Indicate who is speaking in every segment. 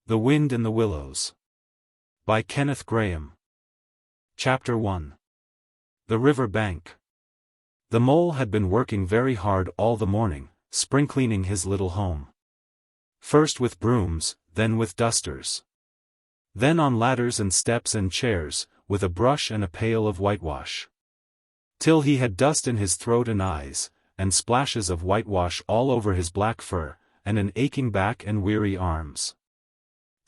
Speaker 1: The Wind in the Willows. By Kenneth Grahame. Chapter 1. The River Bank. The mole had been working very hard all the morning, spring-cleaning his little home. First with brooms, then with dusters. Then on ladders and steps and chairs, with a brush and a pail of whitewash. Till he had dust in his throat and eyes, and splashes of whitewash all over his black fur, and an aching back and weary arms.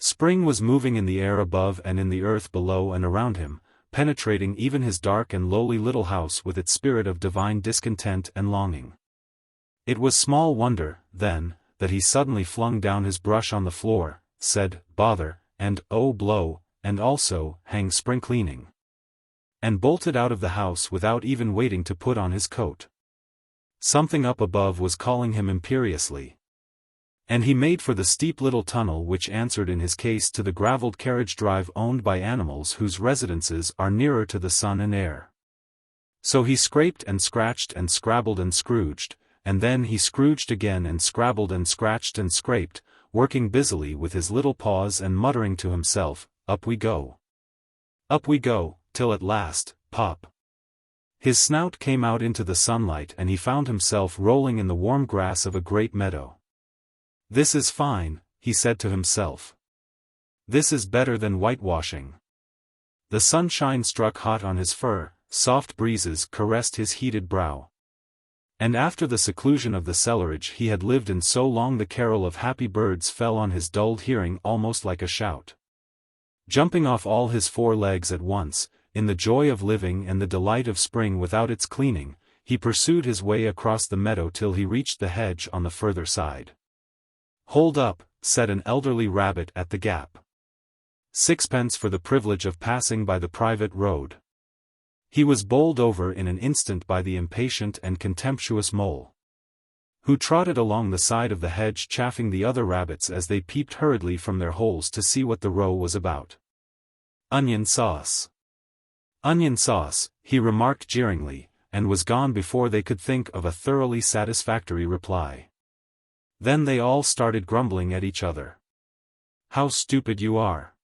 Speaker 1: Spring was moving in the air above and in the earth below and around him, penetrating even his dark and lowly little house with its spirit of divine discontent and longing. It was small wonder, then, that he suddenly flung down his brush on the floor, said, "Bother," and "Oh blow," and also, "Hang spring-cleaning," and bolted out of the house without even waiting to put on his coat. Something up above was calling him imperiously. And he made for the steep little tunnel which answered in his case to the gravelled carriage drive owned by animals whose residences are nearer to the sun and air. So he scraped and scratched and scrabbled and scrooged, and then he scrooged again and scrabbled and scratched and scraped, working busily with his little paws and muttering to himself, "Up we go. Up we go," till at last, pop! His snout came out into the sunlight and he found himself rolling in the warm grass of a great meadow. "This is fine," he said to himself. "This is better than whitewashing." The sunshine struck hot on his fur, soft breezes caressed his heated brow. And after the seclusion of the cellarage he had lived in so long, the carol of happy birds fell on his dulled hearing almost like a shout. Jumping off all his 4 legs at once, in the joy of living and the delight of spring without its cleaning, he pursued his way across the meadow till he reached the hedge on the further side. "Hold up," said an elderly rabbit at the gap. "Sixpence for the privilege of passing by the private road." He was bowled over in an instant by the impatient and contemptuous mole, who trotted along the side of the hedge chaffing the other rabbits as they peeped hurriedly from their holes to see what the row was about. "Onion sauce. Onion sauce," he remarked jeeringly, and was gone before they could think of a thoroughly satisfactory reply. Then they all started grumbling at each other. "How stupid you are!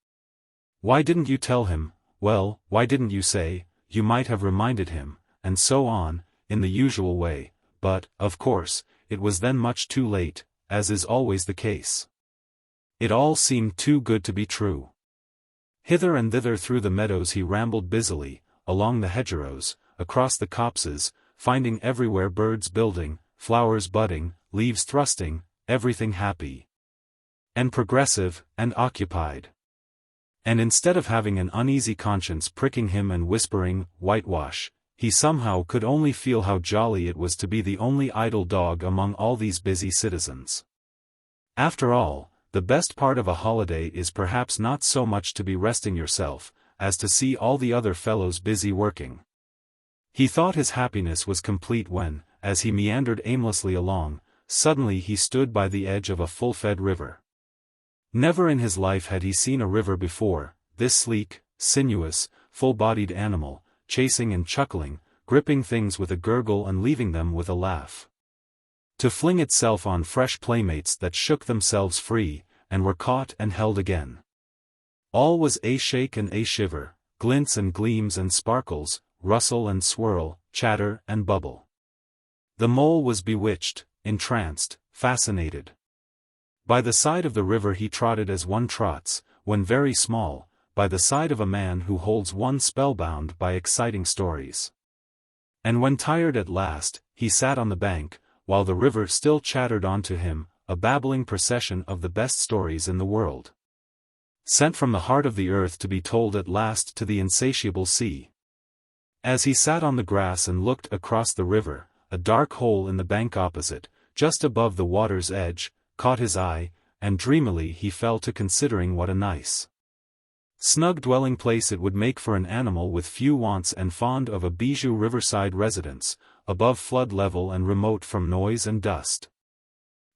Speaker 1: Why didn't you tell him? Well, why didn't you say, you might have reminded him," and so on, in the usual way, but, of course, it was then much too late, as is always the case. It all seemed too good to be true. Hither and thither through the meadows he rambled busily, along the hedgerows, across the copses, finding everywhere birds building, flowers budding, leaves thrusting, everything happy and progressive and occupied. And instead of having an uneasy conscience pricking him and whispering, "Whitewash," he somehow could only feel how jolly it was to be the only idle dog among all these busy citizens. After all, the best part of a holiday is perhaps not so much to be resting yourself, as to see all the other fellows busy working. He thought his happiness was complete when, as he meandered aimlessly along, suddenly he stood by the edge of a full-fed river. Never in his life had he seen a river before, this sleek, sinuous, full-bodied animal, chasing and chuckling, gripping things with a gurgle and leaving them with a laugh, to fling itself on fresh playmates that shook themselves free, and were caught and held again. All was a shake and a shiver, glints and gleams and sparkles, rustle and swirl, chatter and bubble. The mole was bewitched, entranced, fascinated. By the side of the river he trotted as one trots, when very small, by the side of a man who holds one spellbound by exciting stories. And when tired at last, he sat on the bank, while the river still chattered on to him, a babbling procession of the best stories in the world, sent from the heart of the earth to be told at last to the insatiable sea. As he sat on the grass and looked across the river, a dark hole in the bank opposite, just above the water's edge, caught his eye, and dreamily he fell to considering what a nice, snug dwelling place it would make for an animal with few wants and fond of a bijou riverside residence, above flood level and remote from noise and dust.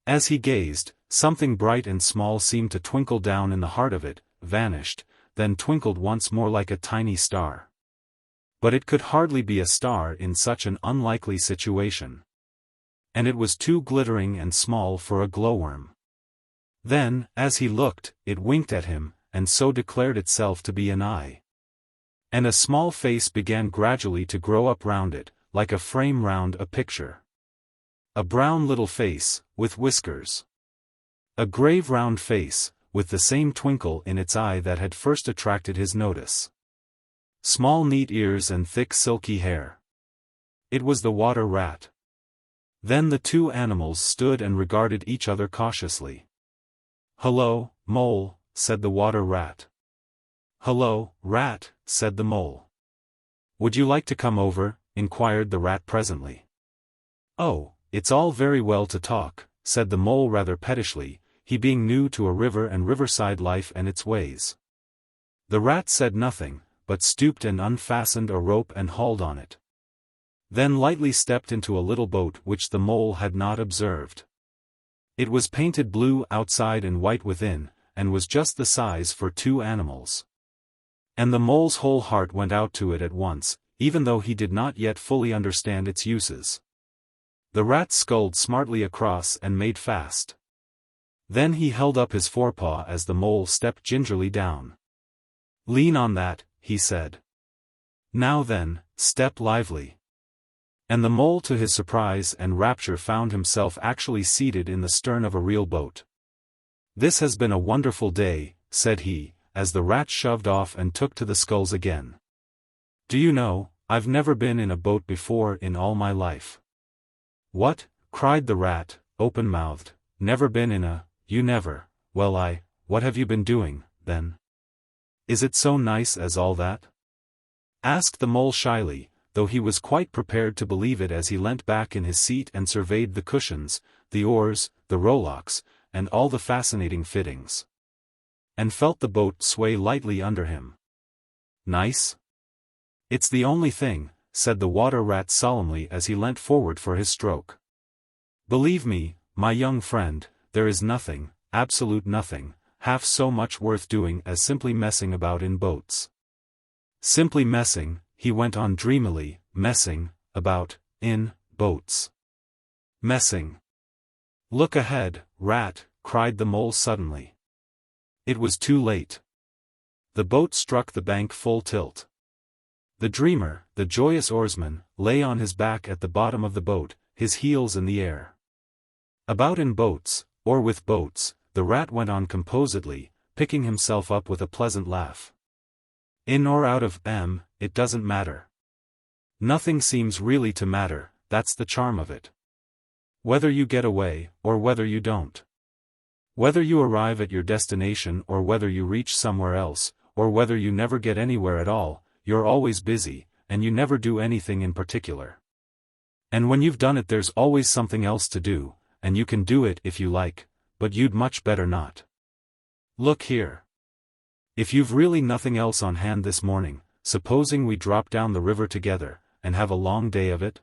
Speaker 1: As he gazed, something bright and small seemed to twinkle down in the heart of it, vanished, then twinkled once more like a tiny star. But it could hardly be a star in such an unlikely situation. And it was too glittering and small for a glowworm. Then, as he looked, it winked at him, and so declared itself to be an eye. And a small face began gradually to grow up round it, like a frame round a picture. A brown little face, with whiskers. A grave round face, with the same twinkle in its eye that had first attracted his notice. Small neat ears and thick silky hair. It was the water rat. Then the two animals stood and regarded each other cautiously. "Hello, mole," said the water rat. "Hello, rat," said the mole. "Would you like to come over?" inquired the rat presently. "Oh, it's all very well to talk," said the mole rather pettishly, he being new to a river and riverside life and its ways. The rat said nothing, but stooped and unfastened a rope and hauled on it. Then lightly stepped into a little boat which the mole had not observed. It was painted blue outside and white within, and was just the size for two animals. And the mole's whole heart went out to it at once, even though he did not yet fully understand its uses. The rat sculled smartly across and made fast. Then he held up his forepaw as the mole stepped gingerly down. "Lean on that," he said. "Now then, step lively." And the mole to his surprise and rapture found himself actually seated in the stern of a real boat. "This has been a wonderful day," said he, as the rat shoved off and took to the sculls again. "Do you know, I've never been in a boat before in all my life." "What?" cried the rat, open-mouthed, "never been in a, you never, well what have you been doing, then? Is it so nice as all that?" asked the mole shyly, though he was quite prepared to believe it as he leant back in his seat and surveyed the cushions, the oars, the rowlocks, and all the fascinating fittings. And felt the boat sway lightly under him. "Nice? It's the only thing," said the water rat solemnly as he leant forward for his stroke. "Believe me, my young friend, there is nothing, absolute nothing, half so much worth doing as simply messing about in boats. Simply messing," he went on dreamily, "messing about in boats. Messing." "Look ahead, rat," cried the mole suddenly. It was too late. The boat struck the bank full tilt. The dreamer, the joyous oarsman, lay on his back at the bottom of the boat, his heels in the air. About in boats, or with boats, the rat went on composedly, picking himself up with a pleasant laugh. "In or out of it doesn't matter. Nothing seems really to matter, that's the charm of it. Whether you get away, or whether you don't. Whether you arrive at your destination or whether you reach somewhere else, or whether you never get anywhere at all, you're always busy, and you never do anything in particular. And when you've done it there's always something else to do, and you can do it if you like, but you'd much better not. Look here. If you've really nothing else on hand this morning, supposing we drop down the river together, and have a long day of it?"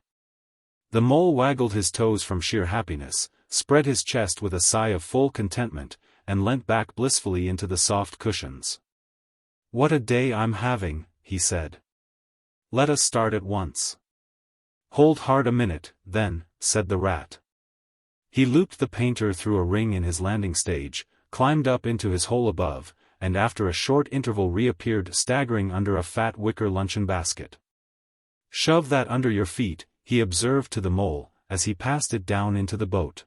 Speaker 1: The mole waggled his toes from sheer happiness, spread his chest with a sigh of full contentment, and leant back blissfully into the soft cushions. "What a day I'm having," he said. "Let us start at once." "Hold hard a minute, then," said the rat. He looped the painter through a ring in his landing stage, climbed up into his hole above, and after a short interval reappeared staggering under a fat wicker luncheon basket. "Shove that under your feet," he observed to the mole, as he passed it down into the boat.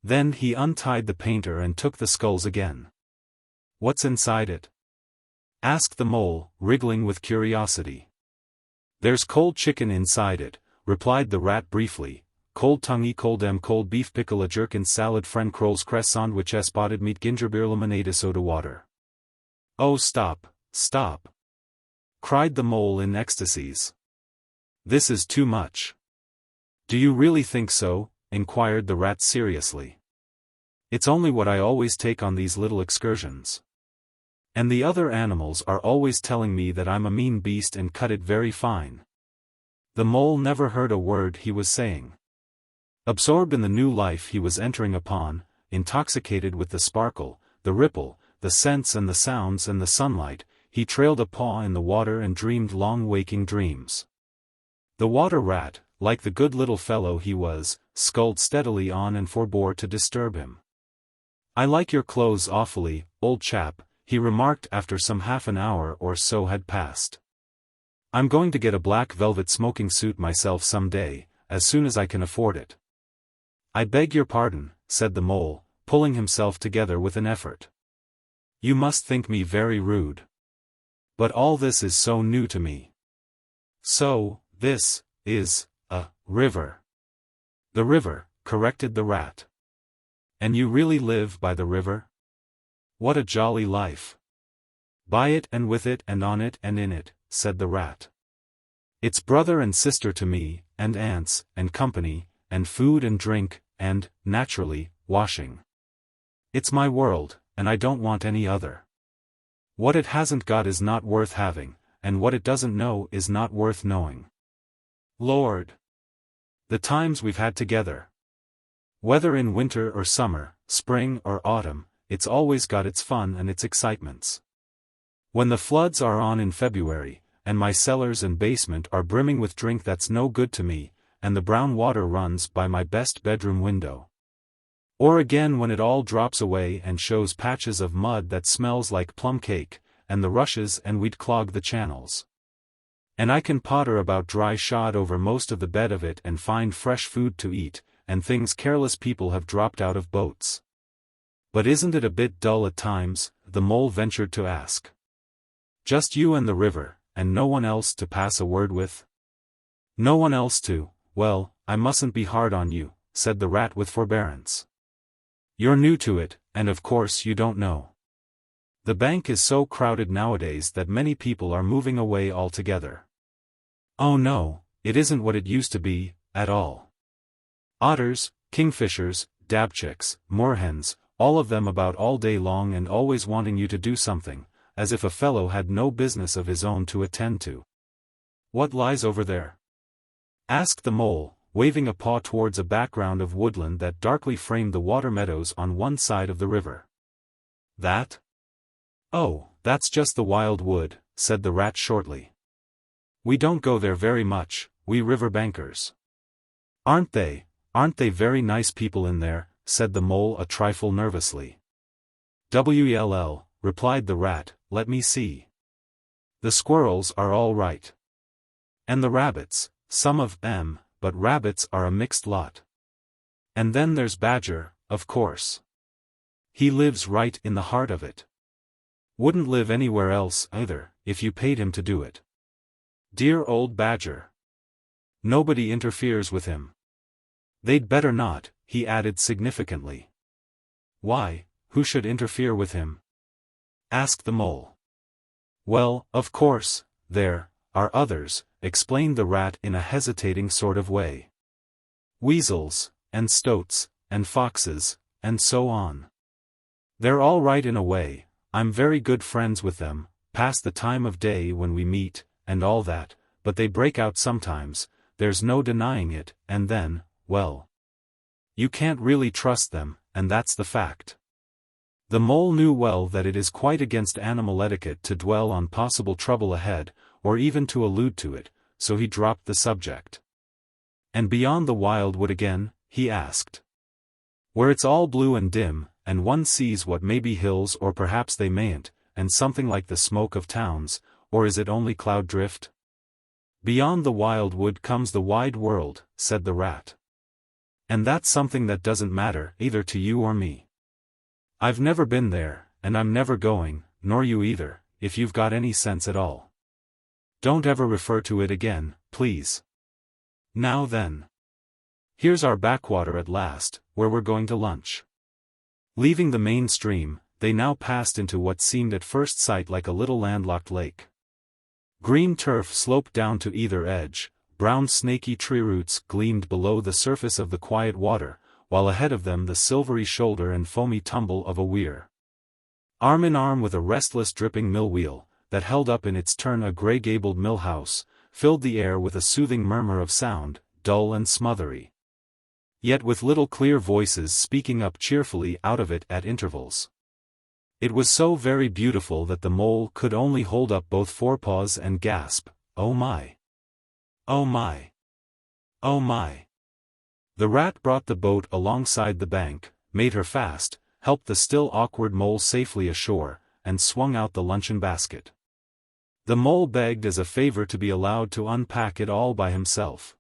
Speaker 1: Then he untied the painter and took the sculls again. "What's inside it?" asked the mole, wriggling with curiosity. "There's cold chicken inside it," replied the rat briefly. "Cold tongue, cold beef pickle, a jerkin salad, friend crolls, cress sandwich, spotted meat, ginger beer, lemonade, soda water." "Oh, stop, stop!" cried the mole in ecstasies. "This is too much." "Do you really think so?" inquired the rat seriously. "It's only what I always take on these little excursions. And the other animals are always telling me that I'm a mean beast and cut it very fine." The mole never heard a word he was saying. Absorbed in the new life he was entering upon, intoxicated with the sparkle, the ripple, the scents and the sounds and the sunlight, he trailed a paw in the water and dreamed long waking dreams. The water rat, like the good little fellow he was, sculled steadily on and forbore to disturb him. "I like your clothes awfully, old chap," he remarked after some half an hour or so had passed. "I'm going to get a black velvet smoking suit myself some day, as soon as I can afford it." "I beg your pardon," said the mole, pulling himself together with an effort. "You must think me very rude. But all this is so new to me." "So, this is a river." "The river," corrected the rat. "And you really live by the river? What a jolly life." "By it and with it and on it and in it," said the rat. "It's brother and sister to me, and aunts, and company, and food and drink, and, naturally, washing. It's my world, and I don't want any other. What it hasn't got is not worth having, and what it doesn't know is not worth knowing. Lord! The times we've had together! Whether in winter or summer, spring or autumn, it's always got its fun and its excitements. When the floods are on in February, and my cellars and basement are brimming with drink that's no good to me, and the brown water runs by my best bedroom window. Or again when it all drops away and shows patches of mud that smells like plum cake, and the rushes and weed clog the channels. And I can potter about dry shod over most of the bed of it and find fresh food to eat, and things careless people have dropped out of boats. But isn't it a bit dull at times?" the mole ventured to ask. "Just you and the river, and no one else to pass a word with?" "No one else to, well, I mustn't be hard on you," said the rat with forbearance. "You're new to it, and of course you don't know. The bank is so crowded nowadays that many people are moving away altogether. Oh no, it isn't what it used to be, at all. Otters, kingfishers, dabchicks, moorhens, all of them about all day long and always wanting you to do something, as if a fellow had no business of his own to attend to." "What lies over there?" asked the mole, waving a paw towards a background of woodland that darkly framed the water meadows on one side of the river. "That? Oh, that's just the wild wood," said the rat shortly. "We don't go there very much, we river bankers." Aren't they very nice people in there?" said the mole a trifle nervously. "Well," replied the rat, "let me see. The squirrels are all right. And the rabbits, some of them, but rabbits are a mixed lot. And then there's Badger, of course. He lives right in the heart of it. Wouldn't live anywhere else either, if you paid him to do it. Dear old Badger. Nobody interferes with him. They'd better not," he added significantly. "Why, who should interfere with him?" asked the mole. "Well, of course, there are others," explained the rat in a hesitating sort of way. "Weasels, and stoats, and foxes, and so on. They're all right in a way, I'm very good friends with them, past the time of day when we meet, and all that, but they break out sometimes, there's no denying it, and then, well, you can't really trust them, and that's the fact." The mole knew well that it is quite against animal etiquette to dwell on possible trouble ahead, or even to allude to it, so he dropped the subject. "And beyond the wild wood again?" he asked. "Where it's all blue and dim, and one sees what may be hills or perhaps they mayn't, and something like the smoke of towns, or is it only cloud drift?" "Beyond the wild wood comes the wide world," said the rat. "And that's something that doesn't matter either to you or me. I've never been there, and I'm never going, nor you either, if you've got any sense at all. Don't ever refer to it again, please. Now then. Here's our backwater at last, where we're going to lunch." Leaving the main stream, they now passed into what seemed at first sight like a little landlocked lake. Green turf sloped down to either edge, brown snaky tree roots gleamed below the surface of the quiet water, while ahead of them the silvery shoulder and foamy tumble of a weir. Arm in arm with a restless dripping mill wheel, that held up in its turn a grey-gabled mill house, filled the air with a soothing murmur of sound, dull and smothery, yet with little clear voices speaking up cheerfully out of it at intervals. It was so very beautiful that the mole could only hold up both forepaws and gasp, "Oh my! Oh my! Oh my!" The rat brought the boat alongside the bank, made her fast, helped the still awkward mole safely ashore, and swung out the luncheon basket. The mole begged as a favor to be allowed to unpack it all by himself.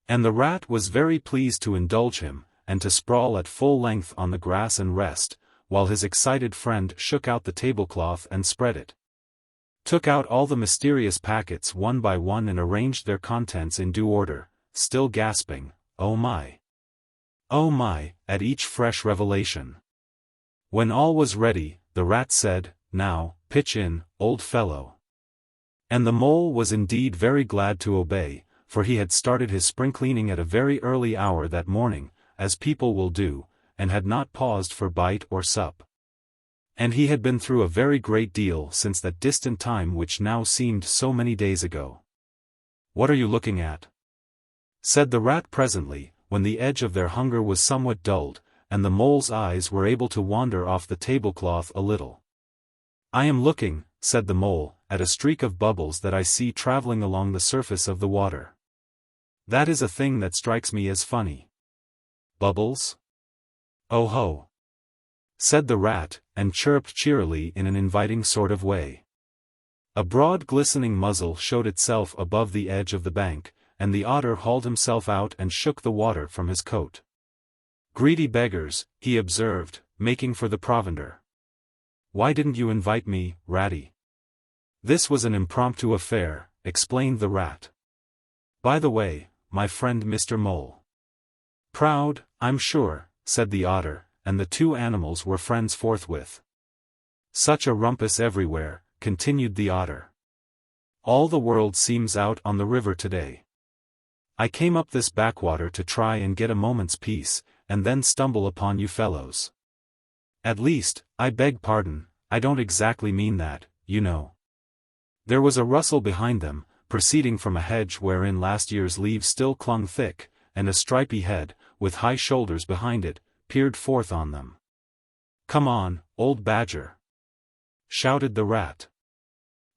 Speaker 1: And the rat was very pleased to indulge him, and to sprawl at full length on the grass and rest, while his excited friend shook out the tablecloth and spread it. Took out all the mysterious packets one by one and arranged their contents in due order, still gasping, "Oh my! Oh my!" at each fresh revelation. When all was ready, the rat said, "Now, pitch in, old fellow." And the mole was indeed very glad to obey, for he had started his spring cleaning at a very early hour that morning, as people will do, and had not paused for bite or sup. And he had been through a very great deal since that distant time which now seemed so many days ago. "What are you looking at?" said the rat presently, when the edge of their hunger was somewhat dulled, and the mole's eyes were able to wander off the tablecloth a little. "I am looking," said the mole, "at a streak of bubbles that I see traveling along the surface of the water. That is a thing that strikes me as funny." "Bubbles? Oh ho!" said the rat, and chirruped cheerily in an inviting sort of way. A broad glistening muzzle showed itself above the edge of the bank, and the otter hauled himself out and shook the water from his coat. "Greedy beggars," he observed, making for the provender. "Why didn't you invite me, Ratty?" "This was an impromptu affair," explained the rat. "By the way, my friend Mr. Mole." "Proud, I'm sure," said the otter, and the two animals were friends forthwith. "Such a rumpus everywhere," continued the otter. "All the world seems out on the river today. I came up this backwater to try and get a moment's peace, and then stumble upon you fellows. At least, I beg pardon, I don't exactly mean that, you know." There was a rustle behind them, proceeding from a hedge wherein last year's leaves still clung thick, and a stripy head, with high shoulders behind it, peered forth on them. "Come on, old badger!" shouted the rat.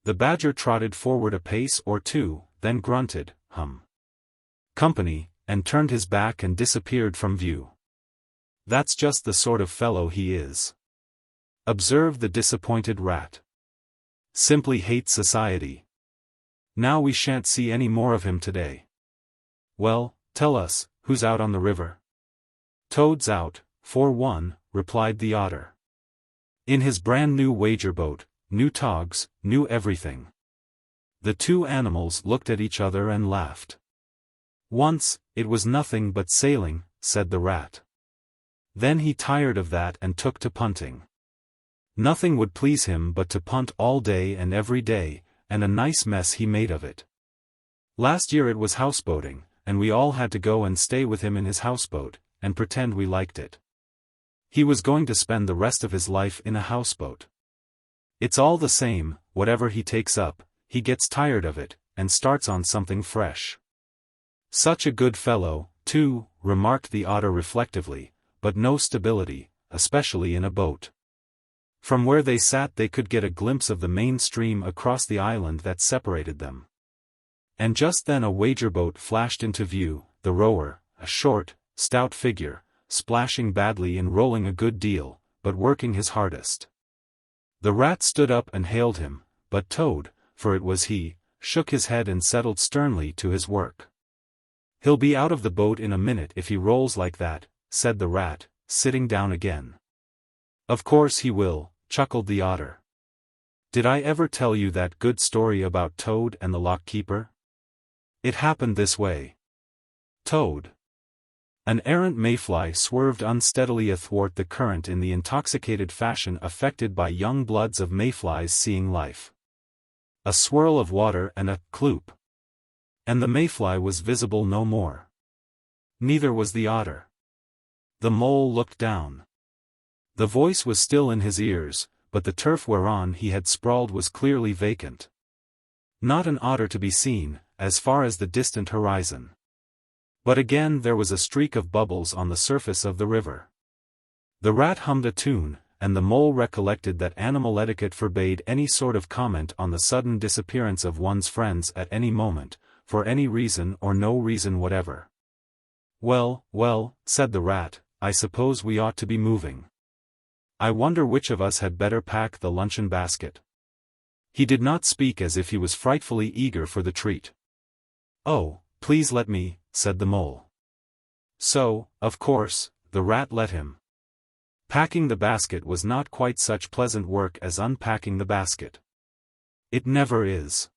Speaker 1: The badger trotted forward a pace or two, then grunted, "Company," and turned his back and disappeared from view. "That's just the sort of fellow he is," observed the disappointed rat. "Simply hates society. Now we shan't see any more of him today." "Well, tell us, who's out on the river?" "Toad's out, for one," replied the otter. "In his brand new wager boat, new togs, new everything." The two animals looked at each other and laughed. "Once, it was nothing but sailing," said the rat. "Then he tired of that and took to punting. Nothing would please him but to punt all day and every day, and a nice mess he made of it. Last year it was houseboating, and we all had to go and stay with him in his houseboat, and pretend we liked it. He was going to spend the rest of his life in a houseboat. It's all the same, whatever he takes up, he gets tired of it, and starts on something fresh." "Such a good fellow, too," remarked the otter reflectively, "but no stability, especially in a boat." From where they sat they could get a glimpse of the main stream across the island that separated them. And just then a wager boat flashed into view, the rower, a short, stout figure, splashing badly and rolling a good deal, but working his hardest. The rat stood up and hailed him, but Toad, for it was he, shook his head and settled sternly to his work. "He'll be out of the boat in a minute if he rolls like that," said the rat, sitting down again. "Of course he will," chuckled the otter. "Did I ever tell you that good story about Toad and the lock-keeper? It happened this way. Toad." An errant mayfly swerved unsteadily athwart the current in the intoxicated fashion affected by young bloods of mayflies seeing life. A swirl of water and a cloop. And the mayfly was visible no more. Neither was the otter. The mole looked down. The voice was still in his ears, but the turf whereon he had sprawled was clearly vacant. Not an otter to be seen, as far as the distant horizon. But again there was a streak of bubbles on the surface of the river. The rat hummed a tune, and the mole recollected that animal etiquette forbade any sort of comment on the sudden disappearance of one's friends at any moment, for any reason or no reason whatever. "Well, well," said the rat, "I suppose we ought to be moving." I wonder which of us had better pack the luncheon basket." He did not speak as if he was frightfully eager for the treat. "Oh, please let me," said the mole. So, of course, the rat let him. Packing the basket was not quite such pleasant work as unpacking the basket. It never is.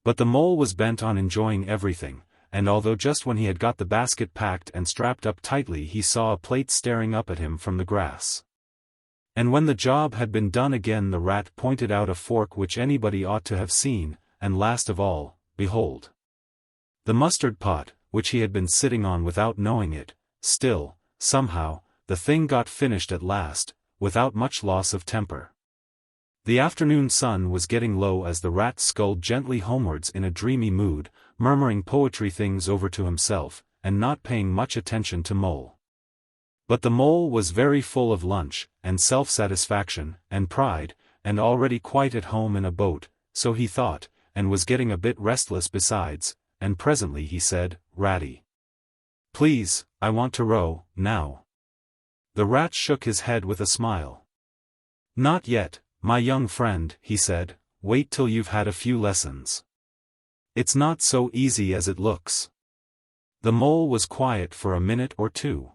Speaker 1: But the mole was bent on enjoying everything, and although just when he had got the basket packed and strapped up tightly he saw a plate staring up at him from the grass. And when the job had been done again the rat pointed out a fork which anybody ought to have seen, and last of all, behold! The mustard pot, which he had been sitting on without knowing it. Still, somehow, the thing got finished at last, without much loss of temper. The afternoon sun was getting low as the rat sculled gently homewards in a dreamy mood, murmuring poetry things over to himself, and not paying much attention to Mole. But the mole was very full of lunch, and self-satisfaction, and pride, and already quite at home in a boat, so he thought, and was getting a bit restless besides, and presently he said, "Ratty, please, I want to row, now." The rat shook his head with a smile. "Not yet, my young friend," he said, "wait till you've had a few lessons. It's not so easy as it looks." The mole was quiet for a minute or two.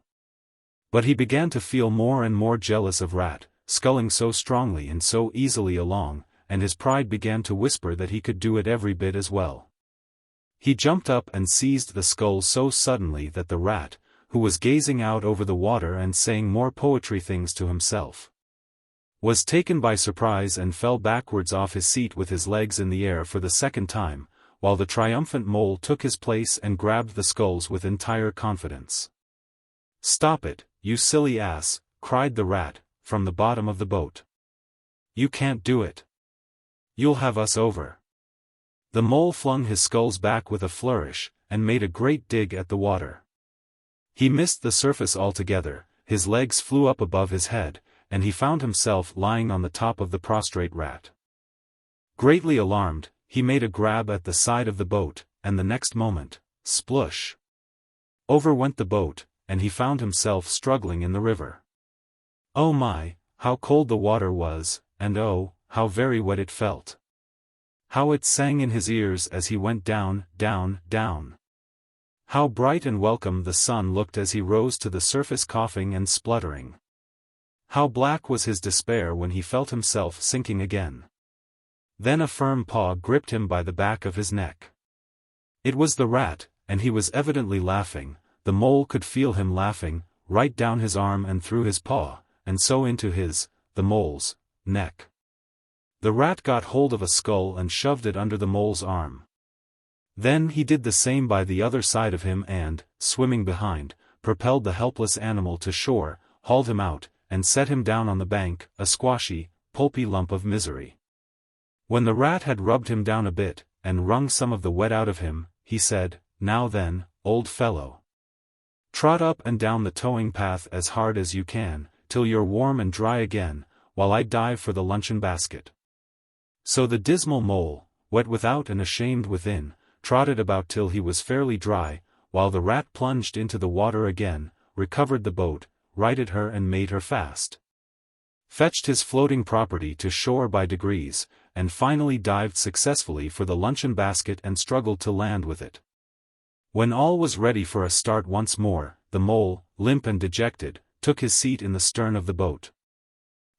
Speaker 1: But he began to feel more and more jealous of Rat, sculling so strongly and so easily along, and his pride began to whisper that he could do it every bit as well. He jumped up and seized the scull so suddenly that the rat, who was gazing out over the water and saying more poetry things to himself, was taken by surprise and fell backwards off his seat with his legs in the air for the second time, while the triumphant mole took his place and grabbed the sculls with entire confidence. "Stop it, you silly ass," cried the rat, from the bottom of the boat. "You can't do it. You'll have us over." The mole flung his sculls back with a flourish, and made a great dig at the water. He missed the surface altogether, his legs flew up above his head, and he found himself lying on the top of the prostrate rat. Greatly alarmed, he made a grab at the side of the boat, and the next moment, splush! Over went the boat, and he found himself struggling in the river. Oh my, how cold the water was, and oh, how very wet it felt. How it sang in his ears as he went down, down, down. How bright and welcome the sun looked as he rose to the surface coughing and spluttering. How black was his despair when he felt himself sinking again. Then a firm paw gripped him by the back of his neck. It was the rat, and he was evidently laughing. The mole could feel him laughing, right down his arm and through his paw, and so into the mole's, neck. The rat got hold of a skull and shoved it under the mole's arm. Then he did the same by the other side of him and, swimming behind, propelled the helpless animal to shore, hauled him out, and set him down on the bank, a squashy, pulpy lump of misery. When the rat had rubbed him down a bit, and wrung some of the wet out of him, he said, "Now then, old fellow. Trot up and down the towing path as hard as you can, till you're warm and dry again, while I dive for the luncheon basket." So the dismal mole, wet without and ashamed within, trotted about till he was fairly dry, while the rat plunged into the water again, recovered the boat, righted her and made her fast, fetched his floating property to shore by degrees, and finally dived successfully for the luncheon basket and struggled to land with it. When all was ready for a start once more, the mole, limp and dejected, took his seat in the stern of the boat.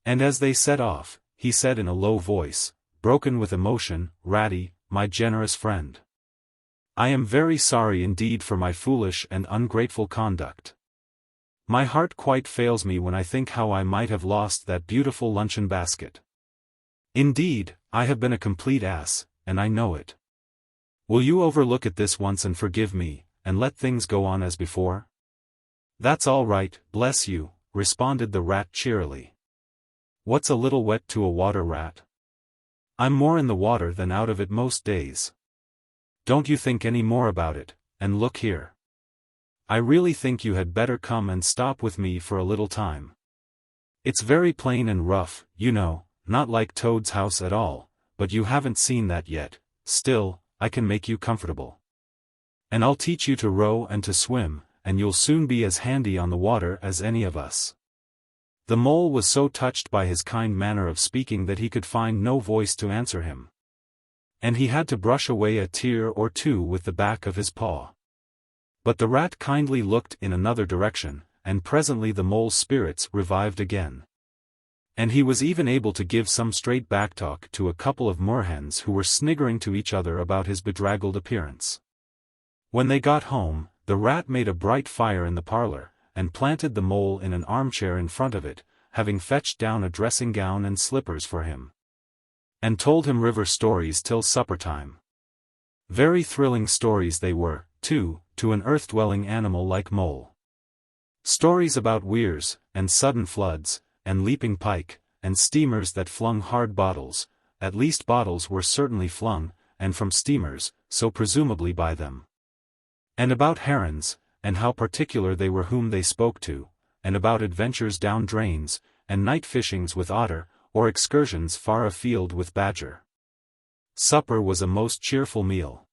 Speaker 1: And as they set off, he said in a low voice, broken with emotion, "Ratty, my generous friend, I am very sorry indeed for my foolish and ungrateful conduct. My heart quite fails me when I think how I might have lost that beautiful luncheon basket. Indeed, I have been a complete ass, and I know it. Will you overlook it this once and forgive me, and let things go on as before?" "That's all right, bless you," responded the rat cheerily. "What's a little wet to a water rat? I'm more in the water than out of it most days. Don't you think any more about it, and look here. I really think you had better come and stop with me for a little time. It's very plain and rough, you know, not like Toad's house at all, but you haven't seen that yet. Still, I can make you comfortable. And I'll teach you to row and to swim, and you'll soon be as handy on the water as any of us." The mole was so touched by his kind manner of speaking that he could find no voice to answer him. And he had to brush away a tear or two with the back of his paw. But the rat kindly looked in another direction, and presently the mole's spirits revived again. And he was even able to give some straight backtalk to a couple of moorhens who were sniggering to each other about his bedraggled appearance. When they got home, the rat made a bright fire in the parlor, and planted the mole in an armchair in front of it, having fetched down a dressing gown and slippers for him. And told him river stories till supper time. Very thrilling stories they were, too, to an earth-dwelling animal like mole. Stories about weirs, and sudden floods, and leaping pike, and steamers that flung hard bottles, at least bottles were certainly flung, and from steamers, so presumably by them. And about herons, and how particular they were whom they spoke to, and about adventures down drains, and night fishings with otter, or excursions far afield with badger. Supper was a most cheerful meal.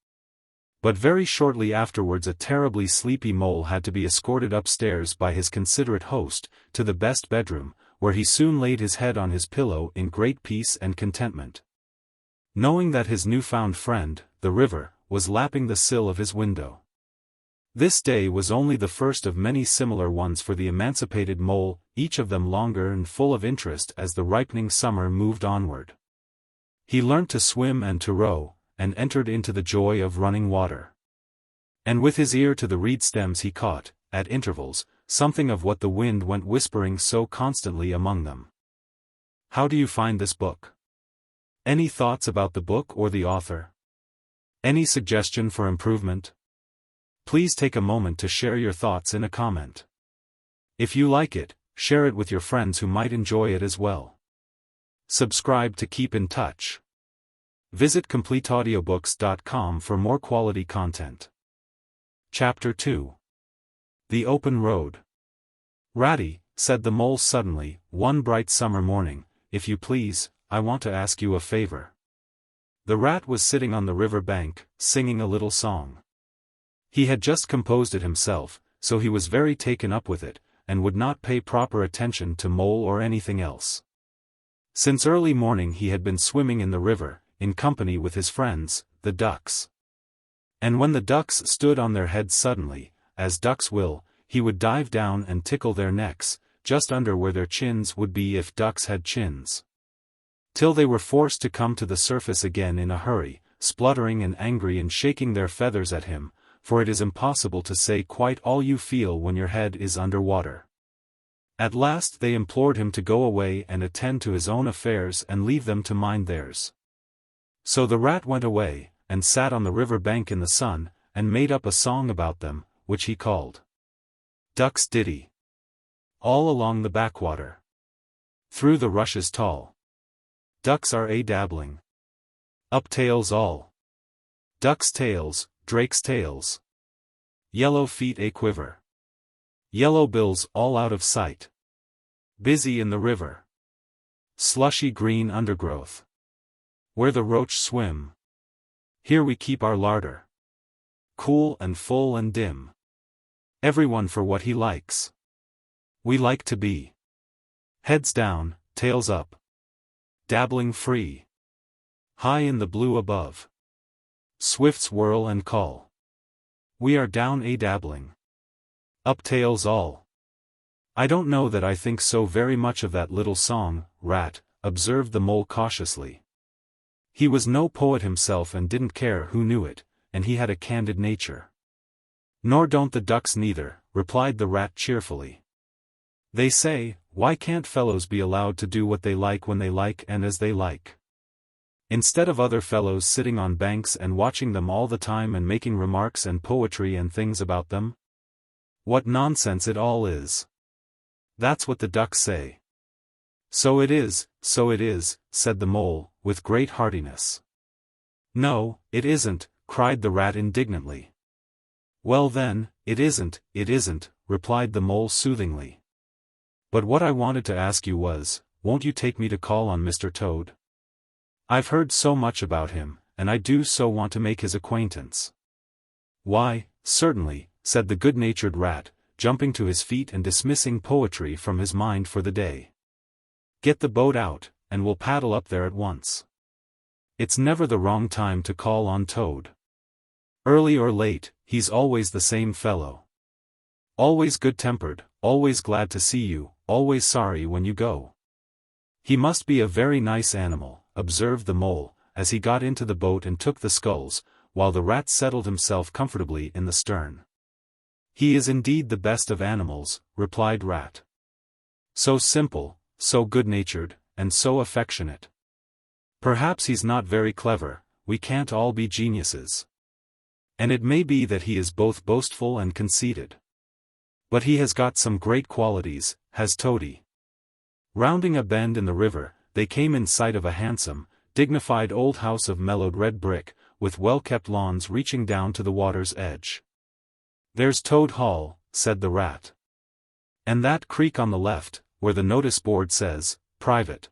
Speaker 1: But very shortly afterwards a terribly sleepy mole had to be escorted upstairs by his considerate host, to the best bedroom, where he soon laid his head on his pillow in great peace and contentment, knowing that his new-found friend, the river, was lapping the sill of his window. This day was only the first of many similar ones for the emancipated mole, each of them longer and full of interest as the ripening summer moved onward. He learnt to swim and to row, and entered into the joy of running water. And with his ear to the reed stems he caught, at intervals, something of what the wind went whispering so constantly among them. How do you find this book? Any thoughts about the book or the author? Any suggestion for improvement? Please take a moment to share your thoughts in a comment. If you like it, share it with your friends who might enjoy it as well. Subscribe to keep in touch. Visit CompleteAudiobooks.com for more quality content. Chapter 2. The Open Road. Ratty, said the mole suddenly, one bright summer morning, if you please, I want to ask you a favor. The rat was sitting on the river bank, singing a little song. He had just composed it himself, so he was very taken up with it, and would not pay proper attention to mole or anything else. Since early morning he had been swimming in the river, in company with his friends, the ducks. And when the ducks stood on their heads suddenly, as ducks will, he would dive down and tickle their necks, just under where their chins would be if ducks had chins. Till they were forced to come to the surface again in a hurry, spluttering and angry and shaking their feathers at him, for it is impossible to say quite all you feel when your head is under water. At last they implored him to go away and attend to his own affairs and leave them to mind theirs. So the rat went away, and sat on the river bank in the sun, and made up a song about them, which he called Duck's Ditty. All along the backwater, through the rushes tall, ducks are a-dabbling. Up tails all. Ducks' tails, drakes' tails. Yellow feet a-quiver. Yellow bills all out of sight. Busy in the river. Slushy green undergrowth, where the roach swim. Here we keep our larder. Cool and full and dim. Everyone for what he likes. We like to be heads down, tails up. Dabbling free. High in the blue above. Swifts whirl and call. We are down a-dabbling. Up tails all. I don't know that I think so very much of that little song, rat, observed the mole cautiously. He was no poet himself and didn't care who knew it, and he had a candid nature. Nor don't the ducks neither, replied the rat cheerfully. They say, why can't fellows be allowed to do what they like when they like and as they like? Instead of other fellows sitting on banks and watching them all the time and making remarks and poetry and things about them? What nonsense it all is. That's what the ducks say. So it is, said the mole, with great heartiness. No, it isn't, cried the rat indignantly. Well then, it isn't, replied the mole soothingly. But what I wanted to ask you was, won't you take me to call on Mr. Toad? I've heard so much about him, and I do so want to make his acquaintance. Why, certainly, said the good-natured rat, jumping to his feet and dismissing poetry from his mind for the day. "Get the boat out, and we'll paddle up there at once. It's never the wrong time to call on Toad. Early or late, he's always the same fellow. Always good-tempered, always glad to see you, always sorry when you go. He must be a very nice animal," observed the Mole, as he got into the boat and took the sculls, while the Rat settled himself comfortably in the stern. "He is indeed the best of animals," replied Rat. "So simple, so good-natured, and so affectionate. Perhaps he's not very clever, we can't all be geniuses. And it may be that he is both boastful and conceited. But he has got some great qualities, has Toady." Rounding a bend in the river, they came in sight of a handsome, dignified old house of mellowed red brick, with well-kept lawns reaching down to the water's edge. "There's Toad Hall," said the Rat. "And that creek on the left, where the notice board says, 'Private.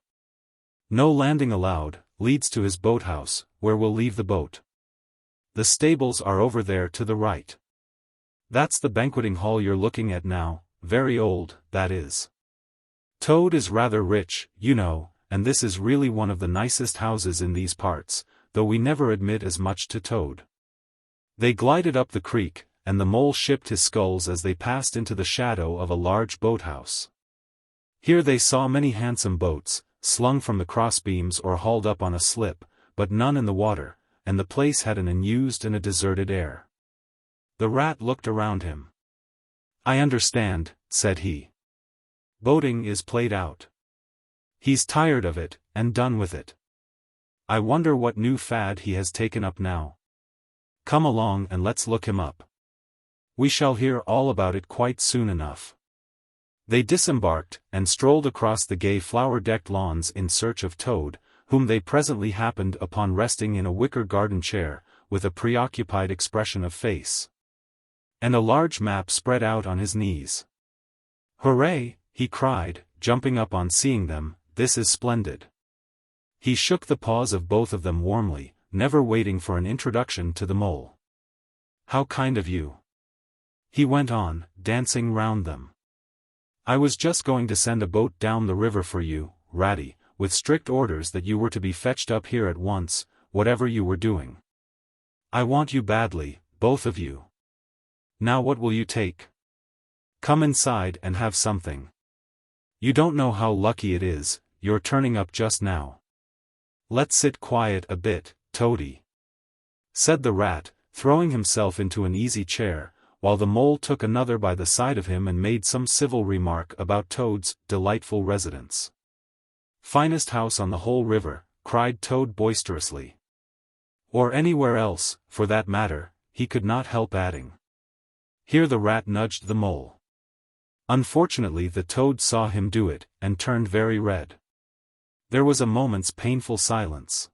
Speaker 1: No landing allowed,' leads to his boathouse, where we'll leave the boat. The stables are over there to the right. That's the banqueting hall you're looking at now, very old, that is. Toad is rather rich, you know, and this is really one of the nicest houses in these parts, though we never admit as much to Toad." They glided up the creek, and the Mole shipped his sculls as they passed into the shadow of a large boathouse. Here they saw many handsome boats, slung from the crossbeams or hauled up on a slip, but none in the water, and the place had an unused and a deserted air. The Rat looked around him. "I understand," said he. "Boating is played out. He's tired of it, and done with it. I wonder what new fad he has taken up now. Come along and let's look him up. We shall hear all about it quite soon enough." They disembarked, and strolled across the gay flower-decked lawns in search of Toad, whom they presently happened upon resting in a wicker garden chair, with a preoccupied expression of face, and a large map spread out on his knees. "Hooray!" he cried, jumping up on seeing them, "this is splendid." He shook the paws of both of them warmly, never waiting for an introduction to the Mole. "How kind of you," he went on, dancing round them. "I was just going to send a boat down the river for you, Ratty, with strict orders that you were to be fetched up here at once, whatever you were doing. I want you badly, both of you. Now what will you take? Come inside and have something. You don't know how lucky it is, you're turning up just now. Let's sit quiet a bit, Toady," said the Rat, throwing himself into an easy chair, while the Mole took another by the side of him and made some civil remark about Toad's delightful residence. "Finest house on the whole river," cried Toad boisterously. "Or anywhere else, for that matter," he could not help adding. Here the Rat nudged the Mole. Unfortunately the Toad saw him do it, and turned very red. There was a moment's painful silence.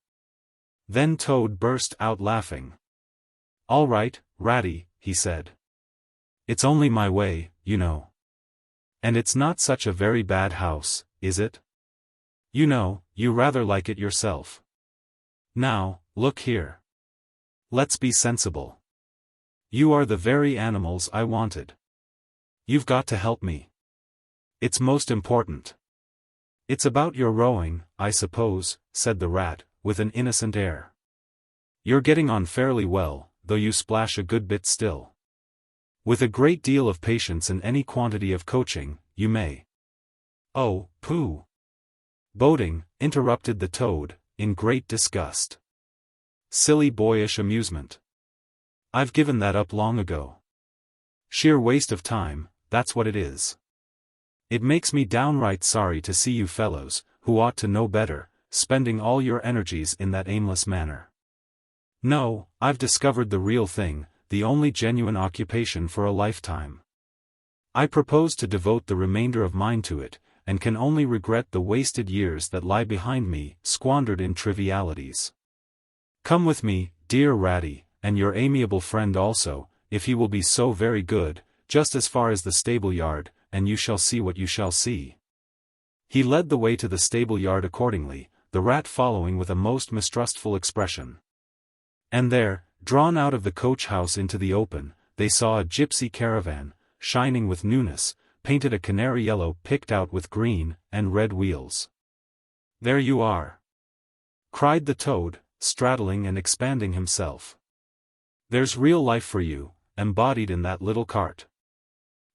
Speaker 1: Then Toad burst out laughing. "All right, Ratty," he said. "It's only my way, you know. And it's not such a very bad house, is it? You know, you rather like it yourself. Now, look here. Let's be sensible. You are the very animals I wanted. You've got to help me. It's most important." "It's about your rowing, I suppose," said the Rat, with an innocent air. "You're getting on fairly well, though you splash a good bit still. With a great deal of patience and any quantity of coaching, you may." "Oh, pooh!" "Boating," interrupted the Toad, in great disgust. "Silly boyish amusement. I've given that up long ago. Sheer waste of time, that's what it is. It makes me downright sorry to see you fellows, who ought to know better, spending all your energies in that aimless manner. No, I've discovered the real thing, the only genuine occupation for a lifetime. I propose to devote the remainder of mine to it, and can only regret the wasted years that lie behind me, squandered in trivialities. Come with me, dear Ratty, and your amiable friend also, if he will be so very good, just as far as the stable-yard, and you shall see what you shall see." He led the way to the stable-yard accordingly, the Rat following with a most mistrustful expression. And there, drawn out of the coach-house into the open, they saw a gypsy caravan, shining with newness, painted a canary yellow picked out with green and red wheels. "There you are!" cried the toad, straddling and expanding himself. "There's real life for you, embodied in that little cart.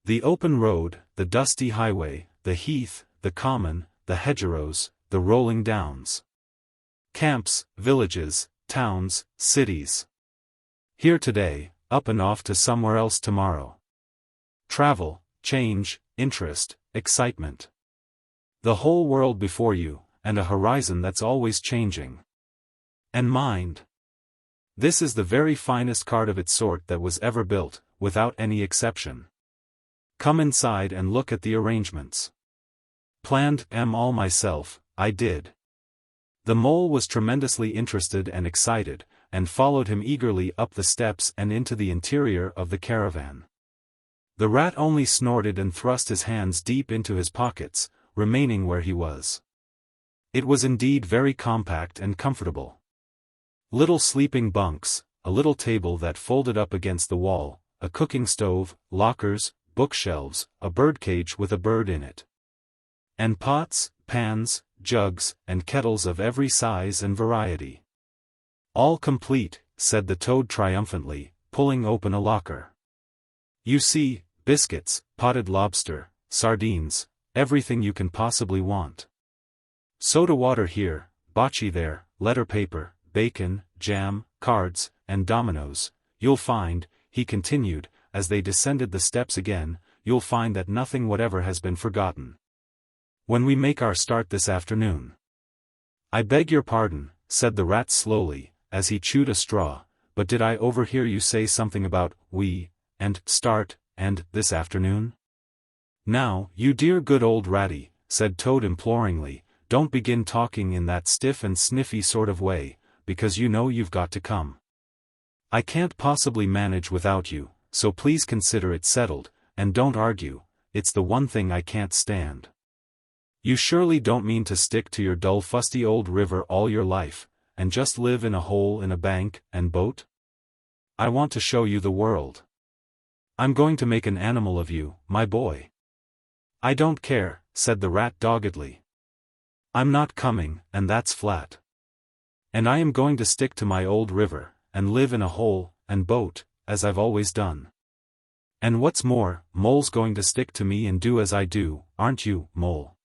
Speaker 1: The open road, the dusty highway, the heath, the common, the hedgerows, the rolling downs. Camps, villages, towns, cities. Here today, up and off to somewhere else tomorrow. Travel, change, interest, excitement. The whole world before you, and a horizon that's always changing. And mind. This is the very finest cart of its sort that was ever built, without any exception. Come inside and look at the arrangements. Planned them all myself, I did." The mole was tremendously interested and excited, and followed him eagerly up the steps and into the interior of the caravan. The rat only snorted and thrust his hands deep into his pockets, remaining where he was. It was indeed very compact and comfortable. Little sleeping bunks, a little table that folded up against the wall, a cooking stove, lockers, bookshelves, a birdcage with a bird in it. And pots, pans, jugs, and kettles of every size and variety. "All complete," said the toad triumphantly, pulling open a locker. "You see, biscuits, potted lobster, sardines, everything you can possibly want. Soda water here, bocce there, letter paper, bacon, jam, cards, and dominoes. You'll find," he continued, as they descended the steps again, "you'll find that nothing whatever has been forgotten. When we make our start this afternoon." "I beg your pardon," said the rat slowly, as he chewed a straw, "but did I overhear you say something about we, and start, and this afternoon?" "Now, you dear good old ratty," said Toad imploringly, "don't begin talking in that stiff and sniffy sort of way, because you know you've got to come. I can't possibly manage without you, so please consider it settled, and don't argue. It's the one thing I can't stand. You surely don't mean to stick to your dull fusty old river all your life, and just live in a hole in a bank and boat? I want to show you the world. I'm going to make an animal of you, my boy." "I don't care," said the rat doggedly. "I'm not coming, and that's flat. And I am going to stick to my old river, and live in a hole and boat, as I've always done. And what's more, Mole's going to stick to me and do as I do, aren't you, Mole?"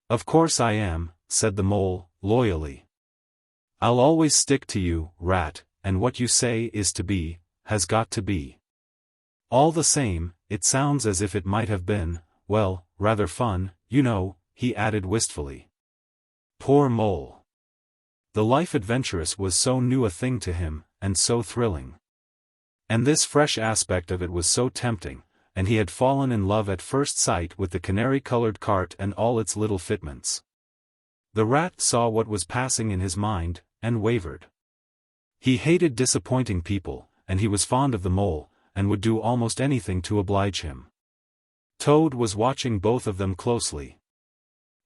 Speaker 1: "Of course I am," said the mole, loyally. "I'll always stick to you, rat, and what you say is to be, has got to be. All the same, it sounds as if it might have been, well, rather fun, you know," he added wistfully. Poor mole. The life adventurous was so new a thing to him, and so thrilling. And this fresh aspect of it was so tempting, and he had fallen in love at first sight with the canary-colored cart and all its little fitments. The rat saw what was passing in his mind, and wavered. He hated disappointing people, and he was fond of the mole, and would do almost anything to oblige him. Toad was watching both of them closely.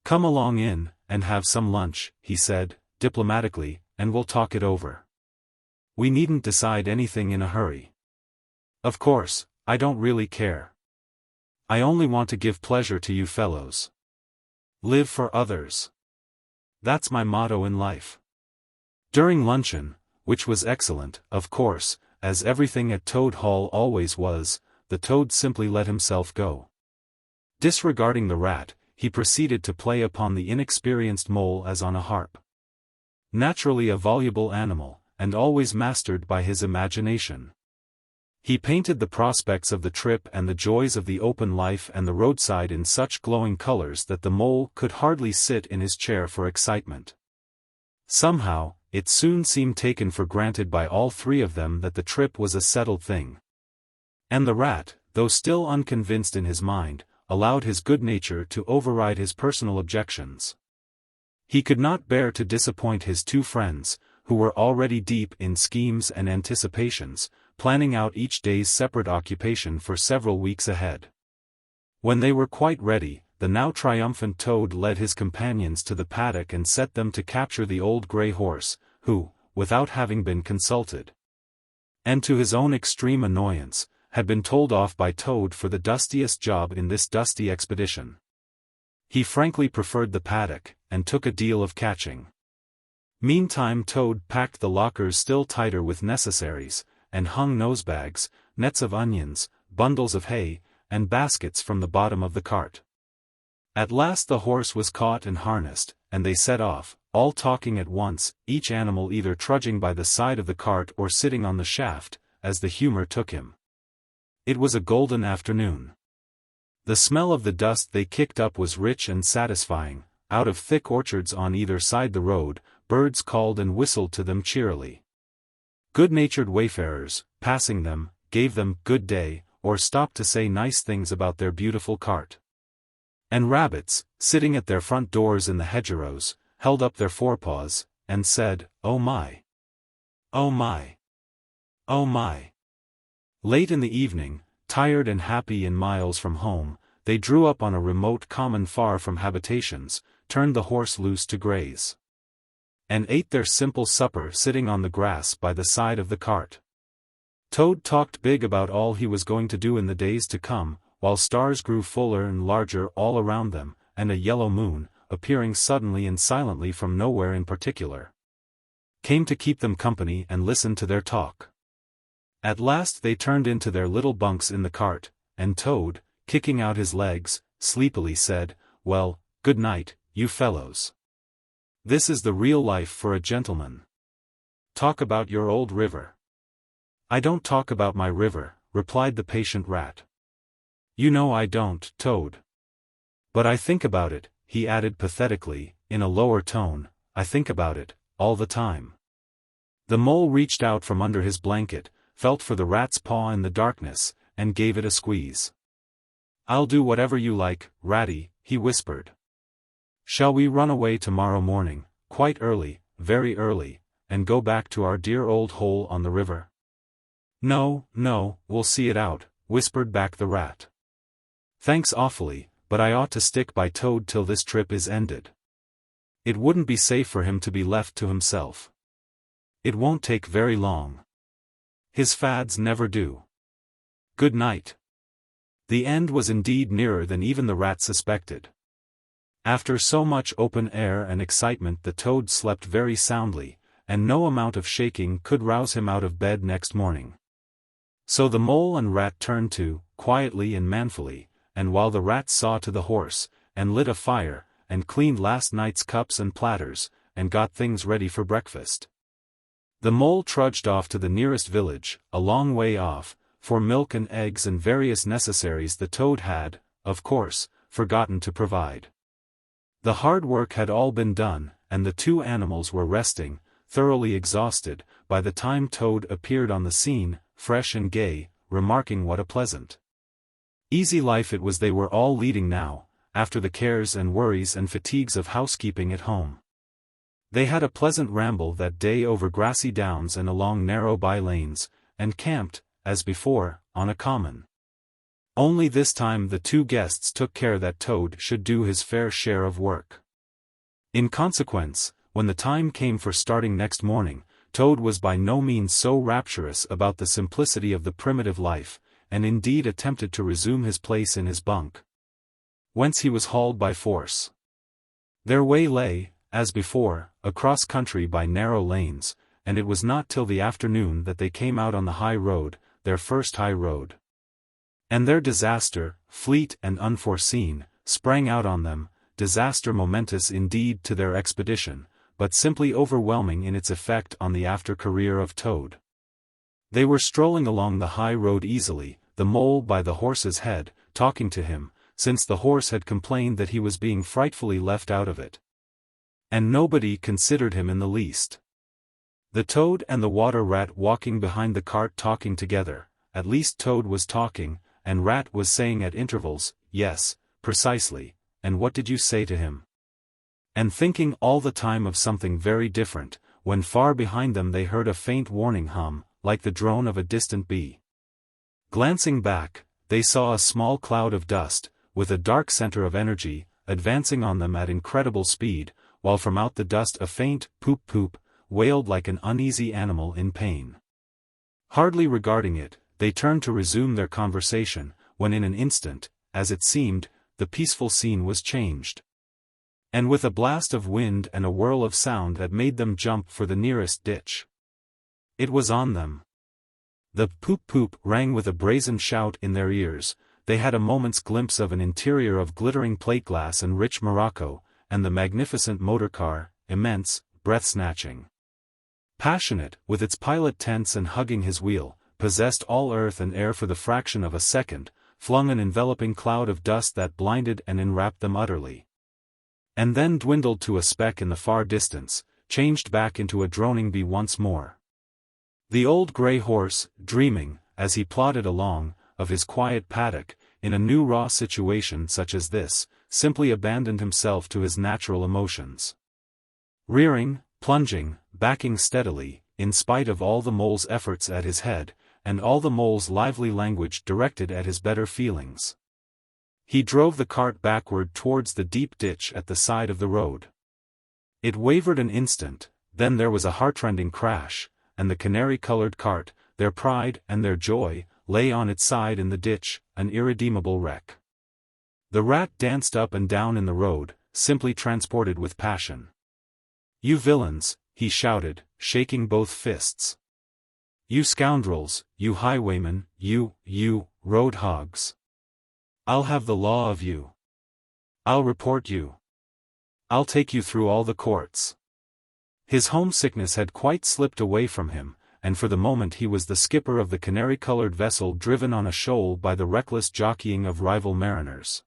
Speaker 1: "Come along in, and have some lunch," he said, diplomatically, "and we'll talk it over. We needn't decide anything in a hurry. Of course, I don't really care. I only want to give pleasure to you fellows. Live for others. That's my motto in life." During luncheon, which was excellent, of course, as everything at Toad Hall always was, the toad simply let himself go. Disregarding the rat, he proceeded to play upon the inexperienced mole as on a harp. Naturally a voluble animal, and always mastered by his imagination, he painted the prospects of the trip and the joys of the open life and the roadside in such glowing colors that the mole could hardly sit in his chair for excitement. Somehow, it soon seemed taken for granted by all three of them that the trip was a settled thing. And the rat, though still unconvinced in his mind, allowed his good nature to override his personal objections. He could not bear to disappoint his two friends, who were already deep in schemes and anticipations, planning out each day's separate occupation for several weeks ahead. When they were quite ready, the now triumphant Toad led his companions to the paddock and set them to capture the old gray horse, who, without having been consulted, and to his own extreme annoyance, had been told off by Toad for the dustiest job in this dusty expedition. He frankly preferred the paddock, and took a deal of catching. Meantime Toad packed the lockers still tighter with necessaries, and hung nosebags, nets of onions, bundles of hay, and baskets from the bottom of the cart. At last the horse was caught and harnessed, and they set off, all talking at once, each animal either trudging by the side of the cart or sitting on the shaft, as the humor took him. It was a golden afternoon. The smell of the dust they kicked up was rich and satisfying. Out of thick orchards on either side the road, birds called and whistled to them cheerily. Good-natured wayfarers, passing them, gave them good day, or stopped to say nice things about their beautiful cart. And rabbits, sitting at their front doors in the hedgerows, held up their forepaws, and said, "Oh my! Oh my! Oh my!" Late in the evening, tired and happy and miles from home, they drew up on a remote common far from habitations, turned the horse loose to graze, and ate their simple supper sitting on the grass by the side of the cart. Toad talked big about all he was going to do in the days to come, while stars grew fuller and larger all around them, and a yellow moon, appearing suddenly and silently from nowhere in particular, came to keep them company and listen to their talk. At last they turned into their little bunks in the cart, and Toad, kicking out his legs, sleepily said, "Well, good night, you fellows. This is the real life for a gentleman. Talk about your old river." "I don't talk about my river," replied the patient rat. "You know I don't, Toad. But I think about it," he added pathetically, in a lower tone, "I think about it, all the time." The mole reached out from under his blanket, felt for the rat's paw in the darkness, and gave it a squeeze. "I'll do whatever you like, Ratty," he whispered. "Shall we run away tomorrow morning, quite early, very early, and go back to our dear old hole on the river?" "No, no, we'll see it out," whispered back the rat. "Thanks awfully, but I ought to stick by Toad till this trip is ended. It wouldn't be safe for him to be left to himself. It won't take very long. His fads never do. Good night." The end was indeed nearer than even the rat suspected. After so much open air and excitement the Toad slept very soundly, and no amount of shaking could rouse him out of bed next morning. So the mole and rat turned to, quietly and manfully, and while the rat saw to the horse, and lit a fire, and cleaned last night's cups and platters, and got things ready for breakfast, the mole trudged off to the nearest village, a long way off, for milk and eggs and various necessaries the Toad had, of course, forgotten to provide. The hard work had all been done, and the two animals were resting, thoroughly exhausted, by the time Toad appeared on the scene, fresh and gay, remarking what a pleasant, easy life it was they were all leading now, after the cares and worries and fatigues of housekeeping at home. They had a pleasant ramble that day over grassy downs and along narrow by-lanes, and camped, as before, on a common. Only this time the two guests took care that Toad should do his fair share of work. In consequence, when the time came for starting next morning, Toad was by no means so rapturous about the simplicity of the primitive life, and indeed attempted to resume his place in his bunk, whence he was hauled by force. Their way lay, as before, across country by narrow lanes, and it was not till the afternoon that they came out on the high road, their first high road. And their disaster, fleet and unforeseen, sprang out on them, disaster momentous indeed to their expedition, but simply overwhelming in its effect on the after-career of Toad. They were strolling along the high road easily, the mole by the horse's head, talking to him, since the horse had complained that he was being frightfully left out of it. And nobody considered him in the least. The Toad and the water rat walking behind the cart talking together, at least Toad was talking, and Rat was saying at intervals, "Yes, precisely, and what did you say to him?" And thinking all the time of something very different, when far behind them they heard a faint warning hum, like the drone of a distant bee. Glancing back, they saw a small cloud of dust, with a dark center of energy, advancing on them at incredible speed, while from out the dust a faint poop-poop wailed like an uneasy animal in pain. Hardly regarding it, they turned to resume their conversation, when in an instant, as it seemed, the peaceful scene was changed. And with a blast of wind and a whirl of sound that made them jump for the nearest ditch. It was on them. The poop-poop rang with a brazen shout in their ears. They had a moment's glimpse of an interior of glittering plate glass and rich morocco, and the magnificent motorcar, immense, breath-snatching. Passionate, with its pilot tense and hugging his wheel, possessed all earth and air for the fraction of a second, flung an enveloping cloud of dust that blinded and enwrapped them utterly. And then dwindled to a speck in the far distance, changed back into a droning bee once more. The old grey horse, dreaming, as he plodded along, of his quiet paddock, in a new raw situation such as this, simply abandoned himself to his natural emotions. Rearing, plunging, backing steadily, in spite of all the mole's efforts at his head, and all the mole's lively language directed at his better feelings. He drove the cart backward towards the deep ditch at the side of the road. It wavered an instant, then there was a heartrending crash, and the canary-colored cart, their pride and their joy, lay on its side in the ditch, an irredeemable wreck. The rat danced up and down in the road, simply transported with passion. "You villains," he shouted, shaking both fists. "You scoundrels, you highwaymen, you road hogs. I'll have the law of you. I'll report you. I'll take you through all the courts." His homesickness had quite slipped away from him, and for the moment he was the skipper of the canary-colored vessel driven on a shoal by the reckless jockeying of rival mariners.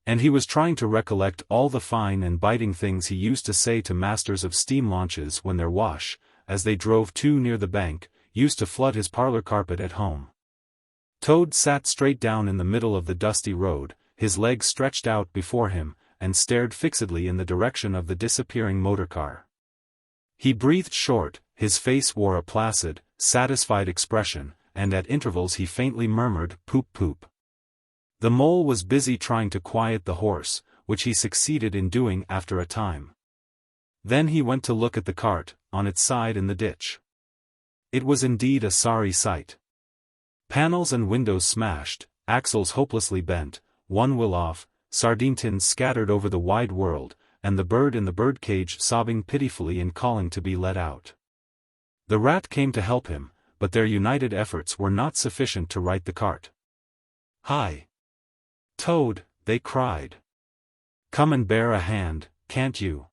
Speaker 1: And he was trying to recollect all the fine and biting things he used to say to masters of steam launches when their wash, as they drove too near the bank, used to flood his parlor carpet at home. Toad sat straight down in the middle of the dusty road, his legs stretched out before him, and stared fixedly in the direction of the disappearing motor-car. He breathed short, his face wore a placid, satisfied expression, and at intervals he faintly murmured, "Poop-poop." The mole was busy trying to quiet the horse, which he succeeded in doing after a time. Then he went to look at the cart, on its side in the ditch. It was indeed a sorry sight. Panels and windows smashed, axles hopelessly bent, one wheel off, sardine tins scattered over the wide world, and the bird in the birdcage sobbing pitifully and calling to be let out. The rat came to help him, but their united efforts were not sufficient to right the cart. "Hi! Toad," they cried. "Come and bear a hand, can't you?"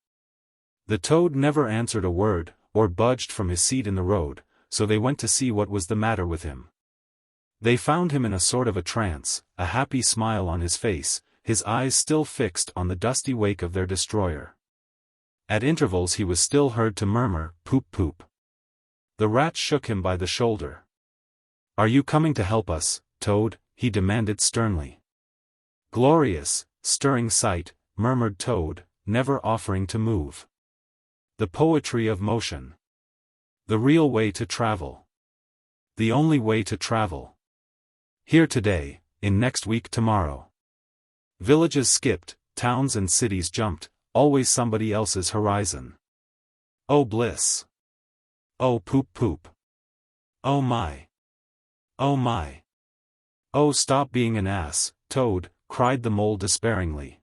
Speaker 1: The toad never answered a word, or budged from his seat in the road, so they went to see what was the matter with him. They found him in a sort of a trance, a happy smile on his face, his eyes still fixed on the dusty wake of their destroyer. At intervals he was still heard to murmur, "Poop-poop." The rat shook him by the shoulder. "Are you coming to help us, Toad?" he demanded sternly. "Glorious, stirring sight," murmured Toad, never offering to move. "The poetry of motion. The real way to travel. The only way to travel. Here today, in next week tomorrow. Villages skipped, towns and cities jumped, always somebody else's horizon. Oh bliss! Oh poop-poop! Oh my! Oh my! Oh stop being an ass, Toad," cried the mole despairingly.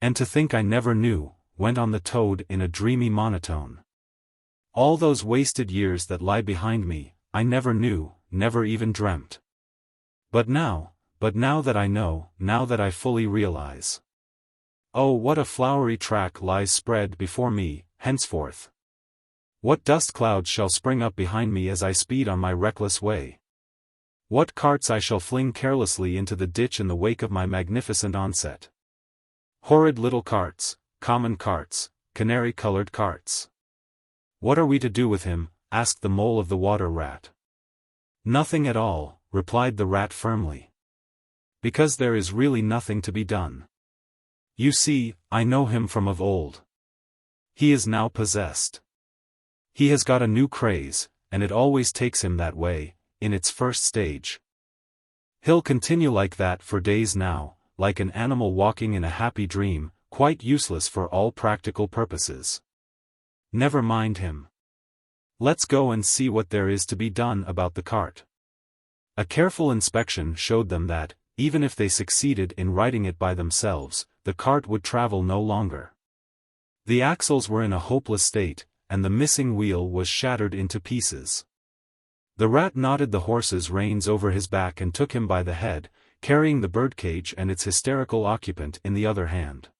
Speaker 1: "And to think I never knew," went on the toad in a dreamy monotone. "All those wasted years that lie behind me, I never knew, never even dreamt. But now that I know, now that I fully realize. Oh what a flowery track lies spread before me, henceforth. What dust clouds shall spring up behind me as I speed on my reckless way. What carts I shall fling carelessly into the ditch in the wake of my magnificent onset. Horrid little carts, common carts, canary-colored carts. What are we to do with him?" asked the mole of the water rat. "Nothing at all," replied the rat firmly. "Because there is really nothing to be done. You see, I know him from of old. He is now possessed. He has got a new craze, and it always takes him that way, in its first stage. He'll continue like that for days now, like an animal walking in a happy dream, quite useless for all practical purposes. Never mind him. Let's go and see what there is to be done about the cart." A careful inspection showed them that, even if they succeeded in righting it by themselves, the cart would travel no longer. The axles were in a hopeless state, and the missing wheel was shattered into pieces. The rat knotted the horse's reins over his back and took him by the head, carrying the birdcage and its hysterical occupant in the other hand.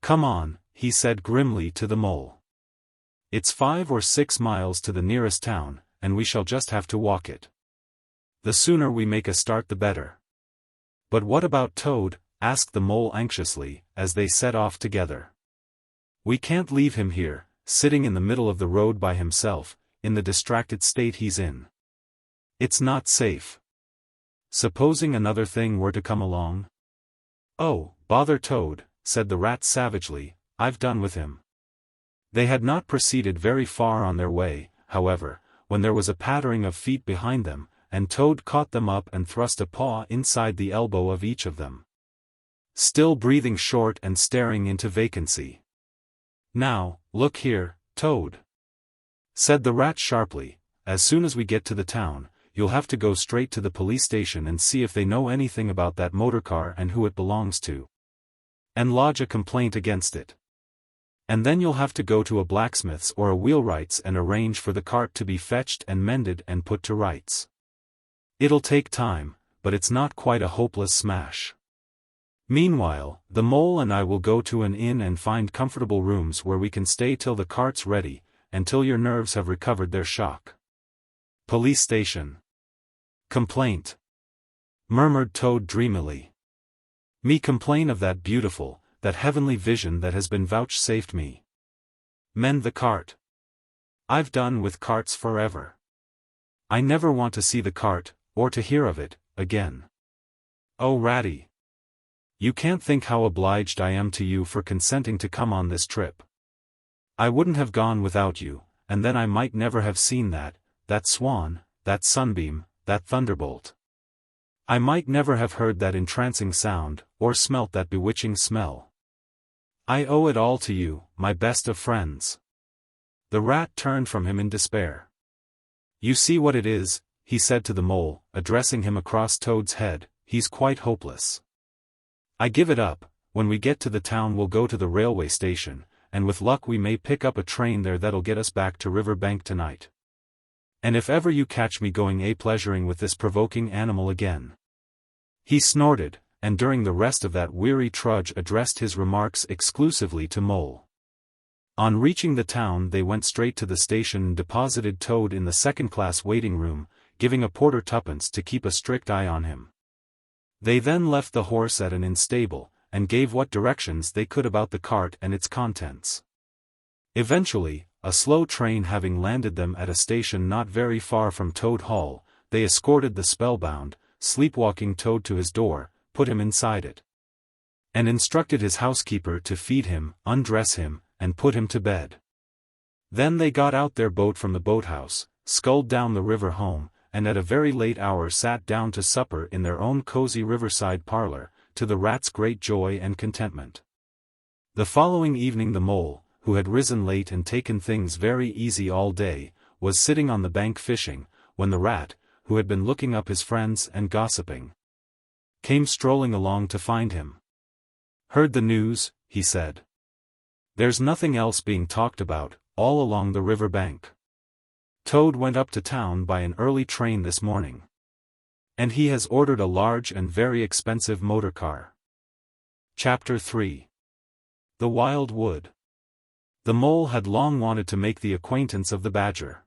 Speaker 1: "Come on," he said grimly to the mole. "It's 5 or 6 miles to the nearest town, and we shall just have to walk it. The sooner we make a start the better." "But what about Toad?" asked the mole anxiously, as they set off together. "We can't leave him here, sitting in the middle of the road by himself, in the distracted state he's in. It's not safe. Supposing another thing were to come along?" "Oh, bother Toad," said the rat savagely, "I've done with him." They had not proceeded very far on their way, however, when there was a pattering of feet behind them, and Toad caught them up and thrust a paw inside the elbow of each of them. Still breathing short and staring into vacancy. "Now, look here, Toad," said the rat sharply, "as soon as we get to the town, you'll have to go straight to the police station and see if they know anything about that motorcar and who it belongs to. And lodge a complaint against it. And then you'll have to go to a blacksmith's or a wheelwright's and arrange for the cart to be fetched and mended and put to rights. It'll take time, but it's not quite a hopeless smash. Meanwhile, the mole and I will go to an inn and find comfortable rooms where we can stay till the cart's ready, and till your nerves have recovered their shock." "Police station. Complaint," murmured Toad dreamily. "Me complain of that beautiful, that heavenly vision that has been vouchsafed me. Mend the cart. I've done with carts forever. I never want to see the cart, or to hear of it, again. Oh Ratty! You can't think how obliged I am to you for consenting to come on this trip. I wouldn't have gone without you, and then I might never have seen that swan, that sunbeam, that thunderbolt. I might never have heard that entrancing sound, or smelt that bewitching smell. I owe it all to you, my best of friends." The rat turned from him in despair. "You see what it is," he said to the mole, addressing him across Toad's head, "he's quite hopeless. I give it up. When we get to the town we'll go to the railway station, and with luck we may pick up a train there that'll get us back to River Bank tonight. And if ever you catch me going pleasuring with this provoking animal again." He snorted, and during the rest of that weary trudge addressed his remarks exclusively to Mole. On reaching the town they went straight to the station and deposited Toad in the second-class waiting room, giving a porter 2d to keep a strict eye on him. They then left the horse at an inn stable, and gave what directions they could about the cart and its contents. Eventually, a slow train having landed them at a station not very far from Toad Hall, they escorted the spellbound, sleepwalking Toad to his door, put him inside it, and instructed his housekeeper to feed him, undress him, and put him to bed. Then they got out their boat from the boathouse, sculled down the river home, and at a very late hour sat down to supper in their own cozy riverside parlor, to the rat's great joy and contentment. The following evening the mole, who had risen late and taken things very easy all day, was sitting on the bank fishing, when the rat, who had been looking up his friends and gossiping, came strolling along to find him. "Heard the news?" he said. "There's nothing else being talked about, all along the river bank. Toad went up to town by an early train this morning. And he has ordered a large and very expensive motor car." Chapter 3. The Wild Wood. The mole had long wanted to make the acquaintance of the badger.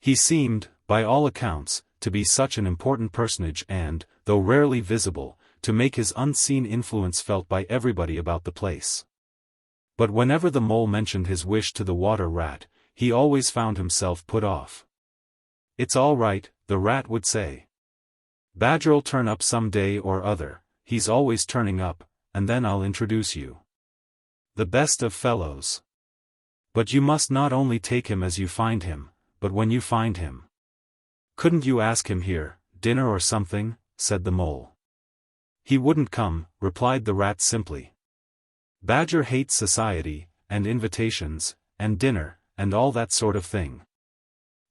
Speaker 1: He seemed, by all accounts, to be such an important personage and, though rarely visible, to make his unseen influence felt by everybody about the place. But whenever the mole mentioned his wish to the water rat, he always found himself put off. "It's all right," the rat would say. "Badger'll turn up some day or other, he's always turning up, and then I'll introduce you. The best of fellows. But you must not only take him as you find him, but when you find him." "Couldn't you ask him here, dinner or something?" said the mole. "He wouldn't come," replied the rat simply. "Badger hates society, and invitations, and dinner, and all that sort of thing."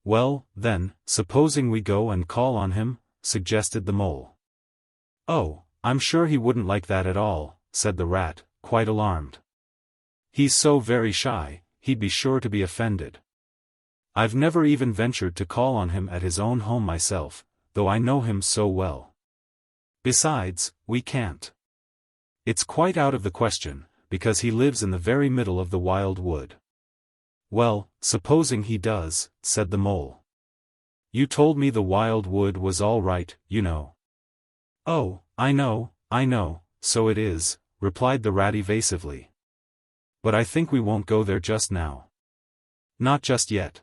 Speaker 1: "Well, then, supposing we go and call on him?" suggested the mole. "Oh, I'm sure he wouldn't like that at all," said the rat, quite alarmed. "He's so very shy, he'd be sure to be offended. I've never even ventured to call on him at his own home myself, though I know him so well. Besides, we can't. It's quite out of the question, because he lives in the very middle of the wild wood." "Well, supposing he does," said the mole. "You told me the wild wood was all right, you know." "Oh, I know, so it is," replied the rat evasively. "But I think we won't go there just now. Not just yet.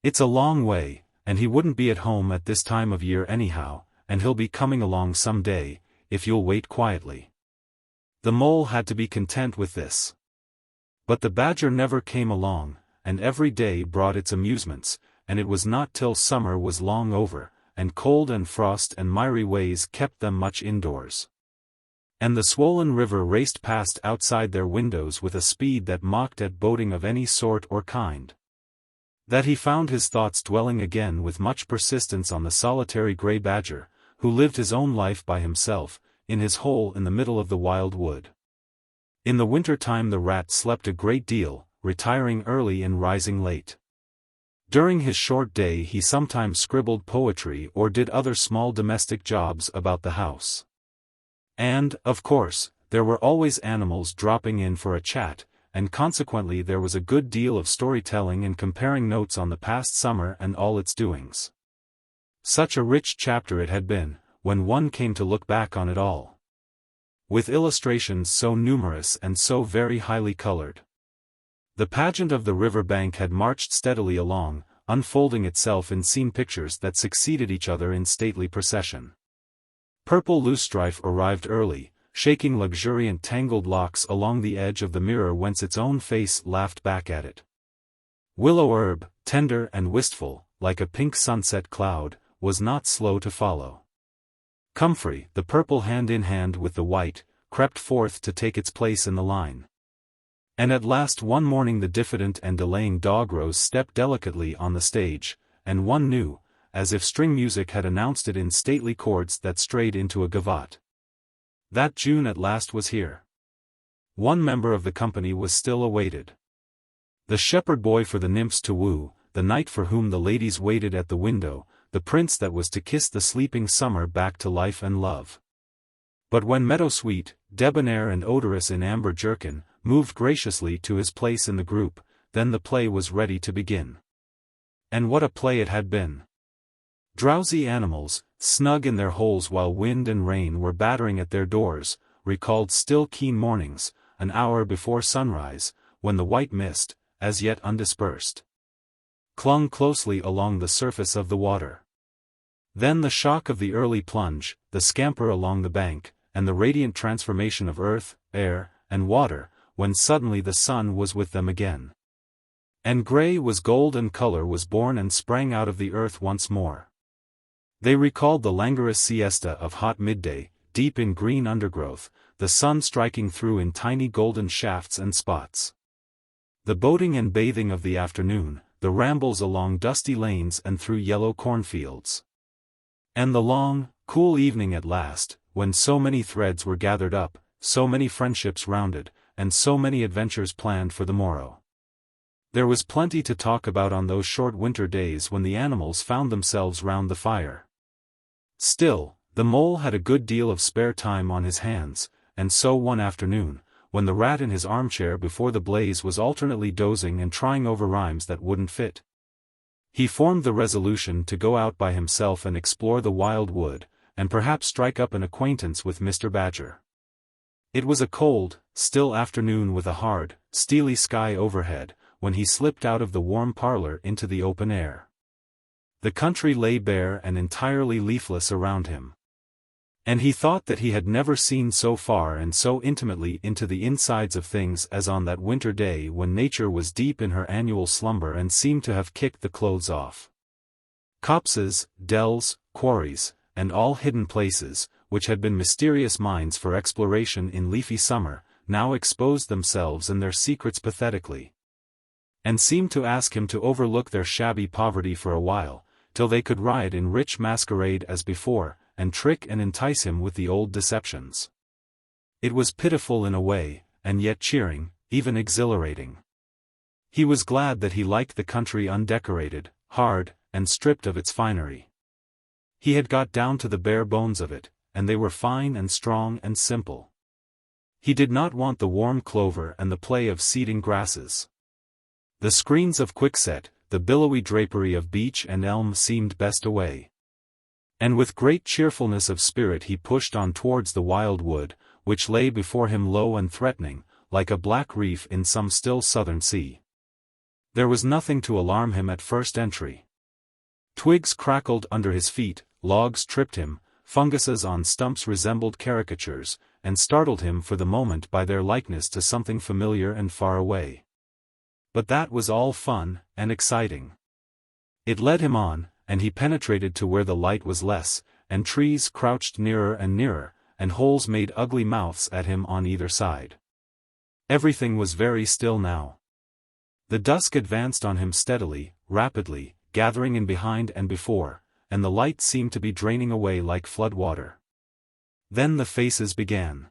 Speaker 1: It's a long way, and he wouldn't be at home at this time of year anyhow, and he'll be coming along some day, if you'll wait quietly." The mole had to be content with this. But the badger never came along, and every day brought its amusements, and it was not till summer was long over, and cold and frost and miry ways kept them much indoors. And the swollen river raced past outside their windows with a speed that mocked at boating of any sort or kind, that he found his thoughts dwelling again with much persistence on the solitary grey badger, who lived his own life by himself, in his hole in the middle of the wild wood. In the winter time the rat slept a great deal, retiring early and rising late. During his short day he sometimes scribbled poetry or did other small domestic jobs about the house. And, of course, there were always animals dropping in for a chat, and consequently there was a good deal of storytelling and comparing notes on the past summer and all its doings. Such a rich chapter it had been, when one came to look back on it all. With illustrations so numerous and so very highly colored. The pageant of the river bank had marched steadily along, unfolding itself in scene pictures that succeeded each other in stately procession. Purple loosestrife arrived early, shaking luxuriant tangled locks along the edge of the mirror whence its own face laughed back at it. Willow herb, tender and wistful, like a pink sunset cloud, was not slow to follow. Comfrey, the purple hand in hand with the white, crept forth to take its place in the line. And at last one morning the diffident and delaying dog rose stepped delicately on the stage, and one knew, as if string music had announced it in stately chords that strayed into a gavotte, that June at last was here. One member of the company was still awaited. The shepherd boy for the nymphs to woo, the knight for whom the ladies waited at the window, the prince that was to kiss the sleeping summer back to life and love. But when meadow-sweet, debonair and odorous in amber jerkin, moved graciously to his place in the group, then the play was ready to begin. And what a play it had been! Drowsy animals, snug in their holes while wind and rain were battering at their doors, recalled still keen mornings, an hour before sunrise, when the white mist, as yet undispersed, clung closely along the surface of the water. Then the shock of the early plunge, the scamper along the bank, and the radiant transformation of earth, air, and water, when suddenly the sun was with them again. And grey was gold and color was born and sprang out of the earth once more. They recalled the languorous siesta of hot midday, deep in green undergrowth, the sun striking through in tiny golden shafts and spots. The boating and bathing of the afternoon, the rambles along dusty lanes and through yellow cornfields. And the long, cool evening at last, when so many threads were gathered up, so many friendships rounded, and so many adventures planned for the morrow. There was plenty to talk about on those short winter days when the animals found themselves round the fire. Still, the mole had a good deal of spare time on his hands, and so one afternoon, when the rat in his armchair before the blaze was alternately dozing and trying over rhymes that wouldn't fit, he formed the resolution to go out by himself and explore the wild wood, and perhaps strike up an acquaintance with Mr. Badger. It was a cold, still afternoon with a hard, steely sky overhead, when he slipped out of the warm parlor into the open air. The country lay bare and entirely leafless around him. And he thought that he had never seen so far and so intimately into the insides of things as on that winter day when nature was deep in her annual slumber and seemed to have kicked the clothes off. Copses, dells, quarries, and all hidden places, which had been mysterious mines for exploration in leafy summer, now exposed themselves and their secrets pathetically, and seemed to ask him to overlook their shabby poverty for a while, till they could riot in rich masquerade as before, and trick and entice him with the old deceptions. It was pitiful in a way, and yet cheering, even exhilarating. He was glad that he liked the country undecorated, hard, and stripped of its finery. He had got down to the bare bones of it, and they were fine and strong and simple. He did not want the warm clover and the play of seeding grasses. The screens of quickset, the billowy drapery of beech and elm seemed best away. And with great cheerfulness of spirit he pushed on towards the wild wood, which lay before him low and threatening, like a black reef in some still southern sea. There was nothing to alarm him at first entry. Twigs crackled under his feet, logs tripped him, funguses on stumps resembled caricatures, and startled him for the moment by their likeness to something familiar and far away. But that was all fun, and exciting. It led him on, and he penetrated to where the light was less, and trees crouched nearer and nearer, and holes made ugly mouths at him on either side. Everything was very still now. The dusk advanced on him steadily, rapidly, gathering in behind and before, and the light seemed to be draining away like flood water. Then the faces began.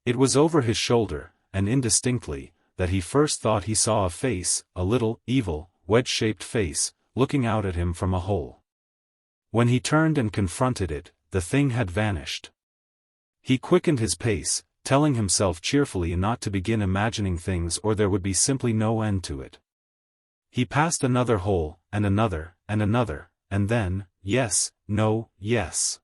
Speaker 1: It was over his shoulder, and indistinctly, that he first thought he saw a face, a little, evil, wedge-shaped face, looking out at him from a hole. When he turned and confronted it, the thing had vanished. He quickened his pace, telling himself cheerfully not to begin imagining things or there would be simply no end to it. He passed another hole, and another, and then, yes, no, yes.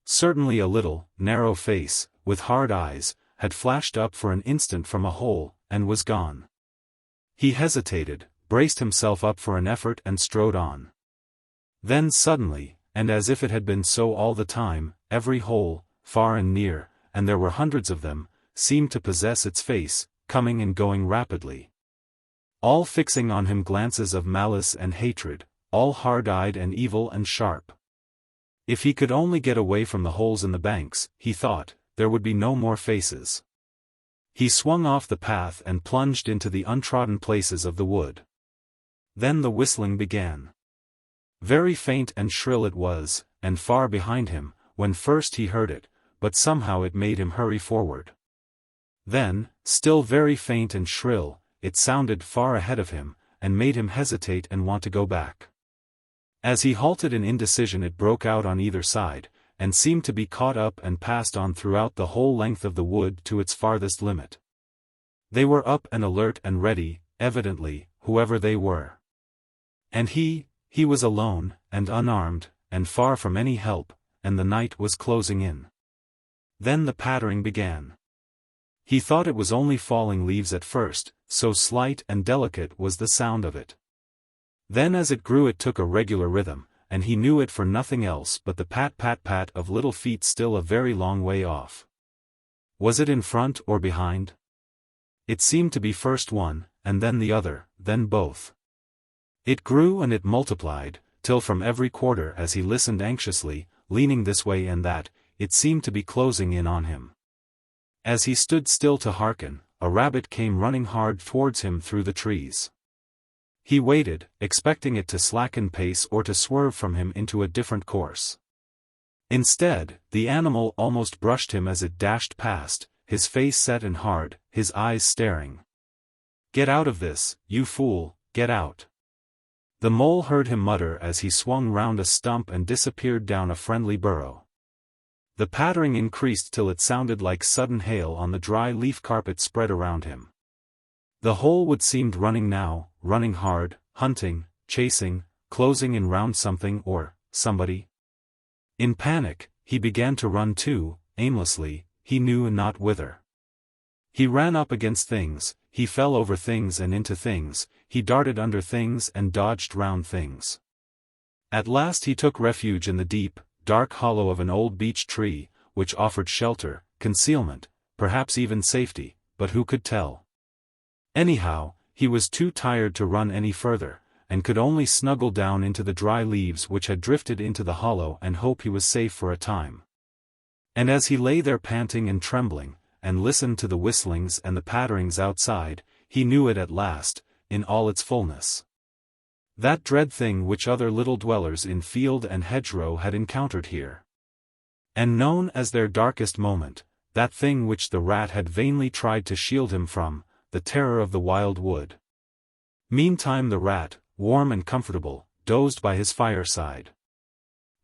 Speaker 1: Certainly a little, narrow face, with hard eyes, had flashed up for an instant from a hole, and was gone. He hesitated, braced himself up for an effort and strode on. Then suddenly, and as if it had been so all the time, every hole, far and near, and there were hundreds of them, seemed to possess its face, coming and going rapidly. All fixing on him glances of malice and hatred, all hard-eyed and evil and sharp. If he could only get away from the holes in the banks, he thought, there would be no more faces. He swung off the path and plunged into the untrodden places of the wood. Then the whistling began. Very faint and shrill it was, and far behind him, when first he heard it, but somehow it made him hurry forward. Then, still very faint and shrill, it sounded far ahead of him, and made him hesitate and want to go back. As he halted in indecision it broke out on either side, and seemed to be caught up and passed on throughout the whole length of the wood to its farthest limit. They were up and alert and ready, evidently, whoever they were. And he was alone, and unarmed, and far from any help, and the night was closing in. Then the pattering began. He thought it was only falling leaves at first, so slight and delicate was the sound of it. Then as it grew it took a regular rhythm, and he knew it for nothing else but the pat-pat-pat of little feet still a very long way off. Was it in front or behind? It seemed to be first one, and then the other, then both. It grew and it multiplied, till from every quarter as he listened anxiously, leaning this way and that, it seemed to be closing in on him. As he stood still to hearken, a rabbit came running hard towards him through the trees. He waited, expecting it to slacken pace or to swerve from him into a different course. Instead, the animal almost brushed him as it dashed past, his face set and hard, his eyes staring. "Get out of this, you fool, get out." The mole heard him mutter as he swung round a stump and disappeared down a friendly burrow. The pattering increased till it sounded like sudden hail on the dry leaf carpet spread around him. The whole wood seemed running now, running hard, hunting, chasing, closing in round something or somebody. In panic, he began to run too, aimlessly, he knew not whither. He ran up against things, he fell over things and into things, he darted under things and dodged round things. At last he took refuge in the deep, dark hollow of an old beech tree, which offered shelter, concealment, perhaps even safety, but who could tell? Anyhow, he was too tired to run any further, and could only snuggle down into the dry leaves which had drifted into the hollow and hope he was safe for a time. And as he lay there panting and trembling, and listened to the whistlings and the patterings outside, he knew it at last, in all its fullness. That dread thing which other little dwellers in field and hedgerow had encountered here. And known as their darkest moment, that thing which the rat had vainly tried to shield him from, the terror of the wild wood. Meantime the rat, warm and comfortable, dozed by his fireside.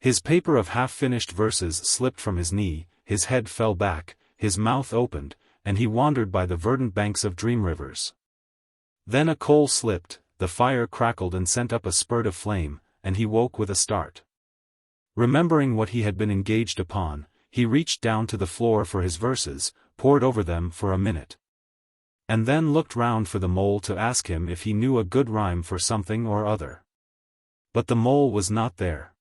Speaker 1: His paper of half-finished verses slipped from his knee, his head fell back, his mouth opened, and he wandered by the verdant banks of dream rivers. Then a coal slipped, the fire crackled and sent up a spurt of flame, and he woke with a start. Remembering what he had been engaged upon, he reached down to the floor for his verses, pored over them for a minute. And then looked round for the mole to ask him if he knew a good rhyme for something or other. But the mole was not there.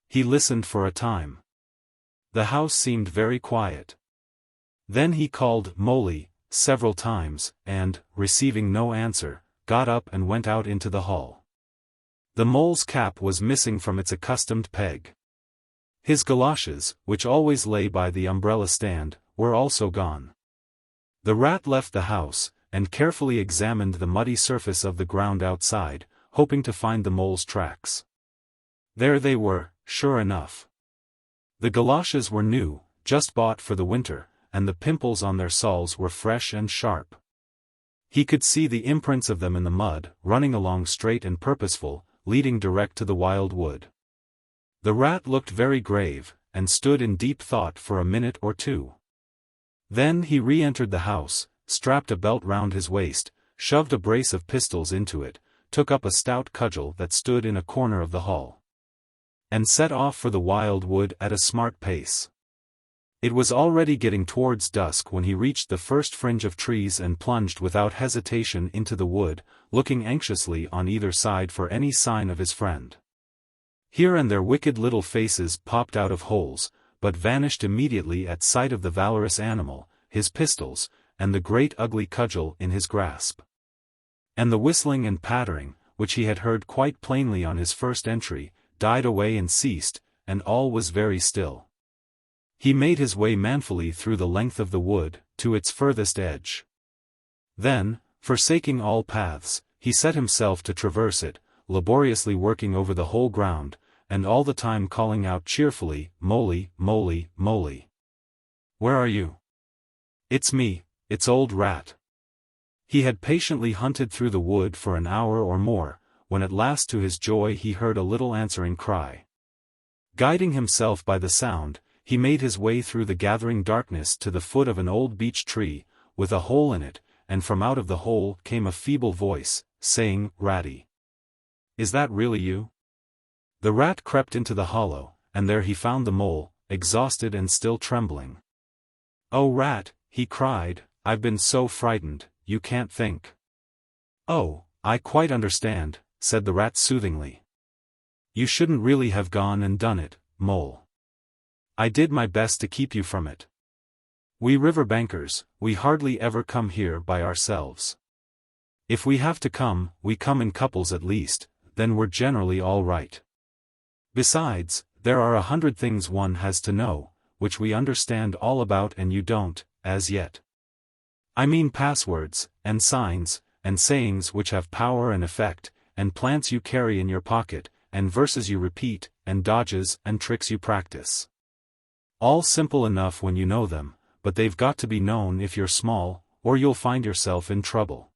Speaker 1: He listened for a time. The house seemed very quiet. Then he called "Moley" several times, and, receiving no answer, got up and went out into the hall. The mole's cap was missing from its accustomed peg. His galoshes, which always lay by the umbrella stand, were also gone. The rat left the house, and carefully examined the muddy surface of the ground outside, hoping to find the mole's tracks. There they were, sure enough. The galoshes were new, just bought for the winter, and the pimples on their soles were fresh and sharp. He could see the imprints of them in the mud, running along straight and purposeful, leading direct to the wild wood. The rat looked very grave, and stood in deep thought for a minute or two. Then he re-entered the house, strapped a belt round his waist, shoved a brace of pistols into it, took up a stout cudgel that stood in a corner of the hall, and set off for the wild wood at a smart pace. It was already getting towards dusk when he reached the first fringe of trees and plunged without hesitation into the wood, looking anxiously on either side for any sign of his friend. Here and there wicked little faces popped out of holes, but vanished immediately at sight of the valorous animal, his pistols, and the great ugly cudgel in his grasp. And the whistling and pattering, which he had heard quite plainly on his first entry, died away and ceased, and all was very still. He made his way manfully through the length of the wood, to its furthest edge. Then, forsaking all paths, he set himself to traverse it, laboriously working over the whole ground, and all the time calling out cheerfully, "Moley, Moley, Moley. Where are you?" "It's me, it's old Rat." He had patiently hunted through the wood for an hour or more, when at last to his joy he heard a little answering cry. Guiding himself by the sound, he made his way through the gathering darkness to the foot of an old beech tree, with a hole in it, and from out of the hole came a feeble voice, saying, "Ratty. Is that really you?" The rat crept into the hollow, and there he found the mole, exhausted and still trembling. "Oh Rat," he cried, "I've been so frightened, you can't think." "Oh, I quite understand," said the rat soothingly. "You shouldn't really have gone and done it, Mole. I did my best to keep you from it. We riverbankers, we hardly ever come here by ourselves. If we have to come, we come in couples at least, then we're generally all right. Besides, there are 100 things one has to know, which we understand all about and you don't, as yet. I mean passwords, and signs, and sayings which have power and effect, and plants you carry in your pocket, and verses you repeat, and dodges and tricks you practice. All simple enough when you know them, but they've got to be known if you're small, or you'll find yourself in trouble.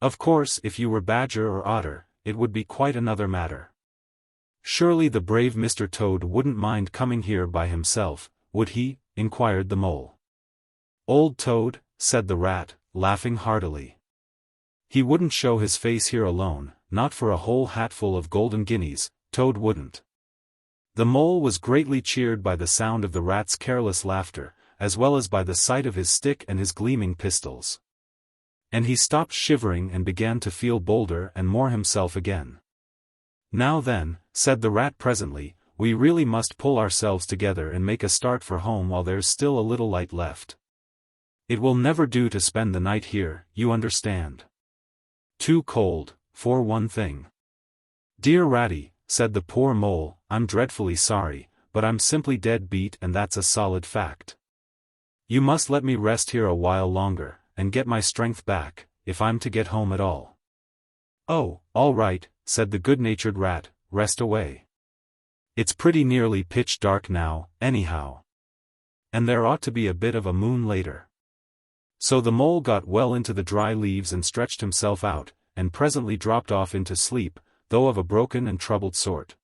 Speaker 1: Of course if you were badger or otter, it would be quite another matter. Surely the brave Mr. Toad wouldn't mind coming here by himself, would he?" inquired the mole. "Old Toad," said the rat, laughing heartily. "He wouldn't show his face here alone, not for a whole hatful of golden guineas, Toad wouldn't." The mole was greatly cheered by the sound of the rat's careless laughter, as well as by the sight of his stick and his gleaming pistols. And he stopped shivering and began to feel bolder and more himself again. "Now then," said the rat presently, "we really must pull ourselves together and make a start for home while there's still a little light left. It will never do to spend the night here, you understand. Too cold, for one thing." "Dear Ratty," said the poor mole, "I'm dreadfully sorry, but I'm simply dead beat and that's a solid fact. You must let me rest here a while longer, and get my strength back, if I'm to get home at all." "Oh, all right," said the good-natured rat, rest away. It's pretty nearly pitch dark now, anyhow. And there ought to be a bit of a moon later. So the mole got well into the dry leaves and stretched himself out, and presently dropped off into sleep, though of a broken and troubled sort.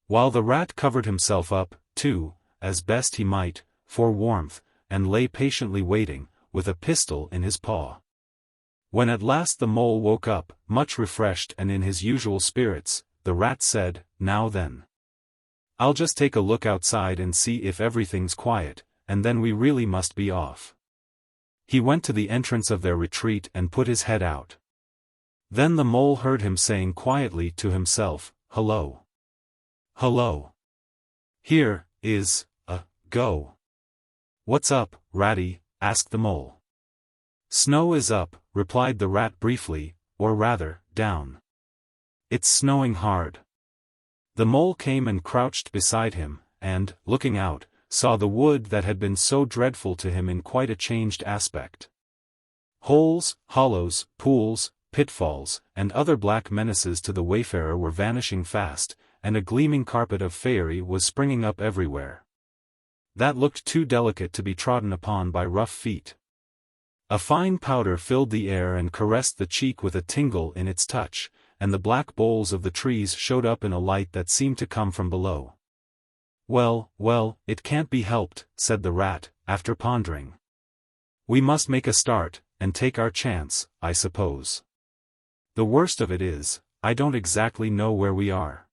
Speaker 1: While the rat covered himself up, too, as best he might, for warmth, and lay patiently waiting, with a pistol in his paw. When at last the mole woke up, much refreshed and in his usual spirits, the rat said, "Now then. I'll just take a look outside and see if everything's quiet, and then we really must be off." He went to the entrance of their retreat and put his head out. Then the mole heard him saying quietly to himself, "Hello. Hello. Here is go." "What's up, Ratty?" asked the mole. "Snow is up," replied the rat briefly, "or rather, down. It's snowing hard." The mole came and crouched beside him, and, looking out, saw the wood that had been so dreadful to him in quite a changed aspect. Holes, hollows, pools, pitfalls, and other black menaces to the wayfarer were vanishing fast, and a gleaming carpet of faerie was springing up everywhere. That looked too delicate to be trodden upon by rough feet. A fine powder filled the air and caressed the cheek with a tingle in its touch, and the black boles of the trees showed up in a light that seemed to come from below. "Well, well, it can't be helped," said the rat, after pondering. "We must make a start, and take our chance, I suppose. The worst of it is, I don't exactly know where we are.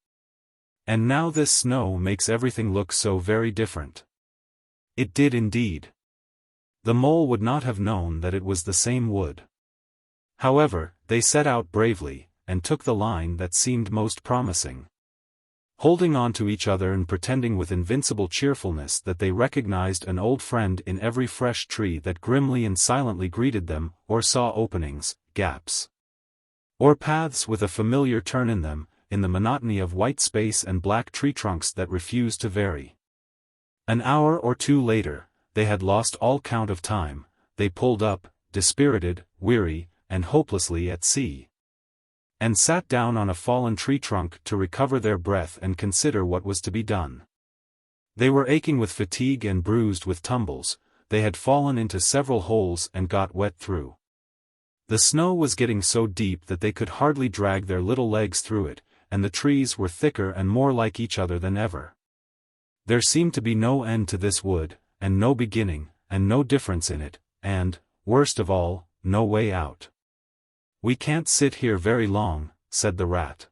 Speaker 1: And now this snow makes everything look so very different." It did indeed. The mole would not have known that it was the same wood. However, they set out bravely, and took the line that seemed most promising. Holding on to each other and pretending with invincible cheerfulness that they recognized an old friend in every fresh tree that grimly and silently greeted them, or saw openings, gaps, or paths with a familiar turn in them, in the monotony of white space and black tree trunks that refused to vary. An hour or two later, they had lost all count of time, they pulled up, dispirited, weary, and hopelessly at sea, and sat down on a fallen tree trunk to recover their breath and consider what was to be done. They were aching with fatigue and bruised with tumbles, they had fallen into several holes and got wet through. The snow was getting so deep that they could hardly drag their little legs through it, and the trees were thicker and more like each other than ever. There seemed to be no end to this wood, and no beginning, and no difference in it, and, worst of all, no way out. "We can't sit here very long," said the rat.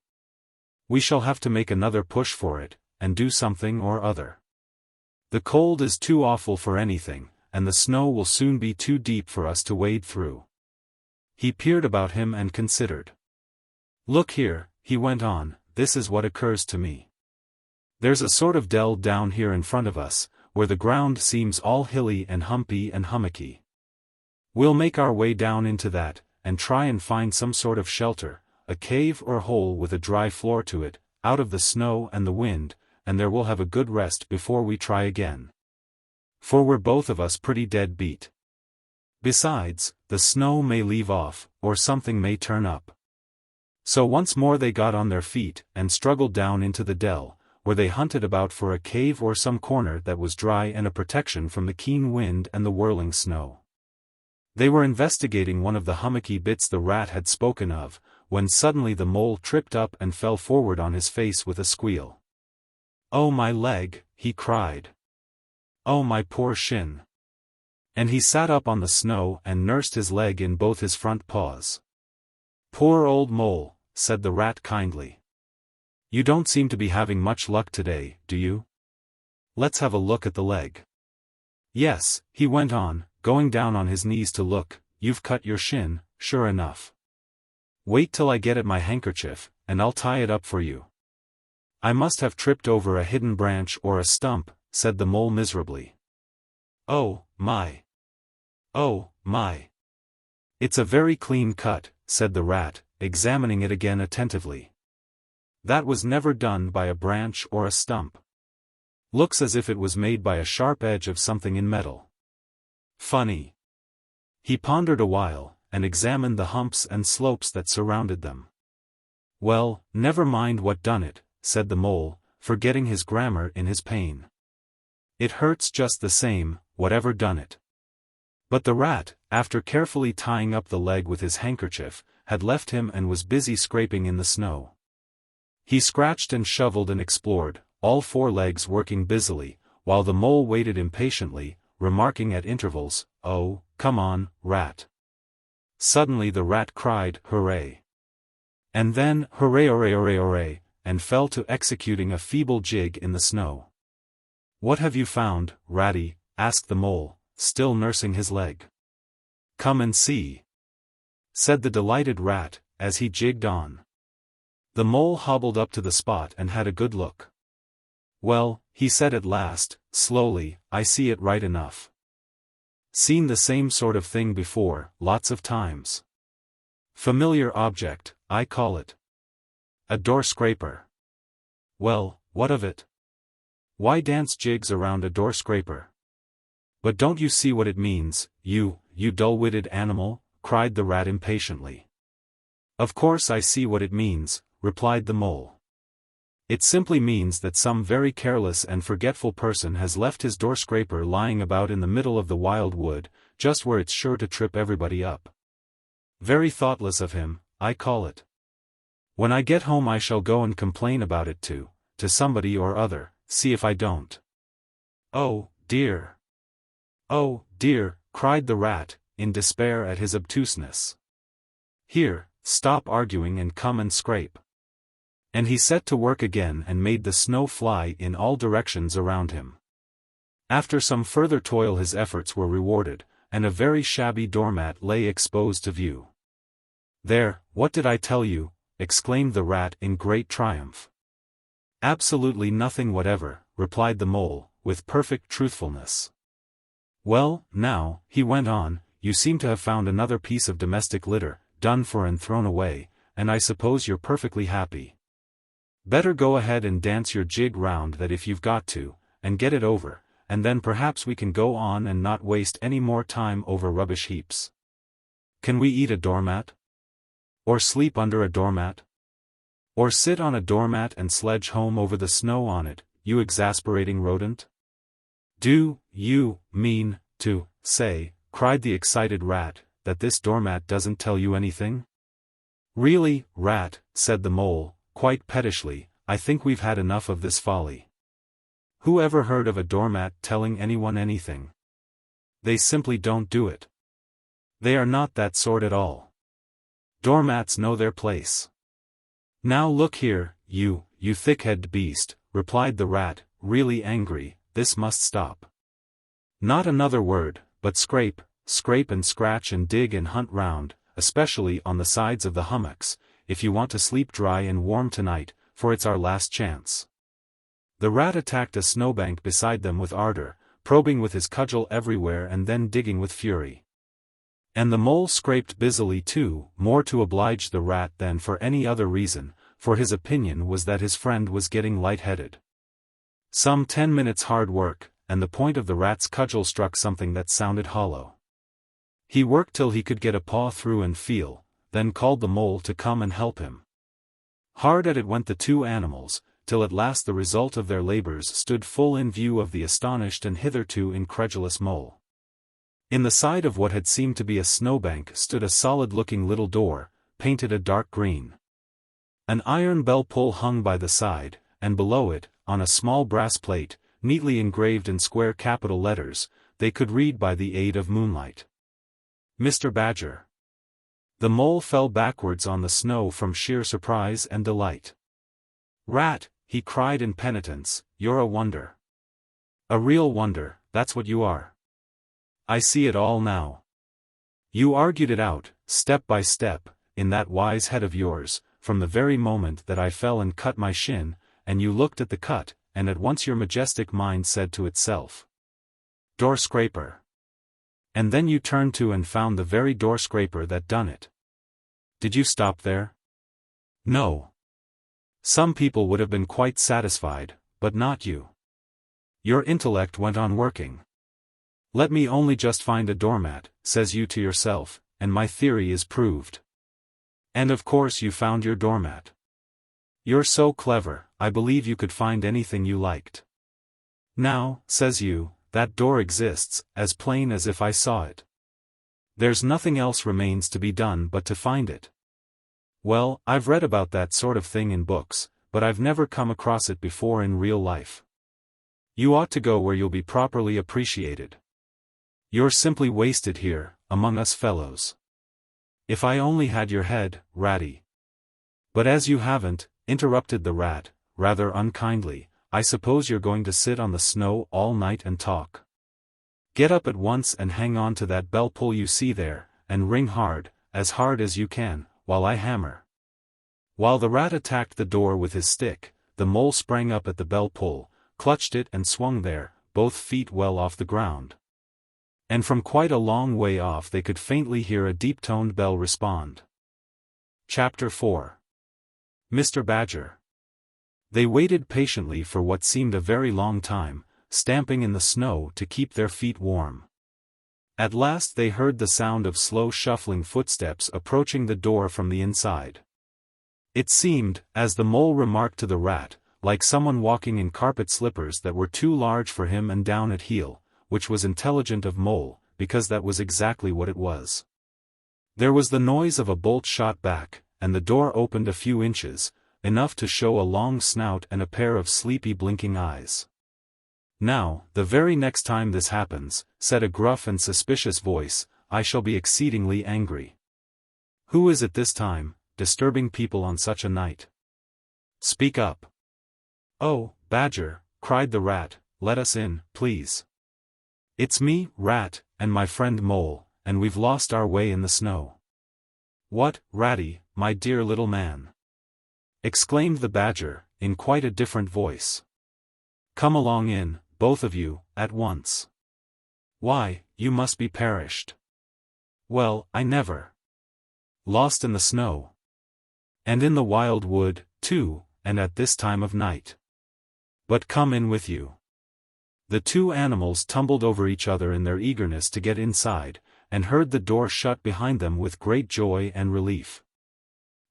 Speaker 1: "We shall have to make another push for it, and do something or other. The cold is too awful for anything, and the snow will soon be too deep for us to wade through." He peered about him and considered. "Look here," he went on, "this is what occurs to me. There's a sort of dell down here in front of us, where the ground seems all hilly and humpy and hummocky. We'll make our way down into that, and try and find some sort of shelter, a cave or hole with a dry floor to it, out of the snow and the wind, and there we'll have a good rest before we try again. For we're both of us pretty dead beat. Besides, the snow may leave off, or something may turn up." So once more they got on their feet, and struggled down into the dell, where they hunted about for a cave or some corner that was dry and a protection from the keen wind and the whirling snow. They were investigating one of the hummocky bits the rat had spoken of, when suddenly the mole tripped up and fell forward on his face with a squeal. "Oh, my leg," he cried. "Oh, my poor shin." And he sat up on the snow and nursed his leg in both his front paws. "Poor old mole," said the rat kindly. "You don't seem to be having much luck today, do you? Let's have a look at the leg. Yes," he went on, going down on his knees to look, "you've cut your shin, sure enough. Wait till I get at my handkerchief, and I'll tie it up for you." "I must have tripped over a hidden branch or a stump," said the mole miserably. "Oh, my. Oh, my. It's a very clean cut," said the rat, examining it again attentively. "That was never done by a branch or a stump. Looks as if it was made by a sharp edge of something in metal. Funny." He pondered a while, and examined the humps and slopes that surrounded them. Well, never mind what done it, said the mole, forgetting his grammar in his pain. It hurts just the same, whatever done it. But the rat, after carefully tying up the leg with his handkerchief, had left him and was busy scraping in the snow. He scratched and shoveled and explored, all four legs working busily, while the mole waited impatiently, remarking at intervals, "Oh, come on, rat." Suddenly the rat cried, "Hooray!" And then, "Hooray, hooray, hooray, hooray," and fell to executing a feeble jig in the snow. "What have you found, Ratty?" asked the mole, still nursing his leg. "Come and see," said the delighted rat, as he jigged on. The mole hobbled up to the spot and had a good look. "Well," he said at last, slowly, "I see it right enough. Seen the same sort of thing before, lots of times. Familiar object, I call it. A door scraper." "Well, what of it? Why dance jigs around a door scraper?" "But don't you see what it means, you dull-witted animal?" cried the rat impatiently. "Of course I see what it means," replied the mole. "It simply means that some very careless and forgetful person has left his door scraper lying about in the middle of the wild wood, just where it's sure to trip everybody up. Very thoughtless of him, I call it. When I get home I shall go and complain about it to somebody or other, see if I don't." "Oh, dear! Oh, dear!" cried the rat, in despair at his obtuseness. "Here, stop arguing and come and scrape." And he set to work again and made the snow fly in all directions around him. After some further toil his efforts were rewarded, and a very shabby doormat lay exposed to view. "There, what did I tell you?" exclaimed the rat in great triumph. "Absolutely nothing whatever," replied the mole, with perfect truthfulness. "Well, now," he went on, "you seem to have found another piece of domestic litter, done for and thrown away, and I suppose you're perfectly happy. Better go ahead and dance your jig round that if you've got to, and get it over, and then perhaps we can go on and not waste any more time over rubbish heaps. Can we eat a doormat? Or sleep under a doormat? Or sit on a doormat and sledge home over the snow on it, you exasperating rodent?" "Do you mean to say," cried the excited rat, "that this doormat doesn't tell you anything?" "Really, rat," said the mole, quite pettishly, "I think we've had enough of this folly. Who ever heard of a doormat telling anyone anything? They simply don't do it. They are not that sort at all. Doormats know their place." "Now look here, you thick-headed beast," replied the rat, really angry, "this must stop. Not another word, but scrape and scratch and dig and hunt round, especially on the sides of the hummocks, if you want to sleep dry and warm tonight, for it's our last chance." The rat attacked a snowbank beside them with ardor, probing with his cudgel everywhere and then digging with fury. And the mole scraped busily too, more to oblige the rat than for any other reason, for his opinion was that his friend was getting light-headed. Some 10 minutes hard work, and the point of the rat's cudgel struck something that sounded hollow. He worked till he could get a paw through and feel, then called the mole to come and help him. Hard at it went the two animals, till at last the result of their labors stood full in view of the astonished and hitherto incredulous mole. In the side of what had seemed to be a snowbank stood a solid-looking little door, painted a dark green. An iron bell pull hung by the side, and below it, on a small brass plate, neatly engraved in square capital letters, they could read by the aid of moonlight, "Mr. Badger." The mole fell backwards on the snow from sheer surprise and delight. "Rat," he cried in penitence, "you're a wonder. A real wonder, that's what you are. I see it all now. You argued it out, step by step, in that wise head of yours, from the very moment that I fell and cut my shin, and you looked at the cut, and at once your majestic mind said to itself, 'Door scraper.' And then you turned to and found the very door scraper that done it. Did you stop there? No. Some people would have been quite satisfied, but not you. Your intellect went on working. 'Let me only just find a doormat,' says you to yourself, 'and my theory is proved.' And of course you found your doormat. You're so clever, I believe you could find anything you liked. Now, says you, that door exists, as plain as if I saw it. There's nothing else remains to be done but to find it. Well, I've read about that sort of thing in books, but I've never come across it before in real life. You ought to go where you'll be properly appreciated. You're simply wasted here, among us fellows. If I only had your head, Ratty. But as you haven't, interrupted the rat, rather unkindly, I suppose you're going to sit on the snow all night and talk. Get up at once and hang on to that bell pull you see there, and ring hard as you can, while I hammer. While the rat attacked the door with his stick, the mole sprang up at the bell pull, clutched it and swung there, both feet well off the ground. And from quite a long way off they could faintly hear a deep-toned bell respond. Chapter 4. Mr. Badger. They waited patiently for what seemed a very long time, stamping in the snow to keep their feet warm. At last they heard the sound of slow shuffling footsteps approaching the door from the inside. It seemed, as the mole remarked to the rat, like someone walking in carpet slippers that were too large for him and down at heel, which was intelligent of Mole, because that was exactly what it was. There was the noise of a bolt shot back, and the door opened a few inches, enough to show a long snout and a pair of sleepy blinking eyes. Now, the very next time this happens, said a gruff and suspicious voice, I shall be exceedingly angry. Who is it this time, disturbing people on such a night? Speak up. Oh, Badger, cried the rat, let us in, please. It's me, Rat, and my friend Mole, and we've lost our way in the snow. What, Ratty, my dear little man? Exclaimed the Badger, in quite a different voice. Come along in, both of you, at once. Why, you must be perished. Well, I never. Lost in the snow. And in the wild wood, too, and at this time of night. But come in with you. The two animals tumbled over each other in their eagerness to get inside, and heard the door shut behind them with great joy and relief.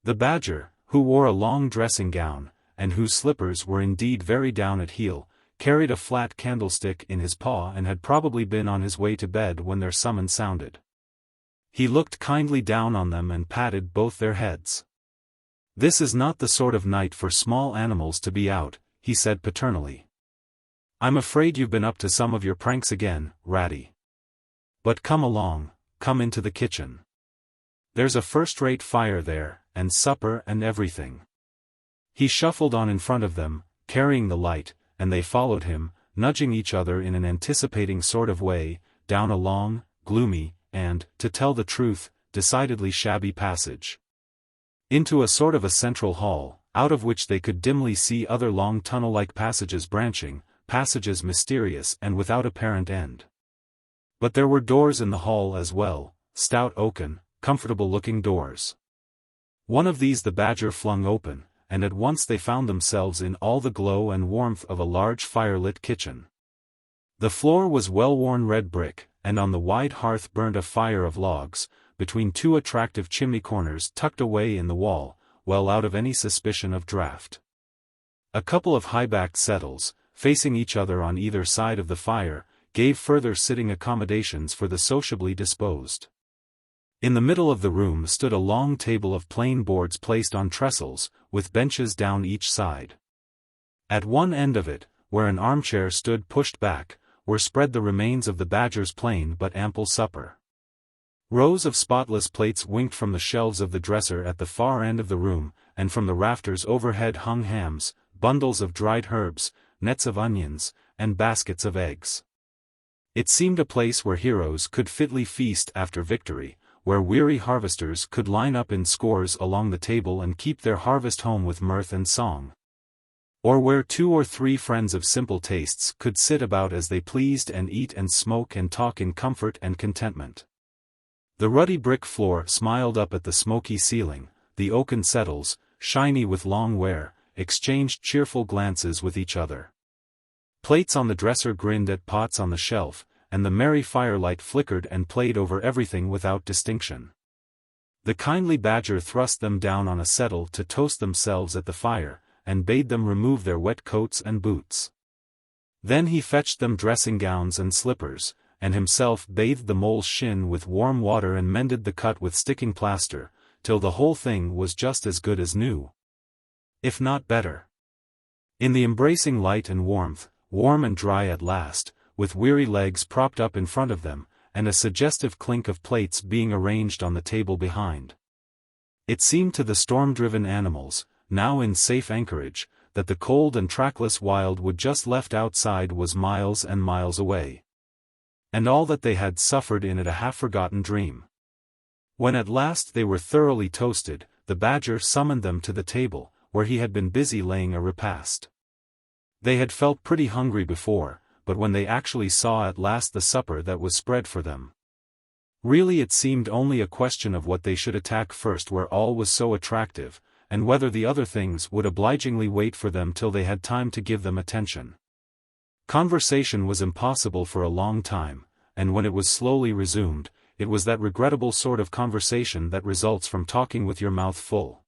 Speaker 1: The Badger, who wore a long dressing gown, and whose slippers were indeed very down at heel, carried a flat candlestick in his paw and had probably been on his way to bed when their summons sounded. He looked kindly down on them and patted both their heads. This is not the sort of night for small animals to be out, he said paternally. I'm afraid you've been up to some of your pranks again, Ratty. But come along, come into the kitchen. There's a first-rate fire there, and supper and everything. He shuffled on in front of them, carrying the light, and they followed him, nudging each other in an anticipating sort of way, down a long, gloomy, and, to tell the truth, decidedly shabby passage. Into a sort of a central hall, out of which they could dimly see other long tunnel-like passages branching, passages mysterious and without apparent end. But there were doors in the hall as well, stout oaken, comfortable-looking doors. One of these the Badger flung open, and at once they found themselves in all the glow and warmth of a large fire-lit kitchen. The floor was well-worn red brick, and on the wide hearth burned a fire of logs, between two attractive chimney corners tucked away in the wall, well out of any suspicion of draught. A couple of high-backed settles, facing each other on either side of the fire, gave further sitting accommodations for the sociably disposed. In the middle of the room stood a long table of plain boards placed on trestles, with benches down each side. At one end of it, where an armchair stood pushed back, were spread the remains of the Badger's plain but ample supper. Rows of spotless plates winked from the shelves of the dresser at the far end of the room, and from the rafters overhead hung hams, bundles of dried herbs, nets of onions, and baskets of eggs. It seemed a place where heroes could fitly feast after victory, where weary harvesters could line up in scores along the table and keep their harvest home with mirth and song. Or where 2 or 3 friends of simple tastes could sit about as they pleased and eat and smoke and talk in comfort and contentment. The ruddy brick floor smiled up at the smoky ceiling, the oaken settles, shiny with long wear, exchanged cheerful glances with each other. Plates on the dresser grinned at pots on the shelf, and the merry firelight flickered and played over everything without distinction. The kindly badger thrust them down on a settle to toast themselves at the fire, and bade them remove their wet coats and boots. Then he fetched them dressing gowns and slippers, and himself bathed the mole's shin with warm water and mended the cut with sticking plaster, till the whole thing was just as good as new, if not better. In the embracing light and warmth, warm and dry at last, with weary legs propped up in front of them, and a suggestive clink of plates being arranged on the table behind. It seemed to the storm-driven animals, now in safe anchorage, that the cold and trackless wildwood just left outside was miles and miles away, and all that they had suffered in it a half-forgotten dream. When at last they were thoroughly toasted, the badger summoned them to the table, where he had been busy laying a repast. They had felt pretty hungry before, but when they actually saw at last the supper that was spread for them, really it seemed only a question of what they should attack first, where all was so attractive, and whether the other things would obligingly wait for them till they had time to give them attention. Conversation was impossible for a long time, and when it was slowly resumed, it was that regrettable sort of conversation that results from talking with your mouth full.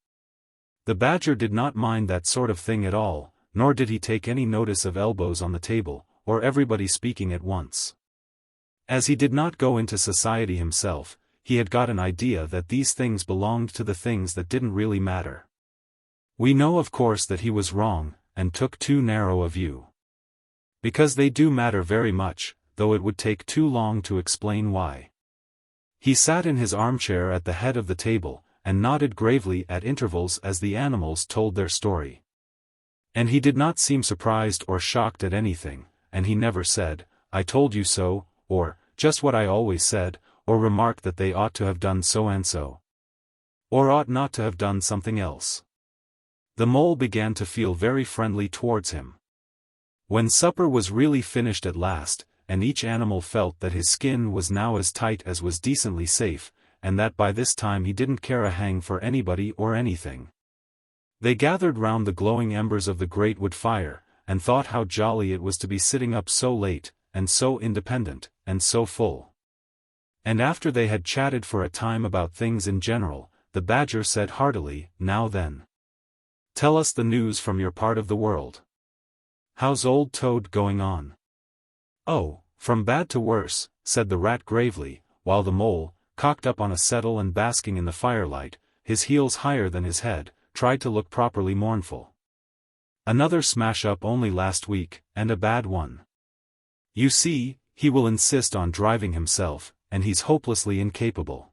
Speaker 1: The badger did not mind that sort of thing at all, nor did he take any notice of elbows on the table, or everybody speaking at once. As he did not go into society himself, he had got an idea that these things belonged to the things that didn't really matter. We know of course that he was wrong, and took too narrow a view. Because they do matter very much, though it would take too long to explain why. He sat in his armchair at the head of the table, and nodded gravely at intervals as the animals told their story. And he did not seem surprised or shocked at anything, and he never said, "I told you so," or, "just what I always said," or remarked that they ought to have done so and so, or ought not to have done something else. The mole began to feel very friendly towards him. When supper was really finished at last, and each animal felt that his skin was now as tight as was decently safe, and that by this time he didn't care a hang for anybody or anything, they gathered round the glowing embers of the great wood fire, and thought how jolly it was to be sitting up so late, and so independent, and so full. And after they had chatted for a time about things in general, the badger said heartily, "Now then, tell us the news from your part of the world. How's old Toad going on?" "Oh, from bad to worse," said the rat gravely, while the mole, cocked up on a settle and basking in the firelight, his heels higher than his head, tried to look properly mournful. "Another smash-up only last week, and a bad one. You see, he will insist on driving himself, and he's hopelessly incapable.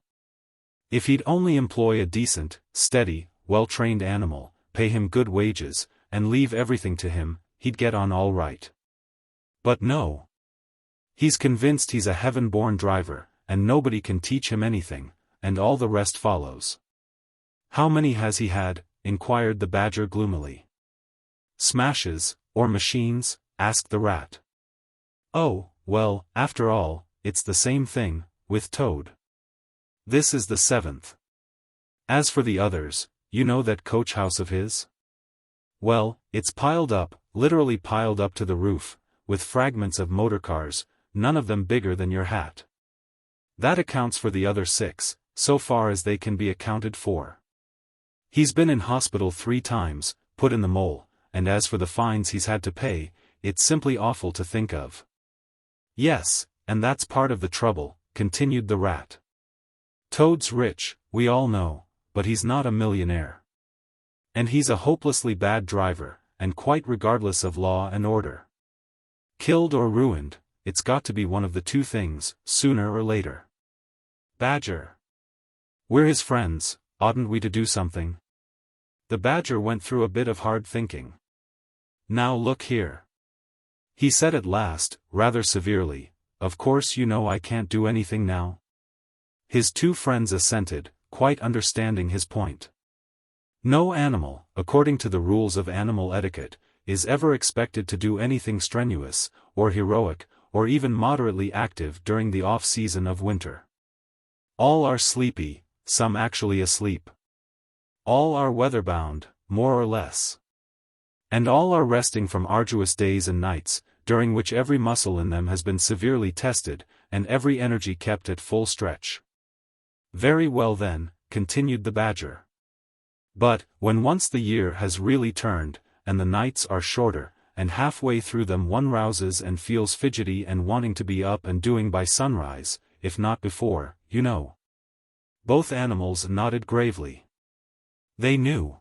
Speaker 1: If he'd only employ a decent, steady, well-trained animal, pay him good wages, and leave everything to him, he'd get on all right. But no. He's convinced he's a heaven-born driver, and nobody can teach him anything, and all the rest follows." "How many has he had?" inquired the badger gloomily. "Smashes, or machines?" asked the rat. "Oh, well, after all, it's the same thing, with Toad. This is the 7th. As for the others, you know that coach house of his? Well, it's piled up, literally piled up to the roof, with fragments of motor cars, none of them bigger than your hat. That accounts for the other 6, so far as they can be accounted for. He's been in hospital 3 times, put in the mole, and as for the fines he's had to pay, it's simply awful to think of." "Yes, and that's part of the trouble," continued the rat. "Toad's rich, we all know, but he's not a millionaire. And he's a hopelessly bad driver, and quite regardless of law and order. Killed or ruined, it's got to be one of the two things, sooner or later. Badger. We're his friends, oughtn't we to do something?" The badger went through a bit of hard thinking. "Now look here," he said at last, rather severely, "of course you know I can't do anything now?" His 2 friends assented, quite understanding his point. No animal, according to the rules of animal etiquette, is ever expected to do anything strenuous, or heroic, or even moderately active during the off-season of winter. All are sleepy, some actually asleep. All are weather-bound, more or less. And all are resting from arduous days and nights, during which every muscle in them has been severely tested, and every energy kept at full stretch. Very well then, continued the badger. But, when once the year has really turned, and the nights are shorter, and halfway through them one rouses and feels fidgety and wanting to be up and doing by sunrise, if not before, you know. Both animals nodded gravely. They knew.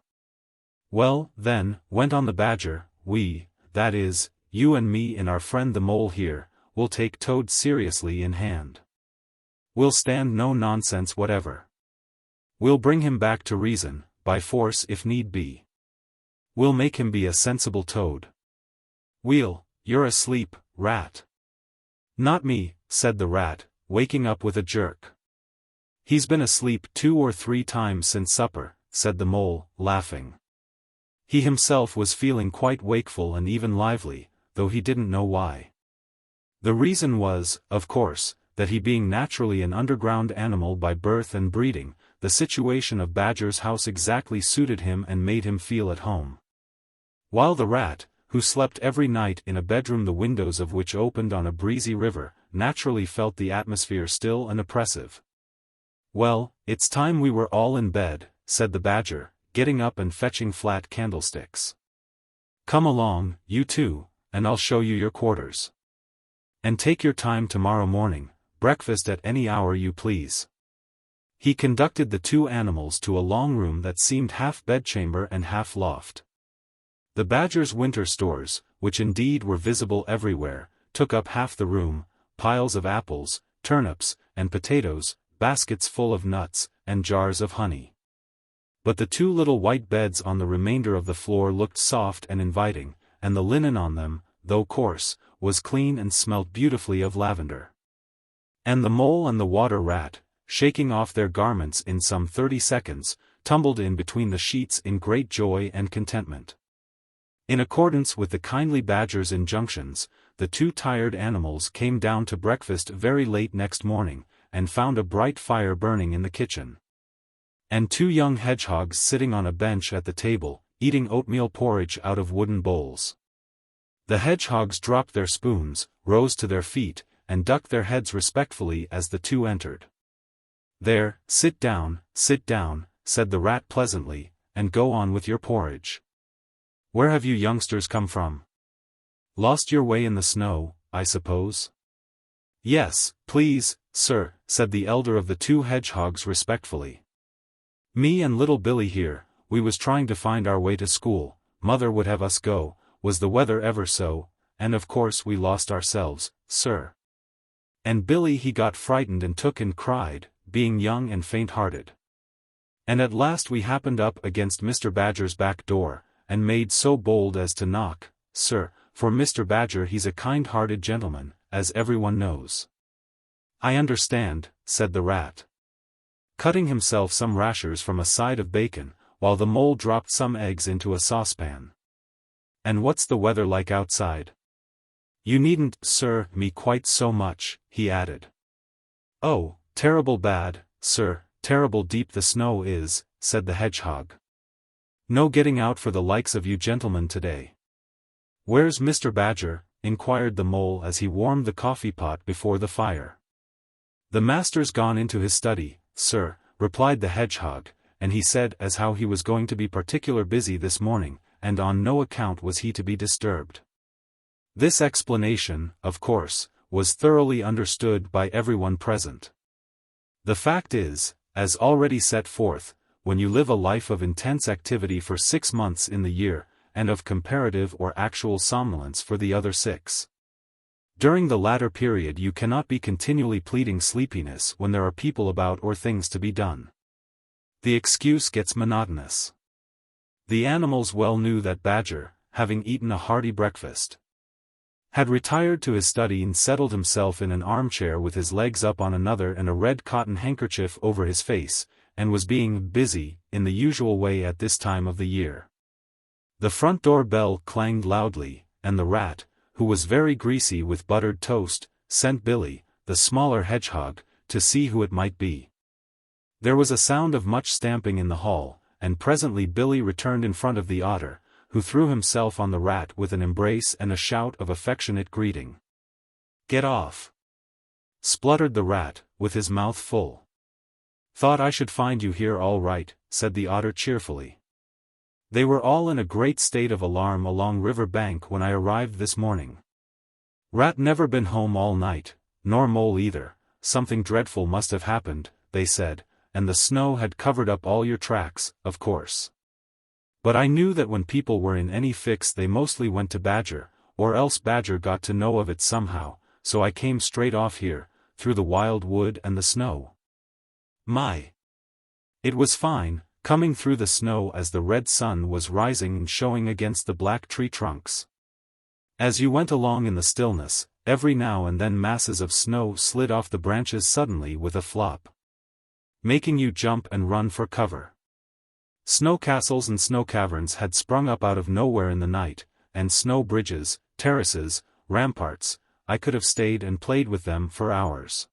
Speaker 1: Well, then, went on the badger, we, that is, you and me and our friend the mole here, will take Toad seriously in hand. We'll stand no nonsense whatever. We'll bring him back to reason, by force if need be. We'll make him be a sensible Toad. You're asleep, rat. Not me, said the rat, waking up with a jerk. He's been asleep 2 or 3 times since supper, said the mole, laughing. He himself was feeling quite wakeful and even lively, though he didn't know why. The reason was, of course, that he being naturally an underground animal by birth and breeding, the situation of Badger's house exactly suited him and made him feel at home. While the rat, who slept every night in a bedroom the windows of which opened on a breezy river, naturally felt the atmosphere still and oppressive. Well, it's time we were all in bed, said the badger, getting up and fetching flat candlesticks. Come along, you two, and I'll show you your quarters. And take your time tomorrow morning, breakfast at any hour you please. He conducted the 2 animals to a long room that seemed half bedchamber and half loft. The badger's winter stores, which indeed were visible everywhere, took up half the room, piles of apples, turnips, and potatoes, baskets full of nuts, and jars of honey. But the 2 little white beds on the remainder of the floor looked soft and inviting, and the linen on them, though coarse, was clean and smelt beautifully of lavender. And the mole and the water rat, shaking off their garments in some 30 seconds, tumbled in between the sheets in great joy and contentment. In accordance with the kindly badger's injunctions, the 2 tired animals came down to breakfast very late next morning, and found a bright fire burning in the kitchen. And 2 young hedgehogs sitting on a bench at the table, eating oatmeal porridge out of wooden bowls. The hedgehogs dropped their spoons, rose to their feet, and ducked their heads respectfully as the 2 entered. There, sit down, said the rat pleasantly, and go on with your porridge. Where have you youngsters come from? Lost your way in the snow, I suppose? Yes, please, sir, said the elder of the 2 hedgehogs respectfully. Me and little Billy here, we was trying to find our way to school, mother would have us go, was the weather ever so, and of course we lost ourselves, sir. And Billy he got frightened and took and cried, being young and faint-hearted. And at last we happened up against Mr. Badger's back door, and made so bold as to knock, sir, for Mr. Badger he's a kind-hearted gentleman, as everyone knows. I understand, said the rat, cutting himself some rashers from a side of bacon, while the mole dropped some eggs into a saucepan. And what's the weather like outside? You needn't, sir, me quite so much, he added. Oh, terrible bad, sir, terrible deep the snow is, said the hedgehog. No getting out for the likes of you gentlemen today. Where's Mr. Badger? Inquired the mole as he warmed the coffee pot before the fire. The master's gone into his study, sir, replied the hedgehog, and he said as how he was going to be particular busy this morning, and on no account was he to be disturbed. This explanation, of course, was thoroughly understood by everyone present. The fact is, as already set forth, when you live a life of intense activity for 6 months in the year, and of comparative or actual somnolence for the other 6. During the latter period you cannot be continually pleading sleepiness when there are people about or things to be done. The excuse gets monotonous. The animals well knew that Badger, having eaten a hearty breakfast, had retired to his study and settled himself in an armchair with his legs up on another and a red cotton handkerchief over his face, and was being busy, in the usual way at this time of the year. The front door bell clanged loudly, and the rat, who was very greasy with buttered toast, sent Billy, the smaller hedgehog, to see who it might be. There was a sound of much stamping in the hall, and presently Billy returned in front of the otter, who threw himself on the rat with an embrace and a shout of affectionate greeting. "Get off!" spluttered the rat, with his mouth full. "Thought I should find you here all right," said the otter cheerfully. "They were all in a great state of alarm along river bank when I arrived this morning. Rat never been home all night, nor mole either. Something dreadful must have happened, they said, and the snow had covered up all your tracks, of course. But I knew that when people were in any fix they mostly went to Badger, or else Badger got to know of it somehow, so I came straight off here, through the wild wood and the snow. My! It was fine, coming through the snow as the red sun was rising and showing against the black tree trunks. As you went along in the stillness, every now and then masses of snow slid off the branches suddenly with a flop, making you jump and run for cover. Snow castles and snow caverns had sprung up out of nowhere in the night, and snow bridges, terraces, ramparts. I could have stayed and played with them for hours.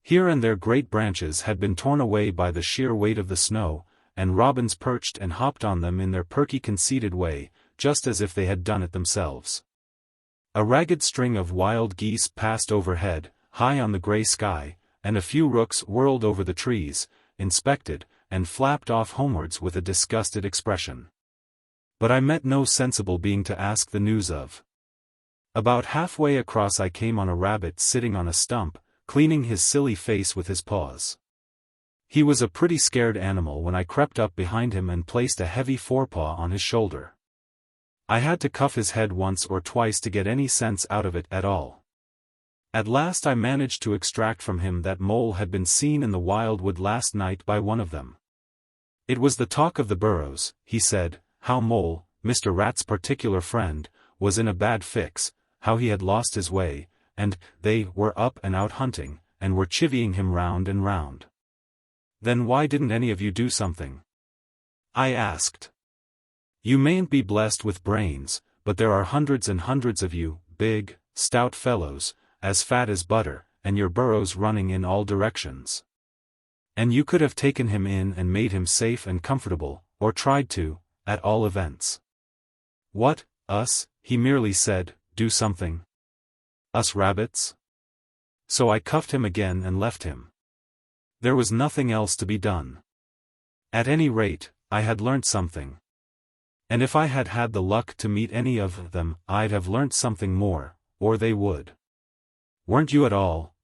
Speaker 1: Here and there great branches had been torn away by the sheer weight of the snow, and robins perched and hopped on them in their perky conceited way, just as if they had done it themselves. A ragged string of wild geese passed overhead, high on the grey sky, and a few rooks whirled over the trees, inspected, and flapped off homewards with a disgusted expression. But I met no sensible being to ask the news of. About halfway across I came on a rabbit sitting on a stump, cleaning his silly face with his paws. He was a pretty scared animal when I crept up behind him and placed a heavy forepaw on his shoulder. I had to cuff his head once or twice to get any sense out of it at all. At last I managed to extract from him that mole had been seen in the wildwood last night by one of them. It was the talk of the burrows, he said, how Mole, Mr. Rat's particular friend, was in a bad fix, how he had lost his way, and they were up and out hunting, and were chivying him round and round. "Then why didn't any of you do something?" I asked. "You mayn't be blessed with brains, but there are hundreds and hundreds of you, big, stout fellows, as fat as butter, and your burrows running in all directions. And you could have taken him in and made him safe and comfortable, or tried to, at all events." "What, us?" he merely said, "do something? Us rabbits?" So I cuffed him again and left him. There was nothing else to be done. At any rate, I had learnt something. And if I had had the luck to meet any of them, I'd have learnt something more, or they would. "Weren't you at all,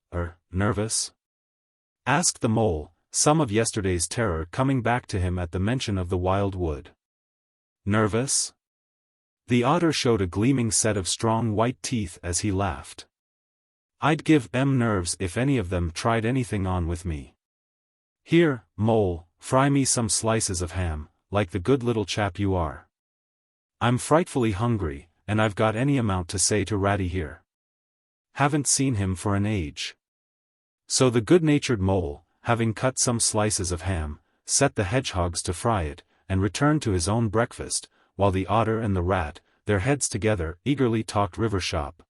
Speaker 1: nervous?" asked the mole, some of yesterday's terror coming back to him at the mention of the wild wood. "Nervous?" The otter showed a gleaming set of strong white teeth as he laughed. "I'd give 'em nerves if any of them tried anything on with me. Here, mole, fry me some slices of ham, like the good little chap you are. I'm frightfully hungry, and I've got any amount to say to Ratty here. Haven't seen him for an age." So the good-natured mole, having cut some slices of ham, set the hedgehogs to fry it, and returned to his own breakfast, while the otter and the rat, their heads together, eagerly talked river shop.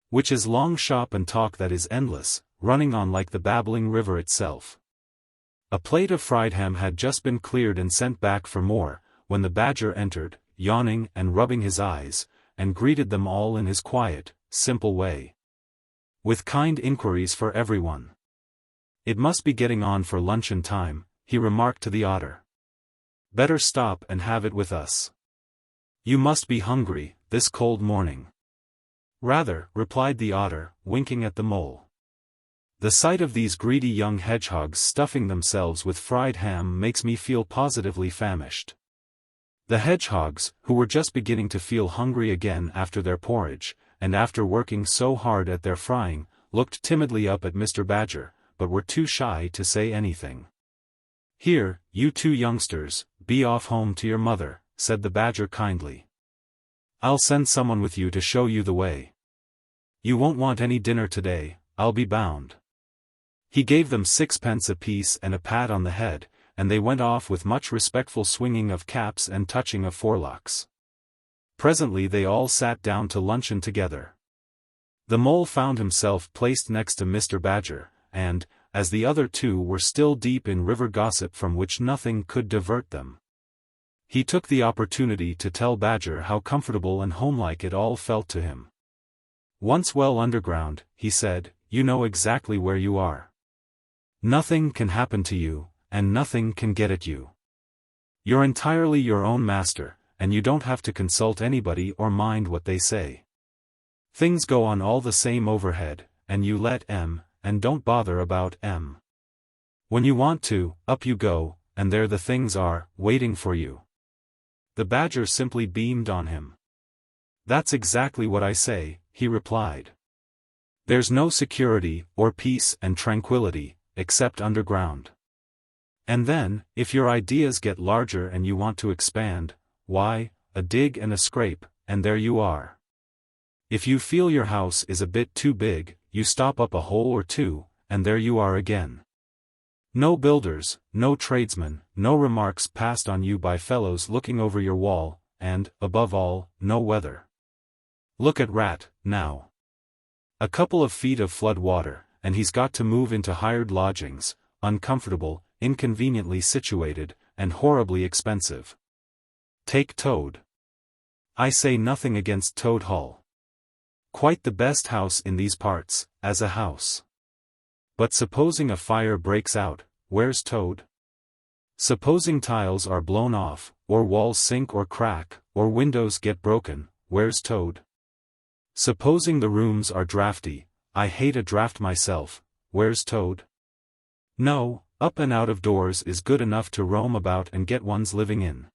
Speaker 1: Which is long shop and talk that is endless, running on like the babbling river itself. A plate of fried ham had just been cleared and sent back for more, when the badger entered, yawning and rubbing his eyes, and greeted them all in his quiet, simple way, with kind inquiries for everyone. "It must be getting on for luncheon time," he remarked to the otter. "Better stop and have it with us. You must be hungry, this cold morning." "Rather," replied the otter, winking at the mole. "The sight of these greedy young hedgehogs stuffing themselves with fried ham makes me feel positively famished." The hedgehogs, who were just beginning to feel hungry again after their porridge, and after working so hard at their frying, looked timidly up at Mr. Badger, but were too shy to say anything. "Here, you two youngsters, be off home to your mother," said the badger kindly. "I'll send someone with you to show you the way. You won't want any dinner today, I'll be bound." He gave them 6 pence apiece and a pat on the head, and they went off with much respectful swinging of caps and touching of forelocks. Presently they all sat down to luncheon together. The mole found himself placed next to Mr. Badger, and, as the other two were still deep in river gossip from which nothing could divert them, he took the opportunity to tell Badger how comfortable and homelike it all felt to him. "Once well underground," he said, "you know exactly where you are. Nothing can happen to you, and nothing can get at you. You're entirely your own master, and you don't have to consult anybody or mind what they say. Things go on all the same overhead, and you let M, and don't bother about M. When you want to, up you go, and there the things are, waiting for you. The badger simply beamed on him. That's exactly what I say, he replied. There's no security, or peace and tranquility, except underground. And then, if your ideas get larger and you want to expand, why, a dig and a scrape, and there you are. If you feel your house is a bit too big, you stop up a hole or two, and there you are again. No builders, no tradesmen, no remarks passed on you by fellows looking over your wall, and, above all, no weather. Look at Rat, now. A couple of feet of flood water, and he's got to move into hired lodgings, uncomfortable, inconveniently situated, and horribly expensive. Take Toad. I say nothing against Toad Hall. Quite the best house in these parts, as a house. But supposing a fire breaks out, where's Toad? Supposing tiles are blown off, or walls sink or crack, or windows get broken, where's Toad? Supposing the rooms are drafty, I hate a draft myself, where's Toad? No, up and out of doors is good enough to roam about and get one's living in.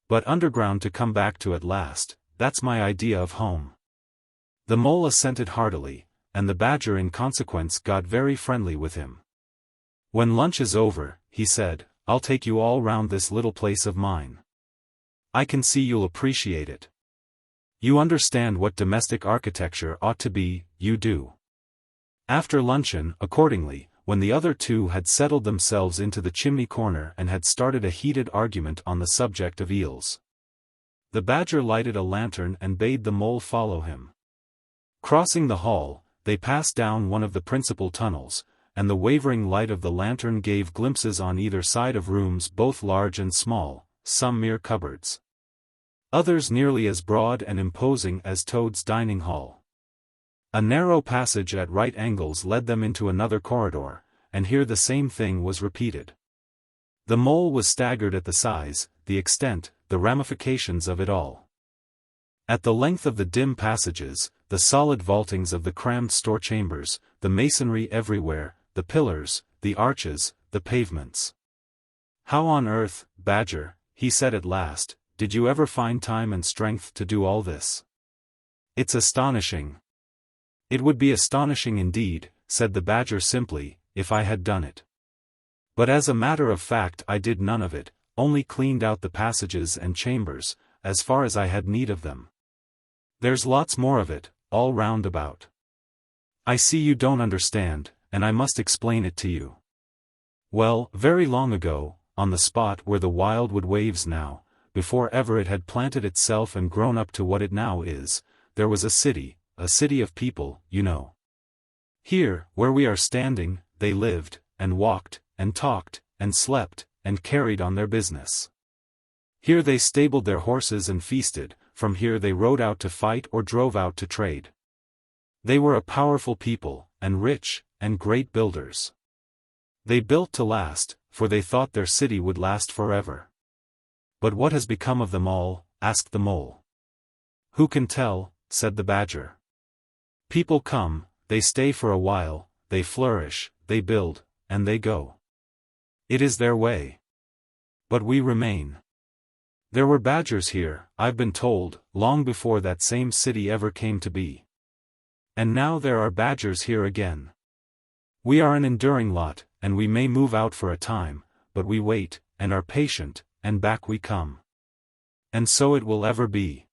Speaker 1: But underground to come back to at last, that's my idea of home. The mole assented heartily, and the badger in consequence got very friendly with him. When lunch is over, he said, I'll take you all round this little place of mine. I can see you'll appreciate it. You understand what domestic architecture ought to be, you do. After luncheon, accordingly, when the other two had settled themselves into the chimney corner and had started a heated argument on the subject of eels, the badger lighted a lantern and bade the mole follow him. Crossing the hall, they passed down one of the principal tunnels, and the wavering light of the lantern gave glimpses on either side of rooms both large and small, some mere cupboards. Others nearly as broad and imposing as Toad's dining hall. A narrow passage at right angles led them into another corridor, and here the same thing was repeated. The mole was staggered at the size, the extent, the ramifications of it all. At the length of the dim passages, the solid vaultings of the crammed store chambers, the masonry everywhere, the pillars, the arches, the pavements. How on earth, Badger, he said at last, did you ever find time and strength to do all this? It's astonishing. It would be astonishing indeed, said the Badger simply, if I had done it. But as a matter of fact I did none of it, only cleaned out the passages and chambers, as far as I had need of them. There's lots more of it, all round about. I see you don't understand, and I must explain it to you. Well, very long ago, on the spot where the wildwood waves now, before ever it had planted itself and grown up to what it now is, there was a city of people, you know. Here, where we are standing, they lived, and walked, and talked, and slept, and carried on their business. Here they stabled their horses and feasted, from here they rode out to fight or drove out to trade. They were a powerful people, and rich, and great builders. They built to last, for they thought their city would last forever. But what has become of them all? Asked the mole. Who can tell? Said the Badger. People come, they stay for a while, they flourish, they build, and they go. It is their way. But we remain. There were badgers here, I've been told, long before that same city ever came to be. And now there are badgers here again. We are an enduring lot, and we may move out for a time, but we wait, and are patient, and back we come. And so it will ever be.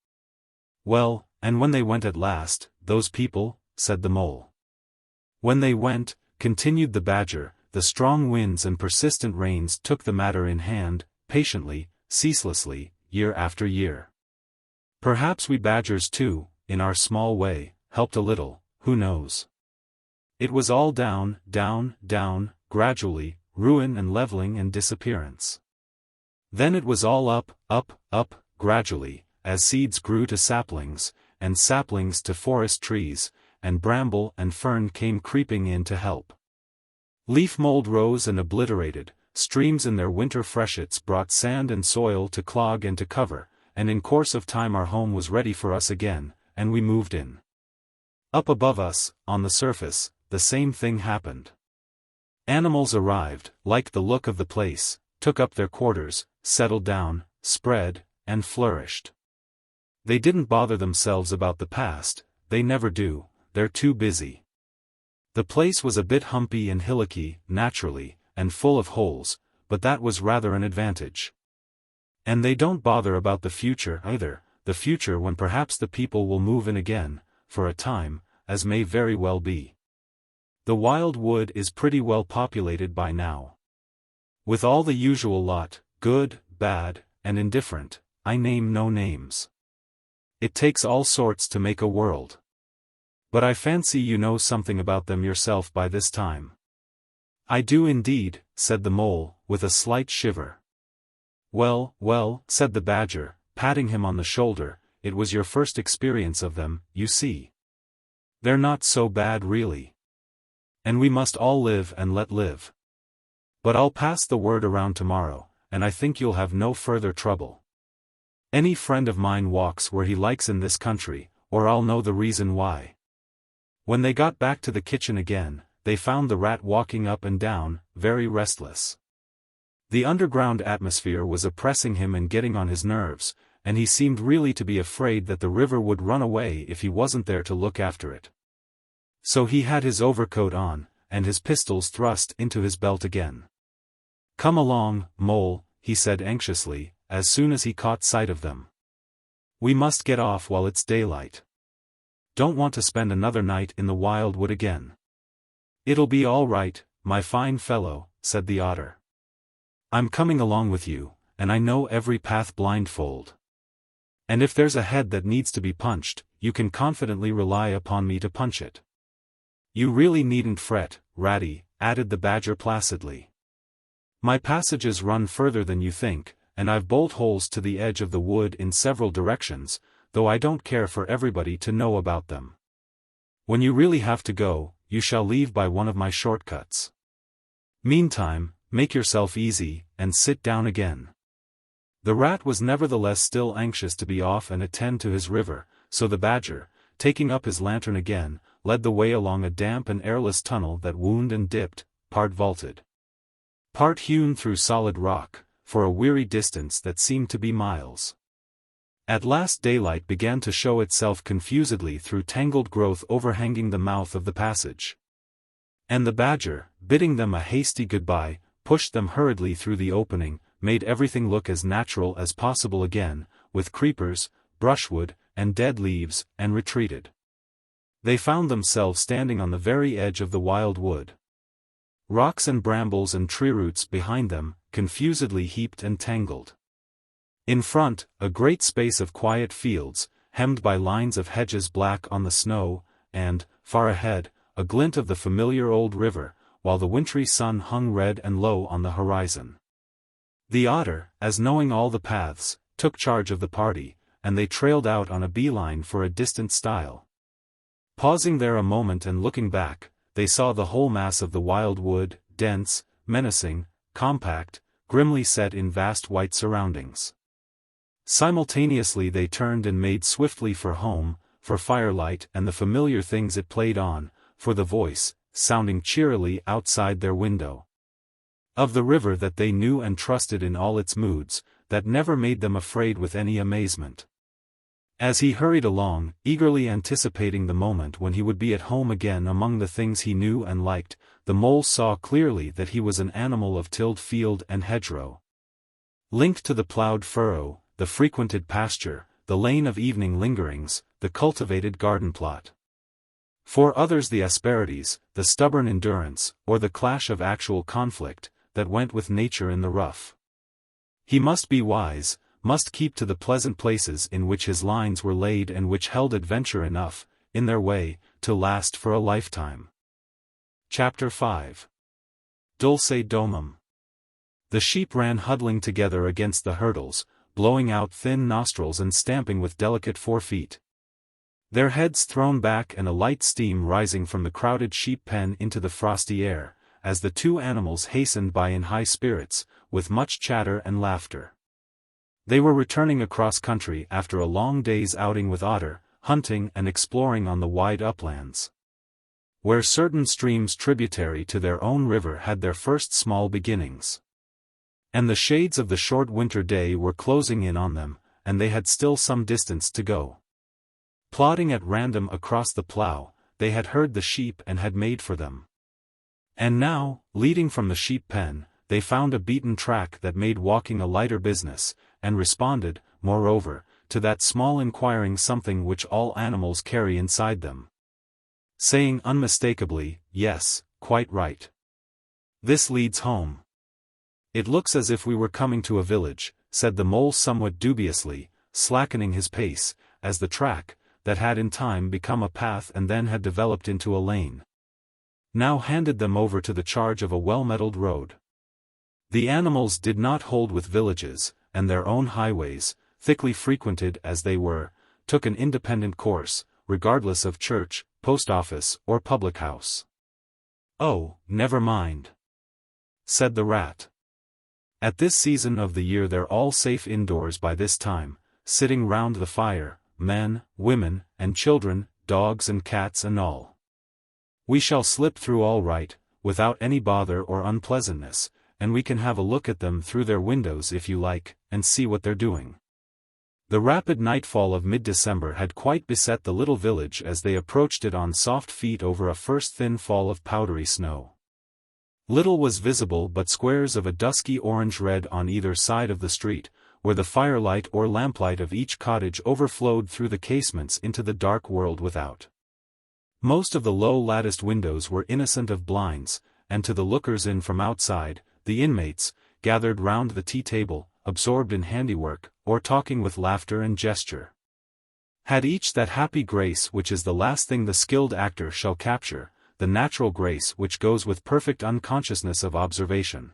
Speaker 1: Well, and when they went at last, those people, said the mole. When they went, continued the Badger, the strong winds and persistent rains took the matter in hand, patiently, ceaselessly, year after year. Perhaps we badgers too, in our small way, helped a little, who knows? It was all down, down, down, gradually, ruin and leveling and disappearance. Then it was all up, up, up, gradually, as seeds grew to saplings, and saplings to forest trees, and bramble and fern came creeping in to help. Leaf mold rose and obliterated, streams in their winter freshets brought sand and soil to clog and to cover, and in course of time our home was ready for us again, and we moved in. Up above us, on the surface, the same thing happened. Animals arrived, liked the look of the place, took up their quarters, settled down, spread, and flourished. They didn't bother themselves about the past, they never do, they're too busy. The place was a bit humpy and hillocky, naturally, and full of holes, but that was rather an advantage. And they don't bother about the future either, the future when perhaps the people will move in again, for a time, as may very well be. The wild wood is pretty well populated by now. With all the usual lot, good, bad, and indifferent, I name no names. It takes all sorts to make a world. But I fancy you know something about them yourself by this time. I do indeed, said the mole, with a slight shiver. Well, well, said the badger, patting him on the shoulder, it was your first experience of them, you see. They're not so bad really. And we must all live and let live. But I'll pass the word around tomorrow, and I think you'll have no further trouble. Any friend of mine walks where he likes in this country, or I'll know the reason why. When they got back to the kitchen again, they found the rat walking up and down, very restless. The underground atmosphere was oppressing him and getting on his nerves, and he seemed really to be afraid that the river would run away if he wasn't there to look after it. So he had his overcoat on, and his pistols thrust into his belt again. Come along, mole, he said anxiously, as soon as he caught sight of them. We must get off while it's daylight. Don't want to spend another night in the wild wood again. It'll be all right, my fine fellow, said the otter. I'm coming along with you, and I know every path blindfold. And if there's a head that needs to be punched, you can confidently rely upon me to punch it. You really needn't fret, Ratty, added the badger placidly. My passages run further than you think, and I've bolt holes to the edge of the wood in several directions, though I don't care for everybody to know about them. When you really have to go, you shall leave by one of my shortcuts. Meantime, make yourself easy, and sit down again. The rat was nevertheless still anxious to be off and attend to his river, so the badger, taking up his lantern again, led the way along a damp and airless tunnel that wound and dipped, part vaulted, part hewn through solid rock, for a weary distance that seemed to be miles. At last daylight began to show itself confusedly through tangled growth overhanging the mouth of the passage. And the badger, bidding them a hasty goodbye, pushed them hurriedly through the opening, made everything look as natural as possible again, with creepers, brushwood, and dead leaves, and retreated. They found themselves standing on the very edge of the wild wood. Rocks and brambles and tree roots behind them, confusedly heaped and tangled. In front, a great space of quiet fields, hemmed by lines of hedges black on the snow, and, far ahead, a glint of the familiar old river, while the wintry sun hung red and low on the horizon. The otter, as knowing all the paths, took charge of the party, and they trailed out on a beeline for a distant stile. Pausing there a moment and looking back, they saw the whole mass of the wild wood, dense, menacing, compact, grimly set in vast white surroundings. Simultaneously they turned and made swiftly for home, for firelight and the familiar things it played on, for the voice, sounding cheerily outside their window, of the river that they knew and trusted in all its moods, that never made them afraid with any amazement. As he hurried along, eagerly anticipating the moment when he would be at home again among the things he knew and liked, the mole saw clearly that he was an animal of tilled field and hedgerow. Linked to the ploughed furrow, the frequented pasture, the lane of evening lingerings, the cultivated garden plot. For others the asperities, the stubborn endurance, or the clash of actual conflict, that went with nature in the rough. He must be wise, must keep to the pleasant places in which his lines were laid and which held adventure enough, in their way, to last for a lifetime. Chapter 5. Dulce Domum. The sheep ran huddling together against the hurdles, blowing out thin nostrils and stamping with delicate forefeet. Their heads thrown back and a light steam rising from the crowded sheep pen into the frosty air, as the two animals hastened by in high spirits, with much chatter and laughter. They were returning across country after a long day's outing with Otter, hunting and exploring on the wide uplands, where certain streams tributary to their own river had their first small beginnings. And the shades of the short winter day were closing in on them, and they had still some distance to go. Plodding at random across the plough, they had heard the sheep and had made for them. And now, leading from the sheep pen, they found a beaten track that made walking a lighter business, and responded, moreover, to that small inquiring something which all animals carry inside them, saying unmistakably, "Yes, quite right. This leads home." "It looks as if we were coming to a village," said the mole somewhat dubiously, slackening his pace, as the track, that had in time become a path and then had developed into a lane, now handed them over to the charge of a well-metalled road. The animals did not hold with villages, and their own highways, thickly frequented as they were, took an independent course, regardless of church, post office, or public house. "Oh, never mind," said the rat. "At this season of the year they're all safe indoors by this time, sitting round the fire, men, women, and children, dogs and cats and all. We shall slip through all right, without any bother or unpleasantness, and we can have a look at them through their windows if you like, and see what they're doing." The rapid nightfall of mid-December had quite beset the little village as they approached it on soft feet over a first thin fall of powdery snow. Little was visible but squares of a dusky orange-red on either side of the street, where the firelight or lamplight of each cottage overflowed through the casements into the dark world without. Most of the low latticed windows were innocent of blinds, and to the lookers in from outside, the inmates, gathered round the tea-table, absorbed in handiwork, or talking with laughter and gesture, had each that happy grace which is the last thing the skilled actor shall capture, the natural grace which goes with perfect unconsciousness of observation.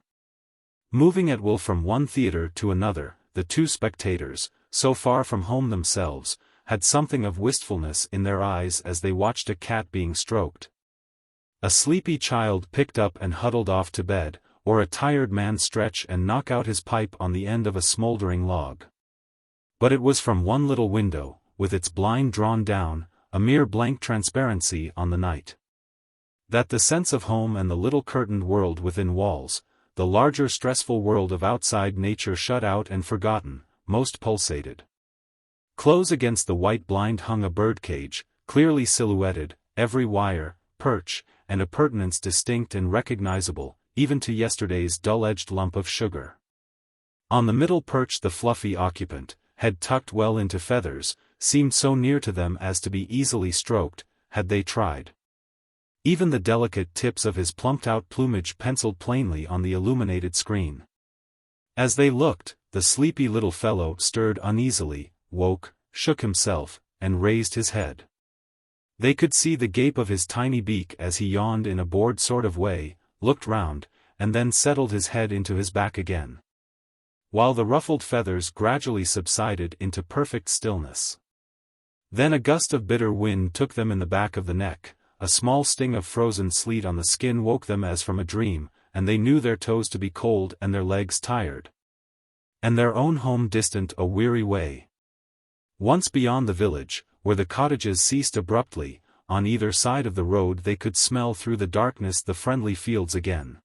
Speaker 1: Moving at will from one theatre to another, the two spectators, so far from home themselves, had something of wistfulness in their eyes as they watched a cat being stroked, a sleepy child picked up and huddled off to bed, or a tired man stretch and knock out his pipe on the end of a smoldering log. But it was from one little window, with its blind drawn down, a mere blank transparency on the night, that the sense of home and the little curtained world within walls, the larger stressful world of outside nature shut out and forgotten, most pulsated. Close against the white blind hung a birdcage, clearly silhouetted, every wire, perch, and appurtenance distinct and recognizable, even to yesterday's dull-edged lump of sugar. On the middle perched the fluffy occupant, head tucked well into feathers, seemed so near to them as to be easily stroked, had they tried. Even the delicate tips of his plumped-out plumage penciled plainly on the illuminated screen. As they looked, the sleepy little fellow stirred uneasily, woke, shook himself, and raised his head. They could see the gape of his tiny beak as he yawned in a bored sort of way, looked round, and then settled his head into his back again, while the ruffled feathers gradually subsided into perfect stillness. Then a gust of bitter wind took them in the back of the neck, a small sting of frozen sleet on the skin woke them as from a dream, and they knew their toes to be cold and their legs tired, and their own home distant a weary way. Once beyond the village, where the cottages ceased abruptly, on either side of the road they could smell through the darkness the friendly fields again.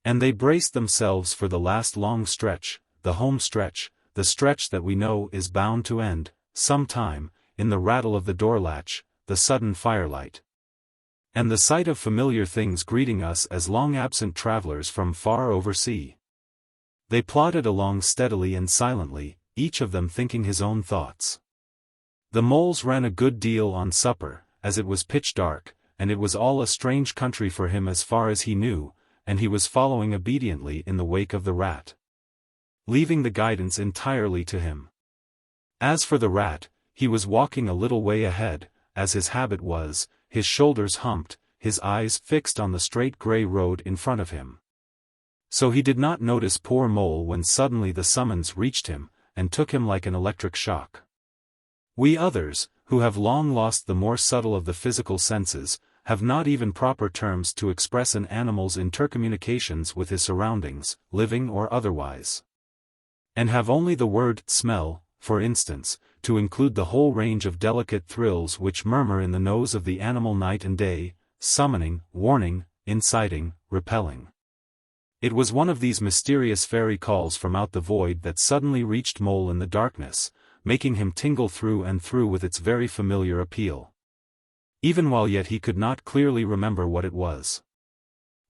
Speaker 1: And they braced themselves for the last long stretch, the home stretch, the stretch that we know is bound to end, some time, in the rattle of the door latch, the sudden firelight, and the sight of familiar things greeting us as long-absent travelers from far oversea. They plodded along steadily and silently, each of them thinking his own thoughts. The moles ran a good deal on supper, as it was pitch dark, and it was all a strange country for him as far as he knew, and he was following obediently in the wake of the rat, leaving the guidance entirely to him. As for the rat, he was walking a little way ahead, as his habit was, his shoulders humped, his eyes fixed on the straight grey road in front of him. So he did not notice poor Mole when suddenly the summons reached him, and took him like an electric shock. We others, who have long lost the more subtle of the physical senses, have not even proper terms to express an animal's intercommunications with his surroundings, living or otherwise. And have only the word smell, for instance, to include the whole range of delicate thrills which murmur in the nose of the animal night and day, summoning, warning, inciting, repelling. It was one of these mysterious fairy calls from out the void that suddenly reached Mole in the darkness, making him tingle through and through with its very familiar appeal. Even while yet he could not clearly remember what it was.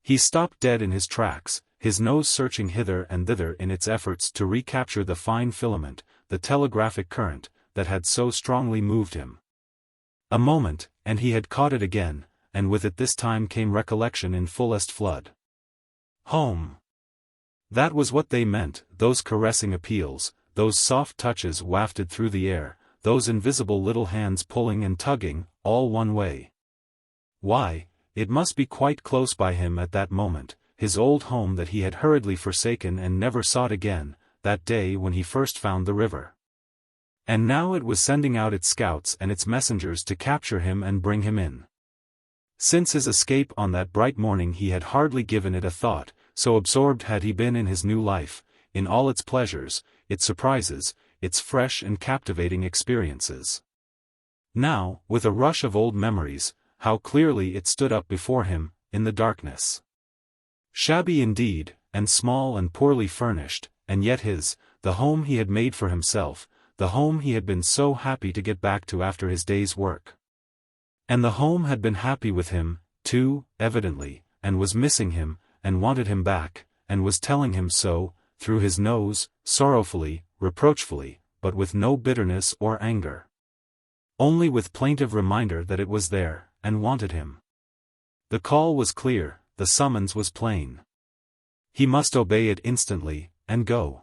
Speaker 1: He stopped dead in his tracks, his nose searching hither and thither in its efforts to recapture the fine filament, the telegraphic current, that had so strongly moved him. A moment, and he had caught it again, and with it this time came recollection in fullest flood. Home! That was what they meant, those caressing appeals, those soft touches wafted through the air, those invisible little hands pulling and tugging, all one way. Why, it must be quite close by him at that moment, his old home that he had hurriedly forsaken and never sought again, that day when he first found the river. And now it was sending out its scouts and its messengers to capture him and bring him in. Since his escape on that bright morning he had hardly given it a thought, so absorbed had he been in his new life, in all its pleasures, its surprises, its fresh and captivating experiences. Now, with a rush of old memories, how clearly it stood up before him, in the darkness. Shabby indeed, and small and poorly furnished, and yet the home he had made for himself, the home he had been so happy to get back to after his day's work. And the home had been happy with him, too, evidently, and was missing him, and wanted him back, and was telling him so, through his nose, sorrowfully, reproachfully, but with no bitterness or anger. Only with plaintive reminder that it was there, and wanted him. The call was clear, the summons was plain. He must obey it instantly, and go.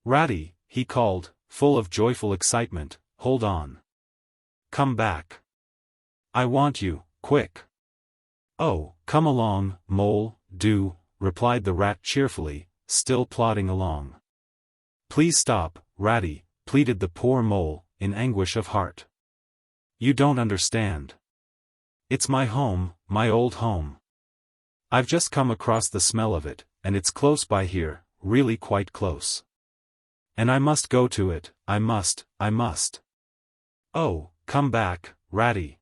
Speaker 1: Ratty, he called, full of joyful excitement, hold on. Come back. I want you, quick. Oh, come along, Mole, do, replied the rat cheerfully, still plodding along. Please stop, Ratty, pleaded the poor Mole, in anguish of heart. You don't understand. It's my home, my old home. I've just come across the smell of it, and it's close by here, really quite close. And I must go to it, I must. Oh, come back, Ratty.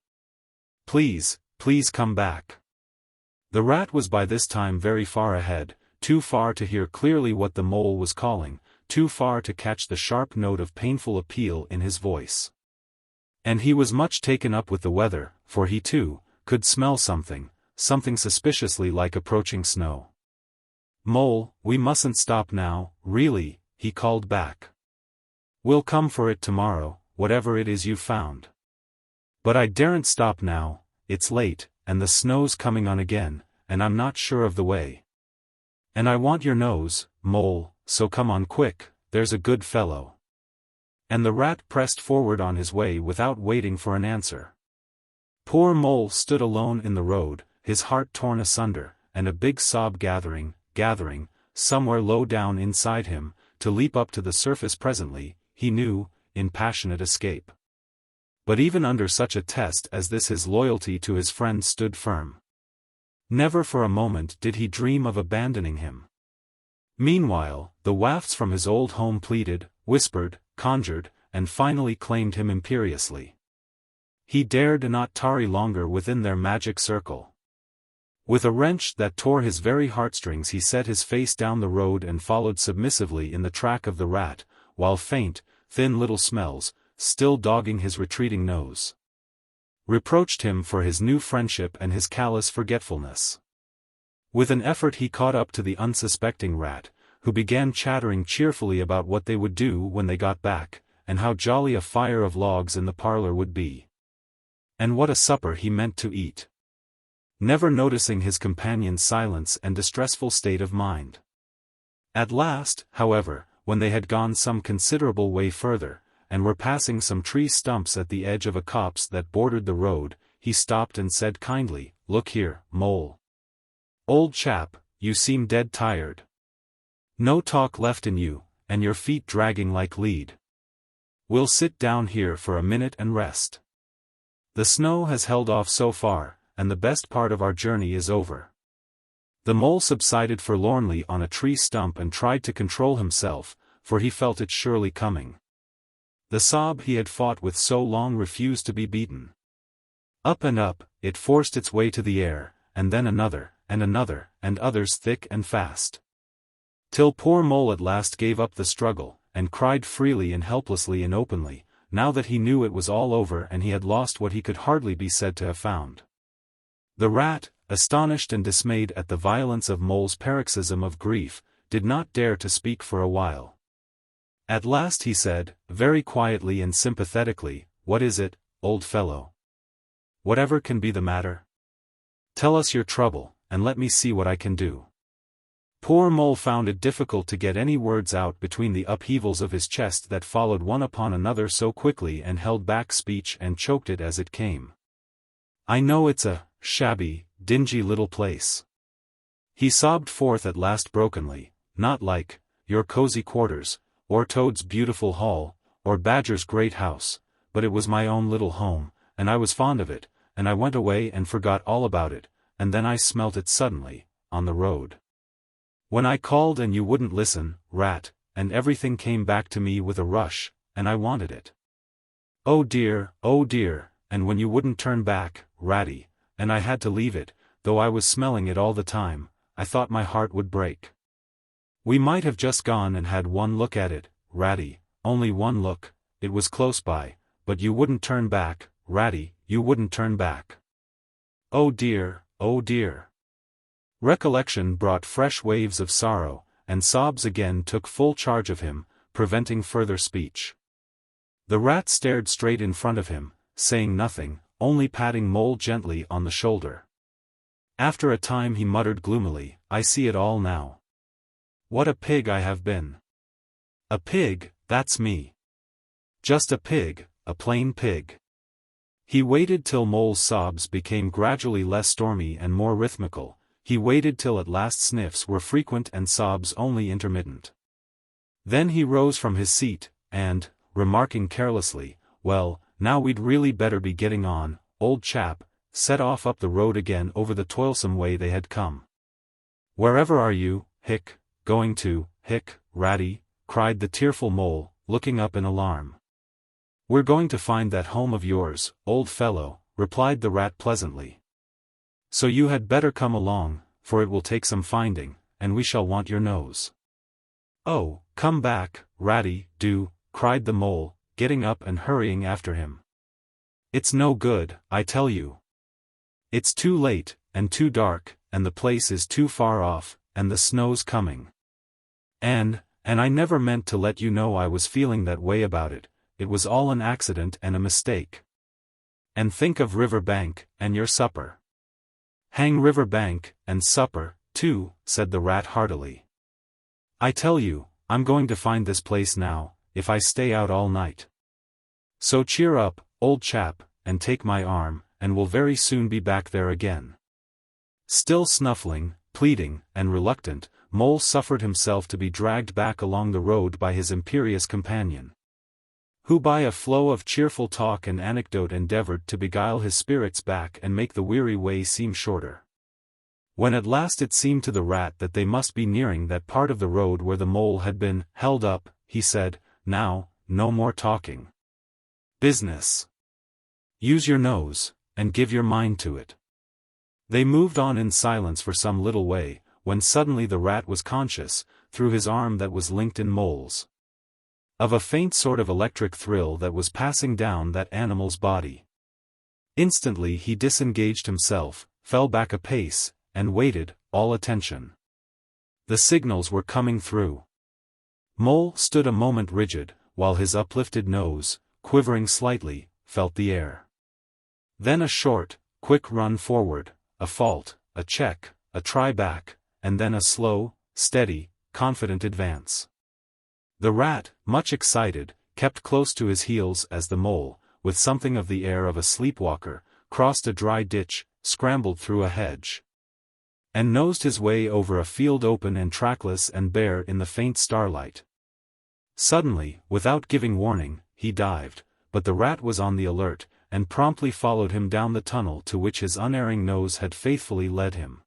Speaker 1: Please, please come back. The rat was by this time very far ahead, too far to hear clearly what the Mole was calling, too far to catch the sharp note of painful appeal in his voice. And he was much taken up with the weather, for he too, could smell something suspiciously like approaching snow. Mole, we mustn't stop now, really, he called back. We'll come for it tomorrow, whatever it is you've found. But I daren't stop now, it's late, and the snow's coming on again, and I'm not sure of the way. And I want your nose, Mole, so come on quick, there's a good fellow. And the rat pressed forward on his way without waiting for an answer. Poor Mole stood alone in the road, his heart torn asunder, and a big sob gathering, somewhere low down inside him, to leap up to the surface presently, he knew, in passionate escape. But even under such a test as this his loyalty to his friend stood firm. Never for a moment did he dream of abandoning him. Meanwhile, the wafts from his old home pleaded, whispered, conjured, and finally claimed him imperiously. He dared not tarry longer within their magic circle. With a wrench that tore his very heartstrings he set his face down the road and followed submissively in the track of the rat, while faint, thin little smells, still dogging his retreating nose, reproached him for his new friendship and his callous forgetfulness. With an effort he caught up to the unsuspecting rat, who began chattering cheerfully about what they would do when they got back, and how jolly a fire of logs in the parlor would be. And what a supper he meant to eat. Never noticing his companion's silence and distressful state of mind. At last, however, when they had gone some considerable way further, and were passing some tree stumps at the edge of a copse that bordered the road, he stopped and said kindly, "Look here, Mole. Old chap, you seem dead tired. No talk left in you, and your feet dragging like lead. We'll sit down here for a minute and rest. The snow has held off so far, and the best part of our journey is over." The mole subsided forlornly on a tree stump and tried to control himself, for he felt it surely coming. The sob he had fought with so long refused to be beaten. Up and up, it forced its way to the air, and then another, and others thick and fast. Till poor Mole at last gave up the struggle, and cried freely and helplessly and openly, now that he knew it was all over and he had lost what he could hardly be said to have found. The rat, astonished and dismayed at the violence of Mole's paroxysm of grief, did not dare to speak for a while. At last he said, very quietly and sympathetically, "What is it, old fellow? Whatever can be the matter? Tell us your trouble, and let me see what I can do." Poor Mole found it difficult to get any words out between the upheavals of his chest that followed one upon another so quickly, and held back speech and choked it as it came. "I know it's a shabby, dingy little place," he sobbed forth at last brokenly, "not like your cozy quarters, or Toad's beautiful hall, or Badger's great house, but it was my own little home, and I was fond of it, and I went away and forgot all about it, and then I smelt it suddenly, on the road. When I called and you wouldn't listen, rat, and everything came back to me with a rush, and I wanted it. Oh dear, and when you wouldn't turn back, ratty, and I had to leave it, though I was smelling it all the time, I thought my heart would break. We might have just gone and had one look at it, ratty, only one look, it was close by, but you wouldn't turn back, ratty, you wouldn't turn back. Oh dear. Recollection brought fresh waves of sorrow, and sobs again took full charge of him, preventing further speech. The rat stared straight in front of him, saying nothing, only patting Mole gently on the shoulder. After a time he muttered gloomily, "I see it all now. What a pig I have been. A pig, that's me. Just a pig, a plain pig." He waited till Mole's sobs became gradually less stormy and more rhythmical. He waited till at last sniffs were frequent and sobs only intermittent. Then he rose from his seat, and, remarking carelessly, "Well, now we'd really better be getting on, old chap," set off up the road again over the toilsome way they had come. "Wherever are you, going to, ratty?" cried the tearful Mole, looking up in alarm. "We're going to find that home of yours, old fellow," replied the rat pleasantly. "So you had better come along, for it will take some finding, and we shall want your nose." "Oh, come back, ratty, do," cried the Mole, getting up and hurrying after him. "It's no good, I tell you. It's too late, and too dark, and the place is too far off, and the snow's coming. And I never meant to let you know I was feeling that way about it, it was all an accident and a mistake. And think of River Bank, and your supper." "Hang River Bank, and supper, too," said the rat heartily. "I tell you, I'm going to find this place now, if I stay out all night. So cheer up, old chap, and take my arm, and we'll very soon be back there again." Still snuffling, pleading, and reluctant, Mole suffered himself to be dragged back along the road by his imperious companion, who by a flow of cheerful talk and anecdote endeavored to beguile his spirits back and make the weary way seem shorter. When at last it seemed to the rat that they must be nearing that part of the road where the Mole had been held up, he said, "Now, no more talking. Business. Use your nose, and give your mind to it." They moved on in silence for some little way, when suddenly the rat was conscious, through his arm that was linked in Mole's, of a faint sort of electric thrill that was passing down that animal's body. Instantly he disengaged himself, fell back a pace, and waited, all attention. The signals were coming through. Mole stood a moment rigid, while his uplifted nose, quivering slightly, felt the air. Then a short, quick run forward, a fault, a check, a try back, and then a slow, steady, confident advance. The rat, much excited, kept close to his heels as the Mole, with something of the air of a sleepwalker, crossed a dry ditch, scrambled through a hedge, and nosed his way over a field open and trackless and bare in the faint starlight. Suddenly, without giving warning, he dived, but the rat was on the alert, and promptly followed him down the tunnel to which his unerring nose had faithfully led him.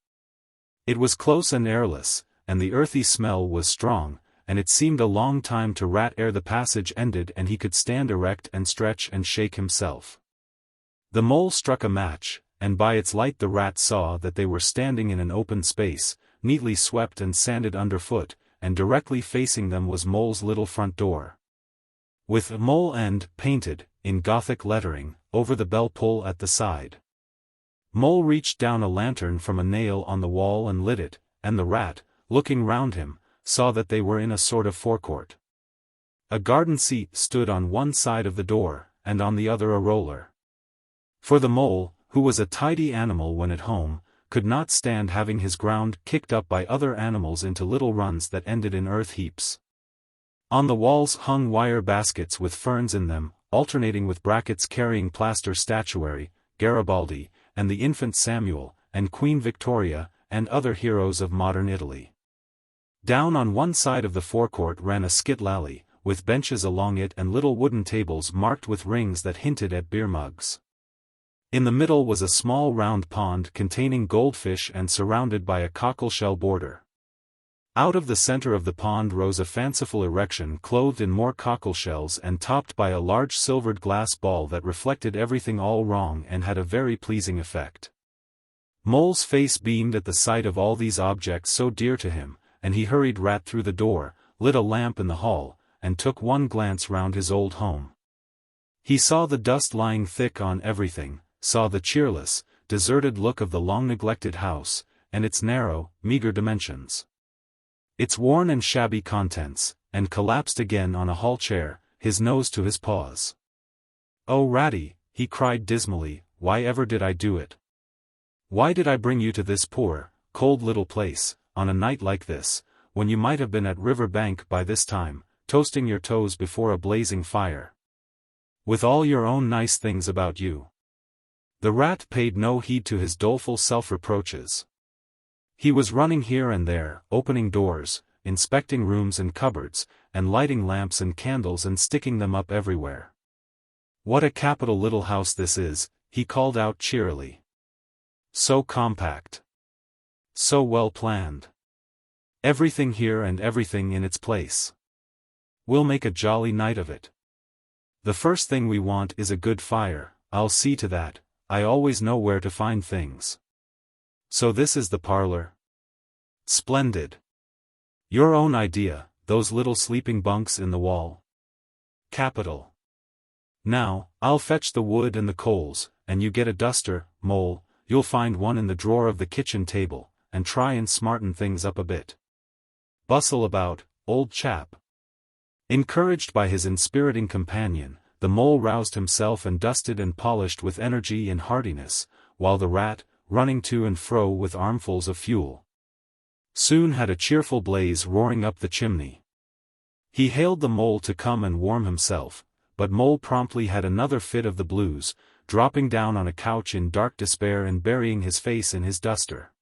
Speaker 1: It was close and airless, and the earthy smell was strong, and it seemed a long time to Rat ere the passage ended and he could stand erect and stretch and shake himself. The Mole struck a match, and by its light the Rat saw that they were standing in an open space, neatly swept and sanded underfoot, and directly facing them was Mole's little front door. With Mole End painted, in Gothic lettering, over the bell pull at the side. Mole reached down a lantern from a nail on the wall and lit it, and the Rat, looking round him, saw that they were in a sort of forecourt. A garden seat stood on one side of the door, and on the other a roller. For the Mole, who was a tidy animal when at home, could not stand having his ground kicked up by other animals into little runs that ended in earth heaps. On the walls hung wire baskets with ferns in them, alternating with brackets carrying plaster statuary, Garibaldi, and the infant Samuel, and Queen Victoria, and other heroes of modern Italy. Down on one side of the forecourt ran a skit-alley, with benches along it and little wooden tables marked with rings that hinted at beer mugs. In the middle was a small round pond containing goldfish and surrounded by a cockleshell border. Out of the center of the pond rose a fanciful erection clothed in more cockleshells and topped by a large silvered glass ball that reflected everything all wrong and had a very pleasing effect. Mole's face beamed at the sight of all these objects so dear to him, and he hurried Rat through the door, lit a lamp in the hall, and took one glance round his old home. He saw the dust lying thick on everything, saw the cheerless, deserted look of the long-neglected house, and its narrow, meager dimensions. Its worn and shabby contents, and collapsed again on a hall chair, his nose to his paws. "Oh Ratty," he cried dismally, "why ever did I do it? Why did I bring you to this poor, cold little place, on a night like this, when you might have been at river bank by this time, toasting your toes before a blazing fire? With all your own nice things about you." The Rat paid no heed to his doleful self-reproaches. He was running here and there, opening doors, inspecting rooms and cupboards, and lighting lamps and candles and sticking them up everywhere. "What a capital little house this is," he called out cheerily. "So compact. So well planned. Everything here and everything in its place. We'll make a jolly night of it. The first thing we want is a good fire, I'll see to that. I always know where to find things. So this is the parlor? Splendid. Your own idea, those little sleeping bunks in the wall? Capital. Now, I'll fetch the wood and the coals, and you get a duster, Mole, you'll find one in the drawer of the kitchen table, and try and smarten things up a bit. Bustle about, old chap." Encouraged by his inspiriting companion, the Mole roused himself and dusted and polished with energy and heartiness, while the Rat, running to and fro with armfuls of fuel, soon had a cheerful blaze roaring up the chimney. He hailed the Mole to come and warm himself, but Mole promptly had another fit of the blues, dropping down on a couch in dark despair and burying his face in his duster.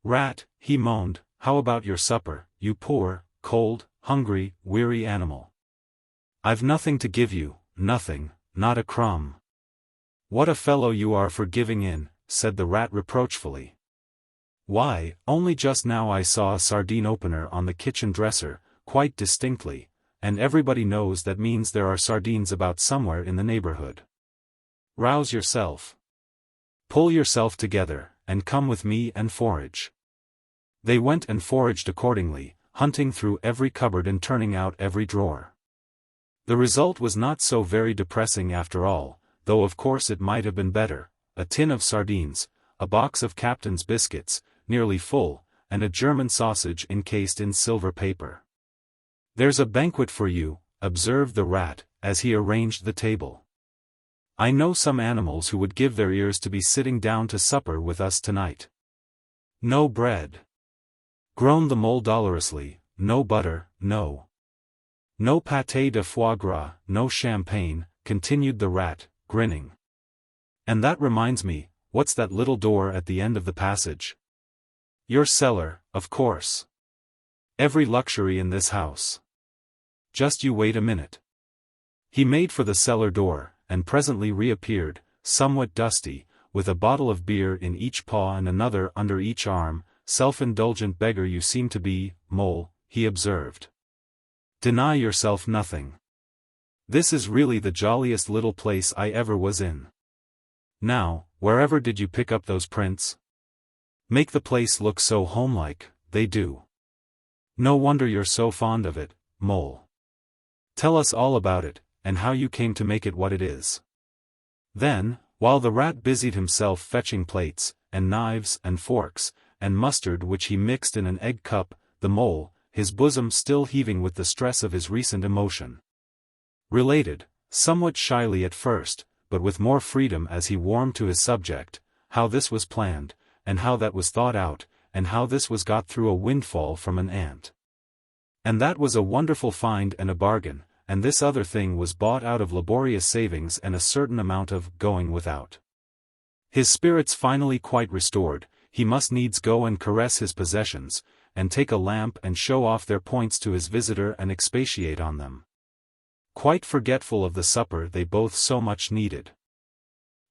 Speaker 1: "Rat," he moaned, "how about your supper, you poor, cold, hungry, weary animal? I've nothing to give you, nothing, not a crumb." "What a fellow you are for giving in," said the Rat reproachfully. "Why, only just now I saw a sardine opener on the kitchen dresser, quite distinctly, and everybody knows that means there are sardines about somewhere in the neighborhood. Rouse yourself. Pull yourself together, and come with me and forage." They went and foraged accordingly, hunting through every cupboard and turning out every drawer. The result was not so very depressing after all, though of course it might have been better: a tin of sardines, a box of Captain's biscuits, nearly full, and a German sausage encased in silver paper. "There's a banquet for you," observed the Rat, as he arranged the table. "I know some animals who would give their ears to be sitting down to supper with us tonight." "No bread," groaned the Mole dolorously, "no butter, no pâté de foie gras, no champagne," continued the Rat, grinning. "And that reminds me, what's that little door at the end of the passage?" "Your cellar, of course. Every luxury in this house. Just you wait a minute." He made for the cellar door, and presently reappeared, somewhat dusty, with a bottle of beer in each paw and another under each arm. "Self-indulgent beggar you seem to be, Mole," he observed. "Deny yourself nothing. This is really the jolliest little place I ever was in. Now, wherever did you pick up those prints? Make the place look so homelike, they do. No wonder you're so fond of it, Mole. Tell us all about it, and how you came to make it what it is." Then, while the rat busied himself fetching plates, and knives and forks, and mustard which he mixed in an egg cup, the mole, his bosom still heaving with the stress of his recent emotion, related, somewhat shyly at first, but with more freedom as he warmed to his subject, how this was planned, and how that was thought out, and how this was got through a windfall from an ant. And that was a wonderful find and a bargain, and this other thing was bought out of laborious savings and a certain amount of going without. His spirits finally quite restored, he must needs go and caress his possessions, and take a lamp and show off their points to his visitor and expatiate on them, quite forgetful of the supper they both so much needed.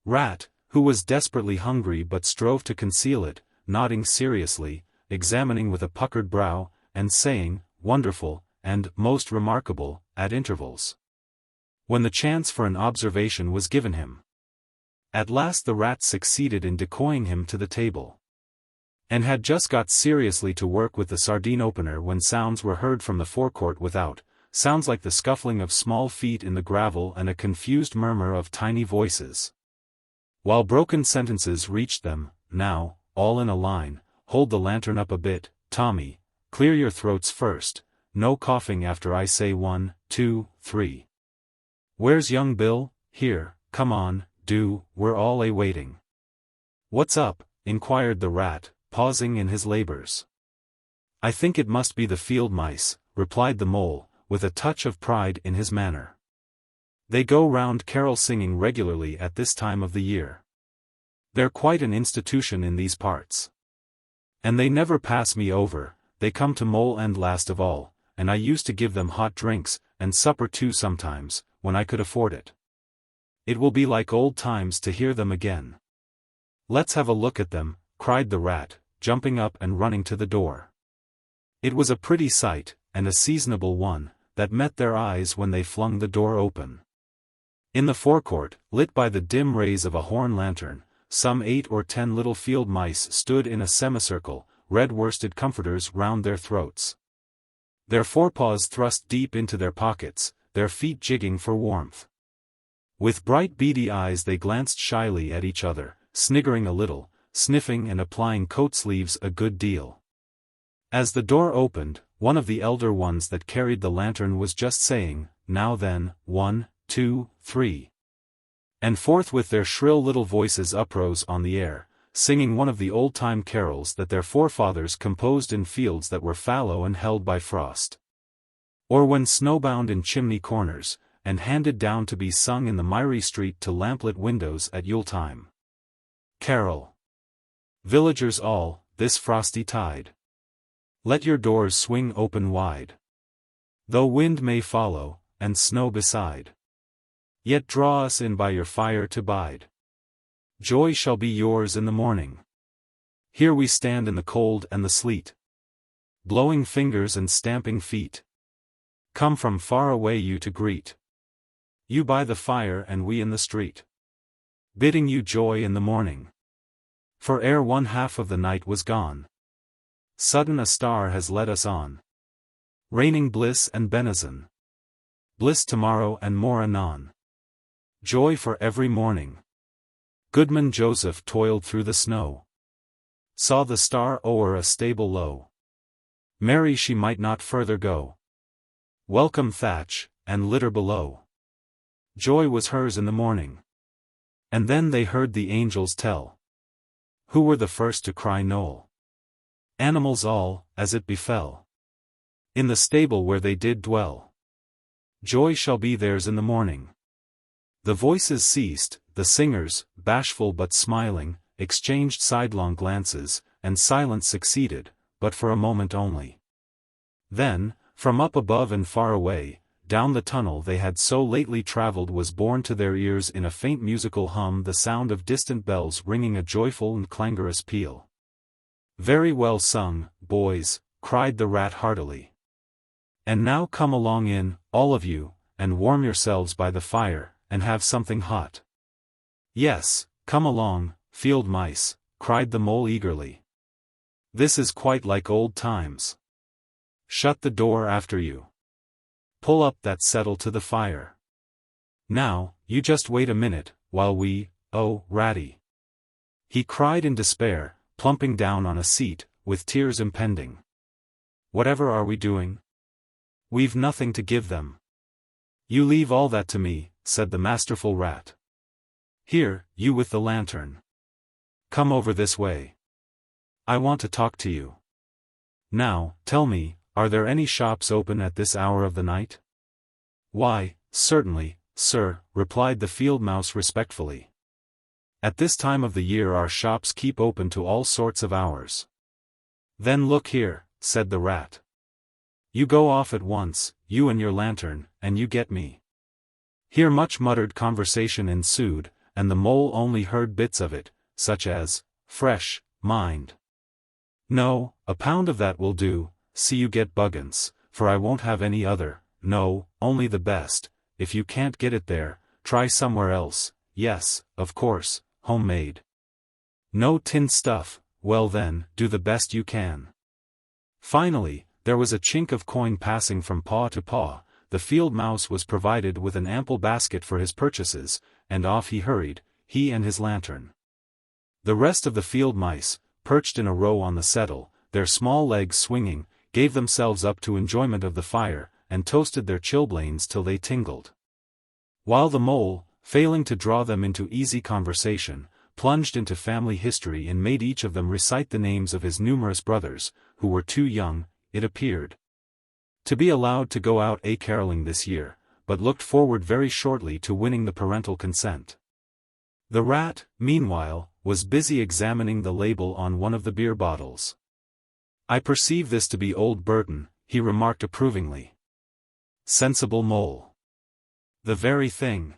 Speaker 1: Rat, who was desperately hungry but strove to conceal it, nodding seriously, examining with a puckered brow, and saying, "Wonderful," and "most remarkable," at intervals, when the chance for an observation was given him. At last the rat succeeded in decoying him to the table, and had just got seriously to work with the sardine opener when sounds were heard from the forecourt without, sounds like the scuffling of small feet in the gravel and a confused murmur of tiny voices, while broken sentences reached them. "Now, all in a line, hold the lantern up a bit, Tommy, clear your throats first, no coughing after I say 1, 2, 3. Where's young Bill? Here, come on, do, we're all a-waiting." "What's up?" inquired the rat, pausing in his labors. "I think it must be the field mice," replied the mole, with a touch of pride in his manner. "They go round carol singing regularly at this time of the year. They're quite an institution in these parts. And they never pass me over, they come to Mole End last of all, and I used to give them hot drinks, and supper too sometimes, when I could afford it. It will be like old times to hear them again." "Let's have a look at them," cried the rat, jumping up and running to the door. It was a pretty sight, and a seasonable one, that met their eyes when they flung the door open. In the forecourt, lit by the dim rays of a horn lantern, some 8 or 10 little field mice stood in a semicircle, red worsted comforters round their throats, their forepaws thrust deep into their pockets, their feet jigging for warmth. With bright beady eyes they glanced shyly at each other, sniggering a little, sniffing and applying coat sleeves a good deal. As the door opened, one of the elder ones that carried the lantern was just saying, "Now then, 1, 2, 3. And forthwith their shrill little voices uprose on the air, singing one of the old-time carols that their forefathers composed in fields that were fallow and held by frost, or when snowbound in chimney corners, and handed down to be sung in the miry street to lamplit windows at Yule-time. Carol. Villagers all, this frosty tide, let your doors swing open wide. Though wind may follow, and snow beside, yet draw us in by your fire to bide. Joy shall be yours in the morning. Here we stand in the cold and the sleet, blowing fingers and stamping feet, come from far away you to greet. You by the fire and we in the street, bidding you joy in the morning. For ere one half of the night was gone, sudden a star has led us on, raining bliss and benison. Bliss tomorrow and more anon. Joy for every morning. Goodman Joseph toiled through the snow, saw the star o'er a stable low. Merry she might not further go. Welcome thatch, and litter below. Joy was hers in the morning. And then they heard the angels tell, who were the first to cry Knoll. Animals all, as it befell, in the stable where they did dwell. Joy shall be theirs in the morning. The voices ceased, the singers, bashful but smiling, exchanged sidelong glances, and silence succeeded, but for a moment only. Then, from up above and far away, down the tunnel they had so lately traveled was borne to their ears in a faint musical hum, the sound of distant bells ringing a joyful and clangorous peal. "Very well sung, boys," cried the rat heartily. "And now come along in, all of you, and warm yourselves by the fire, and have something hot." "Yes, come along, field mice," cried the mole eagerly. "This is quite like old times. Shut the door after you. Pull up that settle to the fire. Now, you just wait a minute, while oh, Ratty," he cried in despair, plumping down on a seat, with tears impending. "Whatever are we doing? We've nothing to give them." "You leave all that to me," said the masterful rat. "Here, you with the lantern. Come over this way. I want to talk to you. Now, tell me, are there any shops open at this hour of the night?" "Why, certainly, sir," replied the field mouse respectfully. "At this time of the year our shops keep open to all sorts of hours." "Then look here," said the rat. "You go off at once, you and your lantern, and you get me." Here much muttered conversation ensued, and the mole only heard bits of it, such as, "Fresh, mind. No, a pound of that will do, see you get Buggins, for I won't have any other, no, only the best, if you can't get it there, try somewhere else, yes, of course, homemade. No tin stuff, well then, do the best you can." Finally, there was a chink of coin passing from paw to paw, the field mouse was provided with an ample basket for his purchases, and off he hurried, he and his lantern. The rest of the field mice, perched in a row on the settle, their small legs swinging, gave themselves up to enjoyment of the fire, and toasted their chilblains till they tingled. While the mole, failing to draw them into easy conversation, plunged into family history and made each of them recite the names of his numerous brothers, who were too young, it appeared, to be allowed to go out a-caroling this year, but looked forward very shortly to winning the parental consent. The rat, meanwhile, was busy examining the label on one of the beer bottles. "I perceive this to be old Burton," he remarked approvingly. "Sensible mole. The very thing.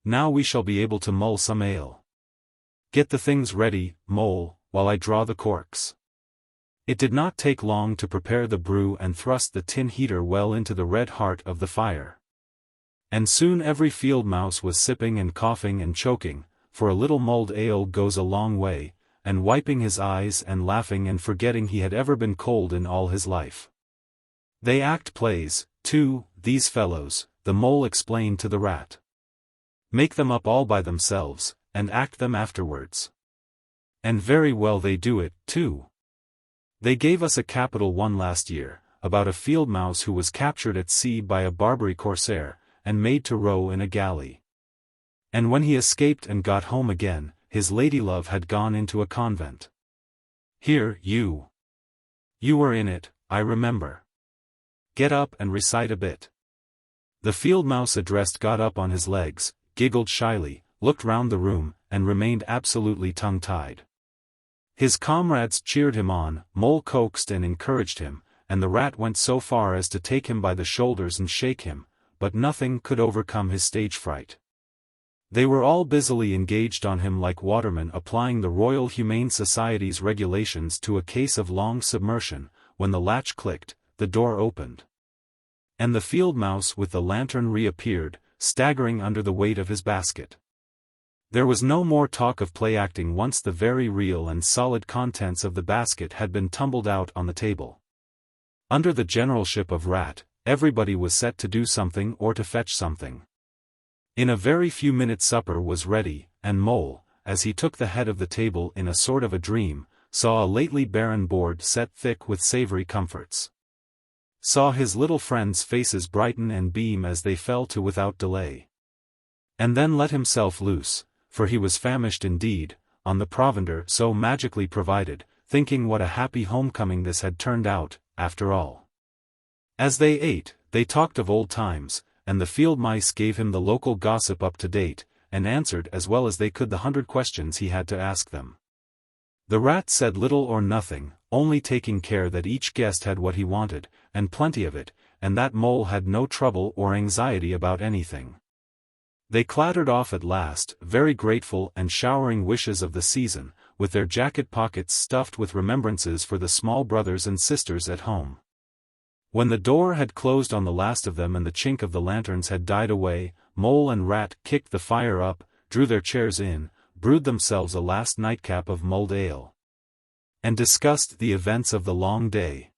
Speaker 1: Now we shall be able to mull some ale. Get the things ready, mole, while I draw the corks." It did not take long to prepare the brew and thrust the tin heater well into the red heart of the fire. And soon every field mouse was sipping and coughing and choking, for a little mulled ale goes a long way, and wiping his eyes and laughing and forgetting he had ever been cold in all his life. "They act plays, too, these fellows," the mole explained to the rat. "Make them up all by themselves, and act them afterwards. And very well they do it, too. They gave us a capital one last year, about a field mouse who was captured at sea by a Barbary corsair, and made to row in a galley. And when he escaped and got home again, his ladylove had gone into a convent. Here, you were in it, I remember. Get up and recite a bit." The field mouse addressed got up on his legs, giggled shyly, looked round the room, and remained absolutely tongue-tied. His comrades cheered him on, Mole coaxed and encouraged him, and the rat went so far as to take him by the shoulders and shake him, but nothing could overcome his stage fright. They were all busily engaged on him like watermen applying the Royal Humane Society's regulations to a case of long submersion, when the latch clicked, the door opened. And the field mouse with the lantern reappeared, staggering under the weight of his basket. There was no more talk of play-acting once the very real and solid contents of the basket had been tumbled out on the table. Under the generalship of Rat, everybody was set to do something or to fetch something. In a very few minutes supper was ready, and Mole, as he took the head of the table in a sort of a dream, saw a lately barren board set thick with savory comforts. Saw his little friends' faces brighten and beam as they fell to without delay. And then let himself loose, for he was famished indeed, on the provender so magically provided, thinking what a happy homecoming this had turned out, after all. As they ate, they talked of old times, and the field mice gave him the local gossip up to date, and answered as well as they could the 100 questions he had to ask them. The rat said little or nothing, only taking care that each guest had what he wanted, and plenty of it, and that mole had no trouble or anxiety about anything. They clattered off at last, very grateful and showering wishes of the season, with their jacket pockets stuffed with remembrances for the small brothers and sisters at home. When the door had closed on the last of them and the chink of the lanterns had died away, Mole and Rat kicked the fire up, drew their chairs in, brewed themselves a last nightcap of mulled ale, and discussed the events of the long day.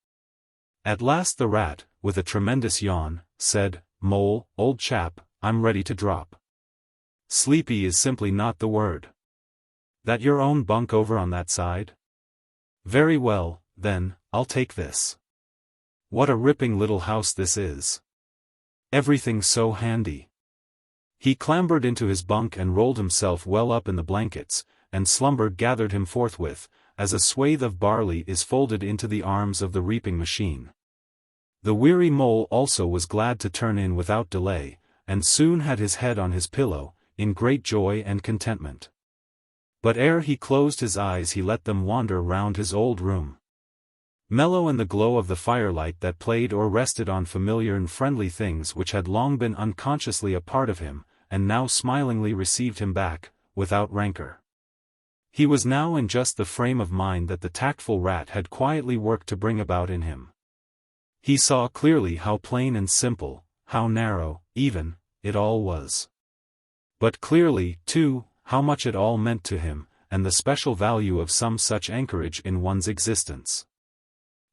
Speaker 1: At last the Rat, with a tremendous yawn, said, "Mole, old chap, I'm ready to drop. Sleepy is simply not the word. That your own bunk over on that side? Very well, then, I'll take this. What a ripping little house this is. Everything so handy." He clambered into his bunk and rolled himself well up in the blankets, and slumber gathered him forthwith, as a swathe of barley is folded into the arms of the reaping machine. The weary Mole also was glad to turn in without delay, and soon had his head on his pillow, in great joy and contentment. But ere he closed his eyes he let them wander round his old room. Mellow in the glow of the firelight that played or rested on familiar and friendly things which had long been unconsciously a part of him, and now smilingly received him back, without rancor. He was now in just the frame of mind that the tactful Rat had quietly worked to bring about in him. He saw clearly how plain and simple, how narrow, even, it all was. But clearly, too, how much it all meant to him, and the special value of some such anchorage in one's existence.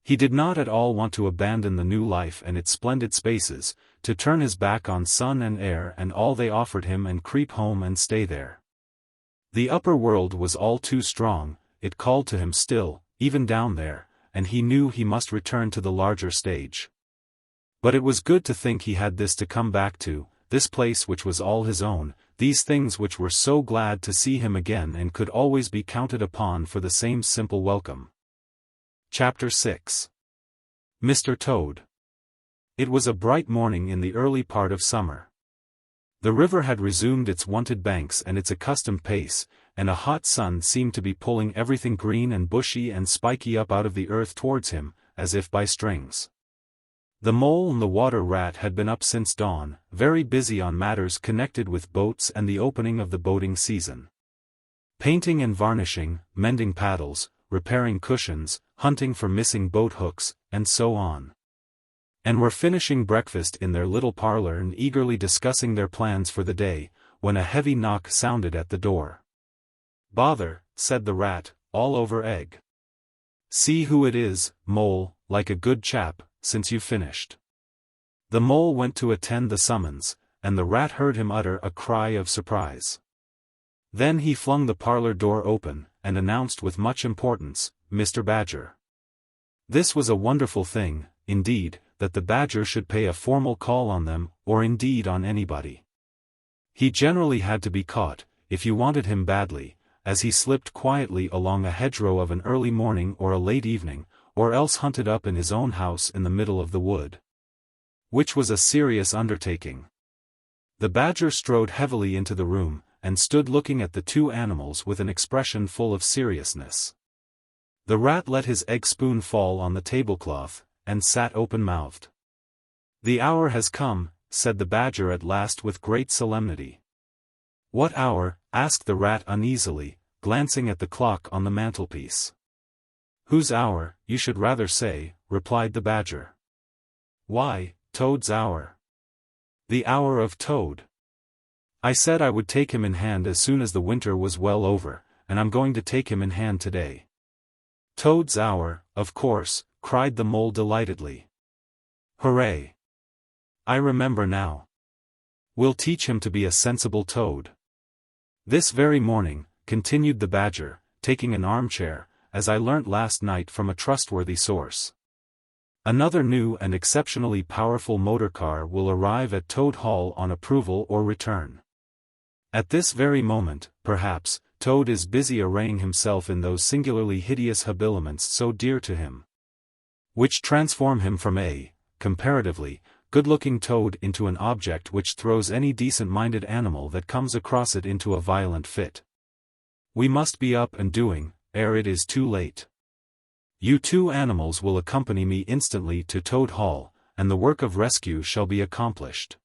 Speaker 1: He did not at all want to abandon the new life and its splendid spaces, to turn his back on sun and air and all they offered him and creep home and stay there. The upper world was all too strong, it called to him still, even down there, and he knew he must return to the larger stage. But it was good to think he had this to come back to, this place which was all his own, these things which were so glad to see him again and could always be counted upon for the same simple welcome. Chapter 6. Mr. Toad. It was a bright morning in the early part of summer. The river had resumed its wonted banks and its accustomed pace, and a hot sun seemed to be pulling everything green and bushy and spiky up out of the earth towards him, as if by strings. The Mole and the Water Rat had been up since dawn, very busy on matters connected with boats and the opening of the boating season. Painting and varnishing, mending paddles, repairing cushions, hunting for missing boat hooks, and so on. And were finishing breakfast in their little parlor and eagerly discussing their plans for the day, when a heavy knock sounded at the door. "Bother," said the Rat, all over egg. "See who it is, Mole, like a good chap, since you've finished." The Mole went to attend the summons, and the Rat heard him utter a cry of surprise. Then he flung the parlor door open, and announced with much importance, "Mr. Badger." This was a wonderful thing, indeed, that the Badger should pay a formal call on them, or indeed on anybody. He generally had to be caught, if you wanted him badly, as he slipped quietly along a hedgerow of an early morning or a late evening, or else hunted up in his own house in the middle of the wood. Which was a serious undertaking. The Badger strode heavily into the room, and stood looking at the two animals with an expression full of seriousness. The Rat let his egg spoon fall on the tablecloth, and sat open-mouthed. "The hour has come," said the Badger at last with great solemnity. "What hour?" asked the Rat uneasily, glancing at the clock on the mantelpiece. "Whose hour, you should rather say," replied the Badger. "Why, Toad's hour. The hour of Toad. I said I would take him in hand as soon as the winter was well over, and I'm going to take him in hand today." "Toad's hour, of course," cried the Mole delightedly. "Hooray! I remember now. We'll teach him to be a sensible Toad. This very morning," continued the Badger, taking an armchair, "as I learnt last night from a trustworthy source. Another new and exceptionally powerful motor car will arrive at Toad Hall on approval or return. At this very moment, perhaps, Toad is busy arraying himself in those singularly hideous habiliments so dear to him, which transform him from a, comparatively, good-looking Toad into an object which throws any decent-minded animal that comes across it into a violent fit. We must be up and doing, ere it is too late. You two animals will accompany me instantly to Toad Hall, and the work of rescue shall be accomplished.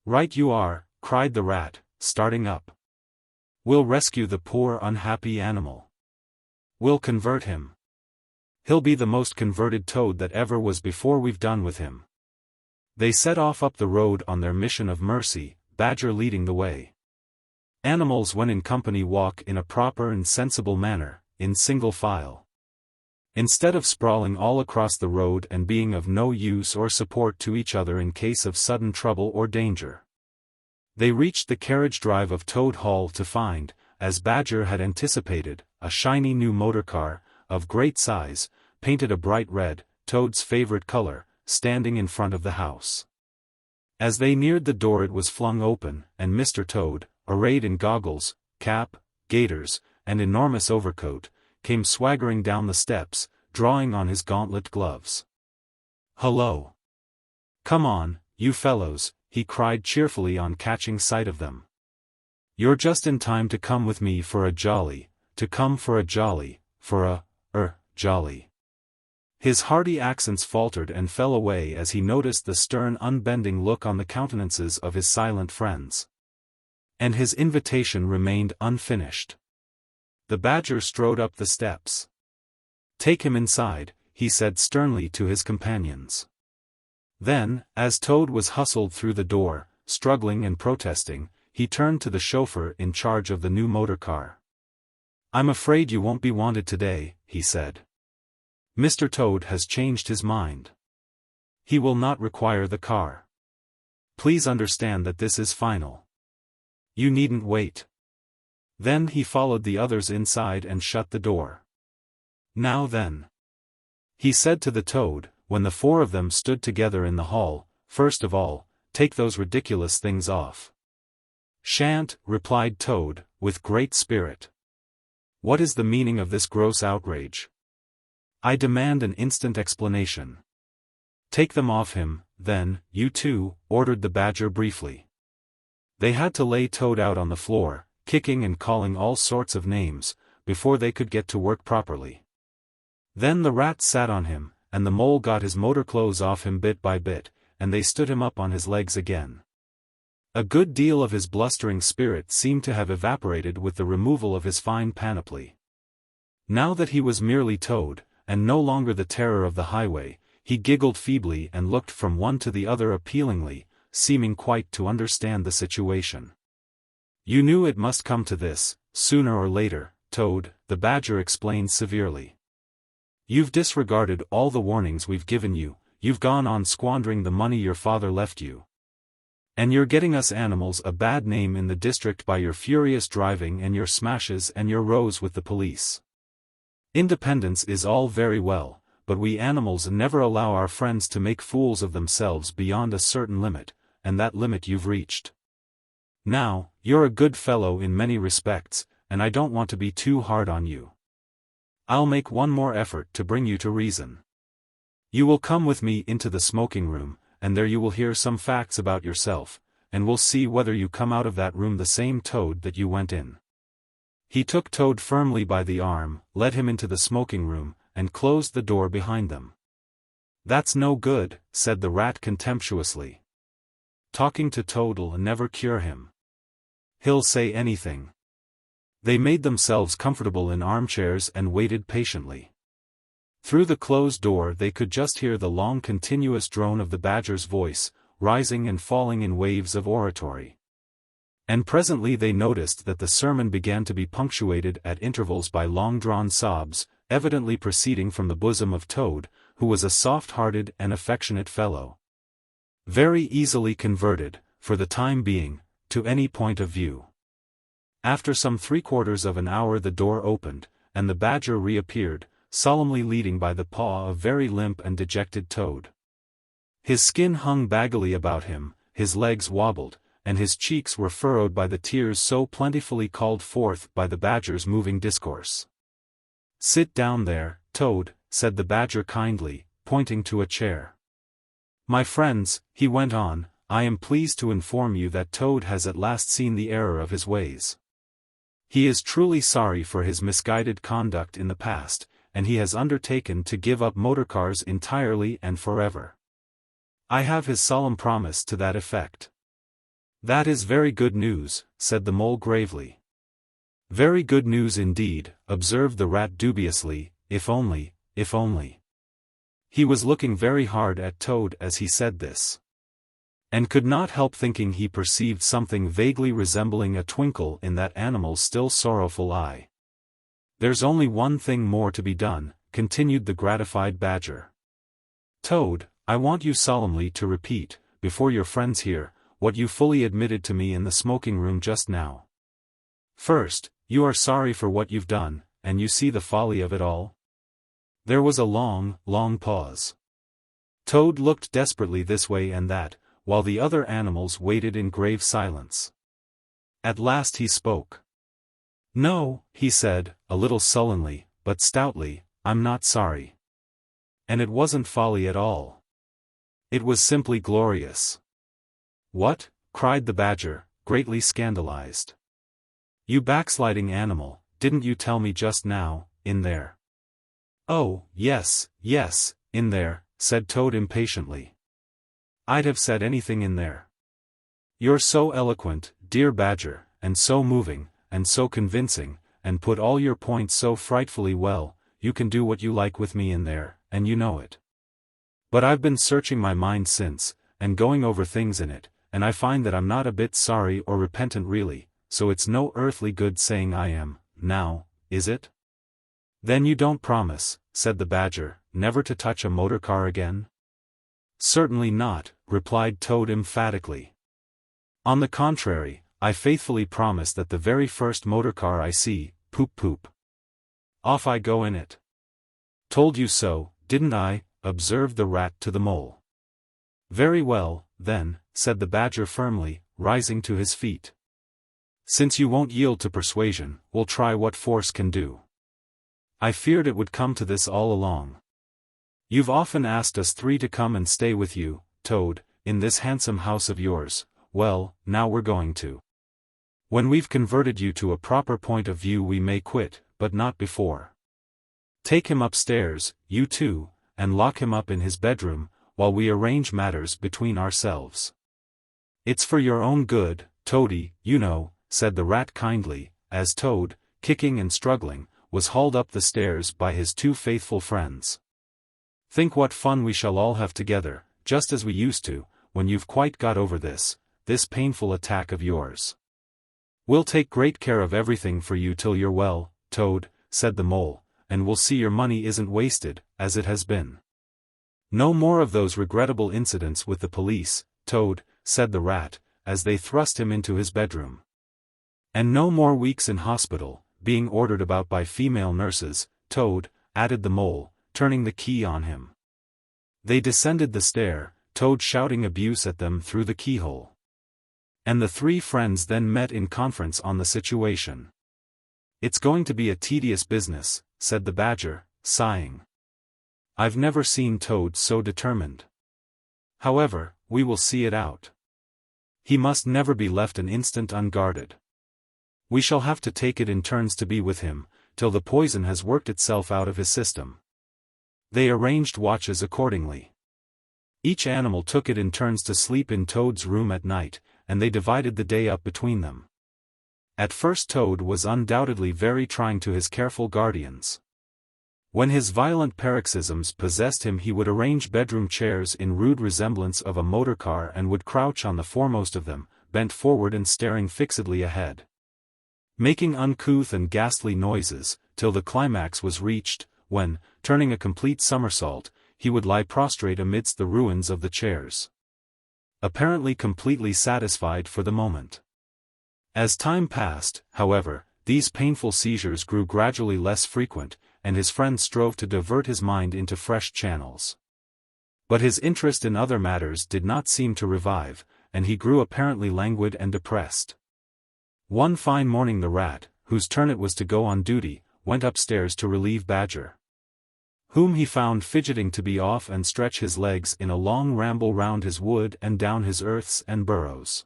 Speaker 1: Right you are, cried the rat, starting up. We'll rescue the poor unhappy animal. We'll convert him. He'll be the most converted toad that ever was before we've done with him. They set off up the road on their mission of mercy, Badger leading the way. Animals when in company walk in a proper and sensible manner, in single file. Instead of sprawling all across the road and being of no use or support to each other in case of sudden trouble or danger. They reached the carriage drive of Toad Hall to find, as Badger had anticipated, a shiny new motor car, of great size, painted a bright red, Toad's favorite color, standing in front of the house. As they neared the door it was flung open, and Mr. Toad, arrayed in goggles, cap, gaiters, and enormous overcoat, came swaggering down the steps, drawing on his gauntlet gloves. "Hullo! Come on, you fellows," he cried cheerfully on catching sight of them. "You're just in time to come with me for a jolly, jolly." His hearty accents faltered and fell away as he noticed the stern unbending look on the countenances of his silent friends. And his invitation remained unfinished. The Badger strode up the steps. "Take him inside," he said sternly to his companions. Then, as Toad was hustled through the door, struggling and protesting, he turned to the chauffeur in charge of the new motor car. "I'm afraid you won't be wanted today," he said. "Mr. Toad has changed his mind. He will not require the car. Please understand that this is final. You needn't wait." Then he followed the others inside and shut the door. "Now then," he said to the Toad, when the four of them stood together in the hall, "first of all, take those ridiculous things off." "Shan't," replied Toad, with great spirit. "What is the meaning of this gross outrage? I demand an instant explanation." "Take them off him, then, you two," ordered the Badger briefly. They had to lay Toad out on the floor, kicking and calling all sorts of names, before they could get to work properly. Then the rat sat on him, and the mole got his motor clothes off him bit by bit, and they stood him up on his legs again. A good deal of his blustering spirit seemed to have evaporated with the removal of his fine panoply. Now that he was merely Toad, and no longer the terror of the highway, he giggled feebly and looked from one to the other appealingly, seeming quite to understand the situation. "You knew it must come to this, sooner or later, Toad," the Badger explained severely. "You've disregarded all the warnings we've given you, you've gone on squandering the money your father left you. And you're getting us animals a bad name in the district by your furious driving and your smashes and your rows with the police. Independence is all very well, but we animals never allow our friends to make fools of themselves beyond a certain limit, and that limit you've reached. Now, you're a good fellow in many respects, and I don't want to be too hard on you. I'll make one more effort to bring you to reason. You will come with me into the smoking room, and there you will hear some facts about yourself, and we'll see whether you come out of that room the same Toad that you went in." He took Toad firmly by the arm, led him into the smoking room, and closed the door behind them. "That's no good," said the rat contemptuously. "Talking to Toad'll never cure him. He'll say anything." They made themselves comfortable in armchairs and waited patiently. Through the closed door they could just hear the long continuous drone of the Badger's voice, rising and falling in waves of oratory. And presently they noticed that the sermon began to be punctuated at intervals by long-drawn sobs, evidently proceeding from the bosom of Toad, who was a soft-hearted and affectionate fellow. Very easily converted, for the time being, to any point of view. After some 3/4 of an hour the door opened, and the Badger reappeared, solemnly leading by the paw a very limp and dejected Toad. His skin hung baggily about him, his legs wobbled, and his cheeks were furrowed by the tears so plentifully called forth by the Badger's moving discourse. "Sit down there, Toad," said the Badger kindly, pointing to a chair. "My friends," he went on, "I am pleased to inform you that Toad has at last seen the error of his ways. He is truly sorry for his misguided conduct in the past, and he has undertaken to give up motor cars entirely and forever. I have his solemn promise to that effect. That is very good news, said the mole gravely. Very good news indeed, observed the rat dubiously, if only. He was looking very hard at Toad as he said this, and could not help thinking he perceived something vaguely resembling a twinkle in that animal's still sorrowful eye. There's only one thing more to be done, continued the gratified badger. Toad, I want you solemnly to repeat, before your friends here, what you fully admitted to me in the smoking room just now. First, you are sorry for what you've done, and you see the folly of it all? There was a long, long pause. Toad looked desperately this way and that, while the other animals waited in grave silence. At last he spoke. No, he said, a little sullenly, but stoutly, I'm not sorry. And it wasn't folly at all. It was simply glorious. What? Cried the badger, greatly scandalized. You backsliding animal, didn't you tell me just now, in there? Oh, yes, in there, said Toad impatiently. I'd have said anything in there. You're so eloquent, dear badger, and so moving, and so convincing, and put all your points so frightfully well, you can do what you like with me in there, and you know it. But I've been searching my mind since, and going over things in it, and I find that I'm not a bit sorry or repentant really, so it's no earthly good saying I am, now, is it? Then you don't promise, said the badger, never to touch a motor car again? Certainly not, replied Toad emphatically. On the contrary, I faithfully promise that the very first motor car I see, poop. Off I go in it. Told you so, didn't I? Observed the rat to the mole. Very well, then, said the badger firmly, rising to his feet. Since you won't yield to persuasion, we'll try what force can do. I feared it would come to this all along. You've often asked us three to come and stay with you, Toad, in this handsome house of yours. Well, now we're going to. When we've converted you to a proper point of view we may quit, but not before. Take him upstairs, you two, and lock him up in his bedroom, while we arrange matters between ourselves. It's for your own good, Toady, you know, said the rat kindly, as Toad, kicking and struggling, was hauled up the stairs by his two faithful friends. Think what fun we shall all have together, just as we used to, when you've quite got over this painful attack of yours. We'll take great care of everything for you till you're well, Toad, said the mole, and we'll see your money isn't wasted, as it has been. No more of those regrettable incidents with the police, Toad, said the rat, as they thrust him into his bedroom. And no more weeks in hospital, being ordered about by female nurses, Toad, added the mole, turning the key on him. They descended the stair, Toad shouting abuse at them through the keyhole. And the three friends then met in conference on the situation. It's going to be a tedious business, said the badger, sighing. I've never seen Toad so determined. However, we will see it out. He must never be left an instant unguarded. We shall have to take it in turns to be with him, till the poison has worked itself out of his system. They arranged watches accordingly. Each animal took it in turns to sleep in Toad's room at night, and they divided the day up between them. At first Toad was undoubtedly very trying to his careful guardians. When his violent paroxysms possessed him he would arrange bedroom chairs in rude resemblance of a motor car and would crouch on the foremost of them, bent forward and staring fixedly ahead, making uncouth and ghastly noises, till the climax was reached, when, turning a complete somersault, he would lie prostrate amidst the ruins of the chairs, apparently completely satisfied for the moment. As time passed, however, these painful seizures grew gradually less frequent, and his friends strove to divert his mind into fresh channels. But his interest in other matters did not seem to revive, and he grew apparently languid and depressed. One fine morning the rat, whose turn it was to go on duty, went upstairs to relieve Badger, whom he found fidgeting to be off and stretch his legs in a long ramble round his wood and down his earths and burrows.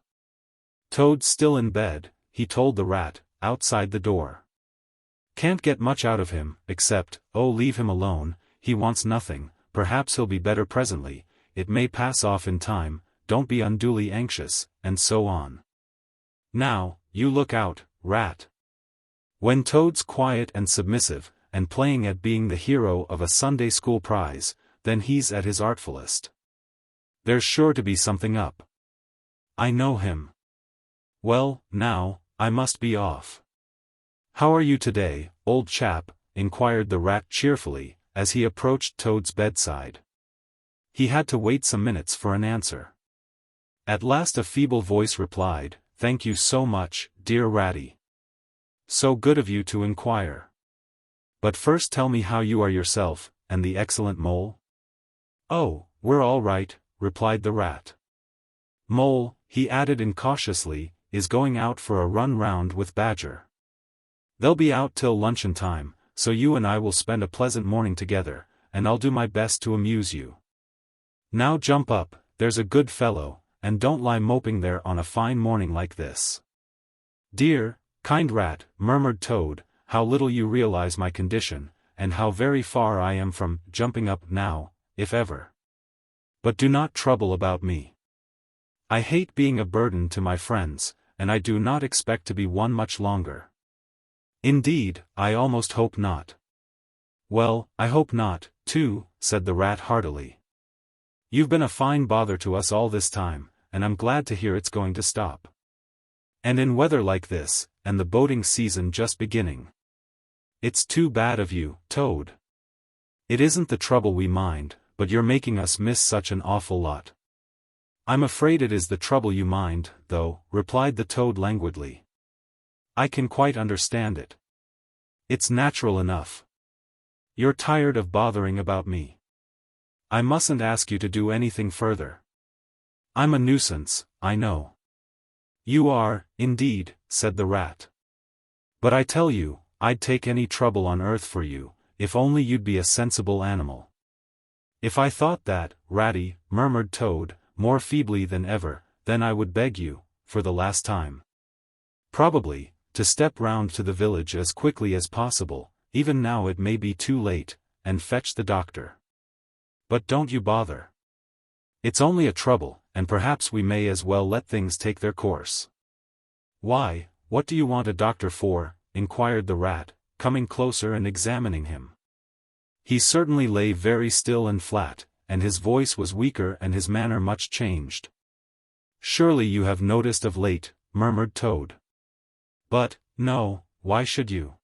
Speaker 1: Toad's still in bed, he told the rat, outside the door. Can't get much out of him, except, oh leave him alone, he wants nothing, perhaps he'll be better presently, it may pass off in time, don't be unduly anxious, and so on. Now, you look out, Rat. When Toad's quiet and submissive, and playing at being the hero of a Sunday school prize, then he's at his artfulest. There's sure to be something up. I know him. Well, now, I must be off. How are you today, old chap? Inquired the Rat cheerfully, as he approached Toad's bedside. He had to wait some minutes for an answer. At last a feeble voice replied, "Thank you so much, dear Ratty. So good of you to inquire. But first tell me how you are yourself, and the excellent Mole?" "Oh, we're all right," replied the Rat. "Mole," he added incautiously, "is going out for a run round with Badger. They'll be out till luncheon time, so you and I will spend a pleasant morning together, and I'll do my best to amuse you. Now jump up, there's a good fellow, and don't lie moping there on a fine morning like this." "Dear, kind Rat," murmured Toad, "how little you realize my condition, and how very far I am from jumping up now, if ever. But do not trouble about me. I hate being a burden to my friends, and I do not expect to be one much longer. Indeed, I almost hope not." "Well, I hope not, too," said the Rat heartily. "You've been a fine bother to us all this time, and I'm glad to hear it's going to stop. And in weather like this, and the boating season just beginning. It's too bad of you, Toad. It isn't the trouble we mind, but you're making us miss such an awful lot." "I'm afraid it is the trouble you mind, though," replied the Toad languidly. "I can quite understand it. It's natural enough. You're tired of bothering about me. I mustn't ask you to do anything further. I'm a nuisance, I know." "You are, indeed," said the Rat. "But I tell you, I'd take any trouble on earth for you, if only you'd be a sensible animal." "If I thought that, Ratty," murmured Toad, more feebly than ever, "then I would beg you, for the last time, probably, to step round to the village as quickly as possible, even now it may be too late, and fetch the doctor. But don't you bother. It's only a trouble, and perhaps we may as well let things take their course." "Why, what do you want a doctor for?" inquired the Rat, coming closer and examining him. He certainly lay very still and flat, and his voice was weaker and his manner much changed. "Surely you have noticed of late," murmured Toad. "But, no, why should you?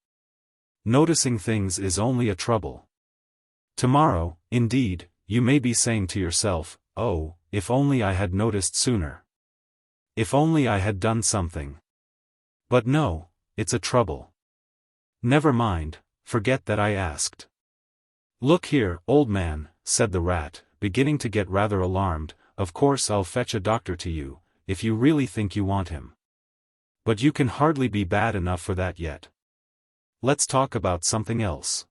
Speaker 1: Noticing things is only a trouble. Tomorrow, indeed, you may be saying to yourself, 'Oh, if only I had noticed sooner. If only I had done something.' But no, it's a trouble. Never mind, forget that I asked." "Look here, old man," said the Rat, beginning to get rather alarmed, "of course I'll fetch a doctor to you, if you really think you want him. But you can hardly be bad enough for that yet. Let's talk about something else."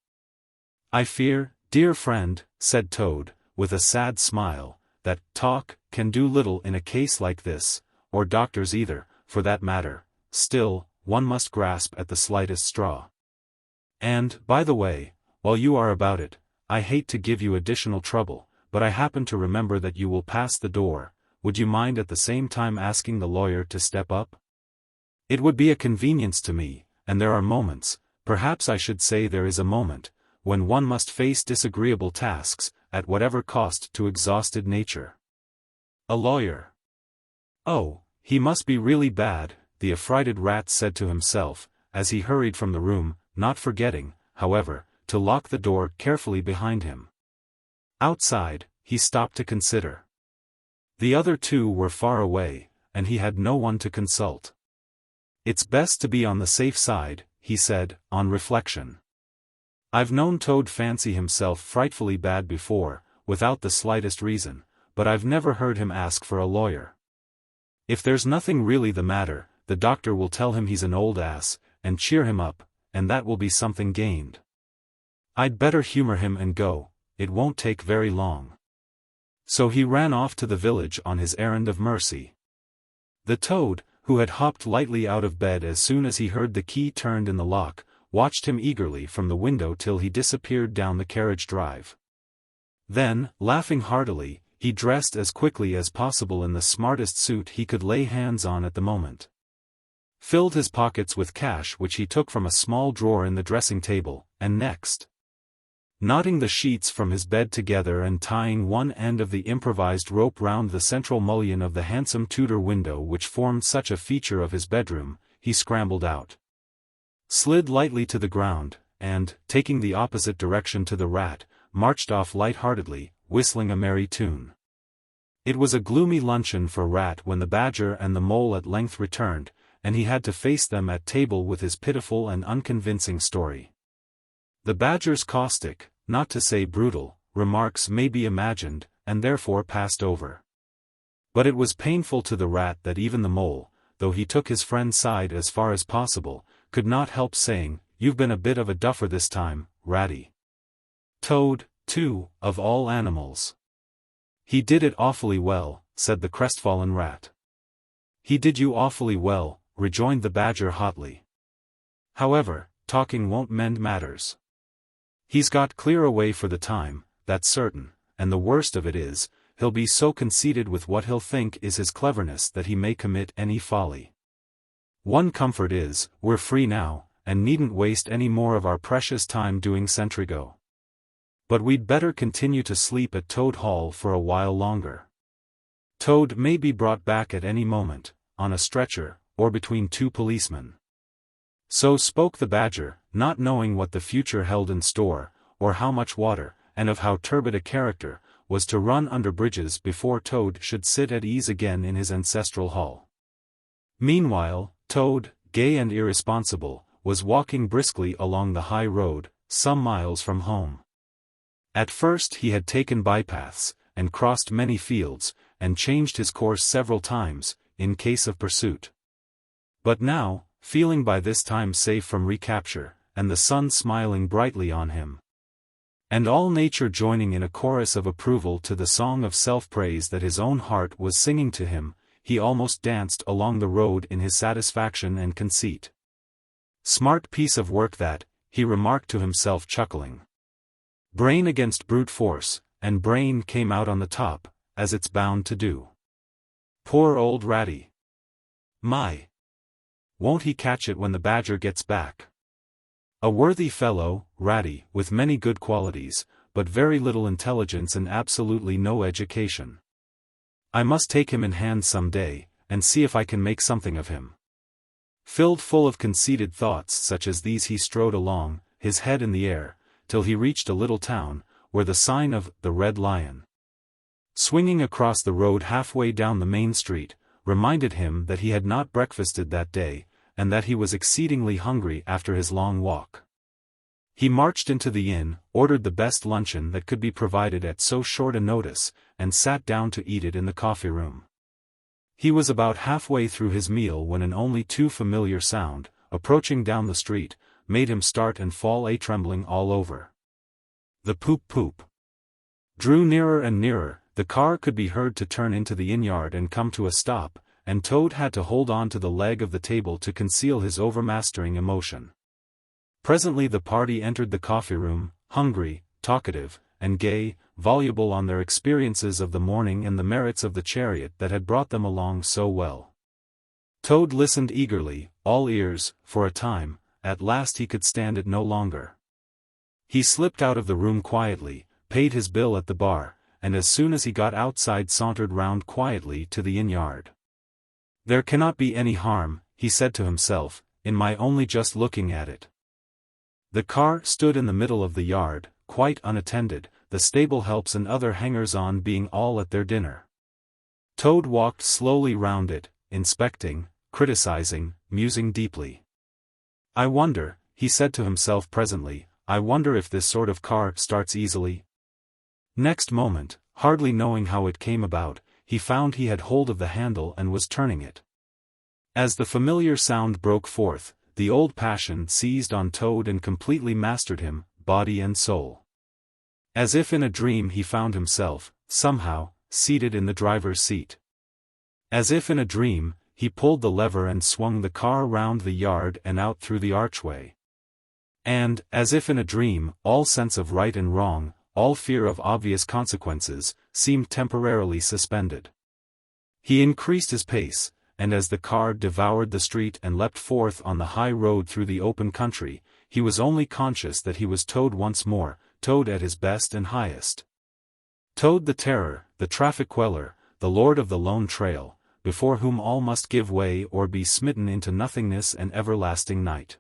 Speaker 1: "I fear, dear friend," said Toad, with a sad smile, "that talk can do little in a case like this, or doctors either, for that matter. Still, one must grasp at the slightest straw. And, by the way, while you are about it, I hate to give you additional trouble, but I happen to remember that you will pass the door. Would you mind at the same time asking the lawyer to step up? It would be a convenience to me, and there are moments, perhaps I should say there is a moment, when one must face disagreeable tasks, at whatever cost to exhausted nature." "A lawyer? Oh, he must be really bad," the affrighted Rat said to himself, as he hurried from the room, not forgetting, however, to lock the door carefully behind him. Outside, he stopped to consider. The other two were far away, and he had no one to consult. "It's best to be on the safe side," he said, on reflection. "I've known Toad fancy himself frightfully bad before, without the slightest reason, but I've never heard him ask for a lawyer. If there's nothing really the matter, the doctor will tell him he's an old ass, and cheer him up, and that will be something gained. I'd better humor him and go, it won't take very long." So he ran off to the village on his errand of mercy. The Toad, who had hopped lightly out of bed as soon as he heard the key turned in the lock, watched him eagerly from the window till he disappeared down the carriage drive. Then, laughing heartily, he dressed as quickly as possible in the smartest suit he could lay hands on at the moment. Filled his pockets with cash which he took from a small drawer in the dressing table, and next, knotting the sheets from his bed together and tying one end of the improvised rope round the central mullion of the handsome Tudor window which formed such a feature of his bedroom, he scrambled out, slid lightly to the ground, and, taking the opposite direction to the Rat, marched off light-heartedly, whistling a merry tune. It was a gloomy luncheon for Rat when the Badger and the Mole at length returned, and he had to face them at table with his pitiful and unconvincing story. The Badger's caustic, not to say brutal, remarks may be imagined, and therefore passed over. But it was painful to the Rat that even the Mole, though he took his friend's side as far as possible, could not help saying, "You've been a bit of a duffer this time, Ratty." Toad, too, of all animals. "He did it awfully well," said the crestfallen Rat. "He did you awfully well," rejoined the Badger hotly. "However, talking won't mend matters. He's got clear away for the time, that's certain, and the worst of it is, he'll be so conceited with what he'll think is his cleverness that he may commit any folly. One comfort is, we're free now, and needn't waste any more of our precious time doing sentry-go. But we'd better continue to sleep at Toad Hall for a while longer. Toad may be brought back at any moment, on a stretcher, or between two policemen." So spoke the Badger, not knowing what the future held in store, or how much water, and of how turbid a character, was to run under bridges before Toad should sit at ease again in his ancestral hall. Meanwhile, Toad, gay and irresponsible, was walking briskly along the high road, some miles from home. At first he had taken bypaths, and crossed many fields, and changed his course several times, in case of pursuit. But now, feeling by this time safe from recapture, and the sun smiling brightly on him, and all nature joining in a chorus of approval to the song of self-praise that his own heart was singing to him, he almost danced along the road in his satisfaction and conceit. "Smart piece of work that," he remarked to himself chuckling. "Brain against brute force, and brain came out on the top, as it's bound to do. Poor old Ratty. My! Won't he catch it when the Badger gets back? A worthy fellow, Ratty, with many good qualities, but very little intelligence and absolutely no education. I must take him in hand some day, and see if I can make something of him." Filled full of conceited thoughts such as these he strode along, his head in the air, till he reached a little town, where the sign of the Red Lion, swinging across the road halfway down the main street, reminded him that he had not breakfasted that day, and that he was exceedingly hungry after his long walk. He marched into the inn, ordered the best luncheon that could be provided at so short a notice, and sat down to eat it in the coffee-room. He was about halfway through his meal when an only too familiar sound, approaching down the street, made him start and fall a-trembling all over. The poop-poop drew nearer and nearer. The car could be heard to turn into the inn-yard and come to a stop, and Toad had to hold on to the leg of the table to conceal his overmastering emotion. Presently the party entered the coffee-room, hungry, talkative, and gay, voluble on their experiences of the morning and the merits of the chariot that had brought them along so well. Toad listened eagerly, all ears, for a time. At last he could stand it no longer. He slipped out of the room quietly, paid his bill at the bar, and as soon as he got outside sauntered round quietly to the inn-yard. "There cannot be any harm," he said to himself, "in my only just looking at it." The car stood in the middle of the yard, quite unattended, the stable helps and other hangers-on being all at their dinner. Toad walked slowly round it, inspecting, criticizing, musing deeply. "I wonder," he said to himself presently, "I wonder if this sort of car starts easily?" Next moment, hardly knowing how it came about, he found he had hold of the handle and was turning it. As the familiar sound broke forth, the old passion seized on Toad and completely mastered him, body and soul. As if in a dream he found himself, somehow, seated in the driver's seat. As if in a dream, he pulled the lever and swung the car round the yard and out through the archway. And, as if in a dream, all sense of right and wrong, all fear of obvious consequences, seemed temporarily suspended. He increased his pace, and as the car devoured the street and leapt forth on the high road through the open country, he was only conscious that he was Toad once more, Toad at his best and highest. Toad the terror, the traffic queller, the lord of the lone trail, before whom all must give way or be smitten into nothingness and everlasting night.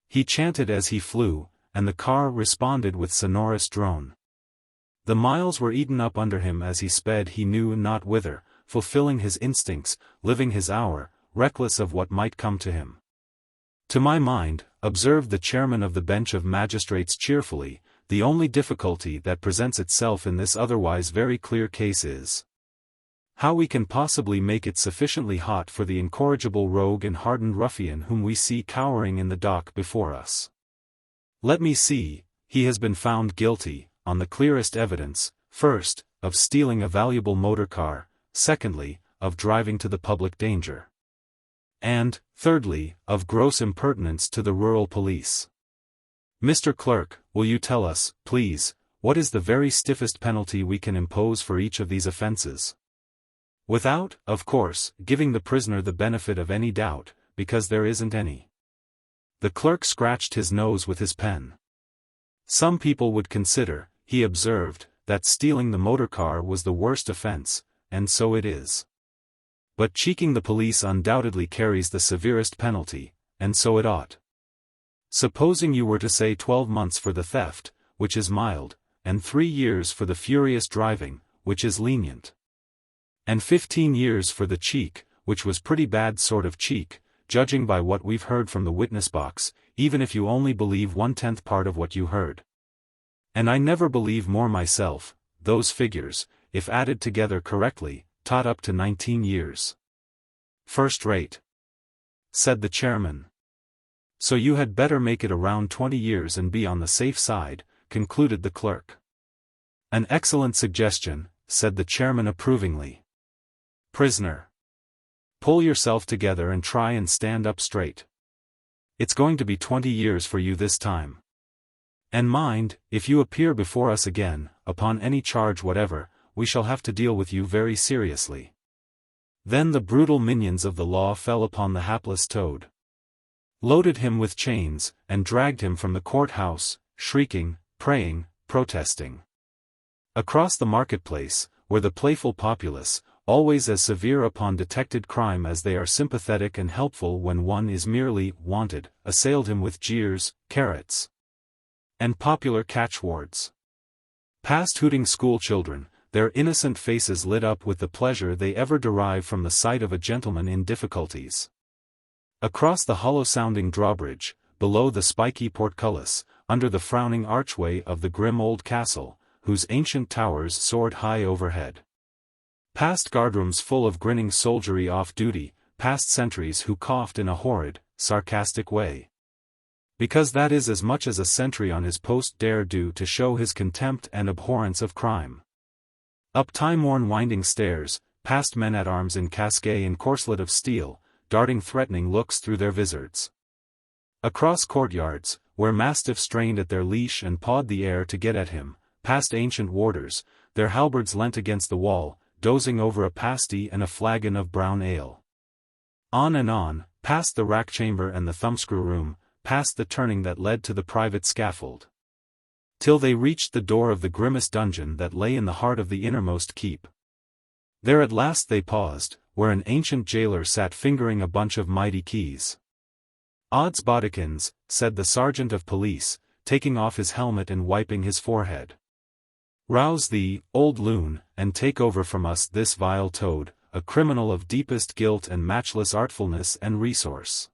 Speaker 1: He chanted as he flew, and the car responded with sonorous drone. The miles were eaten up under him as he sped he knew not whither, fulfilling his instincts, living his hour, reckless of what might come to him. To my mind, observed the chairman of the bench of magistrates cheerfully, the only difficulty that presents itself in this otherwise very clear case is how we can possibly make it sufficiently hot for the incorrigible rogue and hardened ruffian whom we see cowering in the dock before us. Let me see, he has been found guilty, on the clearest evidence, first, of stealing a valuable motor car, secondly, of driving to the public danger, and, thirdly, of gross impertinence to the rural police. Mr. Clerk, will you tell us, please, what is the very stiffest penalty we can impose for each of these offences? Without, of course, giving the prisoner the benefit of any doubt, because there isn't any. The clerk scratched his nose with his pen. Some people would consider, he observed, that stealing the motor car was the worst offence, and so it is. But cheeking the police undoubtedly carries the severest penalty, and so it ought. Supposing you were to say 12 months for the theft, which is mild, and 3 years for the furious driving, which is lenient, and 15 years for the cheek, which was pretty bad sort of cheek, judging by what we've heard from the witness box, even if you only believe 1/10 part of what you heard. And I never believe more myself, those figures, if added together correctly, tot up to 19 years. First rate, said the chairman. So you had better make it around 20 years and be on the safe side, concluded the clerk. An excellent suggestion, said the chairman approvingly. Prisoner, pull yourself together and try and stand up straight. It's going to be 20 years for you this time. And mind, if you appear before us again, upon any charge whatever, we shall have to deal with you very seriously. Then the brutal minions of the law fell upon the hapless Toad, loaded him with chains, and dragged him from the courthouse, shrieking, praying, protesting. Across the marketplace, where the playful populace, always as severe upon detected crime as they are sympathetic and helpful when one is merely wanted, assailed him with jeers, carrots, and popular catchwords. Past hooting schoolchildren, their innocent faces lit up with the pleasure they ever derive from the sight of a gentleman in difficulties. Across the hollow-sounding drawbridge, below the spiky portcullis, under the frowning archway of the grim old castle, whose ancient towers soared high overhead. Past guardrooms full of grinning soldiery off duty, past sentries who coughed in a horrid, sarcastic way. Because that is as much as a sentry on his post dare do to show his contempt and abhorrence of crime. Up time-worn winding stairs, past men-at-arms in casque and corselet of steel, darting threatening looks through their vizards. Across courtyards, where mastiffs strained at their leash and pawed the air to get at him, past ancient warders, their halberds leant against the wall, dozing over a pasty and a flagon of brown ale. On and on, past the rack chamber and the thumbscrew room, past the turning that led to the private scaffold, till they reached the door of the grimmest dungeon that lay in the heart of the innermost keep. There at last they paused, where an ancient jailer sat fingering a bunch of mighty keys. Odds bodikins, said the sergeant of police, taking off his helmet and wiping his forehead. Rouse thee, old loon, and take over from us this vile Toad, a criminal of deepest guilt and matchless artfulness and resource.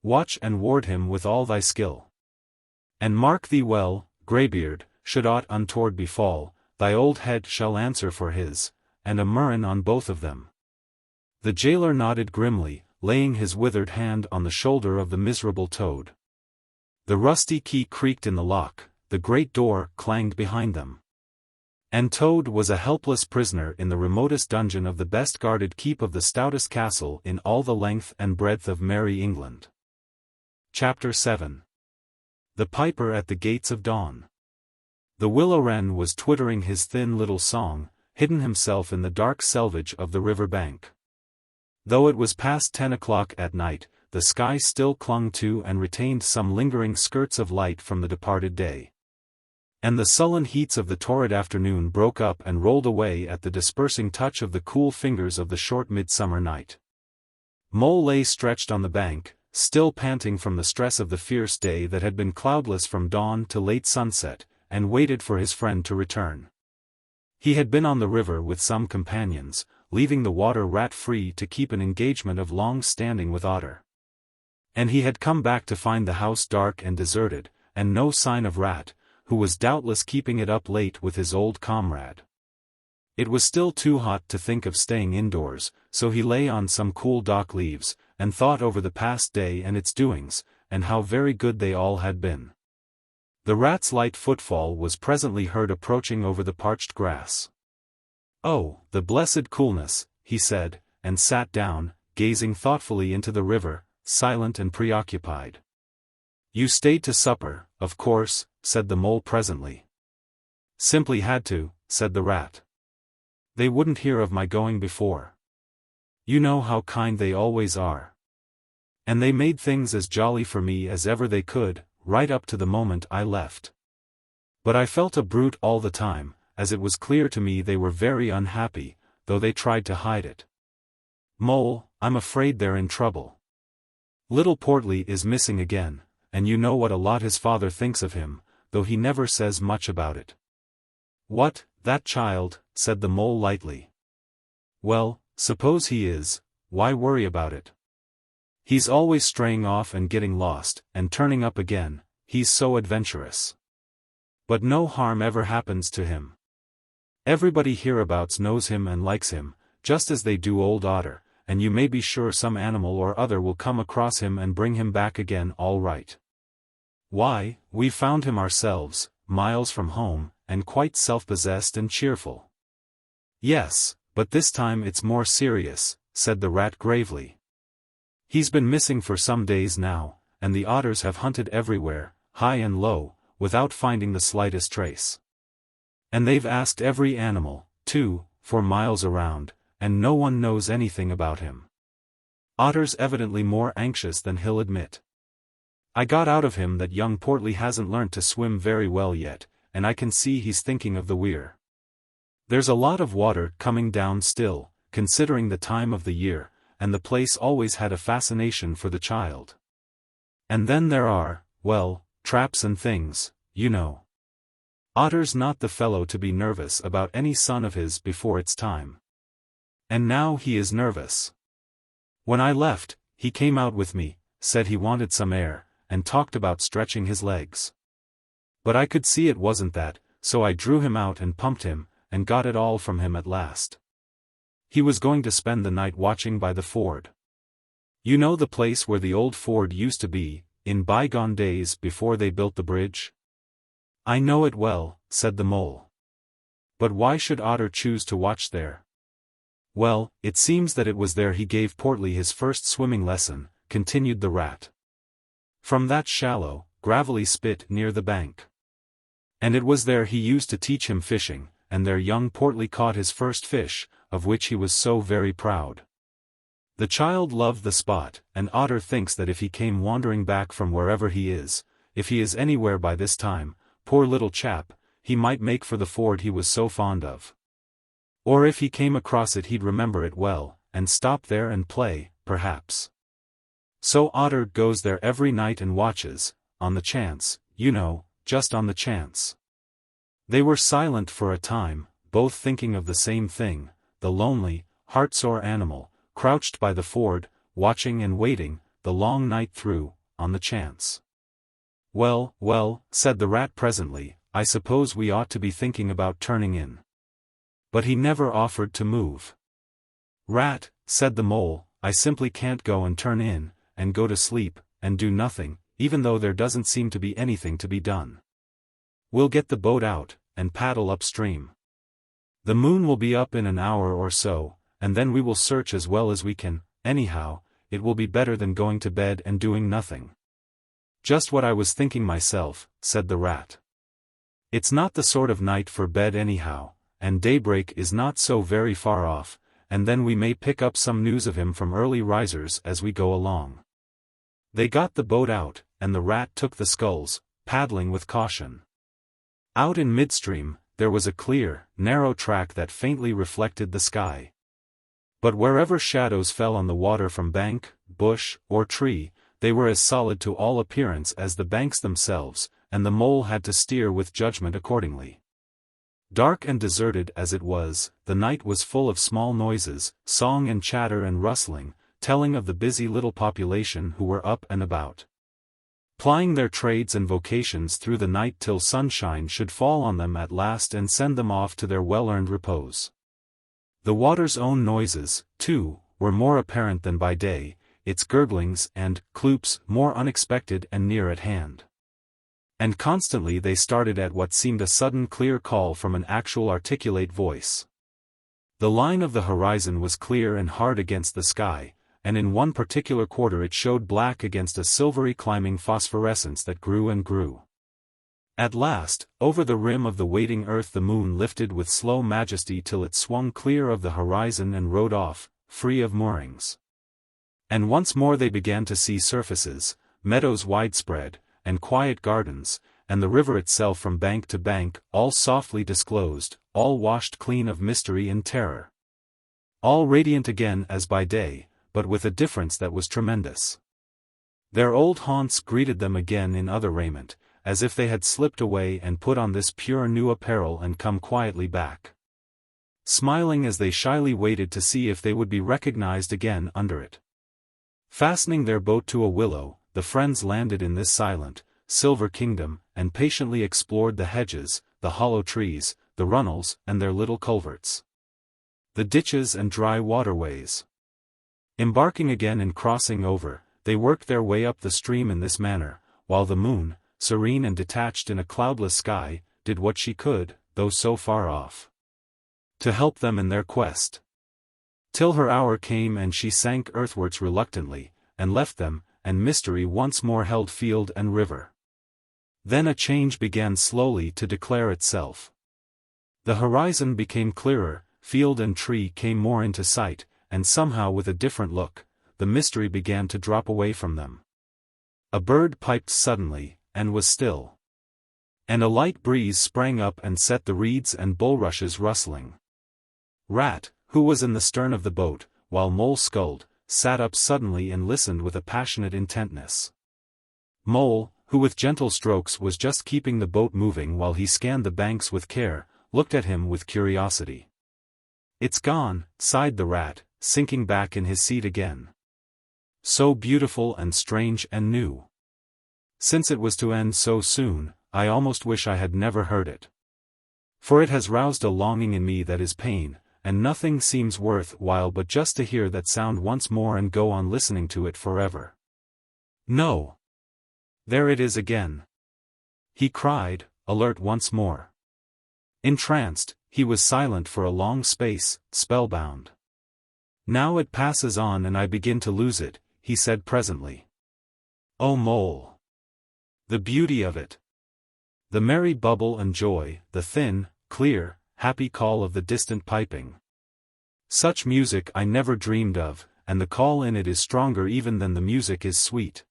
Speaker 1: Watch and ward him with all thy skill. And mark thee well, greybeard, should aught untoward befall, thy old head shall answer for his, and a murrain on both of them. The jailer nodded grimly, laying his withered hand on the shoulder of the miserable Toad. The rusty key creaked in the lock, the great door clanged behind them. And Toad was a helpless prisoner in the remotest dungeon of the best-guarded keep of the stoutest castle in all the length and breadth of merry England. Chapter 7. The Piper at the Gates of Dawn. The willow wren was twittering his thin little song, hidden himself in the dark selvage of the river bank. Though it was past 10 o'clock at night, the sky still clung to and retained some lingering skirts of light from the departed day. And the sullen heats of the torrid afternoon broke up and rolled away at the dispersing touch of the cool fingers of the short midsummer night. Mole lay stretched on the bank, still panting from the stress of the fierce day that had been cloudless from dawn to late sunset, and waited for his friend to return. He had been on the river with some companions, leaving the water rat-free to keep an engagement of long standing with Otter. And he had come back to find the house dark and deserted, and no sign of Rat, who was doubtless keeping it up late with his old comrade. It was still too hot to think of staying indoors, so he lay on some cool dock leaves, and thought over the past day and its doings, and how very good they all had been. The rat's light footfall was presently heard approaching over the parched grass. "Oh, the blessed coolness," he said, and sat down, gazing thoughtfully into the river, silent and preoccupied. "You stayed to supper, of course," said the mole presently. "Simply had to," said the rat. "They wouldn't hear of my going before. You know how kind they always are. And they made things as jolly for me as ever they could, right up to the moment I left. But I felt a brute all the time, as it was clear to me they were very unhappy, though they tried to hide it. Mole, I'm afraid they're in trouble. Little Portly is missing again, and you know what a lot his father thinks of him, though he never says much about it." "What, that child?" said the mole lightly. "Well, suppose he is, why worry about it? He's always straying off and getting lost, and turning up again, he's so adventurous. But no harm ever happens to him. Everybody hereabouts knows him and likes him, just as they do old Otter, and you may be sure some animal or other will come across him and bring him back again all right. Why, we found him ourselves, miles from home, and quite self-possessed and cheerful." "Yes, but this time it's more serious," said the rat gravely. "He's been missing for some days now, and the otters have hunted everywhere, high and low, without finding the slightest trace. And they've asked every animal, too, for miles around, and no one knows anything about him. Otter's evidently more anxious than he'll admit. I got out of him that young Portly hasn't learnt to swim very well yet, and I can see he's thinking of the weir. There's a lot of water coming down still, considering the time of the year, and the place always had a fascination for the child. And then there are, well, traps and things, you know. Otter's not the fellow to be nervous about any son of his before it's time. And now he is nervous. When I left, he came out with me, said he wanted some air, and talked about stretching his legs. But I could see it wasn't that, so I drew him out and pumped him, and got it all from him at last. He was going to spend the night watching by the ford. You know the place where the old ford used to be, in bygone days before they built the bridge? I know it well, said the mole. But why should Otter choose to watch there? Well, it seems that it was there he gave Portly his first swimming lesson, continued the rat. From that shallow, gravelly spit near the bank. And it was there he used to teach him fishing, and there young Portly caught his first fish, of which he was so very proud. The child loved the spot, and Otter thinks that if he came wandering back from wherever he is, if he is anywhere by this time, poor little chap, he might make for the ford he was so fond of. Or if he came across it he'd remember it well, and stop there and play, perhaps. So Otter goes there every night and watches, on the chance, you know, just on the chance. They were silent for a time, both thinking of the same thing, the lonely, heartsore animal, crouched by the ford, watching and waiting, the long night through, on the chance. Well, well, said the rat presently, I suppose we ought to be thinking about turning in. But he never offered to move. Rat, said the mole, I simply can't go and turn in, and go to sleep, and do nothing, even though there doesn't seem to be anything to be done. We'll get the boat out, and paddle upstream. The moon will be up in an hour or so, and then we will search as well as we can. Anyhow, it will be better than going to bed and doing nothing. Just what I was thinking myself, said the rat. It's not the sort of night for bed anyhow, and daybreak is not so very far off, and then we may pick up some news of him from early risers as we go along. They got the boat out, and the rat took the sculls, paddling with caution. Out in midstream, there was a clear, narrow track that faintly reflected the sky. But wherever shadows fell on the water from bank, bush, or tree, they were as solid to all appearance as the banks themselves, and the mole had to steer with judgment accordingly. Dark and deserted as it was, the night was full of small noises, song and chatter and rustling, telling of the busy little population who were up and about, plying their trades and vocations through the night till sunshine should fall on them at last and send them off to their well-earned repose. The water's own noises, too, were more apparent than by day, its gurglings and kloops more unexpected and near at hand. And constantly they started at what seemed a sudden clear call from an actual articulate voice. The line of the horizon was clear and hard against the sky, and in one particular quarter it showed black against a silvery climbing phosphorescence that grew and grew. At last, over the rim of the waiting earth the moon lifted with slow majesty till it swung clear of the horizon and rode off, free of moorings. And once more they began to see surfaces, meadows widespread, and quiet gardens, and the river itself from bank to bank, all softly disclosed, all washed clean of mystery and terror. All radiant again as by day, but with a difference that was tremendous. Their old haunts greeted them again in other raiment, as if they had slipped away and put on this pure new apparel and come quietly back, smiling as they shyly waited to see if they would be recognized again under it. Fastening their boat to a willow, the friends landed in this silent, silver kingdom, and patiently explored the hedges, the hollow trees, the runnels and their little culverts, the ditches and dry waterways. Embarking again and crossing over, they worked their way up the stream in this manner, while the moon, serene and detached in a cloudless sky, did what she could, though so far off, to help them in their quest. Till her hour came and she sank earthwards reluctantly, and left them, and mystery once more held field and river. Then a change began slowly to declare itself. The horizon became clearer, field and tree came more into sight, and somehow with a different look, the mystery began to drop away from them. A bird piped suddenly, and was still. And a light breeze sprang up and set the reeds and bulrushes rustling. Rat, who was in the stern of the boat, while Mole sculled, sat up suddenly and listened with a passionate intentness. Mole, who with gentle strokes was just keeping the boat moving while he scanned the banks with care, looked at him with curiosity. "It's gone," sighed the rat, sinking back in his seat again. "So beautiful and strange and new. Since it was to end so soon, I almost wish I had never heard it. For it has roused a longing in me that is pain, and nothing seems worth while but just to hear that sound once more and go on listening to it forever. No! There it is again!" he cried, alert once more. Entranced, he was silent for a long space, spellbound. "Now it passes on and I begin to lose it," he said presently. "Oh Mole! The beauty of it! The merry bubble and joy, the thin, clear, happy call of the distant piping. Such music I never dreamed of, and the call in it is stronger even than the music is sweet.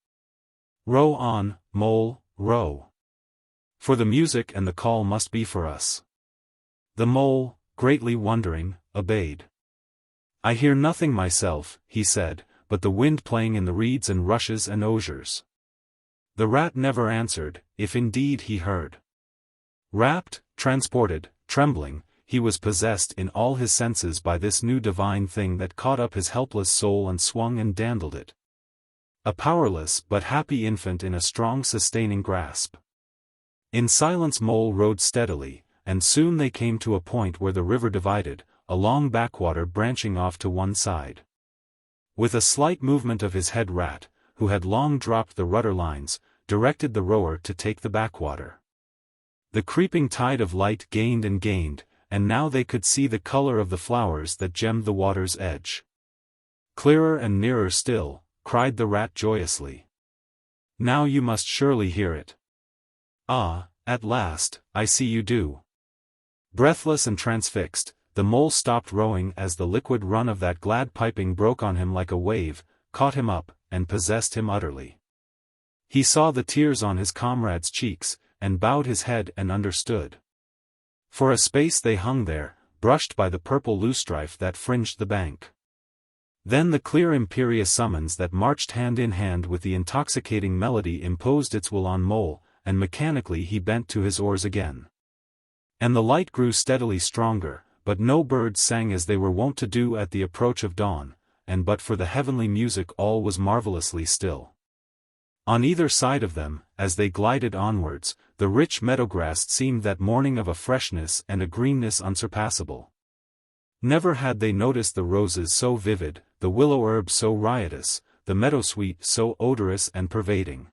Speaker 1: Row on, Mole, row. For the music and the call must be for us." The Mole, greatly wondering, obeyed. "I hear nothing myself," he said, "but the wind playing in the reeds and rushes and osiers." The rat never answered, if indeed he heard. Rapt, transported, trembling, he was possessed in all his senses by this new divine thing that caught up his helpless soul and swung and dandled it. A powerless but happy infant in a strong sustaining grasp. In silence Mole rowed steadily, and soon they came to a point where the river divided, a long backwater branching off to one side. With a slight movement of his head Rat, who had long dropped the rudder lines, directed the rower to take the backwater. The creeping tide of light gained and gained, and now they could see the color of the flowers that gemmed the water's edge. "Clearer and nearer still," cried the Rat joyously. "Now you must surely hear it." "Ah, At last, I see you do. Breathless and transfixed, the mole stopped rowing as the liquid run of that glad piping broke on him like a wave, caught him up, and possessed him utterly. He saw the tears on his comrade's cheeks, and bowed his head and understood. For a space they hung there, brushed by the purple loosestrife that fringed the bank. Then the clear imperious summons that marched hand in hand with the intoxicating melody imposed its will on Mole, and mechanically he bent to his oars again. And the light grew steadily stronger, but no birds sang as they were wont to do at the approach of dawn, and but for the heavenly music all was marvelously still. On either side of them, as they glided onwards, the rich meadowgrass seemed that morning of a freshness and a greenness unsurpassable. Never had they noticed the roses so vivid, the willow herb so riotous, the meadowsweet so odorous and pervading.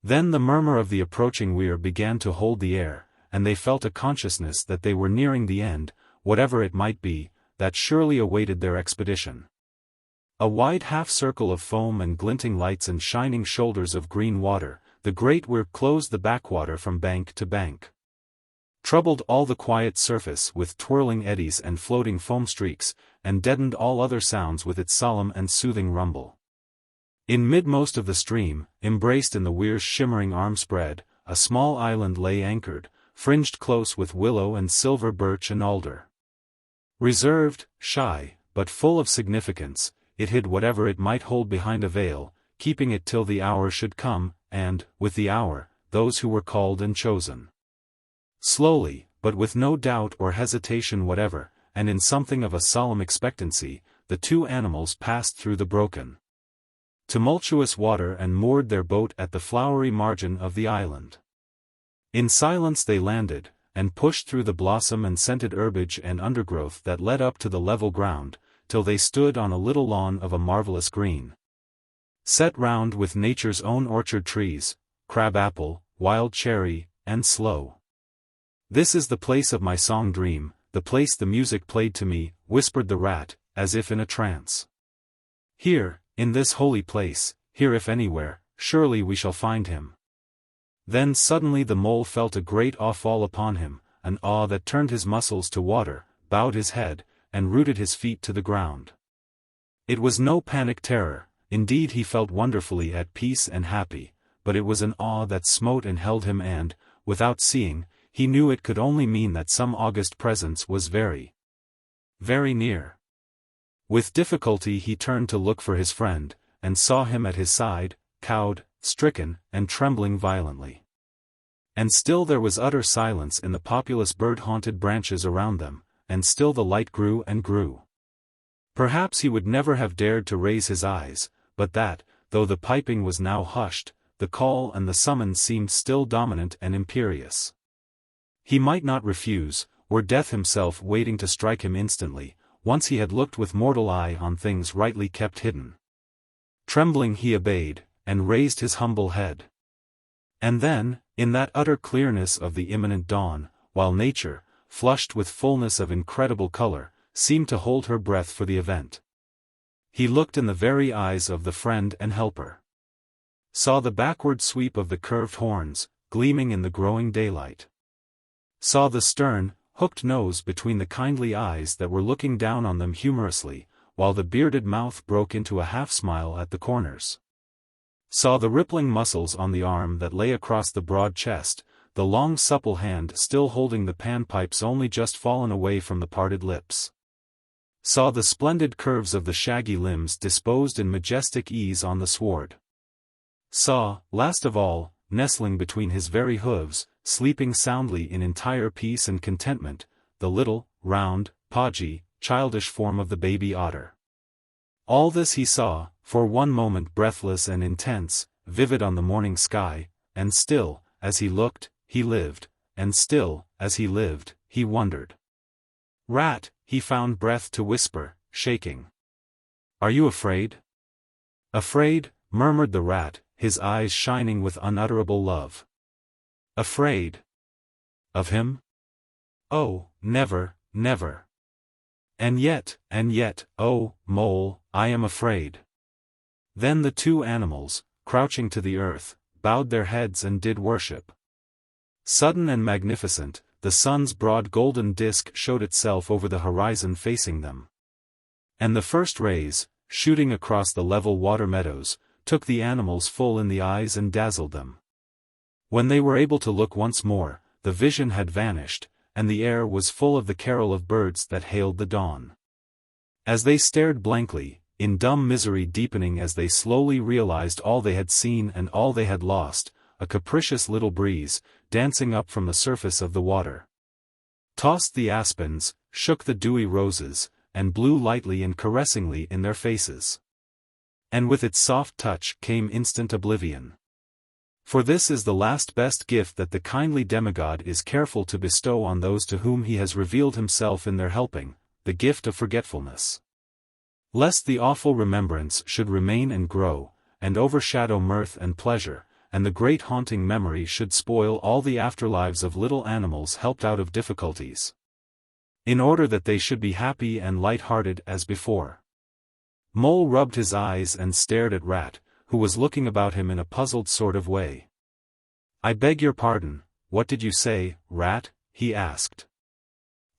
Speaker 1: Then the murmur of the approaching weir began to hold the air, and they felt a consciousness that they were nearing the end, whatever it might be, that surely awaited their expedition. A wide half-circle of foam and glinting lights and shining shoulders of green water, the great weir closed the backwater from bank to bank. Troubled all the quiet surface with twirling eddies and floating foam streaks, and deadened all other sounds with its solemn and soothing rumble. In midmost of the stream, embraced in the weir's shimmering arm spread, a small island lay anchored, fringed close with willow and silver birch and alder. Reserved, shy, but full of significance, it hid whatever it might hold behind a veil, keeping it till the hour should come, and, with the hour, those who were called and chosen. Slowly, but with no doubt or hesitation whatever, and in something of a solemn expectancy, the two animals passed through the broken, tumultuous water and moored their boat at the flowery margin of the island. In silence they landed, and pushed through the blossom and scented herbage and undergrowth that led up to the level ground, till they stood on a little lawn of a marvelous green, set round with nature's own orchard trees, crab-apple, wild cherry, and sloe. "This is the place of my song dream, the place the music played to me," whispered the rat, as if in a trance. "Here, in this holy place, here if anywhere, surely we shall find him." Then suddenly the mole felt a great awe fall upon him, an awe that turned his muscles to water, bowed his head, and rooted his feet to the ground. It was no panic terror, indeed he felt wonderfully at peace and happy, but it was an awe that smote and held him and, without seeing, he knew it could only mean that some august presence was very, very near. With difficulty he turned to look for his friend, and saw him at his side, cowed, stricken, and trembling violently. And still there was utter silence in the populous bird-haunted branches around them, and still the light grew and grew. Perhaps he would never have dared to raise his eyes, but that, though the piping was now hushed, the call and the summons seemed still dominant and imperious. He might not refuse, were death himself waiting to strike him instantly, once he had looked with mortal eye on things rightly kept hidden. Trembling he obeyed, and raised his humble head. And then, in that utter clearness of the imminent dawn, while nature, flushed with fullness of incredible color, seemed to hold her breath for the event, he looked in the very eyes of the friend and helper. Saw the backward sweep of the curved horns, gleaming in the growing daylight. Saw the stern, hooked nose between the kindly eyes that were looking down on them humorously, while the bearded mouth broke into a half-smile at the corners. Saw the rippling muscles on the arm that lay across the broad chest, the long supple hand still holding the panpipes only just fallen away from the parted lips. Saw the splendid curves of the shaggy limbs disposed in majestic ease on the sward. Saw, last of all, nestling between his very hooves, sleeping soundly in entire peace and contentment, the little, round, podgy, childish form of the baby otter. All this he saw, for one moment breathless and intense, vivid on the morning sky, and still, as he looked, he lived, and still, as he lived, he wondered. "Rat," he found breath to whisper, shaking. "Are you afraid?" "Afraid," murmured the rat, his eyes shining with unutterable love. "Afraid? Of him? Oh, never, never. And yet, oh, Mole, I am afraid." Then the two animals, crouching to the earth, bowed their heads and did worship. Sudden and magnificent, the sun's broad golden disk showed itself over the horizon facing them. And the first rays, shooting across the level water meadows, took the animals full in the eyes and dazzled them. When they were able to look once more, the vision had vanished, and the air was full of the carol of birds that hailed the dawn. As they stared blankly, in dumb misery deepening as they slowly realized all they had seen and all they had lost, a capricious little breeze, dancing up from the surface of the water, tossed the aspens, shook the dewy roses, and blew lightly and caressingly in their faces. And with its soft touch came instant oblivion. For this is the last best gift that the kindly demigod is careful to bestow on those to whom he has revealed himself in their helping, the gift of forgetfulness. Lest the awful remembrance should remain and grow, and overshadow mirth and pleasure, and the great haunting memory should spoil all the afterlives of little animals helped out of difficulties. In order that they should be happy and light-hearted as before. Mole rubbed his eyes and stared at Rat, who was looking about him in a puzzled sort of way. "I beg your pardon, what did you say, Rat?" he asked.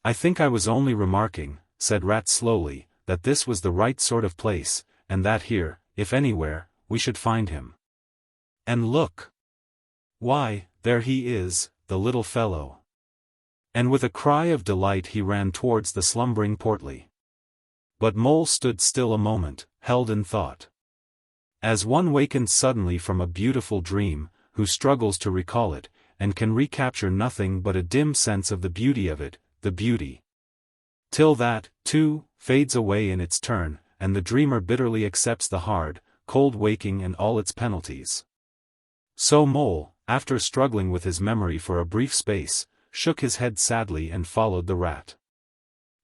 Speaker 1: "I think I was only remarking," said Rat slowly, "that this was the right sort of place, and that here, if anywhere, we should find him. And look! Why, there he is, the little fellow." And with a cry of delight he ran towards the slumbering Portly. But Mole stood still a moment, held in thought. As one wakened suddenly from a beautiful dream, who struggles to recall it, and can recapture nothing but a dim sense of the beauty of it, the beauty. Till that, too, fades away in its turn, and the dreamer bitterly accepts the hard, cold waking and all its penalties. So Mole, after struggling with his memory for a brief space, shook his head sadly and followed the Rat.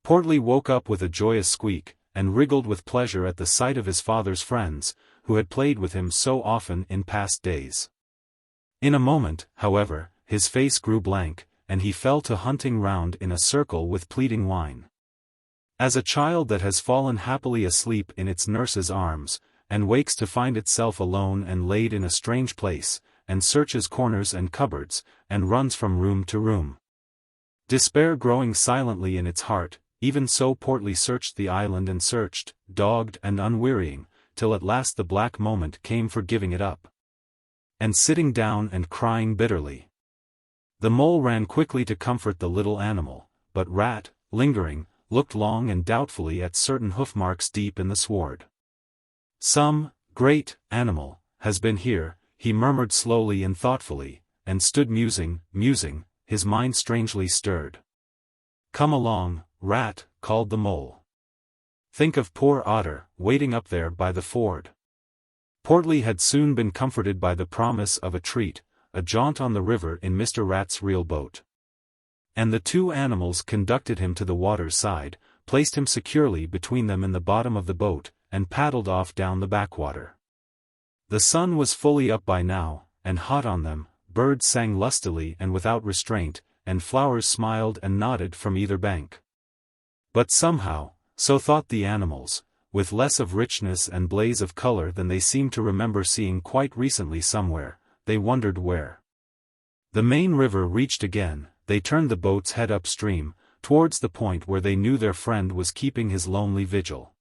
Speaker 1: Portly woke up with a joyous squeak, and wriggled with pleasure at the sight of his father's friends, who had played with him so often in past days. In a moment, however, his face grew blank, and he fell to hunting round in a circle with pleading whine. As a child that has fallen happily asleep in its nurse's arms, and wakes to find itself alone and laid in a strange place, and searches corners and cupboards, and runs from room to room, despair growing silently in its heart, even so Portly searched the island and searched, dogged and unwearying, till at last the black moment came for giving it up, and sitting down and crying bitterly. The Mole ran quickly to comfort the little animal, but Rat, lingering, looked long and doubtfully at certain hoof marks deep in the sward. "Some great animal has been here," he murmured slowly and thoughtfully, and stood musing, his mind strangely stirred. "Come along, Rat," called the Mole. "Think of poor Otter, waiting up there by the ford." Portly had soon been comforted by the promise of a treat, a jaunt on the river in Mr. Rat's real boat. And the two animals conducted him to the water's side, placed him securely between them in the bottom of the boat, and paddled off down the backwater. The sun was fully up by now, and hot on them, birds sang lustily and without restraint, and flowers smiled and nodded from either bank. But somehow, so thought the animals, with less of richness and blaze of color than they seemed to remember seeing quite recently somewhere, they wondered where. The main river reached again, they turned the boat's head upstream, towards the point where they knew their friend was keeping his lonely vigil.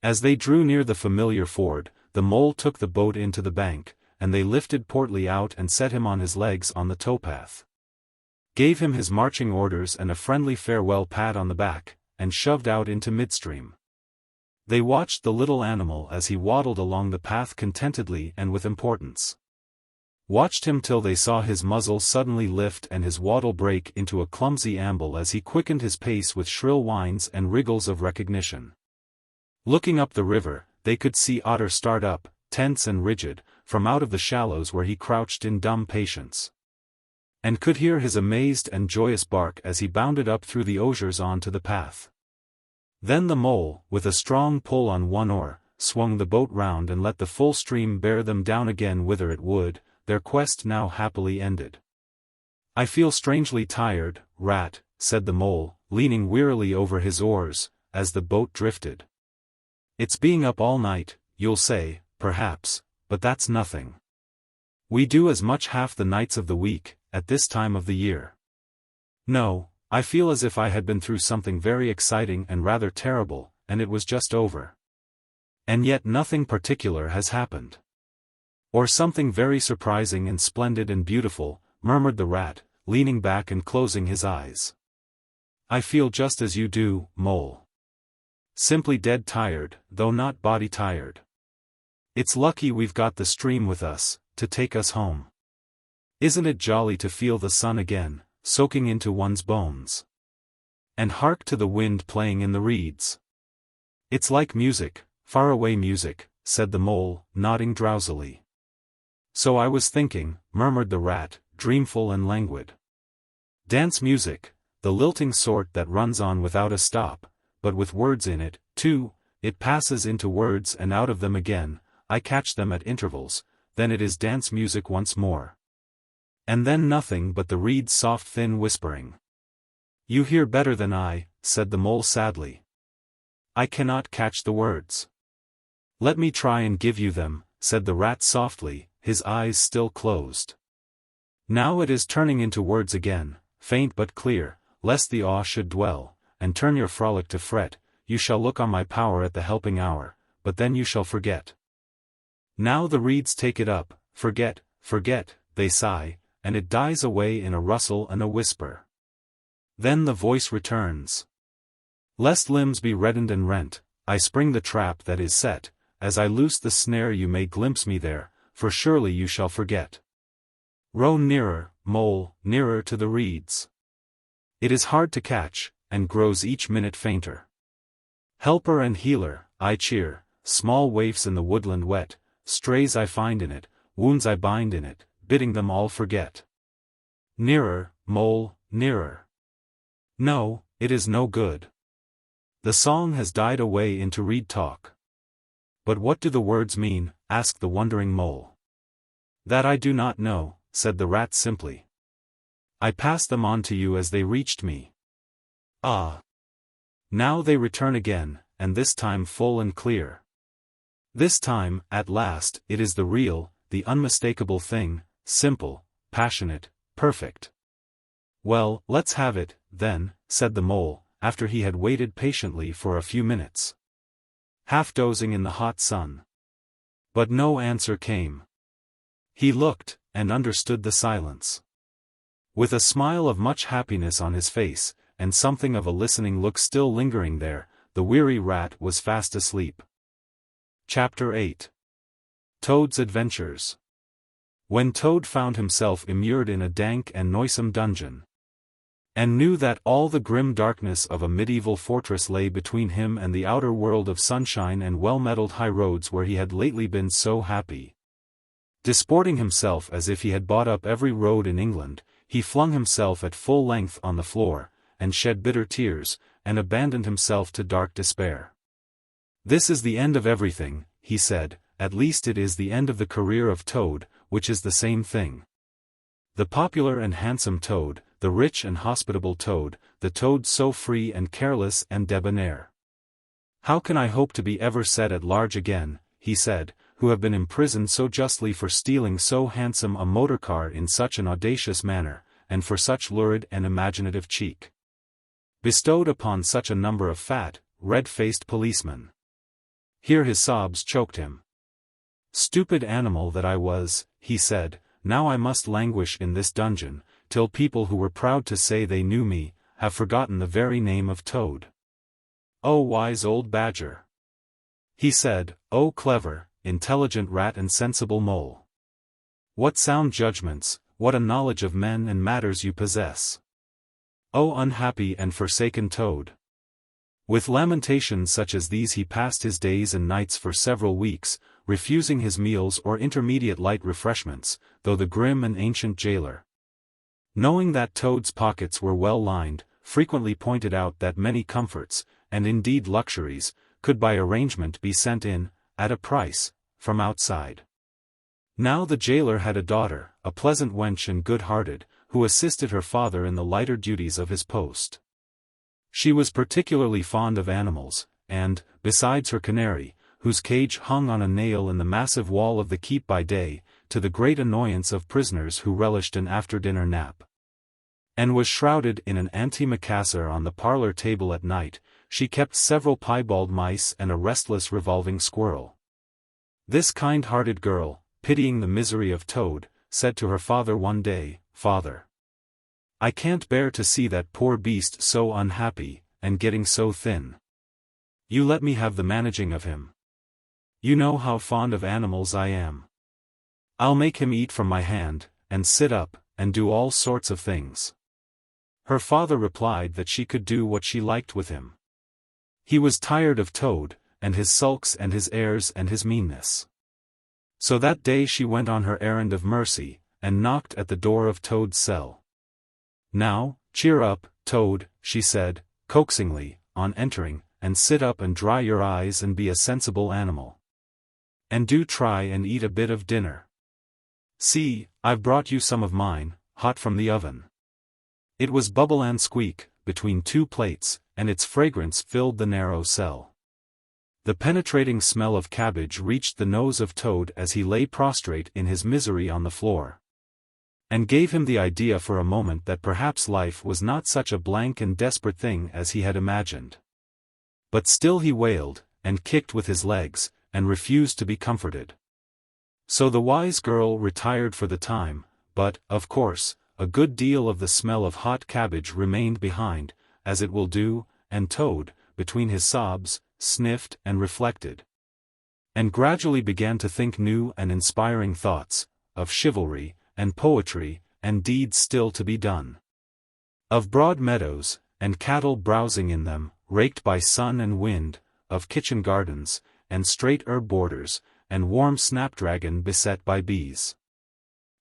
Speaker 1: As they drew near the familiar ford, the Mole took the boat into the bank, and they lifted Portly out and set him on his legs on the towpath. Gave him his marching orders and a friendly farewell pat on the back, and shoved out into midstream. They watched the little animal as he waddled along the path contentedly and with importance. Watched him till they saw his muzzle suddenly lift and his waddle break into a clumsy amble as he quickened his pace with shrill whines and wriggles of recognition. Looking up the river, they could see Otter start up, tense and rigid, from out of the shallows where he crouched in dumb patience. And could hear his amazed and joyous bark as he bounded up through the osiers on to the path. Then the Mole, with a strong pull on one oar, swung the boat round and let the full stream bear them down again whither it would, their quest now happily ended. "I feel strangely tired, Rat," said the Mole, leaning wearily over his oars, as the boat drifted. "It's being up all night, you'll say, perhaps, but that's nothing. We do as much half the nights of the week, at this time of the year. No, I feel as if I had been through something very exciting and rather terrible, and it was just over. And yet nothing particular has happened. Or something very surprising and splendid and beautiful, murmured the rat, leaning back and closing his eyes. I feel just as you do, Mole. Simply dead tired, though not body tired. It's lucky we've got the stream with us, to take us home. Isn't it jolly to feel the sun again, soaking into one's bones? And hark to the wind playing in the reeds. It's like music, faraway music, said the mole, nodding drowsily. So I was thinking, murmured the rat, dreamful and languid. Dance music, the lilting sort that runs on without a stop, but with words in it, too. It passes into words and out of them again, I catch them at intervals, then it is dance music once more. And then nothing but the reed's soft thin whispering. You hear better than I, said the mole sadly. I cannot catch the words. Let me try and give you them, said the rat softly, his eyes still closed. Now it is turning into words again, faint but clear, lest the awe should dwell, and turn your frolic to fret. You shall look on my power at the helping hour, but then you shall forget. Now the reeds take it up, forget, forget, they sigh, and it dies away in a rustle and a whisper. Then the voice returns. Lest limbs be reddened and rent, I spring the trap that is set, as I loose the snare you may glimpse me there, for surely you shall forget. Row nearer, mole, nearer to the reeds. It is hard to catch, and grows each minute fainter. Helper and healer, I cheer, small waifs in the woodland wet, strays I find in it, wounds I bind in it, bidding them all forget. Nearer, mole, nearer. No, it is no good. The song has died away into reed talk. But what do the words mean? Asked the wondering mole. That I do not know, said the rat simply. I passed them on to you as they reached me. Ah! Now they return again, and this time full and clear. This time, at last, it is the real, the unmistakable thing, simple, passionate, perfect. Well, let's have it, then, said the mole, after he had waited patiently for a few minutes, half dozing in the hot sun. But no answer came. He looked, and understood the silence. With a smile of much happiness on his face, and something of a listening look still lingering there, the weary rat was fast asleep. Chapter 8. Toad's Adventures. When Toad found himself immured in a dank and noisome dungeon, and knew that all the grim darkness of a medieval fortress lay between him and the outer world of sunshine and well-metalled high roads where he had lately been so happy, disporting himself as if he had bought up every road in England, he flung himself at full length on the floor, and shed bitter tears, and abandoned himself to dark despair. This is the end of everything, he said, at least it is the end of the career of Toad, which is the same thing. The popular and handsome Toad, the rich and hospitable Toad, the Toad so free and careless and debonair. How can I hope to be ever set at large again, he said, who have been imprisoned so justly for stealing so handsome a motor car in such an audacious manner, and for such lurid and imaginative cheek bestowed upon such a number of fat, red-faced policemen. Here his sobs choked him. Stupid animal that I was, he said, now I must languish in this dungeon, till people who were proud to say they knew me, have forgotten the very name of Toad. Oh wise old badger! He said, oh clever, intelligent rat and sensible mole! What sound judgments, what a knowledge of men and matters you possess! Oh unhappy and forsaken Toad! With lamentations such as these he passed his days and nights for several weeks, refusing his meals or intermediate light refreshments, though the grim and ancient jailer, knowing that Toad's pockets were well lined, frequently pointed out that many comforts, and indeed luxuries, could by arrangement be sent in, at a price, from outside. Now the jailer had a daughter, a pleasant wench and good-hearted, who assisted her father in the lighter duties of his post. She was particularly fond of animals, and, besides her canary, whose cage hung on a nail in the massive wall of the keep by day, to the great annoyance of prisoners who relished an after-dinner nap. And was shrouded in an antimacassar on the parlor table at night. She kept several piebald mice and a restless revolving squirrel. This kind-hearted girl, pitying the misery of Toad, said to her father one day, "Father, I can't bear to see that poor beast so unhappy, and getting so thin. You let me have the managing of him. You know how fond of animals I am. I'll make him eat from my hand, and sit up, and do all sorts of things." Her father replied that she could do what she liked with him. He was tired of Toad, and his sulks and his airs and his meanness. So that day she went on her errand of mercy, and knocked at the door of Toad's cell. "Now, cheer up, Toad," she said, coaxingly, on entering, "and sit up and dry your eyes and be a sensible animal. And do try and eat a bit of dinner. See, I've brought you some of mine, hot from the oven." It was bubble and squeak, between two plates, and its fragrance filled the narrow cell. The penetrating smell of cabbage reached the nose of Toad as he lay prostrate in his misery on the floor, and gave him the idea for a moment that perhaps life was not such a blank and desperate thing as he had imagined. But still he wailed, and kicked with his legs, and refused to be comforted. So the wise girl retired for the time, but, of course, a good deal of the smell of hot cabbage remained behind, as it will do, and Toad, between his sobs, sniffed and reflected, and gradually began to think new and inspiring thoughts, of chivalry, and poetry, and deeds still to be done. Of broad meadows, and cattle browsing in them, raked by sun and wind, of kitchen gardens, and straight herb borders, and warm snapdragon beset by bees.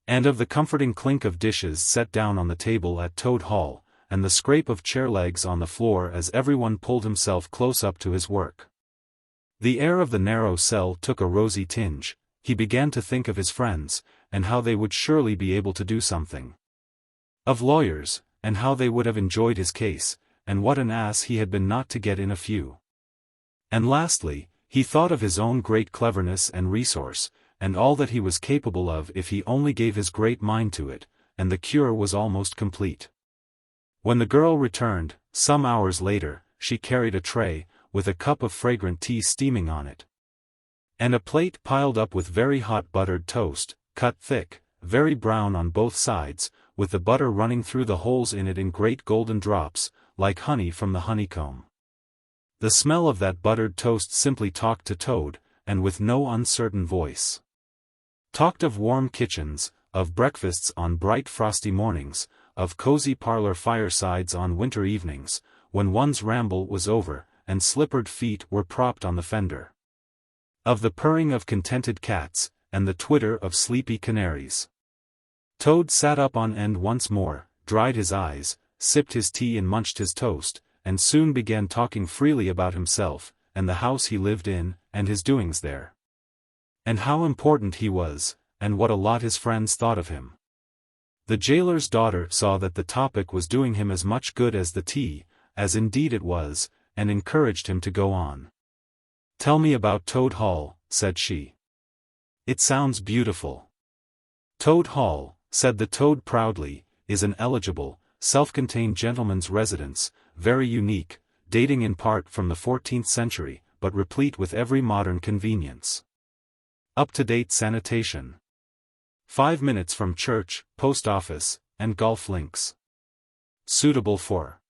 Speaker 1: And of the comforting clink of dishes set down on the table at Toad Hall, and the scrape of chair legs on the floor as everyone pulled himself close up to his work. The air of the narrow cell took a rosy tinge. He began to think of his friends, and how they would surely be able to do something. Of lawyers, and how they would have enjoyed his case, and what an ass he had been not to get in a few. And lastly, he thought of his own great cleverness and resource, and all that he was capable of if he only gave his great mind to it, and the cure was almost complete. When the girl returned, some hours later, she carried a tray, with a cup of fragrant tea steaming on it, and a plate piled up with very hot buttered toast, cut thick, very brown on both sides, with the butter running through the holes in it in great golden drops, like honey from the honeycomb. The smell of that buttered toast simply talked to Toad, and with no uncertain voice. Talked of warm kitchens, of breakfasts on bright frosty mornings, of cozy parlor firesides on winter evenings, when one's ramble was over, and slippered feet were propped on the fender. Of the purring of contented cats, and the twitter of sleepy canaries. Toad sat up on end once more, dried his eyes, sipped his tea and munched his toast, and soon began talking freely about himself, and the house he lived in, and his doings there. And how important he was, and what a lot his friends thought of him. The jailer's daughter saw that the topic was doing him as much good as the tea, as indeed it was, and encouraged him to go on. "Tell me about Toad Hall," said she. "It sounds beautiful." "Toad Hall," said the Toad proudly, "is an eligible, self-contained gentleman's residence, very unique, dating in part from the 14th century, but replete with every modern convenience. Up-to-date sanitation. 5 minutes from church, post office, and golf links. Suitable for—"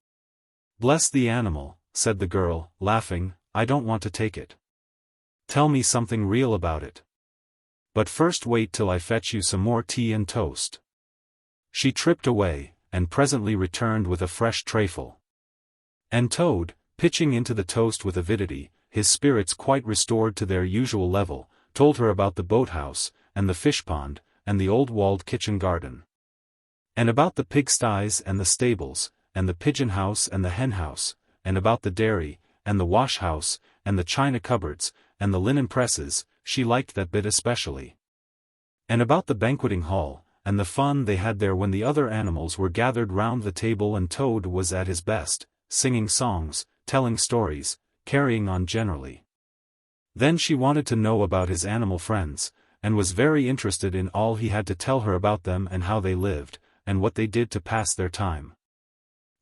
Speaker 1: "Bless the animal," said the girl, laughing, "I don't want to take it. Tell me something real about it. But first wait till I fetch you some more tea and toast." She tripped away, and presently returned with a fresh trayful. And Toad, pitching into the toast with avidity, his spirits quite restored to their usual level, told her about the boathouse, and the fish-pond, and the old walled kitchen garden. And about the pigsties and the stables, and the pigeon-house and the hen-house, and about the dairy, and the wash-house, and the china cupboards, and the linen presses. She liked that bit especially. And about the banqueting hall, and the fun they had there when the other animals were gathered round the table and Toad was at his best, singing songs, telling stories, carrying on generally. Then she wanted to know about his animal friends, and was very interested in all he had to tell her about them and how they lived, and what they did to pass their time.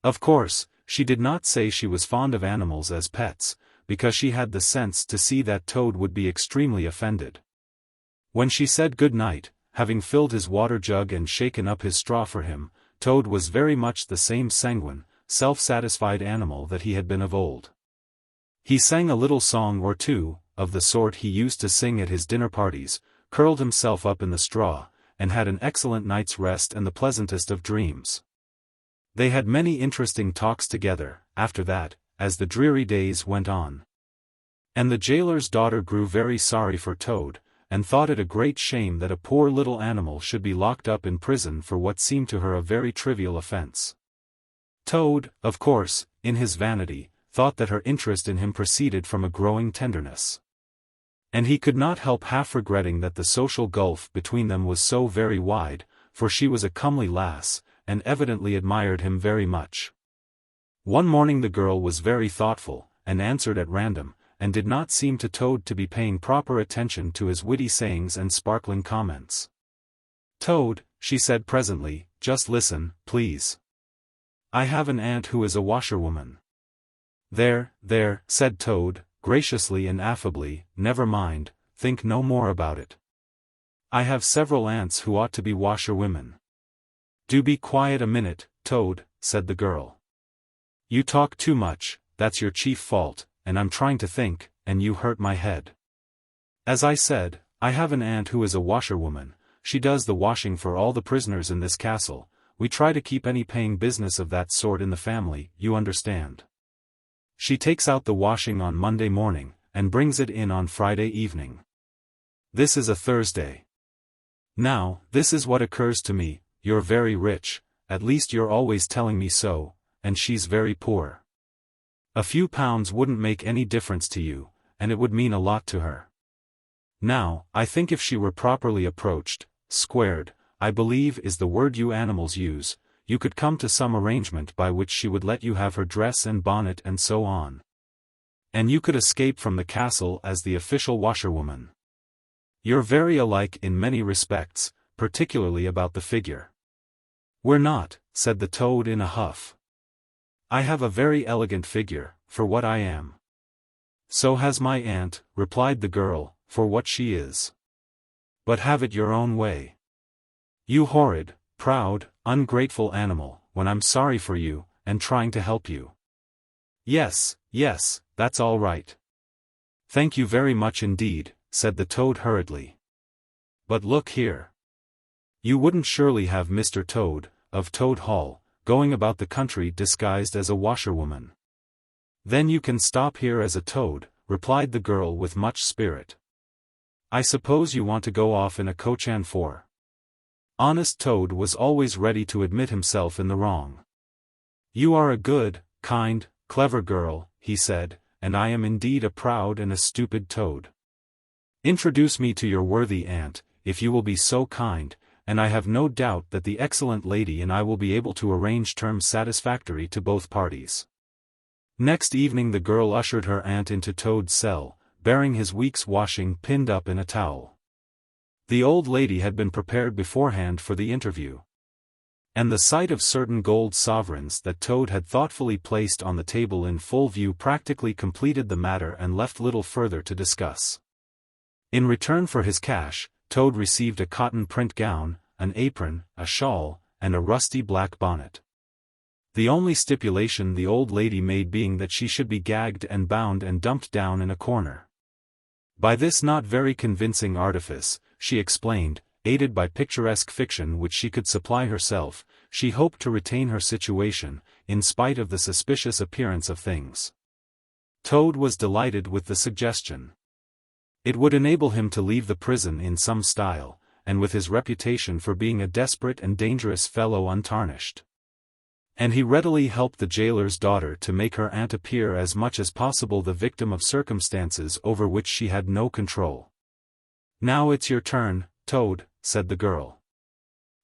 Speaker 1: Of course, she did not say she was fond of animals as pets, because she had the sense to see that Toad would be extremely offended. When she said good night, having filled his water jug and shaken up his straw for him, Toad was very much the same sanguine, self-satisfied animal that he had been of old. He sang a little song or two, of the sort he used to sing at his dinner parties, curled himself up in the straw, and had an excellent night's rest and the pleasantest of dreams. They had many interesting talks together, after that, as the dreary days went on. And the jailer's daughter grew very sorry for Toad, and thought it a great shame that a poor little animal should be locked up in prison for what seemed to her a very trivial offense. Toad, of course, in his vanity, thought that her interest in him proceeded from a growing tenderness. And he could not help half regretting that the social gulf between them was so very wide, for she was a comely lass, and evidently admired him very much. One morning the girl was very thoughtful, and answered at random, and did not seem to Toad to be paying proper attention to his witty sayings and sparkling comments. "Toad," she said presently, "just listen, please. I have an aunt who is a washerwoman." "There, there," said Toad, graciously and affably, "never mind, think no more about it. I have several aunts who ought to be washerwomen." "Do be quiet a minute, Toad," said the girl. "You talk too much, that's your chief fault, and I'm trying to think, and you hurt my head. As I said, I have an aunt who is a washerwoman. She does the washing for all the prisoners in this castle. We try to keep any paying business of that sort in the family, you understand. She takes out the washing on Monday morning, and brings it in on Friday evening. This is a Thursday. Now, this is what occurs to me: you're very rich, at least you're always telling me so, and she's very poor. A few pounds wouldn't make any difference to you, and it would mean a lot to her. Now, I think if she were properly approached, squared, I believe is the word you animals use, you could come to some arrangement by which she would let you have her dress and bonnet and so on. And you could escape from the castle as the official washerwoman. You're very alike in many respects, particularly about the figure." "We're not," said the Toad in a huff. "I have a very elegant figure, for what I am." "So has my aunt," replied the girl, "for what she is. But have it your own way. You horrid, proud, ungrateful animal, when I'm sorry for you, and trying to help you." "Yes, yes, that's all right. Thank you very much indeed," said the Toad hurriedly. "But look here. You wouldn't surely have Mr. Toad, of Toad Hall, going about the country disguised as a washerwoman?" "Then you can stop here as a toad," replied the girl with much spirit. "I suppose you want to go off in a coach and four." Honest Toad was always ready to admit himself in the wrong. "You are a good, kind, clever girl," he said, "and I am indeed a proud and a stupid toad. Introduce me to your worthy aunt, if you will be so kind, and I have no doubt that the excellent lady and I will be able to arrange terms satisfactory to both parties." Next evening the girl ushered her aunt into Toad's cell, bearing his week's washing pinned up in a towel. The old lady had been prepared beforehand for the interview. And the sight of certain gold sovereigns that Toad had thoughtfully placed on the table in full view practically completed the matter and left little further to discuss. In return for his cash, Toad received a cotton print gown, an apron, a shawl, and a rusty black bonnet. The only stipulation the old lady made being that she should be gagged and bound and dumped down in a corner. By this not very convincing artifice, she explained, aided by picturesque fiction which she could supply herself, she hoped to retain her situation, in spite of the suspicious appearance of things. Toad was delighted with the suggestion. It would enable him to leave the prison in some style, and with his reputation for being a desperate and dangerous fellow untarnished. And he readily helped the jailer's daughter to make her aunt appear as much as possible the victim of circumstances over which she had no control. "Now it's your turn, Toad," said the girl.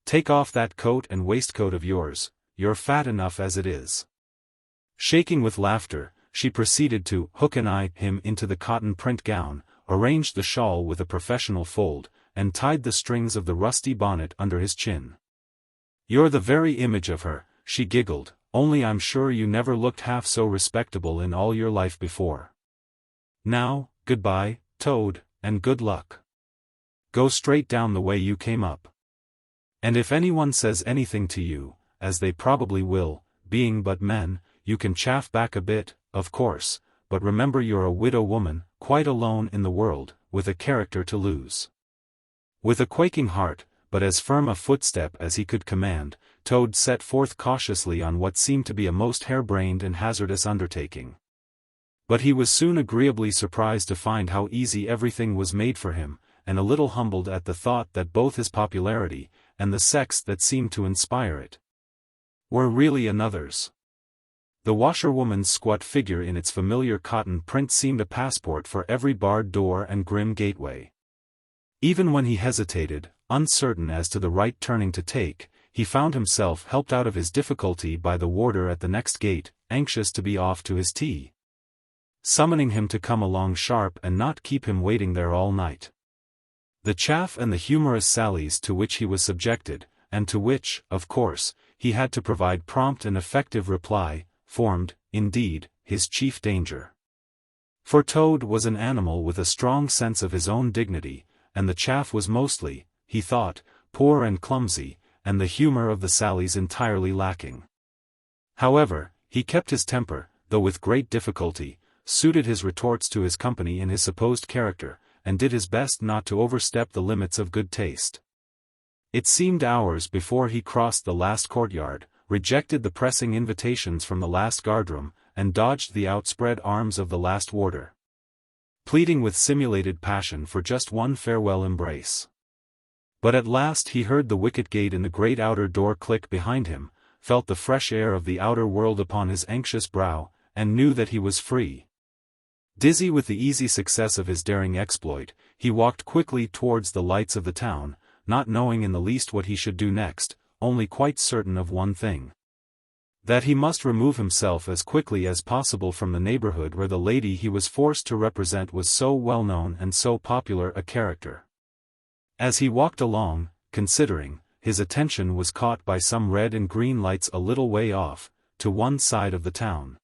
Speaker 1: "Take off that coat and waistcoat of yours, you're fat enough as it is." Shaking with laughter, she proceeded to hook and eye him into the cotton print gown, arranged the shawl with a professional fold, and tied the strings of the rusty bonnet under his chin. "You're the very image of her," she giggled, "only I'm sure you never looked half so respectable in all your life before. Now, goodbye, Toad, and good luck. Go straight down the way you came up. And if anyone says anything to you, as they probably will, being but men, you can chaff back a bit, of course, but remember you're a widow woman, quite alone in the world, with a character to lose." With a quaking heart, but as firm a footstep as he could command, Toad set forth cautiously on what seemed to be a most harebrained and hazardous undertaking. But he was soon agreeably surprised to find how easy everything was made for him, and a little humbled at the thought that both his popularity, and the sex that seemed to inspire it, were really another's. The washerwoman's squat figure in its familiar cotton print seemed a passport for every barred door and grim gateway. Even when he hesitated, uncertain as to the right turning to take, he found himself helped out of his difficulty by the warder at the next gate, anxious to be off to his tea, summoning him to come along sharp and not keep him waiting there all night. The chaff and the humorous sallies to which he was subjected, and to which, of course, he had to provide prompt and effective reply, formed, indeed, his chief danger. For Toad was an animal with a strong sense of his own dignity, and the chaff was mostly, he thought, poor and clumsy, and the humor of the sallies entirely lacking. However, he kept his temper, though with great difficulty, suited his retorts to his company in his supposed character, and did his best not to overstep the limits of good taste. It seemed hours before he crossed the last courtyard, rejected the pressing invitations from the last guardroom, and dodged the outspread arms of the last warder, pleading with simulated passion for just one farewell embrace. But at last he heard the wicket gate in the great outer door click behind him, felt the fresh air of the outer world upon his anxious brow, and knew that he was free. Dizzy with the easy success of his daring exploit, he walked quickly towards the lights of the town, not knowing in the least what he should do next, only quite certain of one thing: that he must remove himself as quickly as possible from the neighborhood where the lady he was forced to represent was so well known and so popular a character. As he walked along, considering, his attention was caught by some red and green lights a little way off, to one side of the town.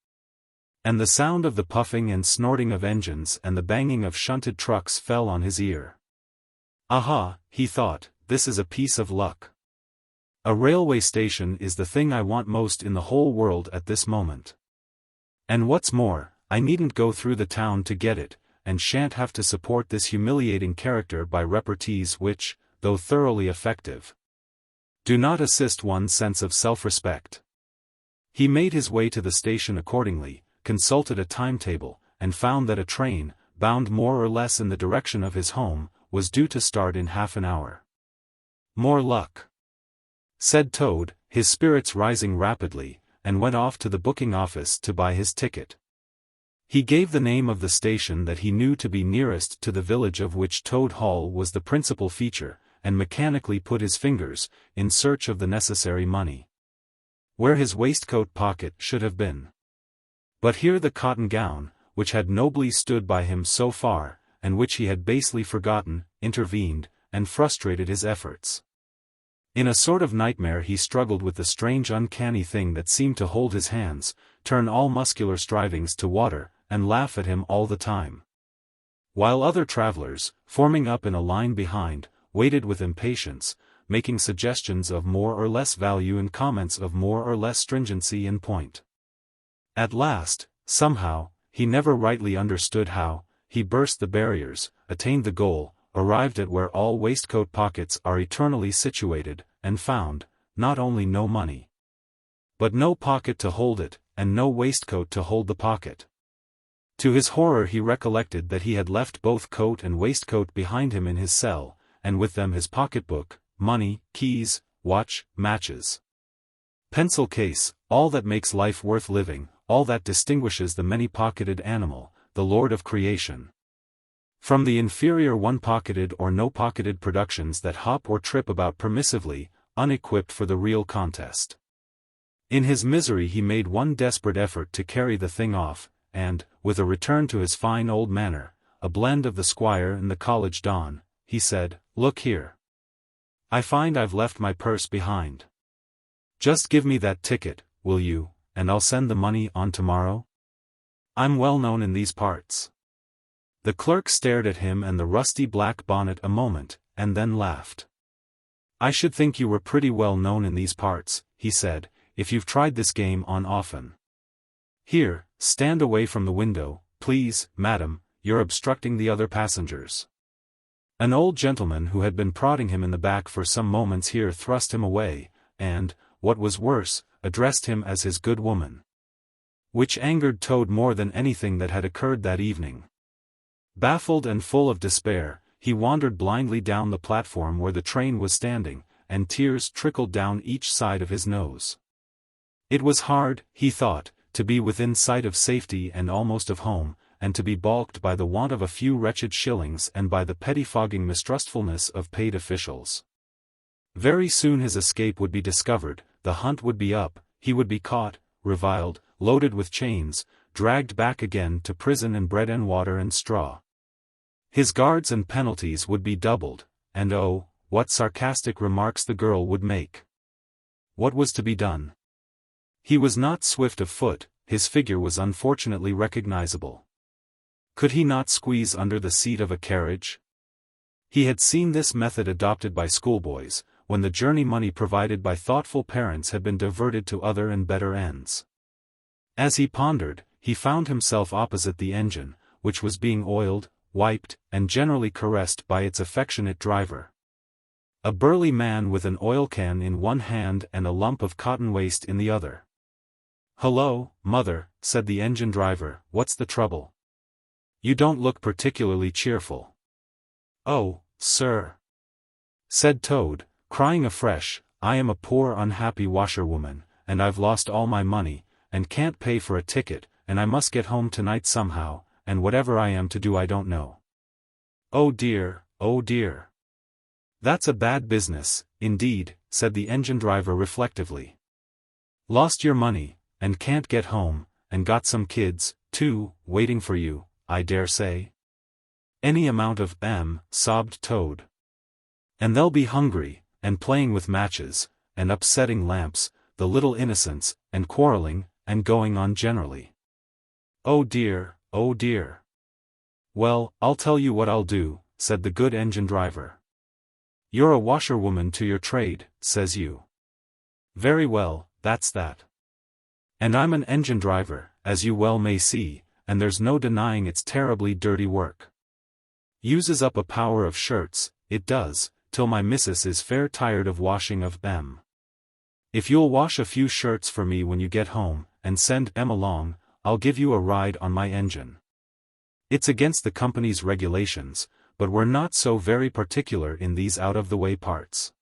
Speaker 1: And the sound of the puffing and snorting of engines and the banging of shunted trucks fell on his ear. "Aha," he thought, "this is a piece of luck. A railway station is the thing I want most in the whole world at this moment. And what's more, I needn't go through the town to get it, and shan't have to support this humiliating character by repartees which, though thoroughly effective, do not assist one's sense of self-respect." He made his way to the station accordingly, consulted a timetable, and found that a train, bound more or less in the direction of his home, was due to start in half an hour. "More luck," said Toad, his spirits rising rapidly, and went off to the booking office to buy his ticket. He gave the name of the station that he knew to be nearest to the village of which Toad Hall was the principal feature, and mechanically put his fingers, in search of the necessary money, where his waistcoat pocket should have been. But here the cotton gown, which had nobly stood by him so far, and which he had basely forgotten, intervened, and frustrated his efforts. In a sort of nightmare he struggled with the strange uncanny thing that seemed to hold his hands, turn all muscular strivings to water, and laugh at him all the time. While other travelers, forming up in a line behind, waited with impatience, making suggestions of more or less value and comments of more or less stringency in point. At last, somehow, he never rightly understood how, he burst the barriers, attained the goal, arrived at where all waistcoat pockets are eternally situated, and found, not only no money, but no pocket to hold it, and no waistcoat to hold the pocket. To his horror he recollected that he had left both coat and waistcoat behind him in his cell, and with them his pocketbook, money, keys, watch, matches, pencil case, all that makes life worth living, all that distinguishes the many-pocketed animal, the lord of creation, from the inferior one-pocketed or no-pocketed productions that hop or trip about permissively, unequipped for the real contest. In his misery he made one desperate effort to carry the thing off, and, with a return to his fine old manner, a blend of the squire and the college don, he said, "Look here. I find I've left my purse behind. Just give me that ticket, will you, and I'll send the money on tomorrow? I'm well known in these parts." The clerk stared at him and the rusty black bonnet a moment, and then laughed. "I should think you were pretty well known in these parts," he said, "if you've tried this game on often. Here, stand away from the window, please, madam, you're obstructing the other passengers." An old gentleman who had been prodding him in the back for some moments here thrust him away, and, what was worse, addressed him as his good woman. Which angered Toad more than anything that had occurred that evening. Baffled and full of despair, he wandered blindly down the platform where the train was standing, and tears trickled down each side of his nose. It was hard, he thought, to be within sight of safety and almost of home, and to be balked by the want of a few wretched shillings and by the pettifogging mistrustfulness of paid officials. Very soon his escape would be discovered, the hunt would be up, he would be caught, reviled, loaded with chains, dragged back again to prison and bread and water and straw. His guards and penalties would be doubled, and oh, what sarcastic remarks the girl would make. What was to be done? He was not swift of foot, his figure was unfortunately recognizable. Could he not squeeze under the seat of a carriage? He had seen this method adopted by schoolboys, when the journey money provided by thoughtful parents had been diverted to other and better ends. As he pondered, he found himself opposite the engine, which was being oiled, wiped, and generally caressed by its affectionate driver. A burly man with an oil can in one hand and a lump of cotton waste in the other. "Hello, mother," said the engine driver, "what's the trouble? You don't look particularly cheerful." "Oh, sir," said Toad, crying afresh, "I am a poor unhappy washerwoman, and I've lost all my money, and can't pay for a ticket, and I must get home tonight somehow, and whatever I am to do I don't know." "Oh dear, oh dear. That's a bad business, indeed," said the engine driver reflectively. "Lost your money, and can't get home, and got some kids, too, waiting for you, I dare say." "Any amount of sobbed Toad. "And they'll be hungry, and playing with matches, and upsetting lamps, the little innocents, and quarreling, and going on generally. Oh dear, oh dear." "Well, I'll tell you what I'll do," said the good engine driver. "You're a washerwoman to your trade, says you. Very well, that's that. And I'm an engine driver, as you well may see, and there's no denying it's terribly dirty work. Uses up a power of shirts, it does, till my missus is fair tired of washing of them. If you'll wash a few shirts for me when you get home, and send em along, I'll give you a ride on my engine. It's against the company's regulations, but we're not so very particular in these out-of-the-way parts."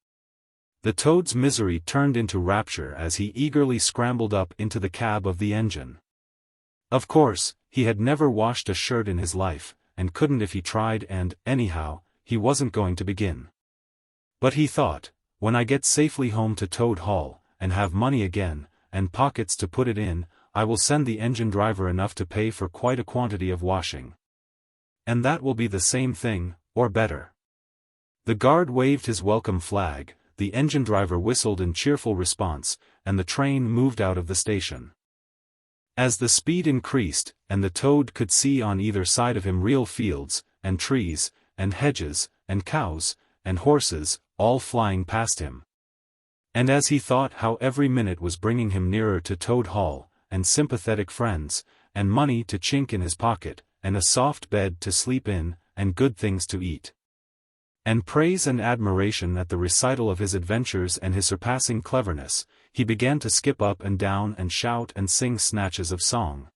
Speaker 1: The Toad's misery turned into rapture as he eagerly scrambled up into the cab of the engine. Of course, he had never washed a shirt in his life, and couldn't if he tried, and, anyhow, he wasn't going to begin. But he thought, when I get safely home to Toad Hall, and have money again, and pockets to put it in, I will send the engine driver enough to pay for quite a quantity of washing. And that will be the same thing, or better. The guard waved his welcome flag, the engine driver whistled in cheerful response, and the train moved out of the station. As the speed increased, and the Toad could see on either side of him real fields, and trees, and hedges, and cows, and horses, all flying past him. And as he thought how every minute was bringing him nearer to Toad Hall, and sympathetic friends, and money to chink in his pocket, and a soft bed to sleep in, and good things to eat, and praise and admiration at the recital of his adventures and his surpassing cleverness, he began to skip up and down and shout and sing snatches of song.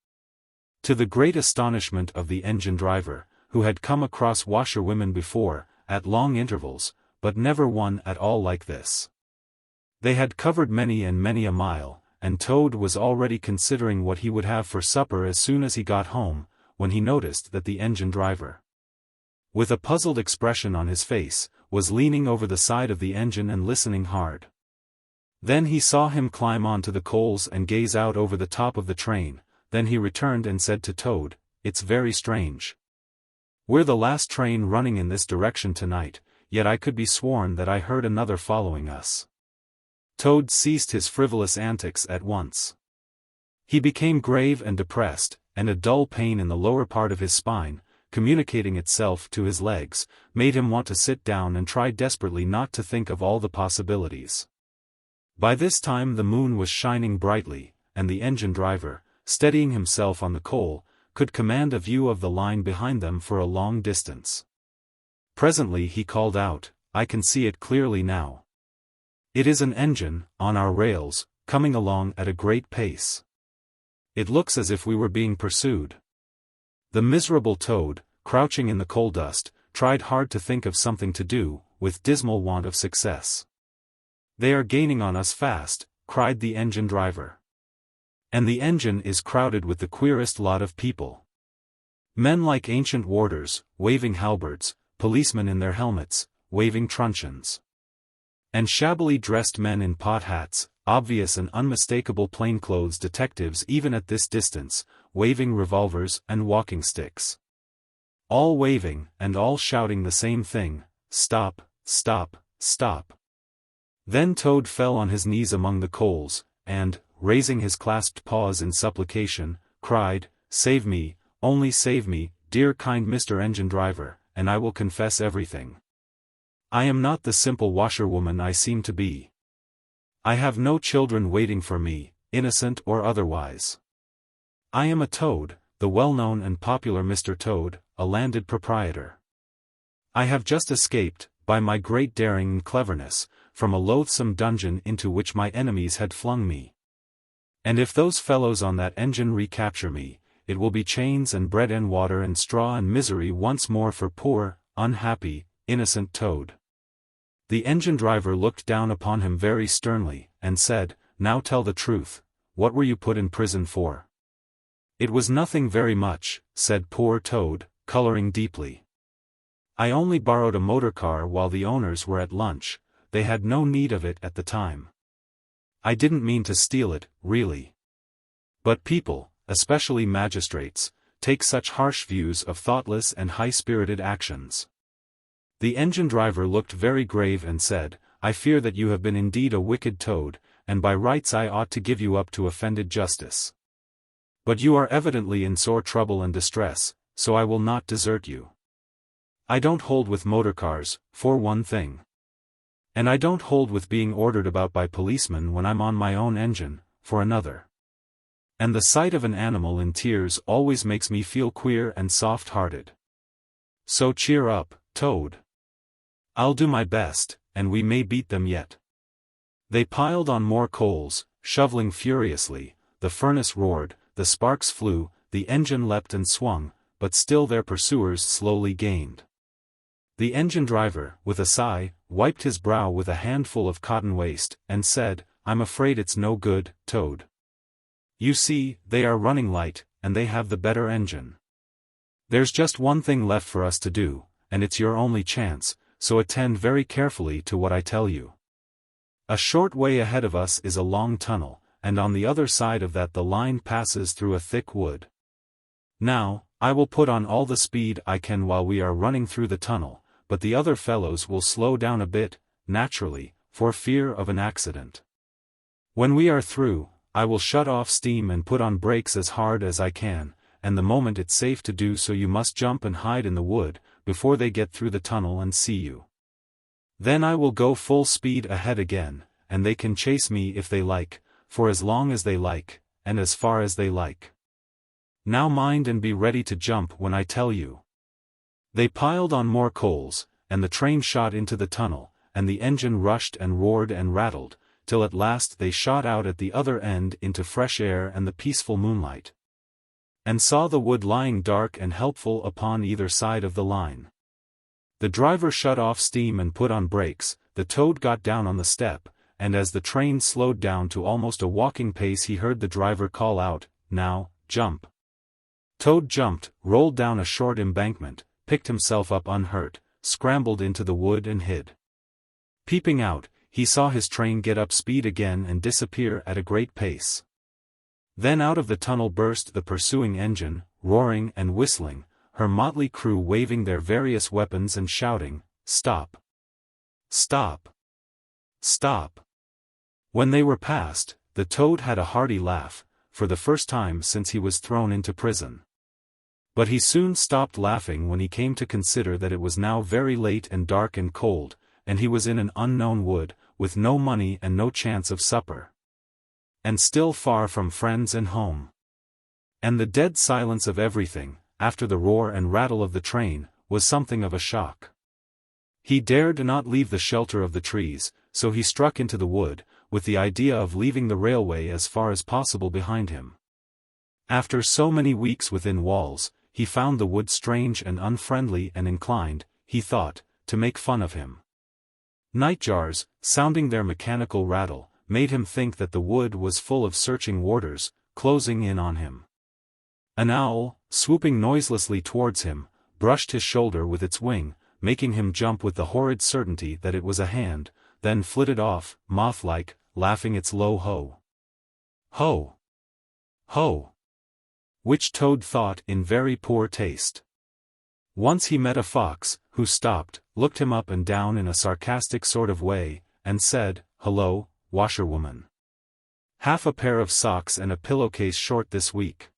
Speaker 1: To the great astonishment of the engine driver, who had come across washerwomen before, at long intervals, but never one at all like this. They had covered many and many a mile, and Toad was already considering what he would have for supper as soon as he got home, when he noticed that the engine driver, with a puzzled expression on his face, was leaning over the side of the engine and listening hard. Then he saw him climb onto the coals and gaze out over the top of the train, then he returned and said to Toad, "It's very strange. We're the last train running in this direction tonight, yet I could be sworn that I heard another following us. Toad ceased his frivolous antics at once. He became grave and depressed, and a dull pain in the lower part of his spine, communicating itself to his legs, made him want to sit down and try desperately not to think of all the possibilities. By this time the moon was shining brightly, and the engine driver, steadying himself on the coal, could command a view of the line behind them for a long distance. Presently he called out, "I can see it clearly now. It is an engine, on our rails, coming along at a great pace. It looks as if we were being pursued." The miserable Toad, crouching in the coal dust, tried hard to think of something to do, with dismal want of success. "They are gaining on us fast," cried the engine driver. "And the engine is crowded with the queerest lot of people. Men like ancient warders, waving halberds, policemen in their helmets, waving truncheons. And shabbily dressed men in pot hats, obvious and unmistakable plainclothes detectives even at this distance, waving revolvers and walking sticks. All waving, and all shouting the same thing, 'Stop, stop, stop.'" Then Toad fell on his knees among the coals, and, raising his clasped paws in supplication, cried, "Save me, only save me, dear kind Mr. Engine Driver, and I will confess everything. I am not the simple washerwoman I seem to be. I have no children waiting for me, innocent or otherwise. I am a Toad, the well-known and popular Mr. Toad, a landed proprietor. I have just escaped, by my great daring and cleverness, from a loathsome dungeon into which my enemies had flung me. And if those fellows on that engine recapture me, it will be chains and bread and water and straw and misery once more for poor, unhappy, innocent Toad." The engine driver looked down upon him very sternly, and said, "Now tell the truth, what were you put in prison for?" "It was nothing very much," said poor Toad, coloring deeply. "I only borrowed a motor car while the owners were at lunch. They had no need of it at the time. I didn't mean to steal it, really. But people, especially magistrates, take such harsh views of thoughtless and high-spirited actions." The engine driver looked very grave and said, "I fear that you have been indeed a wicked Toad, and by rights I ought to give you up to offended justice. But you are evidently in sore trouble and distress, so I will not desert you. I don't hold with motor cars, for one thing. And I don't hold with being ordered about by policemen when I'm on my own engine, for another. And the sight of an animal in tears always makes me feel queer and soft-hearted. So cheer up, Toad. I'll do my best, and we may beat them yet." They piled on more coals, shoveling furiously, the furnace roared, the sparks flew, the engine leapt and swung, but still their pursuers slowly gained. The engine driver, with a sigh, wiped his brow with a handful of cotton waste, and said, "I'm afraid it's no good, Toad. You see, they are running light, and they have the better engine. There's just one thing left for us to do, and it's your only chance, so attend very carefully to what I tell you. A short way ahead of us is a long tunnel, and on the other side of that the line passes through a thick wood. Now, I will put on all the speed I can while we are running through the tunnel, but the other fellows will slow down a bit, naturally, for fear of an accident. When we are through, I will shut off steam and put on brakes as hard as I can, and the moment it's safe to do so you must jump and hide in the wood, before they get through the tunnel and see you. Then I will go full speed ahead again, and they can chase me if they like, for as long as they like, and as far as they like. Now mind and be ready to jump when I tell you." They piled on more coals, and the train shot into the tunnel, and the engine rushed and roared and rattled, till at last they shot out at the other end into fresh air and the peaceful moonlight, and saw the wood lying dark and helpful upon either side of the line. The driver shut off steam and put on brakes, the Toad got down on the step, and as the train slowed down to almost a walking pace he heard the driver call out, "Now, jump." Toad jumped, rolled down a short embankment, picked himself up unhurt, scrambled into the wood and hid. Peeping out, he saw his train get up speed again and disappear at a great pace. Then out of the tunnel burst the pursuing engine, roaring and whistling, her motley crew waving their various weapons and shouting, "Stop! Stop! Stop!" When they were past, the toad had a hearty laugh, for the first time since he was thrown into prison. But he soon stopped laughing when he came to consider that it was now very late and dark and cold, and he was in an unknown wood, with no money and no chance of supper. And still far from friends and home. And the dead silence of everything, after the roar and rattle of the train, was something of a shock. He dared not leave the shelter of the trees, so he struck into the wood, with the idea of leaving the railway as far as possible behind him. After so many weeks within walls, he found the wood strange and unfriendly and inclined, he thought, to make fun of him. Nightjars, sounding their mechanical rattle, made him think that the wood was full of searching warders, closing in on him. An owl, swooping noiselessly towards him, brushed his shoulder with its wing, making him jump with the horrid certainty that it was a hand, then flitted off, moth-like, laughing its low ho. Ho! Ho! Which Toad thought in very poor taste. Once he met a fox, who stopped, looked him up and down in a sarcastic sort of way, and said, "Hello, washerwoman. Half a pair of socks and a pillowcase short this week.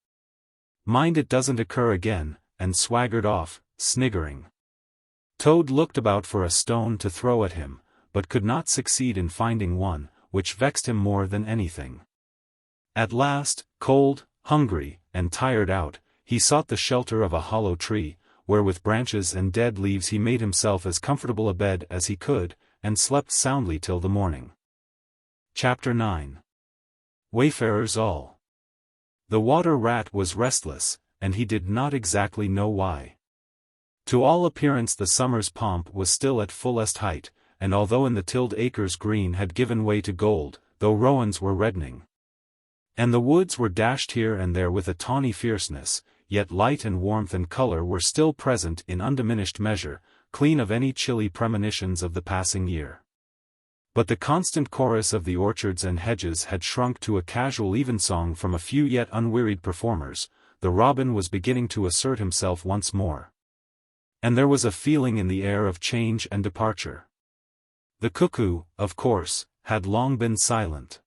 Speaker 1: Mind it doesn't occur again," and swaggered off, sniggering. Toad looked about for a stone to throw at him, but could not succeed in finding one, which vexed him more than anything. At last, cold, hungry, and tired out, he sought the shelter of a hollow tree, where with branches and dead leaves he made himself as comfortable a bed as he could, and slept soundly till the morning. Chapter 9. Wayfarers All. The water rat was restless, and he did not exactly know why. To all appearance the summer's pomp was still at fullest height, and although in the tilled acres green had given way to gold, though rowans were reddening, and the woods were dashed here and there with a tawny fierceness, yet light and warmth and color were still present in undiminished measure, clean of any chilly premonitions of the passing year. But the constant chorus of the orchards and hedges had shrunk to a casual evensong from a few yet unwearied performers. The robin was beginning to assert himself once more. And there was a feeling in the air of change and departure. The cuckoo, of course, had long been silent.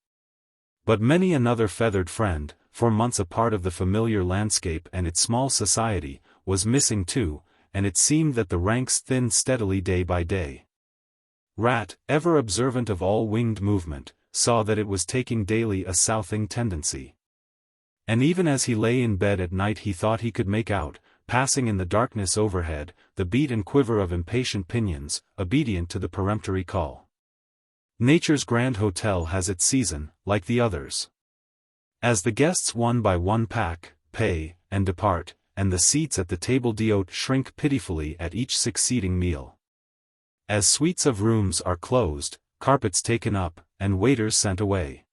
Speaker 1: But many another feathered friend, for months a part of the familiar landscape and its small society, was missing too, and it seemed that the ranks thinned steadily day by day. Rat, ever observant of all winged movement, saw that it was taking daily a southing tendency. And even as he lay in bed at night he thought he could make out, passing in the darkness overhead, the beat and quiver of impatient pinions, obedient to the peremptory call. Nature's grand hotel has its season, like the others. As the guests one by one pack, pay, and depart, and the seats at the table d'hôte shrink pitifully at each succeeding meal. As suites of rooms are closed, carpets taken up, and waiters sent away.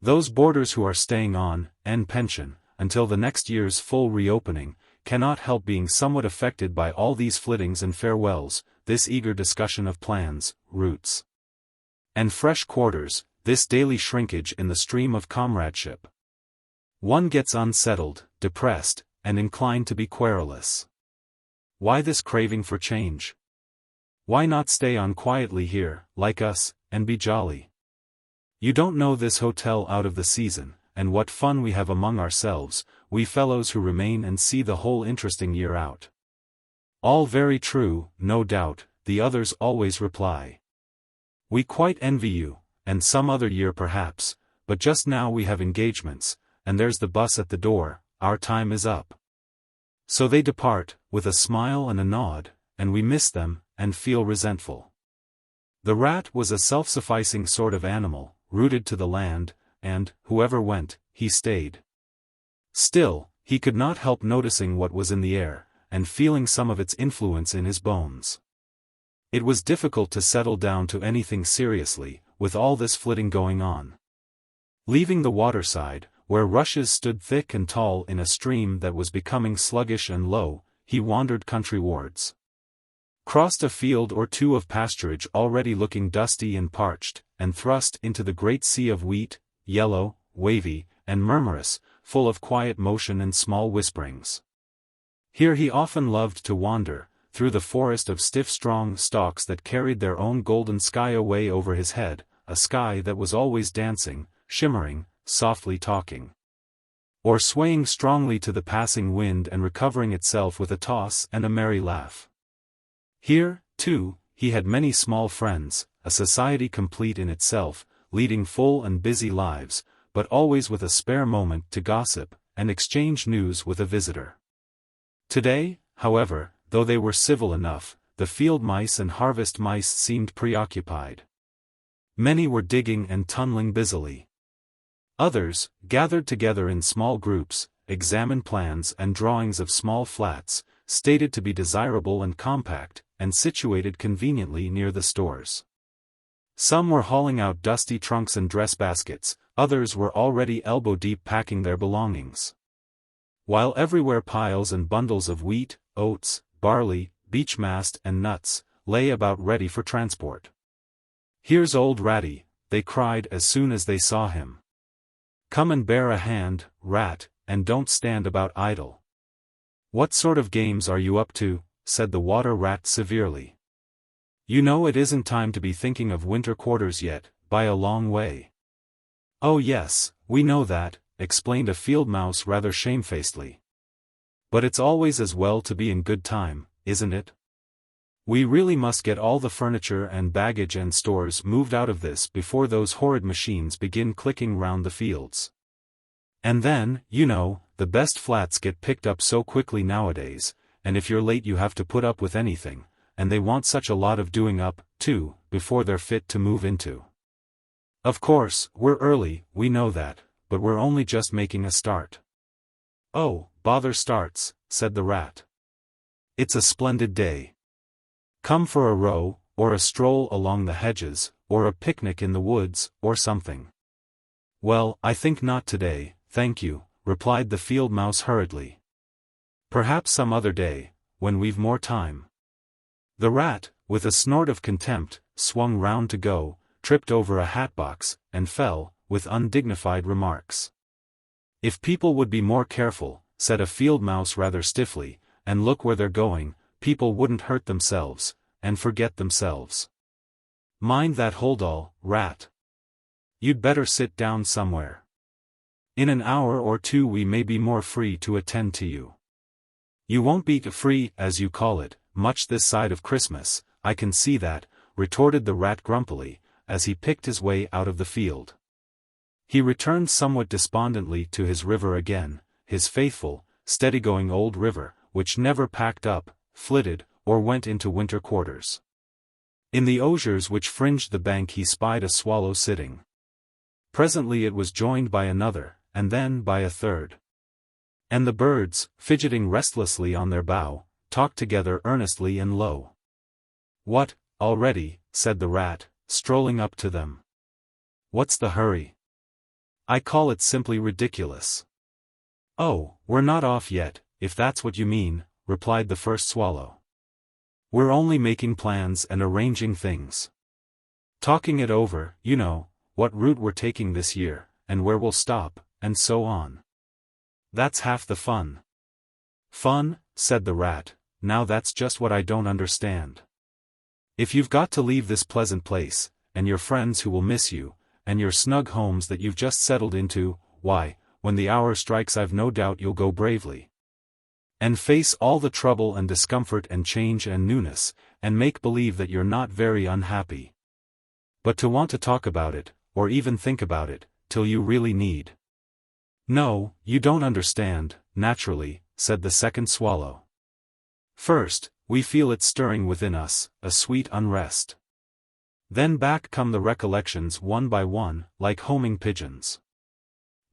Speaker 1: Those boarders who are staying on, en pension, until the next year's full reopening, cannot help being somewhat affected by all these flittings and farewells, this eager discussion of plans, routes, and fresh quarters, this daily shrinkage in the stream of comradeship. One gets unsettled, depressed, and inclined to be querulous. Why this craving for change? Why not stay on quietly here, like us, and be jolly? You don't know this hotel out of the season, and what fun we have among ourselves, we fellows who remain and see the whole interesting year out. All very true, no doubt, the others always reply. We quite envy you, and some other year perhaps, but just now we have engagements, and there's the bus at the door, our time is up. So they depart, with a smile and a nod, and we miss them, and feel resentful. The rat was a self-sufficing sort of animal, rooted to the land, and, whoever went, he stayed. Still, he could not help noticing what was in the air, and feeling some of its influence in his bones. It was difficult to settle down to anything seriously, with all this flitting going on. Leaving the waterside, where rushes stood thick and tall in a stream that was becoming sluggish and low, he wandered countrywards. Crossed a field or two of pasturage already looking dusty and parched, and thrust into the great sea of wheat, yellow, wavy, and murmurous, full of quiet motion and small whisperings. Here he often loved to wander, through the forest of stiff strong stalks that carried their own golden sky away over his head, a sky that was always dancing, shimmering, softly talking. Or swaying strongly to the passing wind and recovering itself with a toss and a merry laugh. Here, too, he had many small friends, a society complete in itself, leading full and busy lives, but always with a spare moment to gossip, and exchange news with a visitor. Today, however, though they were civil enough, the field mice and harvest mice seemed preoccupied. Many were digging and tunneling busily. Others, gathered together in small groups, examined plans and drawings of small flats, stated to be desirable and compact, and situated conveniently near the stores. Some were hauling out dusty trunks and dress baskets, others were already elbow-deep packing their belongings. While everywhere piles and bundles of wheat, oats, barley, beech mast and nuts, lay about ready for transport. "Here's old Ratty," they cried as soon as they saw him. "Come and bear a hand, Rat, and don't stand about idle." "What sort of games are you up to?" said the water rat severely. "You know it isn't time to be thinking of winter quarters yet, by a long way." "Oh yes, we know that," explained a field mouse rather shamefacedly. "But it's always as well to be in good time, isn't it? We really must get all the furniture and baggage and stores moved out of this before those horrid machines begin clicking round the fields. And then, you know, the best flats get picked up so quickly nowadays, and if you're late you have to put up with anything, and they want such a lot of doing up, too, before they're fit to move into. Of course, we're early, we know that, but we're only just making a start." "Oh, bother starts," said the rat. "It's a splendid day. Come for a row, or a stroll along the hedges, or a picnic in the woods, or something." "Well, I think not today, thank you," replied the field mouse hurriedly. "Perhaps some other day, when we've more time." The rat, with a snort of contempt, swung round to go, tripped over a hatbox, and fell, with undignified remarks. "If people would be more careful," said a field mouse rather stiffly, "and look where they're going, people wouldn't hurt themselves, and forget themselves. Mind that holdall, Rat. You'd better sit down somewhere. In an hour or two we may be more free to attend to you." "You won't be free, as you call it, much this side of Christmas, I can see that," retorted the rat grumpily, as he picked his way out of the field. He returned somewhat despondently to his river again, his faithful, steady-going old river, which never packed up, flitted, or went into winter quarters. In the osiers which fringed the bank he spied a swallow sitting. Presently it was joined by another, and then by a third. And the birds, fidgeting restlessly on their bough, talked together earnestly and low. "What, already?" said the rat, strolling up to them. "What's the hurry? I call it simply ridiculous." "Oh, we're not off yet, if that's what you mean," replied the first swallow. "We're only making plans and arranging things. Talking it over, you know, what route we're taking this year, and where we'll stop, and so on. That's half the fun." "Fun?" said the rat, "now that's just what I don't understand. If you've got to leave this pleasant place, and your friends who will miss you, and your snug homes that you've just settled into, why, when the hour strikes I've no doubt you'll go bravely. And face all the trouble and discomfort and change and newness, and make believe that you're not very unhappy. But to want to talk about it, or even think about it, till you really need. No, you don't understand, naturally," said the second swallow. "First, we feel it stirring within us, a sweet unrest. Then back come the recollections one by one, like homing pigeons.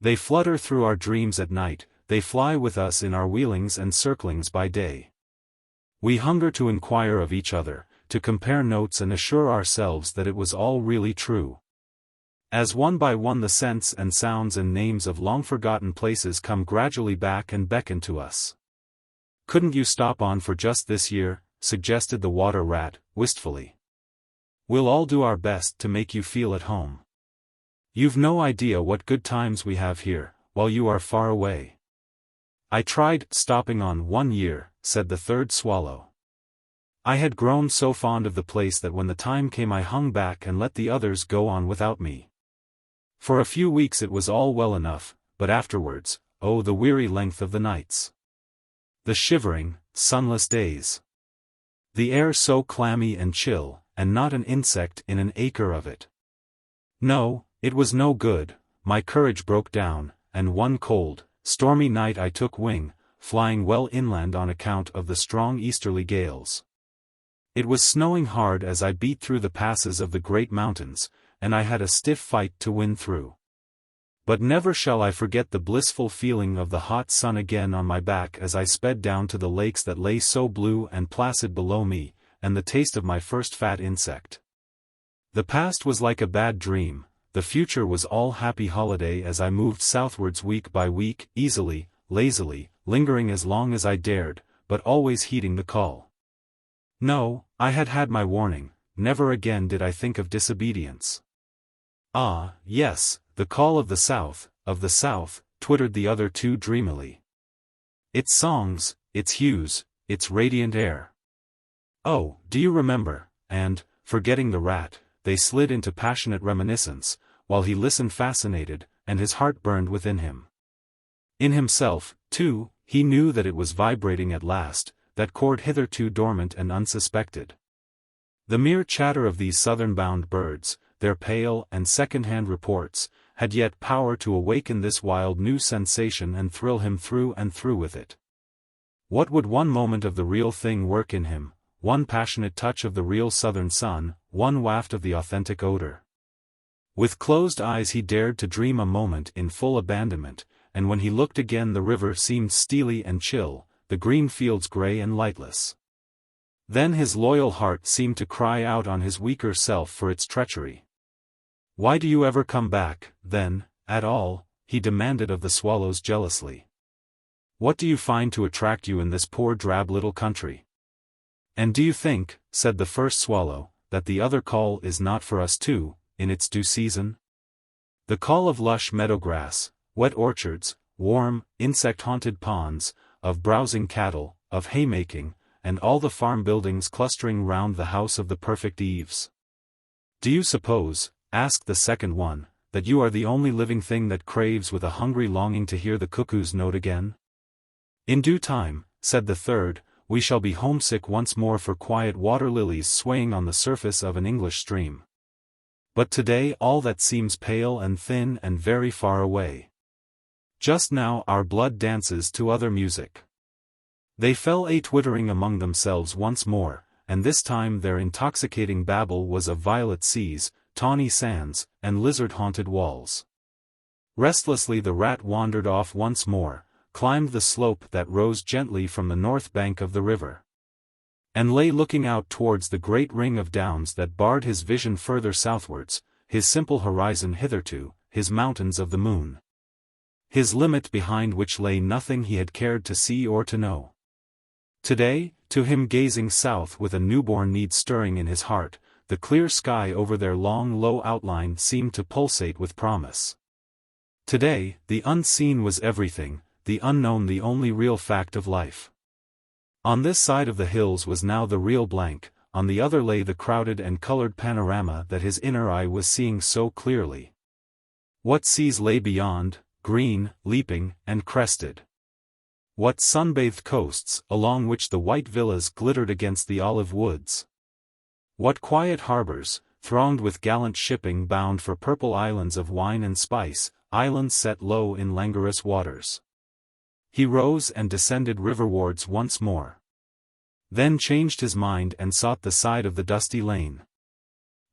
Speaker 1: They flutter through our dreams at night, they fly with us in our wheelings and circlings by day. We hunger to inquire of each other, to compare notes and assure ourselves that it was all really true. As one by one the scents and sounds and names of long-forgotten places come gradually back and beckon to us." "Couldn't you stop on for just this year?" suggested the water rat, wistfully. "We'll all do our best to make you feel at home. You've no idea what good times we have here, while you are far away. I tried stopping on 1 year, said the third swallow. I had grown so fond of the place that when the time came I hung back and let the others go on without me. For a few weeks it was all well enough, but afterwards, oh the weary length of the nights. The shivering, sunless days. The air so clammy and chill, and not an insect in an acre of it. No, it was no good, my courage broke down, and one cold, stormy night I took wing, flying well inland on account of the strong easterly gales. It was snowing hard as I beat through the passes of the great mountains, and I had a stiff fight to win through. But never shall I forget the blissful feeling of the hot sun again on my back as I sped down to the lakes that lay so blue and placid below me, and the taste of my first fat insect. The past was like a bad dream, the future was all happy holiday as I moved southwards week by week, easily, lazily, lingering as long as I dared, but always heeding the call. No, I had had my warning, never again did I think of disobedience. Ah, yes, the call of the south, twittered the other two dreamily. Its songs, its hues, its radiant air. Oh, do you remember? And, forgetting the rat, they slid into passionate reminiscence, while he listened fascinated, and his heart burned within him. In himself, too, he knew that it was vibrating at last, that chord hitherto dormant and unsuspected. The mere chatter of these southern-bound birds, their pale and second-hand reports, had yet power to awaken this wild new sensation and thrill him through and through with it. What would one moment of the real thing work in him, one passionate touch of the real southern sun, one waft of the authentic odor? With closed eyes he dared to dream a moment in full abandonment, and when he looked again the river seemed steely and chill, the green fields grey and lightless. Then his loyal heart seemed to cry out on his weaker self for its treachery. Why do you ever come back, then, at all? He demanded of the swallows jealously. What do you find to attract you in this poor drab little country? And do you think, said the first swallow, that the other call is not for us too, in its due season? The call of lush meadow grass, wet orchards, warm, insect-haunted ponds, of browsing cattle, of haymaking, and all the farm buildings clustering round the house of the perfect eaves. Do you suppose, asked the second one, that you are the only living thing that craves with a hungry longing to hear the cuckoo's note again? In due time, said the third, we shall be homesick once more for quiet water lilies swaying on the surface of an English stream. But today all that seems pale and thin and very far away. Just now our blood dances to other music. They fell a-twittering among themselves once more, and this time their intoxicating babble was of violet seas, tawny sands, and lizard-haunted walls. Restlessly the rat wandered off once more, climbed the slope that rose gently from the north bank of the river, and lay looking out towards the great ring of downs that barred his vision further southwards, his simple horizon hitherto, his mountains of the moon. His limit behind which lay nothing he had cared to see or to know. Today, to him gazing south with a newborn need stirring in his heart, the clear sky over their long low outline seemed to pulsate with promise. Today, the unseen was everything, the unknown the only real fact of life. On this side of the hills was now the real blank, on the other lay the crowded and colored panorama that his inner eye was seeing so clearly. What seas lay beyond, green, leaping, and crested? What sunbathed coasts, along which the white villas glittered against the olive woods? What quiet harbors, thronged with gallant shipping bound for purple islands of wine and spice, islands set low in languorous waters? He rose and descended riverwards once more. Then changed his mind and sought the side of the dusty lane.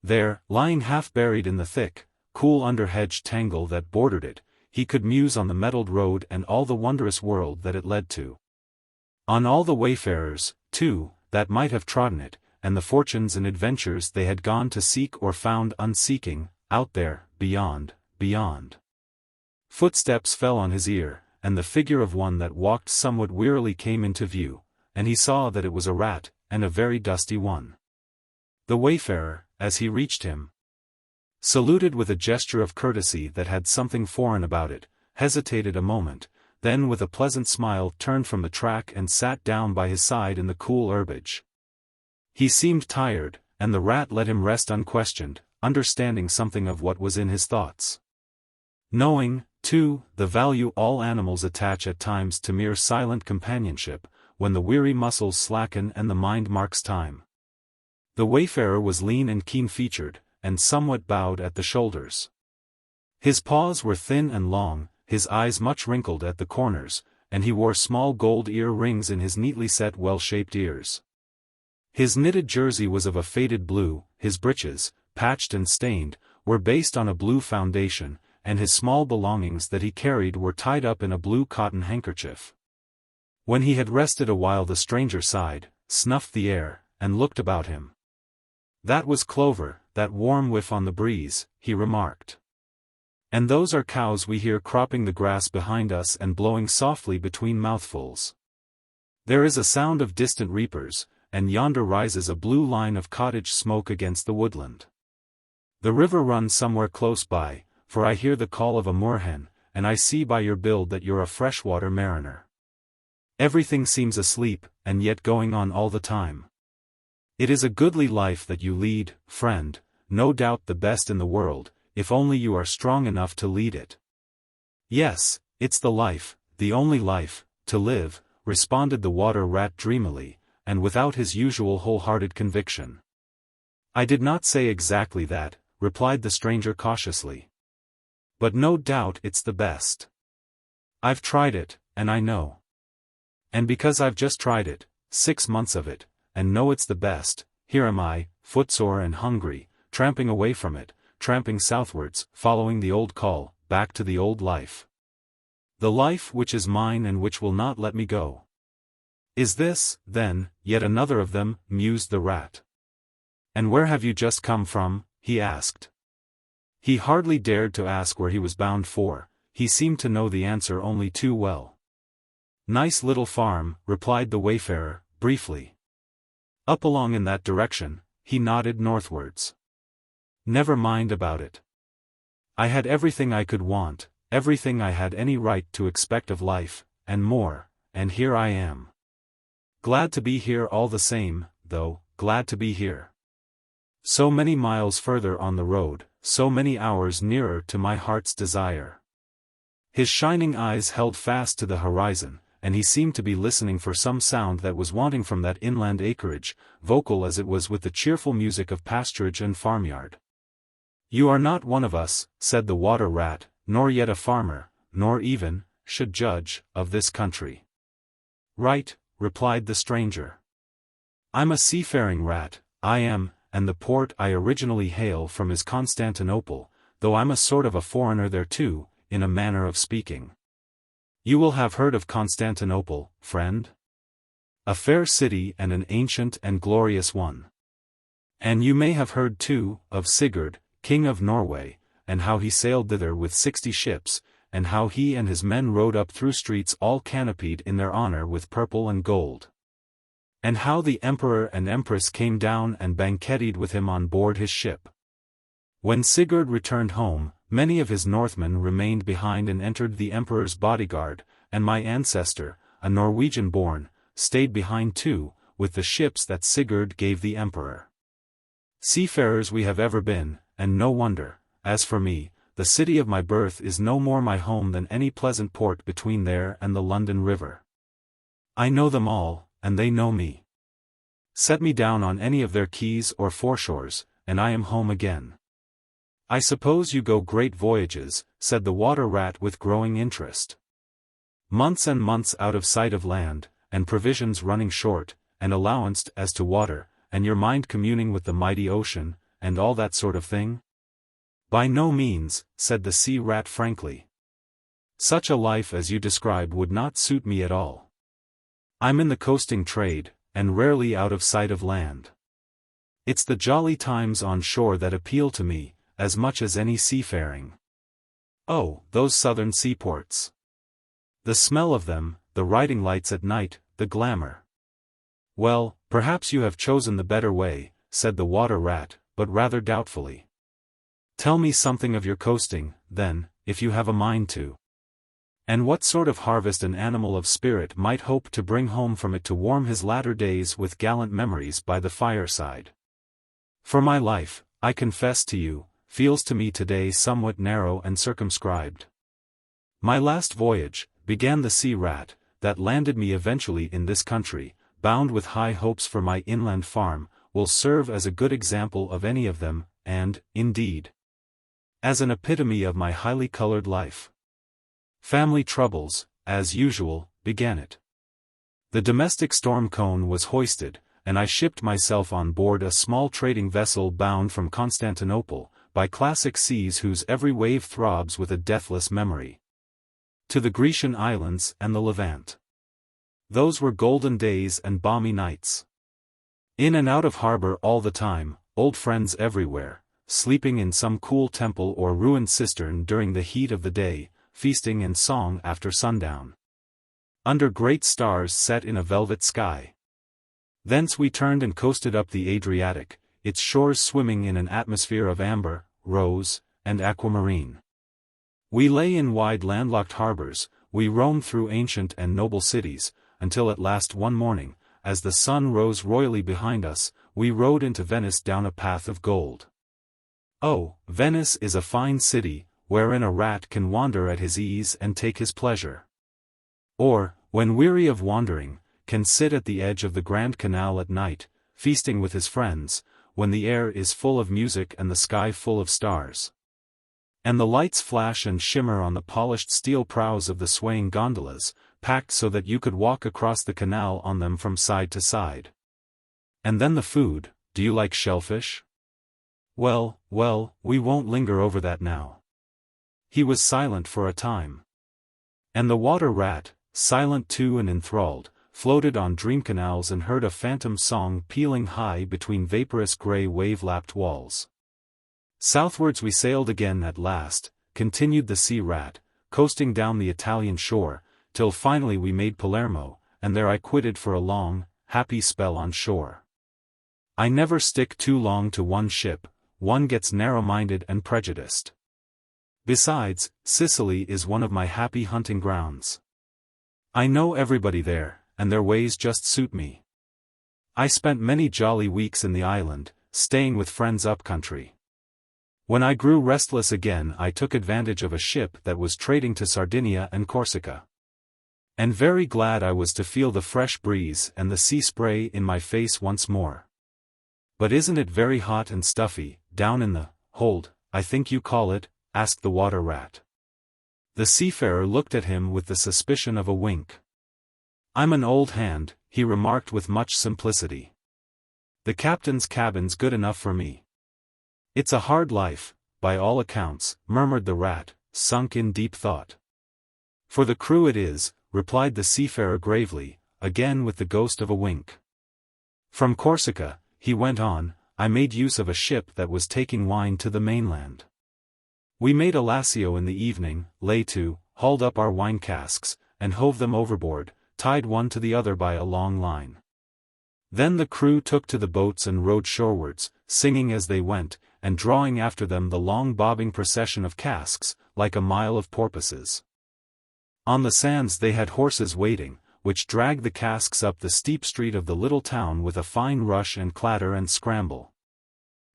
Speaker 1: There, lying half buried in the thick, cool underhedged tangle that bordered it, he could muse on the metalled road and all the wondrous world that it led to. On all the wayfarers, too, that might have trodden it, and the fortunes and adventures they had gone to seek or found unseeking, out there, beyond. Footsteps fell on his ear, and the figure of one that walked somewhat wearily came into view, and he saw that it was a rat, and a very dusty one. The wayfarer, as he reached him, saluted with a gesture of courtesy that had something foreign about it, hesitated a moment, then with a pleasant smile turned from the track and sat down by his side in the cool herbage. He seemed tired, and the rat let him rest unquestioned, understanding something of what was in his thoughts. Knowing, too, the value all animals attach at times to mere silent companionship, when the weary muscles slacken and the mind marks time. The wayfarer was lean and keen-featured, and somewhat bowed at the shoulders. His paws were thin and long, his eyes much wrinkled at the corners, and he wore small gold ear-rings in his neatly set well-shaped ears. His knitted jersey was of a faded blue, his breeches, patched and stained, were based on a blue foundation, and his small belongings that he carried were tied up in a blue cotton handkerchief. When he had rested a while the stranger sighed, snuffed the air, and looked about him. "That was clover, that warm whiff on the breeze," he remarked. "And those are cows we hear cropping the grass behind us and blowing softly between mouthfuls. There is a sound of distant reapers, and yonder rises a blue line of cottage smoke against the woodland. The river runs somewhere close by, for I hear the call of a moorhen, and I see by your build that you're a freshwater mariner. Everything seems asleep, and yet going on all the time. It is a goodly life that you lead, friend, no doubt the best in the world, if only you are strong enough to lead it." "Yes, it's the life, the only life, to live," responded the water rat dreamily, and without his usual wholehearted conviction. "I did not say exactly that," replied the stranger cautiously. "But no doubt it's the best. I've tried it, and I know. And because I've just tried it, 6 months of it, and know it's the best, here am I, footsore and hungry, tramping away from it, tramping southwards, following the old call, back to the old life. The life which is mine and which will not let me go." "Is this, then, yet another of them?" mused the rat. "And where have you just come from?" he asked. He hardly dared to ask where he was bound for, he seemed to know the answer only too well. "Nice little farm," replied the wayfarer, briefly. "Up along in that direction," he nodded northwards. "Never mind about it. I had everything I could want, everything I had any right to expect of life, and more, and here I am. Glad to be here all the same, though, glad to be here. So many miles further on the road, so many hours nearer to my heart's desire." His shining eyes held fast to the horizon, and he seemed to be listening for some sound that was wanting from that inland acreage, vocal as it was with the cheerful music of pasturage and farmyard. "You are not one of us," said the water rat, "nor yet a farmer, nor even, should judge, of this country." "Right," replied the stranger. "I'm a seafaring rat, I am, and the port I originally hail from is Constantinople, though I'm a sort of a foreigner there too, in a manner of speaking. You will have heard of Constantinople, friend? A fair city and an ancient and glorious one. And you may have heard too, of Sigurd, King of Norway, and how he sailed thither with 60 ships, and how he and his men rode up through streets all canopied in their honor with purple and gold. And how the emperor and empress came down and banqueted with him on board his ship. When Sigurd returned home, many of his Northmen remained behind and entered the emperor's bodyguard, and my ancestor, a Norwegian-born, stayed behind too, with the ships that Sigurd gave the emperor. Seafarers we have ever been, and no wonder. As for me, the city of my birth is no more my home than any pleasant port between there and the London River. I know them all, and they know me. Set me down on any of their quays or foreshores, and I am home again." "I suppose you go great voyages," said the water rat with growing interest. "Months and months out of sight of land, and provisions running short, and allowanced as to water, and your mind communing with the mighty ocean, and all that sort of thing?" "By no means," said the sea rat frankly. "Such a life as you describe would not suit me at all. I'm in the coasting trade, and rarely out of sight of land. It's the jolly times on shore that appeal to me, as much as any seafaring. Oh, those southern seaports! The smell of them, the riding lights at night, the glamour." "Well, perhaps you have chosen the better way," said the water rat, but rather doubtfully. "Tell me something of your coasting, then, if you have a mind to." And what sort of harvest an animal of spirit might hope to bring home from it to warm his latter days with gallant memories by the fireside? For my life, I confess to you, feels to me today somewhat narrow and circumscribed. My last voyage, began the sea rat, that landed me eventually in this country, bound with high hopes for my inland farm, will serve as a good example of any of them, and, indeed, as an epitome of my highly colored life. Family troubles, as usual, began it. The domestic storm cone was hoisted, and I shipped myself on board a small trading vessel bound from Constantinople, by classic seas whose every wave throbs with a deathless memory, to the Grecian islands and the Levant. Those were golden days and balmy nights. In and out of harbor all the time, old friends everywhere, sleeping in some cool temple or ruined cistern during the heat of the day, feasting and song after sundown, under great stars set in a velvet sky. Thence we turned and coasted up the Adriatic, its shores swimming in an atmosphere of amber, rose, and aquamarine. We lay in wide landlocked harbors, we roamed through ancient and noble cities, until at last one morning, as the sun rose royally behind us, we rode into Venice down a path of gold. Oh, Venice is a fine city, wherein a rat can wander at his ease and take his pleasure. Or, when weary of wandering, can sit at the edge of the Grand Canal at night, feasting with his friends, when the air is full of music and the sky full of stars, and the lights flash and shimmer on the polished steel prows of the swaying gondolas, packed so that you could walk across the canal on them from side to side. And then the food, do you like shellfish? Well, we won't linger over that now. He was silent for a time. And the water rat, silent too and enthralled, floated on dream canals and heard a phantom song pealing high between vaporous grey wave-lapped walls. Southwards we sailed again at last, continued the sea rat, coasting down the Italian shore, till finally we made Palermo, and there I quitted for a long, happy spell on shore. I never stick too long to one ship, one gets narrow-minded and prejudiced. Besides, Sicily is one of my happy hunting grounds. I know everybody there, and their ways just suit me. I spent many jolly weeks in the island, staying with friends up country. When I grew restless again I took advantage of a ship that was trading to Sardinia and Corsica. And very glad I was to feel the fresh breeze and the sea spray in my face once more. But isn't it very hot and stuffy, down in the hold, I think you call it? Asked the water rat. The seafarer looked at him with the suspicion of a wink. I'm an old hand, he remarked with much simplicity. The captain's cabin's good enough for me. It's a hard life, by all accounts, murmured the rat, sunk in deep thought. For the crew it is, replied the seafarer gravely, again with the ghost of a wink. From Corsica, he went on, I made use of a ship that was taking wine to the mainland. We made a lassio in the evening, lay to, hauled up our wine casks, and hove them overboard, tied one to the other by a long line. Then the crew took to the boats and rowed shorewards, singing as they went, and drawing after them the long bobbing procession of casks, like a mile of porpoises. On the sands they had horses waiting, which dragged the casks up the steep street of the little town with a fine rush and clatter and scramble.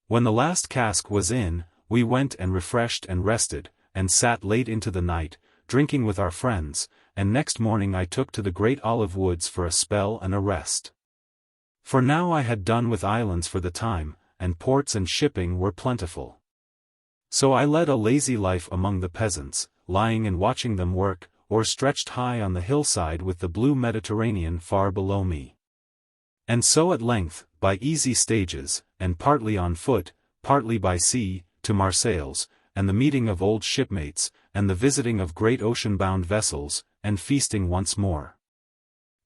Speaker 1: When the last cask was in, we went and refreshed and rested, and sat late into the night, drinking with our friends, and next morning I took to the great olive woods for a spell and a rest. For now I had done with islands for the time, and ports and shipping were plentiful. So I led a lazy life among the peasants, lying and watching them work, or stretched high on the hillside with the blue Mediterranean far below me. And so at length, by easy stages, and partly on foot, partly by sea, to Marseilles, and the meeting of old shipmates, and the visiting of great ocean-bound vessels, and feasting once more.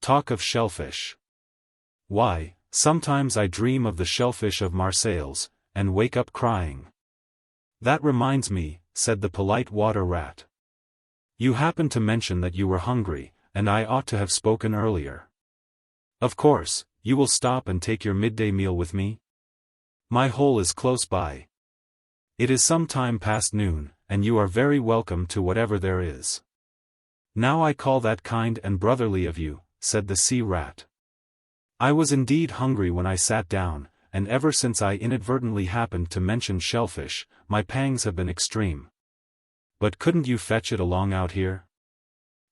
Speaker 1: Talk of shellfish. Why, sometimes I dream of the shellfish of Marseilles, and wake up crying. That reminds me, said the polite water rat. You happened to mention that you were hungry, and I ought to have spoken earlier. Of course, you will stop and take your midday meal with me? My hole is close by. It is some time past noon, and you are very welcome to whatever there is. "Now I call that kind and brotherly of you," said the sea rat. "I was indeed hungry when I sat down, and ever since I inadvertently happened to mention shellfish, my pangs have been extreme. But couldn't you fetch it along out here?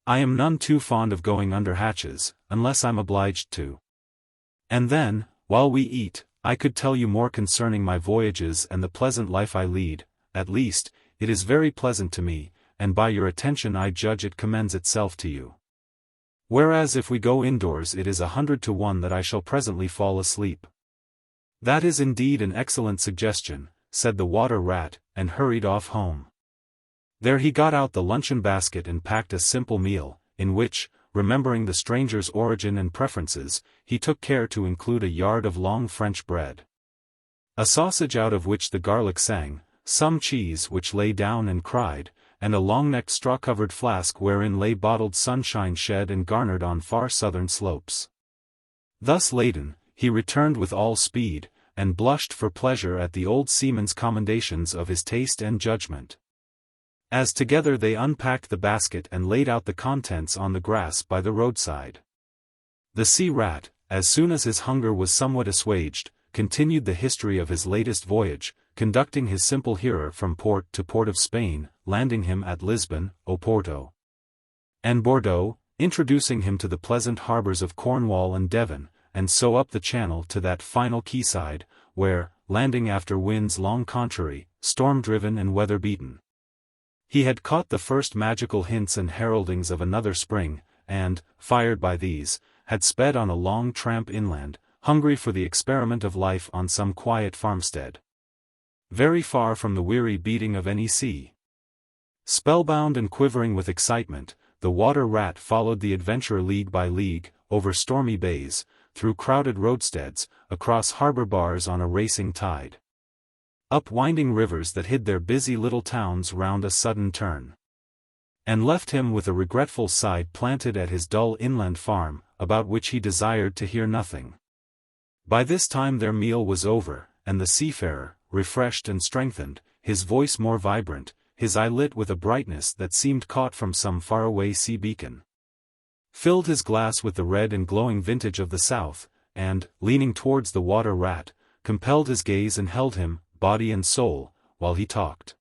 Speaker 1: I am none too fond of going under hatches, unless I'm obliged to. And then, while we eat, I could tell you more concerning my voyages and the pleasant life I lead. At least, it is very pleasant to me, and by your attention I judge it commends itself to you. Whereas if we go indoors it is 100 to 1 that I shall presently fall asleep." "That is indeed an excellent suggestion," said the water rat, and hurried off home. There he got out the luncheon basket and packed a simple meal, in which, remembering the stranger's origin and preferences, he took care to include a yard of long French bread, a sausage out of which the garlic sang, some cheese which lay down and cried, and a long-necked straw-covered flask wherein lay bottled sunshine shed and garnered on far southern slopes. Thus laden, he returned with all speed, and blushed for pleasure at the old seaman's commendations of his taste and judgment. As together they unpacked the basket and laid out the contents on the grass by the roadside. The sea rat, as soon as his hunger was somewhat assuaged, continued the history of his latest voyage, conducting his simple hearer from port to port of Spain, landing him at Lisbon, Oporto, and Bordeaux, introducing him to the pleasant harbors of Cornwall and Devon, and so up the channel to that final quayside, where, landing after winds long contrary, storm-driven and weather-beaten, he had caught the first magical hints and heraldings of another spring, and, fired by these, had sped on a long tramp inland, hungry for the experiment of life on some quiet farmstead, very far from the weary beating of any sea. Spellbound and quivering with excitement, the water rat followed the adventurer league by league, over stormy bays, through crowded roadsteads, across harbor bars on a racing tide, up winding rivers that hid their busy little towns round a sudden turn, and left him with a regretful sigh planted at his dull inland farm, about which he desired to hear nothing. By this time their meal was over, and the seafarer, refreshed and strengthened, his voice more vibrant, his eye lit with a brightness that seemed caught from some faraway sea beacon, filled his glass with the red and glowing vintage of the south, and, leaning towards the water rat, compelled his gaze and held him, body and soul, while he talked.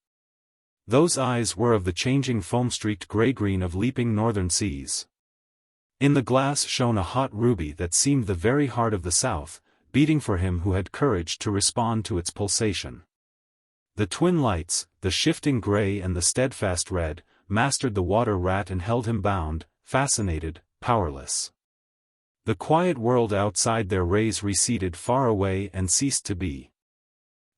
Speaker 1: Those eyes were of the changing foam-streaked grey-green of leaping northern seas. In the glass shone a hot ruby that seemed the very heart of the south, beating for him who had courage to respond to its pulsation. The twin lights, the shifting grey and the steadfast red, mastered the water rat and held him bound, fascinated, powerless. The quiet world outside their rays receded far away and ceased to be.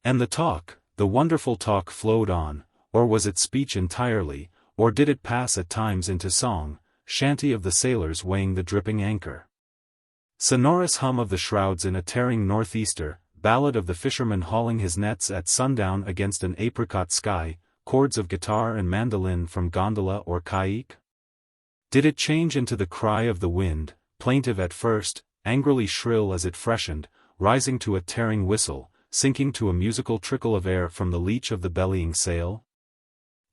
Speaker 1: And the talk, the wonderful talk flowed on, or was it speech entirely, or did it pass at times into song, chanty of the sailors weighing the dripping anchor, sonorous hum of the shrouds in a tearing northeaster, ballad of the fisherman hauling his nets at sundown against an apricot sky, chords of guitar and mandolin from gondola or caique? Did it change into the cry of the wind, plaintive at first, angrily shrill as it freshened, rising to a tearing whistle, sinking to a musical trickle of air from the leach of the bellying sail?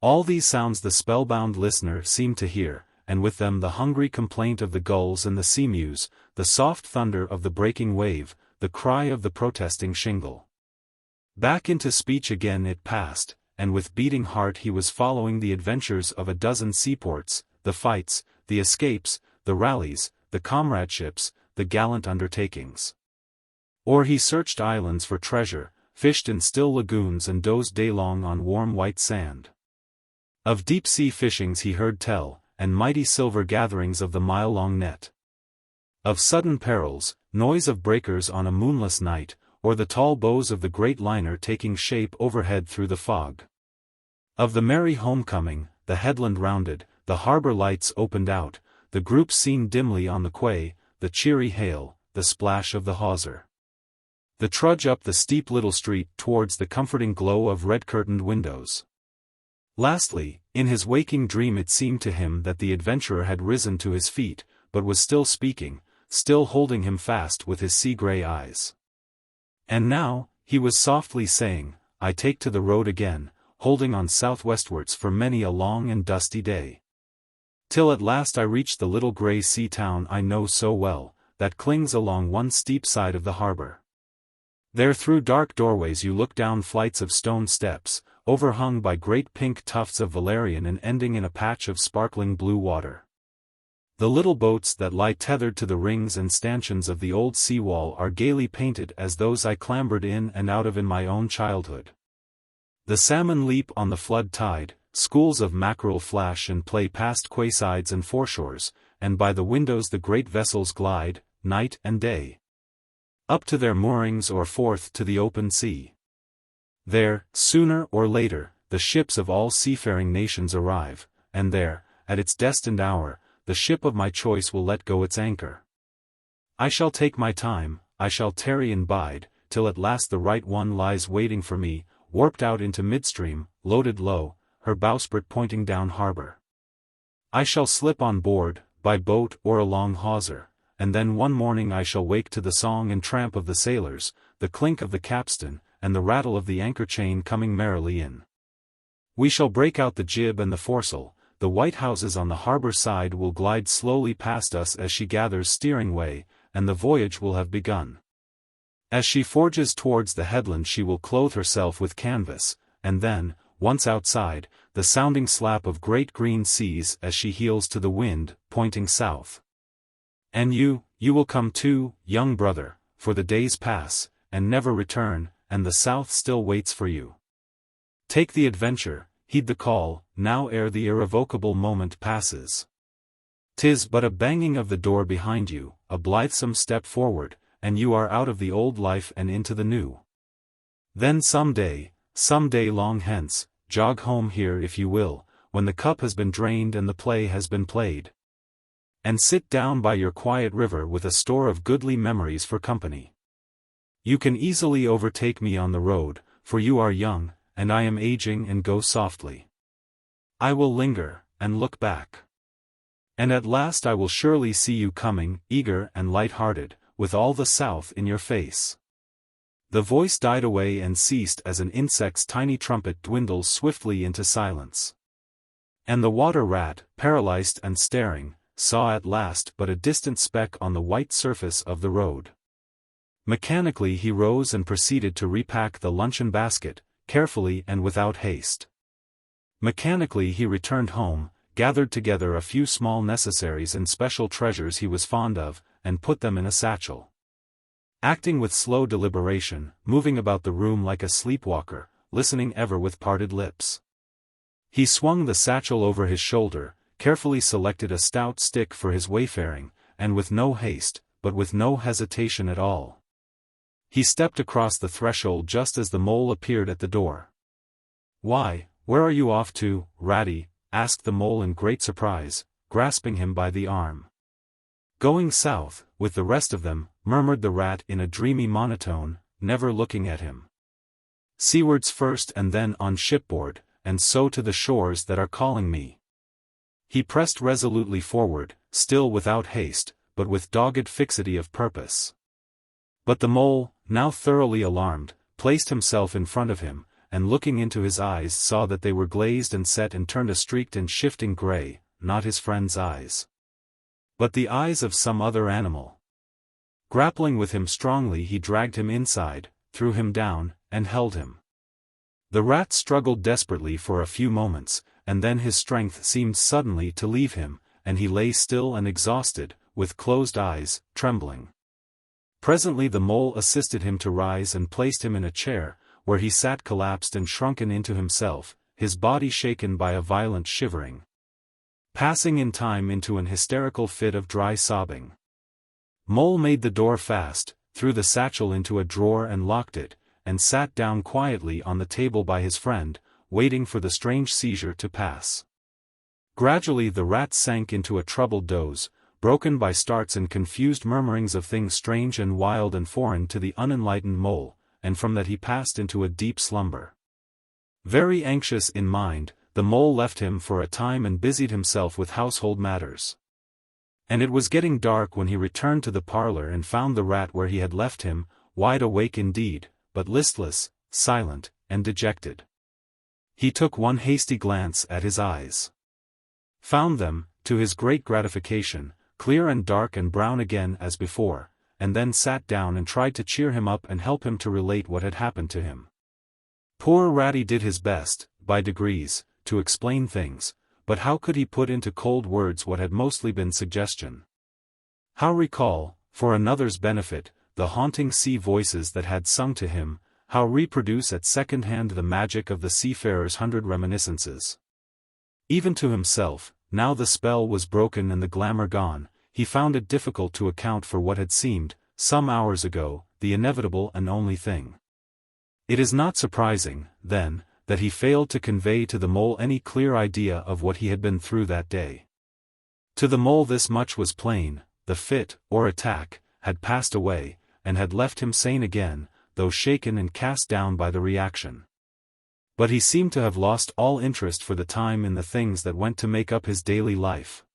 Speaker 1: All these sounds the spellbound listener seemed to hear, and with them the hungry complaint of the gulls and the sea-mews, the soft thunder of the breaking wave, the cry of the protesting shingle. Back into speech again it passed, and with beating heart he was following the adventures of a dozen seaports, the fights, the escapes, the rallies, the comradeships, the gallant undertakings. Or he searched islands for treasure, fished in still lagoons and dozed daylong on warm white sand. Of deep-sea fishings he heard tell, and mighty silver gatherings of the mile-long net. Of sudden perils, noise of breakers on a moonless night, or the tall bows of the great liner taking shape overhead through the fog. Of the merry homecoming, the headland rounded, the harbor lights opened out, the groups seen dimly on the quay, the cheery hail, the splash of the hawser, the trudge up the steep little street towards the comforting glow of red-curtained windows. Lastly, in his waking dream it seemed to him that the adventurer had risen to his feet, but was still speaking, still holding him fast with his sea-grey eyes. And now, he was softly saying, "I take to the road again, holding on southwestwards for many a long and dusty day. till at last I reached the little grey sea town I know so well, that clings along one steep side of the harbour. There through dark doorways you look down flights of stone steps, overhung by great pink tufts of valerian and ending in a patch of sparkling blue water. The little boats that lie tethered to the rings and stanchions of the old sea-wall are gaily painted as those I clambered in and out of in my own childhood. The salmon leap on the flood tide, schools of mackerel flash and play past quaysides and foreshores, and by the windows the great vessels glide, night and day, up to their moorings or forth to the open sea. There, sooner or later, the ships of all seafaring nations arrive, and there, at its destined hour, the ship of my choice will let go its anchor. I shall take my time, I shall tarry and bide, till at last the right one lies waiting for me, warped out into midstream, loaded low, her bowsprit pointing down harbour. I shall slip on board, by boat or a long hawser, and then one morning I shall wake to the song and tramp of the sailors, the clink of the capstan, and the rattle of the anchor chain coming merrily in. We shall break out the jib and the foresail, the white houses on the harbour side will glide slowly past us as she gathers steering way, and the voyage will have begun. As she forges towards the headland she will clothe herself with canvas, and then, once outside, the sounding slap of great green seas as she heels to the wind, pointing south. And you will come too, young brother, for the days pass, and never return, and the south still waits for you. Take the adventure, heed the call, now ere the irrevocable moment passes. 'Tis but a banging of the door behind you, a blithesome step forward, and you are out of the old life and into the new. Then some day long hence, jog home here if you will, when the cup has been drained and the play has been played. And sit down by your quiet river with a store of goodly memories for company. You can easily overtake me on the road, for you are young, and I am aging and go softly. I will linger, and look back. And at last I will surely see you coming, eager and light-hearted, with all the south in your face. The voice died away and ceased as an insect's tiny trumpet dwindles swiftly into silence. And the water rat, paralyzed and staring, saw at last but a distant speck on the white surface of the road. Mechanically he rose and proceeded to repack the luncheon basket, carefully and without haste. Mechanically he returned home, gathered together a few small necessaries and special treasures he was fond of, and put them in a satchel. Acting with slow deliberation, moving about the room like a sleepwalker, listening ever with parted lips. He swung the satchel over his shoulder, carefully selected a stout stick for his wayfaring, and with no haste, but with no hesitation at all, he stepped across the threshold just as the mole appeared at the door. "Why, where are you off to, Ratty?" asked the mole in great surprise, grasping him by the arm. "Going south, with the rest of them," murmured the rat in a dreamy monotone, never looking at him. "Seawards first and then on shipboard, and so to the shores that are calling me." He pressed resolutely forward, still without haste, but with dogged fixity of purpose. But the mole, now thoroughly alarmed, placed himself in front of him, and looking into his eyes saw that they were glazed and set and turned a streaked and shifting grey, not his friend's eyes, but the eyes of some other animal. Grappling with him strongly he dragged him inside, threw him down, and held him. The rat struggled desperately for a few moments, and then his strength seemed suddenly to leave him, and he lay still and exhausted, with closed eyes, trembling. Presently the mole assisted him to rise and placed him in a chair, where he sat collapsed and shrunken into himself, his body shaken by a violent shivering, passing in time into an hysterical fit of dry sobbing. Mole made the door fast, threw the satchel into a drawer and locked it, and sat down quietly on the table by his friend, waiting for the strange seizure to pass. Gradually the rat sank into a troubled doze, broken by starts and confused murmurings of things strange and wild and foreign to the unenlightened mole, and from that he passed into a deep slumber. Very anxious in mind, the mole left him for a time and busied himself with household matters. And it was getting dark when he returned to the parlor and found the rat where he had left him, wide awake indeed, but listless, silent, and dejected. He took one hasty glance at his eyes. Found them, to his great gratification, clear and dark and brown again as before, and then sat down and tried to cheer him up and help him to relate what had happened to him. Poor Ratty did his best, by degrees, to explain things, but how could he put into cold words what had mostly been suggestion? How recall, for another's benefit, the haunting sea voices that had sung to him, how reproduce at second hand the magic of the seafarer's 100 reminiscences? Even to himself, now the spell was broken and the glamour gone, he found it difficult to account for what had seemed, some hours ago, the inevitable and only thing. It is not surprising, then, that he failed to convey to the mole any clear idea of what he had been through that day. To the mole this much was plain: the fit, or attack, had passed away, and had left him sane again, though shaken and cast down by the reaction. But he seemed to have lost all interest for the time in the things that went to make up his daily life,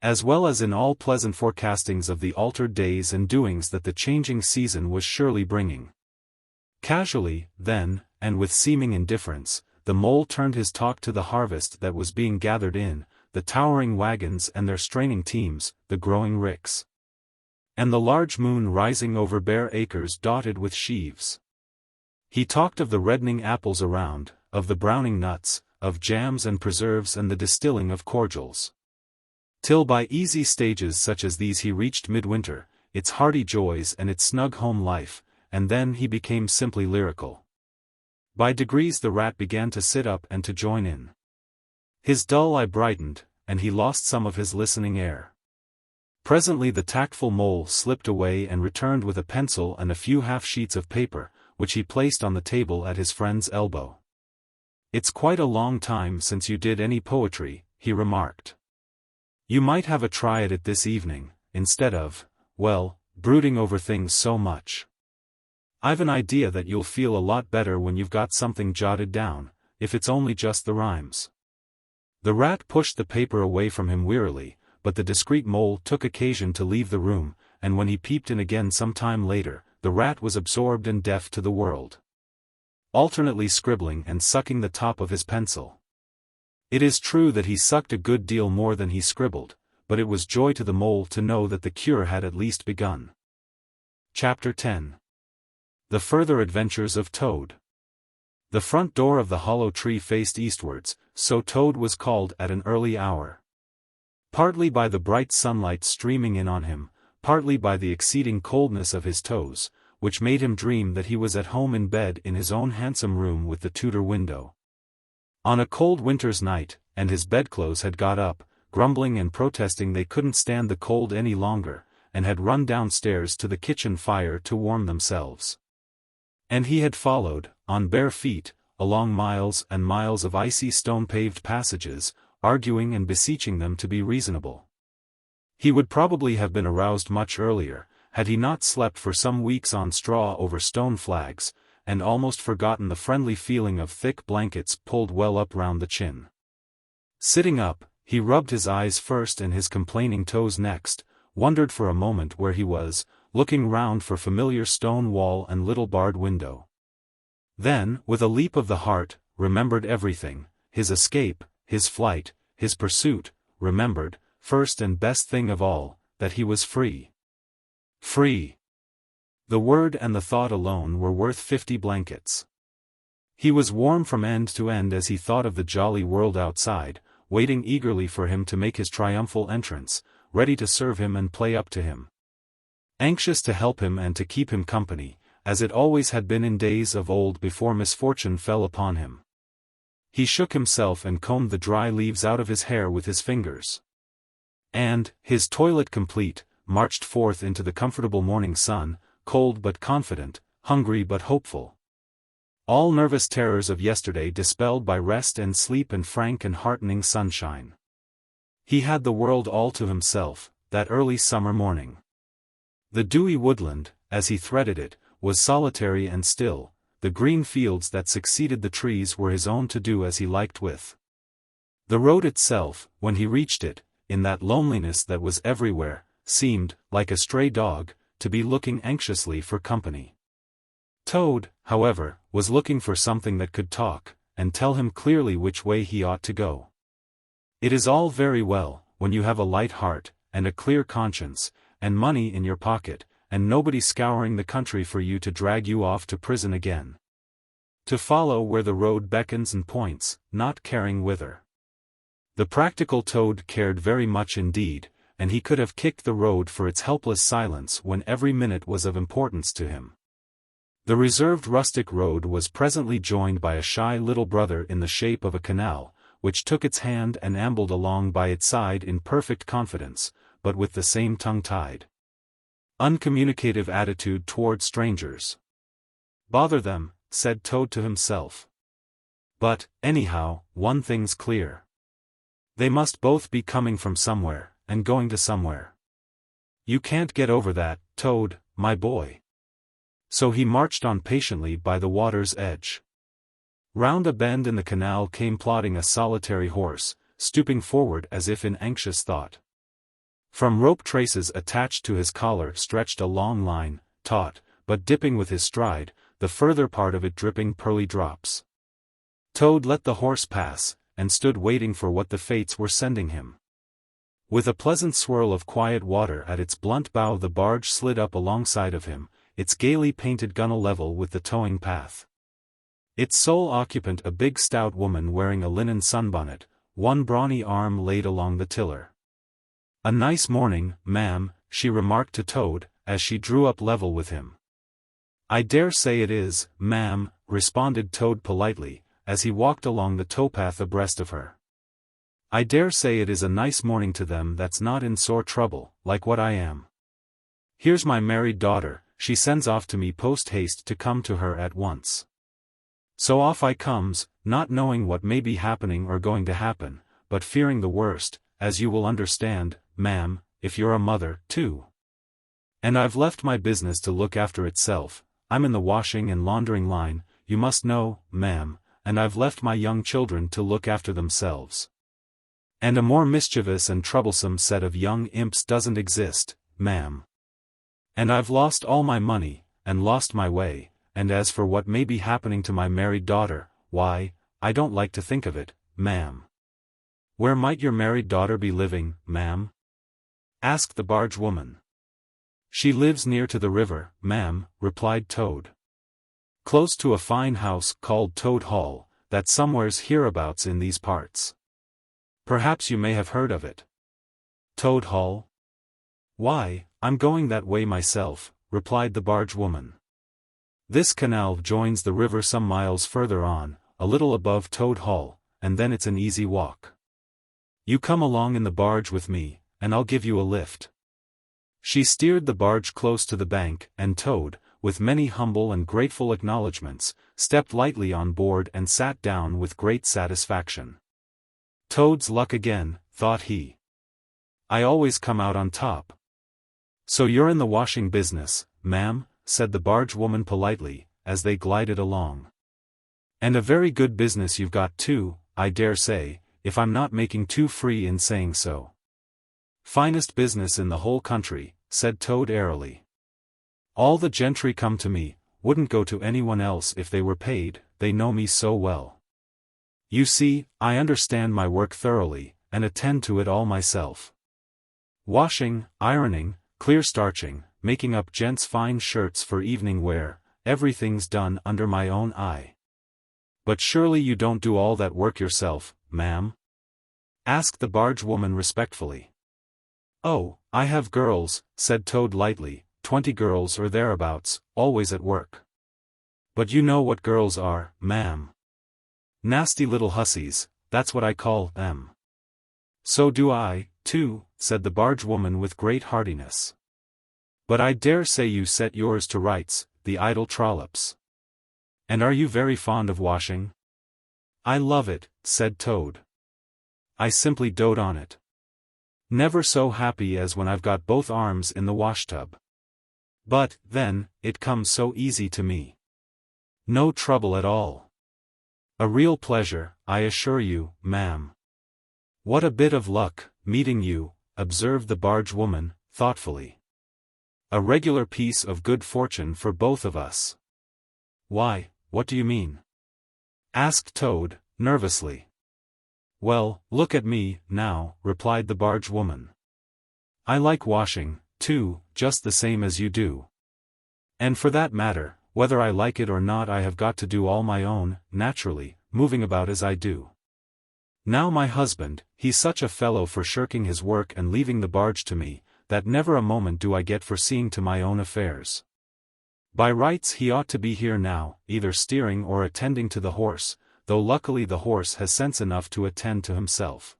Speaker 1: as well as in all pleasant forecastings of the altered days and doings that the changing season was surely bringing. Casually, then, and with seeming indifference, the mole turned his talk to the harvest that was being gathered in, the towering wagons and their straining teams, the growing ricks, and the large moon rising over bare acres dotted with sheaves. He talked of the reddening apples around, of the browning nuts, of jams and preserves and the distilling of cordials, till by easy stages such as these he reached midwinter, its hearty joys and its snug home life, and then he became simply lyrical. By degrees the rat began to sit up and to join in. His dull eye brightened, and he lost some of his listening air. Presently the tactful mole slipped away and returned with a pencil and a few half-sheets of paper, which he placed on the table at his friend's elbow. "It's quite a long time since you did any poetry," he remarked. "You might have a try at it this evening, instead of, well, brooding over things so much. I've an idea that you'll feel a lot better when you've got something jotted down, if it's only just the rhymes." The rat pushed the paper away from him wearily, but the discreet mole took occasion to leave the room, and when he peeped in again some time later, the rat was absorbed and deaf to the world, alternately scribbling and sucking the top of his pencil. It is true that he sucked a good deal more than he scribbled, but it was joy to the mole to know that the cure had at least begun. Chapter 10. The Further Adventures of Toad. The front door of the hollow tree faced eastwards, so Toad was called at an early hour. Partly by the bright sunlight streaming in on him, partly by the exceeding coldness of his toes, which made him dream that he was at home in bed in his own handsome room with the Tudor window. On a cold winter's night, and his bedclothes had got up, grumbling and protesting they couldn't stand the cold any longer, and had run downstairs to the kitchen fire to warm themselves. And he had followed, on bare feet, along miles and miles of icy stone-paved passages, arguing and beseeching them to be reasonable. He would probably have been aroused much earlier, had he not slept for some weeks on straw over stone flags, and almost forgotten the friendly feeling of thick blankets pulled well up round the chin. Sitting up, he rubbed his eyes first and his complaining toes next, wondered for a moment where he was, looking round for familiar stone wall and little barred window. Then, with a leap of the heart, remembered everything: his escape, his flight, his pursuit, remembered, first and best thing of all, that he was free. Free! The word and the thought alone were worth 50 blankets. He was warm from end to end as he thought of the jolly world outside, waiting eagerly for him to make his triumphal entrance, ready to serve him and play up to him, anxious to help him and to keep him company, as it always had been in days of old before misfortune fell upon him. He shook himself and combed the dry leaves out of his hair with his fingers, and, his toilet complete, marched forth into the comfortable morning sun, cold but confident, hungry but hopeful. All nervous terrors of yesterday dispelled by rest and sleep and frank and heartening sunshine. He had the world all to himself, that early summer morning. The dewy woodland, as he threaded it, was solitary and still. The green fields that succeeded the trees were his own to do as he liked with. The road itself, when he reached it, in that loneliness that was everywhere, seemed, like a stray dog, to be looking anxiously for company. Toad, however, was looking for something that could talk, and tell him clearly which way he ought to go. It is all very well, when you have a light heart, and a clear conscience, and money in your pocket, and nobody scouring the country for you to drag you off to prison again. To follow where the road beckons and points, not caring whither. The practical Toad cared very much indeed, and he could have kicked the road for its helpless silence when every minute was of importance to him. The reserved rustic road was presently joined by a shy little brother in the shape of a canal, which took its hand and ambled along by its side in perfect confidence, but with the same tongue-tied, uncommunicative attitude toward strangers. "Bother them," said Toad to himself. "But, anyhow, one thing's clear. They must both be coming from somewhere, and going to somewhere. You can't get over that, Toad, my boy." So he marched on patiently by the water's edge. Round a bend in the canal came plodding a solitary horse, stooping forward as if in anxious thought. From rope traces attached to his collar stretched a long line, taut, but dipping with his stride, the further part of it dripping pearly drops. Toad let the horse pass, and stood waiting for what the fates were sending him. With a pleasant swirl of quiet water at its blunt bow, the barge slid up alongside of him, its gaily painted gunwale level with the towing path. Its sole occupant a big stout woman wearing a linen sunbonnet, one brawny arm laid along the tiller. "A nice morning, ma'am," she remarked to Toad, as she drew up level with him. "I dare say it is, ma'am," responded Toad politely, as he walked along the towpath abreast of her. "I dare say it is a nice morning to them that's not in sore trouble, like what I am. Here's my married daughter, she sends off to me post-haste to come to her at once. So off I comes, not knowing what may be happening or going to happen, but fearing the worst, as you will understand, ma'am, if you're a mother, too. And I've left my business to look after itself. I'm in the washing and laundering line, you must know, ma'am, and I've left my young children to look after themselves. And a more mischievous and troublesome set of young imps doesn't exist, ma'am. And I've lost all my money, and lost my way, and as for what may be happening to my married daughter, why, I don't like to think of it, ma'am." "Where might your married daughter be living, ma'am?" asked the barge woman. "She lives near to the river, ma'am," replied Toad. "Close to a fine house called Toad Hall, that's somewheres hereabouts in these parts. Perhaps you may have heard of it." "Toad Hall? Why, I'm going that way myself," replied the barge woman. "This canal joins the river some miles further on, a little above Toad Hall, and then it's an easy walk. You come along in the barge with me, and I'll give you a lift." She steered the barge close to the bank, and Toad, with many humble and grateful acknowledgments, stepped lightly on board and sat down with great satisfaction. "Toad's luck again," thought he. "I always come out on top." "So you're in the washing business, ma'am?" said the barge woman politely, as they glided along. "And a very good business you've got too, I dare say, if I'm not making too free in saying so." "Finest business in the whole country," said Toad airily. "All the gentry come to me, wouldn't go to anyone else if they were paid, they know me so well. You see, I understand my work thoroughly, and attend to it all myself. Washing, ironing, clear starching, making up gents' fine shirts for evening wear, everything's done under my own eye." "But surely you don't do all that work yourself, ma'am?" asked the barge woman respectfully. "Oh, I have girls," said Toad lightly, 20 girls or thereabouts, always at work. But you know what girls are, ma'am. Nasty little hussies, that's what I call them." "So do I, too," said the barge woman with great heartiness. "But I dare say you set yours to rights, the idle trollops. And are you very fond of washing?" "I love it," said Toad. "I simply dote on it. Never so happy as when I've got both arms in the washtub. But, then, it comes so easy to me. No trouble at all. A real pleasure, I assure you, ma'am." "What a bit of luck, meeting you," observed the barge woman, thoughtfully. "A regular piece of good fortune for both of us." "Why, what do you mean?" asked Toad, nervously. "Well, look at me, now," replied the barge woman. "I like washing, too, just the same as you do. And for that matter, whether I like it or not, I have got to do all my own, naturally, moving about as I do. Now my husband, he's such a fellow for shirking his work and leaving the barge to me, that never a moment do I get for seeing to my own affairs. By rights he ought to be here now, either steering or attending to the horse, though luckily the horse has sense enough to attend to himself.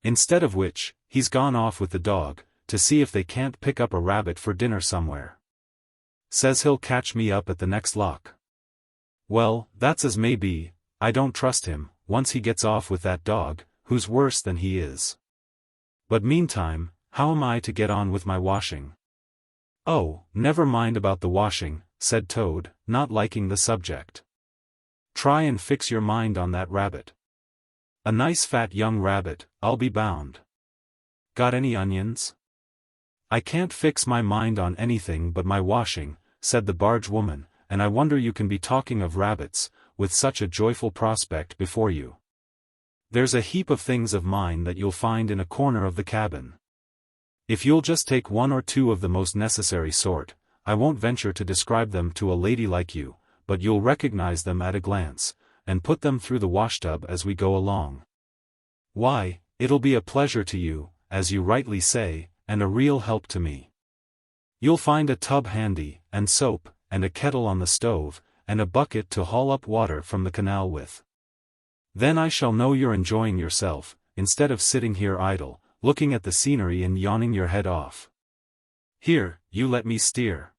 Speaker 1: Instead of which, he's gone off with the dog, to see if they can't pick up a rabbit for dinner somewhere. Says he'll catch me up at the next lock. Well, that's as may be. I don't trust him, once he gets off with that dog, who's worse than he is. But meantime, how am I to get on with my washing?" "Oh, never mind about the washing," said Toad, not liking the subject. "Try and fix your mind on that rabbit. A nice fat young rabbit, I'll be bound. Got any onions?" "I can't fix my mind on anything but my washing," said the barge woman, "and I wonder you can be talking of rabbits, with such a joyful prospect before you. There's a heap of things of mine that you'll find in a corner of the cabin. If you'll just take one or two of the most necessary sort, I won't venture to describe them to a lady like you, but you'll recognize them at a glance, and put them through the washtub as we go along. Why, it'll be a pleasure to you, as you rightly say, and a real help to me. You'll find a tub handy, and soap, and a kettle on the stove, and a bucket to haul up water from the canal with. Then I shall know you're enjoying yourself, instead of sitting here idle, looking at the scenery and yawning your head off. Here, you let me steer,"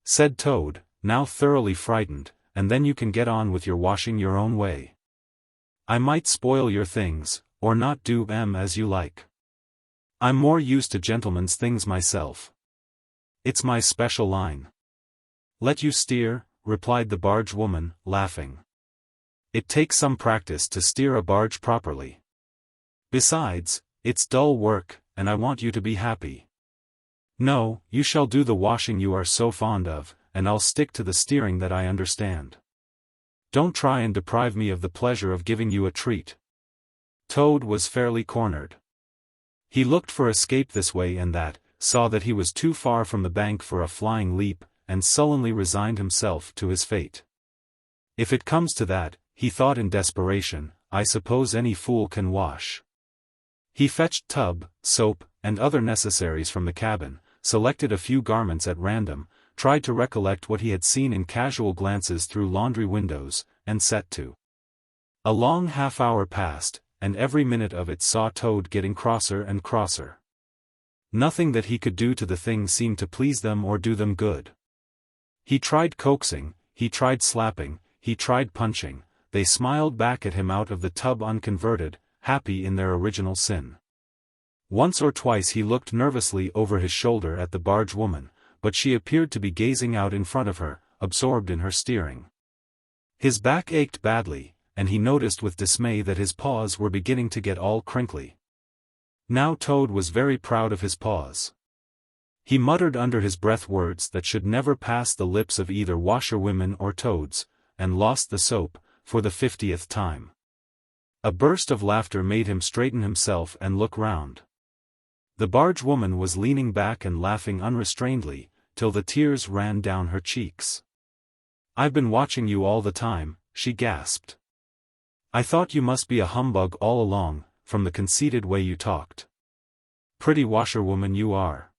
Speaker 1: said Toad, now thoroughly frightened, "and then you can get on with your washing your own way. I might spoil your things, or not do 'em as you like. I'm more used to gentlemen's things myself. It's my special line." "Let you steer," replied the barge woman, laughing. "It takes some practice to steer a barge properly. Besides, it's dull work, and I want you to be happy. No, you shall do the washing you are so fond of, and I'll stick to the steering that I understand. Don't try and deprive me of the pleasure of giving you a treat." Toad was fairly cornered. He looked for escape this way and that, saw that he was too far from the bank for a flying leap, and sullenly resigned himself to his fate. If it comes to that, he thought in desperation, I suppose any fool can wash. He fetched tub, soap, and other necessaries from the cabin, selected a few garments at random, tried to recollect what he had seen in casual glances through laundry windows, and set to. A long half-hour passed, and every minute of it saw Toad getting crosser and crosser. Nothing that he could do to the thing seemed to please them or do them good. He tried coaxing, he tried slapping, he tried punching, they smiled back at him out of the tub unconverted, happy in their original sin. Once or twice he looked nervously over his shoulder at the barge woman, but she appeared to be gazing out in front of her, absorbed in her steering. His back ached badly, and he noticed with dismay that his paws were beginning to get all crinkly. Now Toad was very proud of his paws. He muttered under his breath words that should never pass the lips of either washerwomen or toads, and lost the soap, for the 50th time. A burst of laughter made him straighten himself and look round. The barge woman was leaning back and laughing unrestrainedly, till the tears ran down her cheeks. "I've been watching you all the time," she gasped. "I thought you must be a humbug all along, from the conceited way you talked. Pretty washerwoman you are.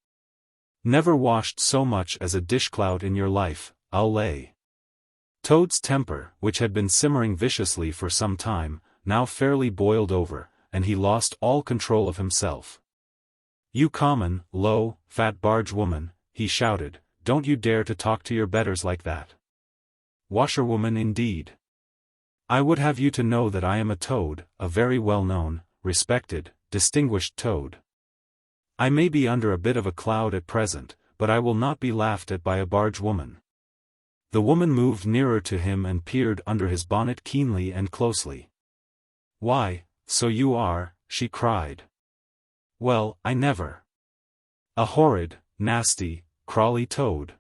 Speaker 1: Never washed so much as a dishclout in your life, I'll lay." Toad's temper, which had been simmering viciously for some time, now fairly boiled over, and he lost all control of himself. "You common, low, fat barge woman," he shouted, "don't you dare to talk to your betters like that. Washerwoman indeed. I would have you to know that I am a toad, a very well-known, respected, distinguished toad. I may be under a bit of a cloud at present, but I will not be laughed at by a barge woman." The woman moved nearer to him and peered under his bonnet keenly and closely. "Why, so you are," she cried. "Well, I never. A horrid, nasty, crawly toad.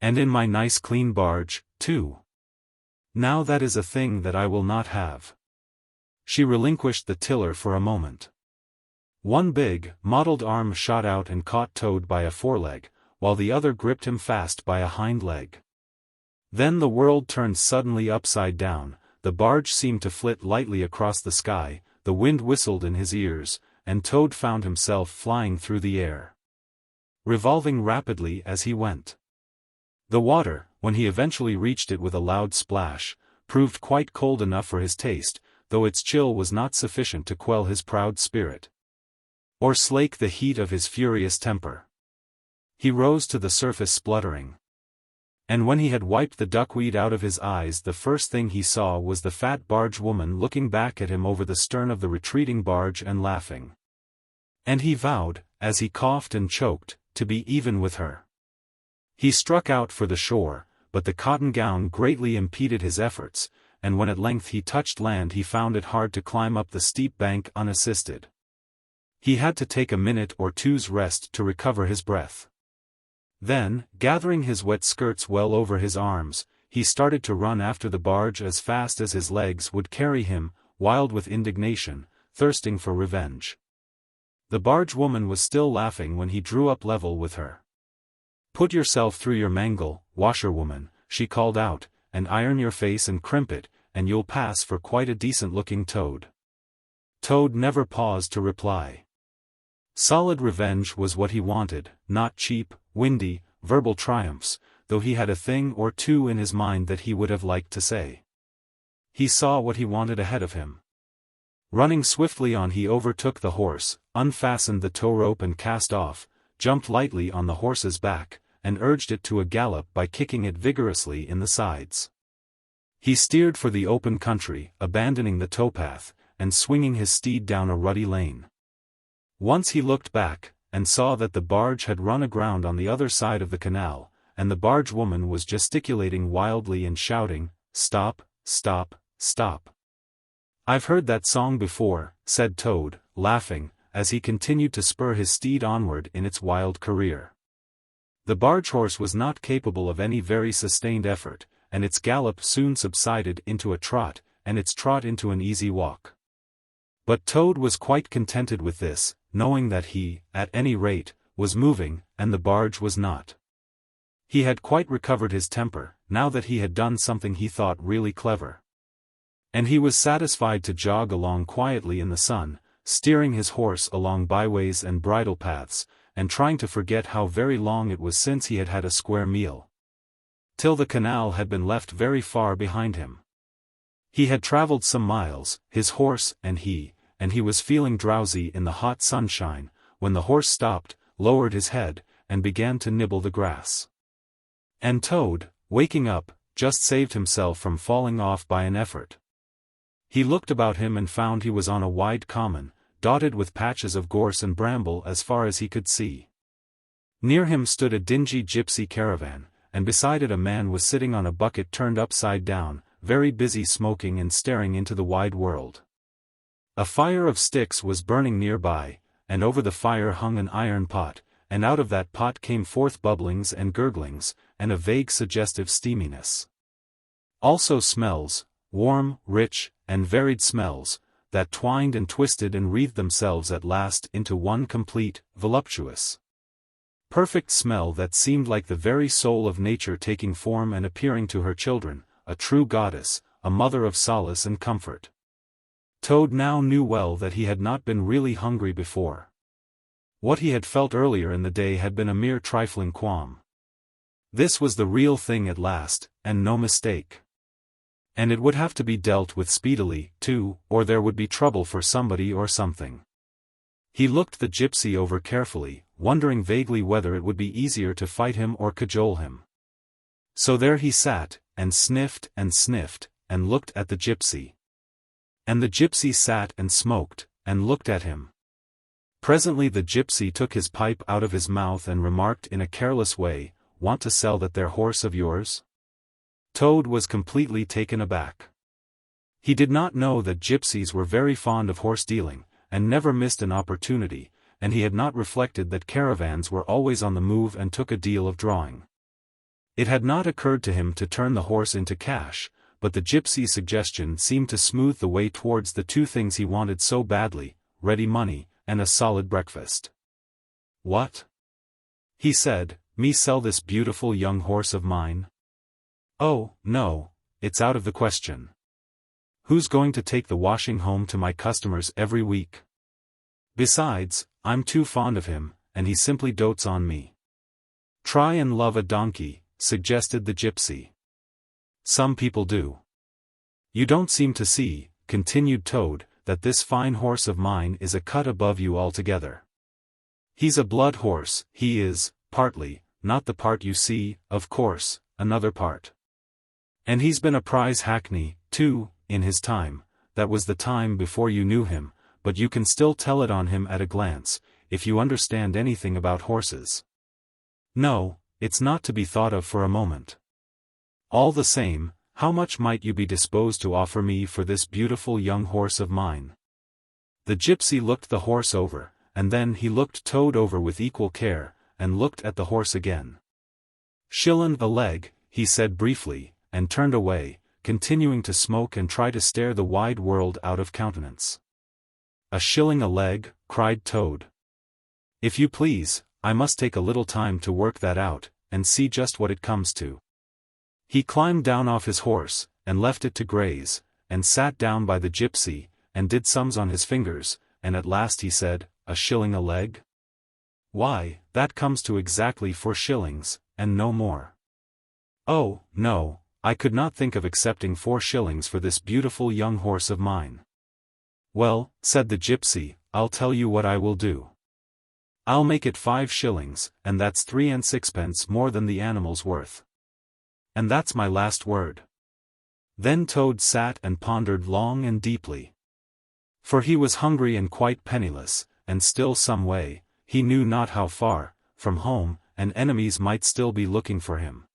Speaker 1: And in my nice clean barge, too. Now that is a thing that I will not have. She relinquished the tiller for a moment. One big, mottled arm shot out and caught Toad by a foreleg, while the other gripped him fast by a hind leg. Then the world turned suddenly upside down, the barge seemed to flit lightly across the sky, the wind whistled in his ears, and Toad found himself flying through the air, revolving rapidly as he went. The water, when he eventually reached it with a loud splash, proved quite cold enough for his taste, though its chill was not sufficient to quell his proud spirit, or slake the heat of his furious temper. He rose to the surface spluttering. And when he had wiped the duckweed out of his eyes, the first thing he saw was the fat barge woman looking back at him over the stern of the retreating barge and laughing. And he vowed, as he coughed and choked, to be even with her. He struck out for the shore, but the cotton gown greatly impeded his efforts, and when at length he touched land he found it hard to climb up the steep bank unassisted. He had to take a minute or two's rest to recover his breath. Then, gathering his wet skirts well over his arms, he started to run after the barge as fast as his legs would carry him, wild with indignation, thirsting for revenge. The barge woman was still laughing when he drew up level with her. "Put yourself through your mangle, washerwoman," she called out, "and iron your face and crimp it, and you'll pass for quite a decent-looking toad." Toad never paused to reply. Solid revenge was what he wanted, not cheap, windy, verbal triumphs, though he had a thing or two in his mind that he would have liked to say. He saw what he wanted ahead of him. Running swiftly on, he overtook the horse, unfastened the tow rope and cast off, jumped lightly on the horse's back, and urged it to a gallop by kicking it vigorously in the sides. He steered for the open country, abandoning the towpath, and swinging his steed down a rutty lane. Once he looked back, and saw that the barge had run aground on the other side of the canal, and the barge woman was gesticulating wildly and shouting, "Stop, stop, stop." "I've heard that song before," said Toad, laughing, as he continued to spur his steed onward in its wild career. The barge horse was not capable of any very sustained effort, and its gallop soon subsided into a trot, and its trot into an easy walk. But Toad was quite contented with this, knowing that he, at any rate, was moving, and the barge was not. He had quite recovered his temper, now that he had done something he thought really clever. And he was satisfied to jog along quietly in the sun, steering his horse along byways and bridle paths, and trying to forget how very long it was since he had had a square meal. Till the canal had been left very far behind him. He had traveled some miles, his horse and he was feeling drowsy in the hot sunshine, when the horse stopped, lowered his head, and began to nibble the grass. And Toad, waking up, just saved himself from falling off by an effort. He looked about him and found he was on a wide common, dotted with patches of gorse and bramble as far as he could see. Near him stood a dingy gypsy caravan, and beside it a man was sitting on a bucket turned upside down, very busy smoking and staring into the wide world. A fire of sticks was burning nearby, and over the fire hung an iron pot, and out of that pot came forth bubblings and gurglings, and a vague suggestive steaminess. Also smells, warm, rich, and varied smells, that twined and twisted and wreathed themselves at last into one complete, voluptuous, perfect smell that seemed like the very soul of nature taking form and appearing to her children, a true goddess, a mother of solace and comfort. Toad now knew well that he had not been really hungry before. What he had felt earlier in the day had been a mere trifling qualm. This was the real thing at last, and no mistake. And it would have to be dealt with speedily, too, or there would be trouble for somebody or something. He looked the gypsy over carefully, wondering vaguely whether it would be easier to fight him or cajole him. So there he sat, and sniffed, and looked at the gypsy. And the gypsy sat and smoked, and looked at him. Presently the gypsy took his pipe out of his mouth and remarked in a careless way, "Want to sell that there horse of yours?" Toad was completely taken aback. He did not know that gypsies were very fond of horse dealing, and never missed an opportunity, and he had not reflected that caravans were always on the move and took a deal of drawing. It had not occurred to him to turn the horse into cash, but the gypsy's suggestion seemed to smooth the way towards the two things he wanted so badly: ready money, and a solid breakfast. "What?" he said, "me sell this beautiful young horse of mine? Oh, no, it's out of the question. Who's going to take the washing home to my customers every week? Besides, I'm too fond of him, and he simply dotes on me." "Try and love a donkey," suggested the gypsy. "Some people do. You don't seem to see," continued Toad, "that this fine horse of mine is a cut above you altogether. He's a blood horse, he is, partly, not the part you see, of course, another part. And he's been a prize hackney, too, in his time. That was the time before you knew him, but you can still tell it on him at a glance, if you understand anything about horses. No, it's not to be thought of for a moment. All the same, how much might you be disposed to offer me for this beautiful young horse of mine?" The gypsy looked the horse over, and then he looked Toad over with equal care, and looked at the horse again. "Shillin' a leg," he said briefly, and turned away, continuing to smoke and try to stare the wide world out of countenance. "A shilling a leg?" cried Toad. "If you please, I must take a little time to work that out, and see just what it comes to." He climbed down off his horse, and left it to graze, and sat down by the gypsy, and did sums on his fingers, and at last he said, "A shilling a leg? Why, that comes to exactly 4 shillings, and no more." "Oh, no, I could not think of accepting 4 shillings for this beautiful young horse of mine." "Well," said the gypsy, "I'll tell you what I will do. I'll make it 5 shillings, and that's 3 and 6pence more than the animal's worth. And that's my last word." Then Toad sat and pondered long and deeply. For he was hungry and quite penniless, and still some way, he knew not how far, from home, and enemies might still be looking for him.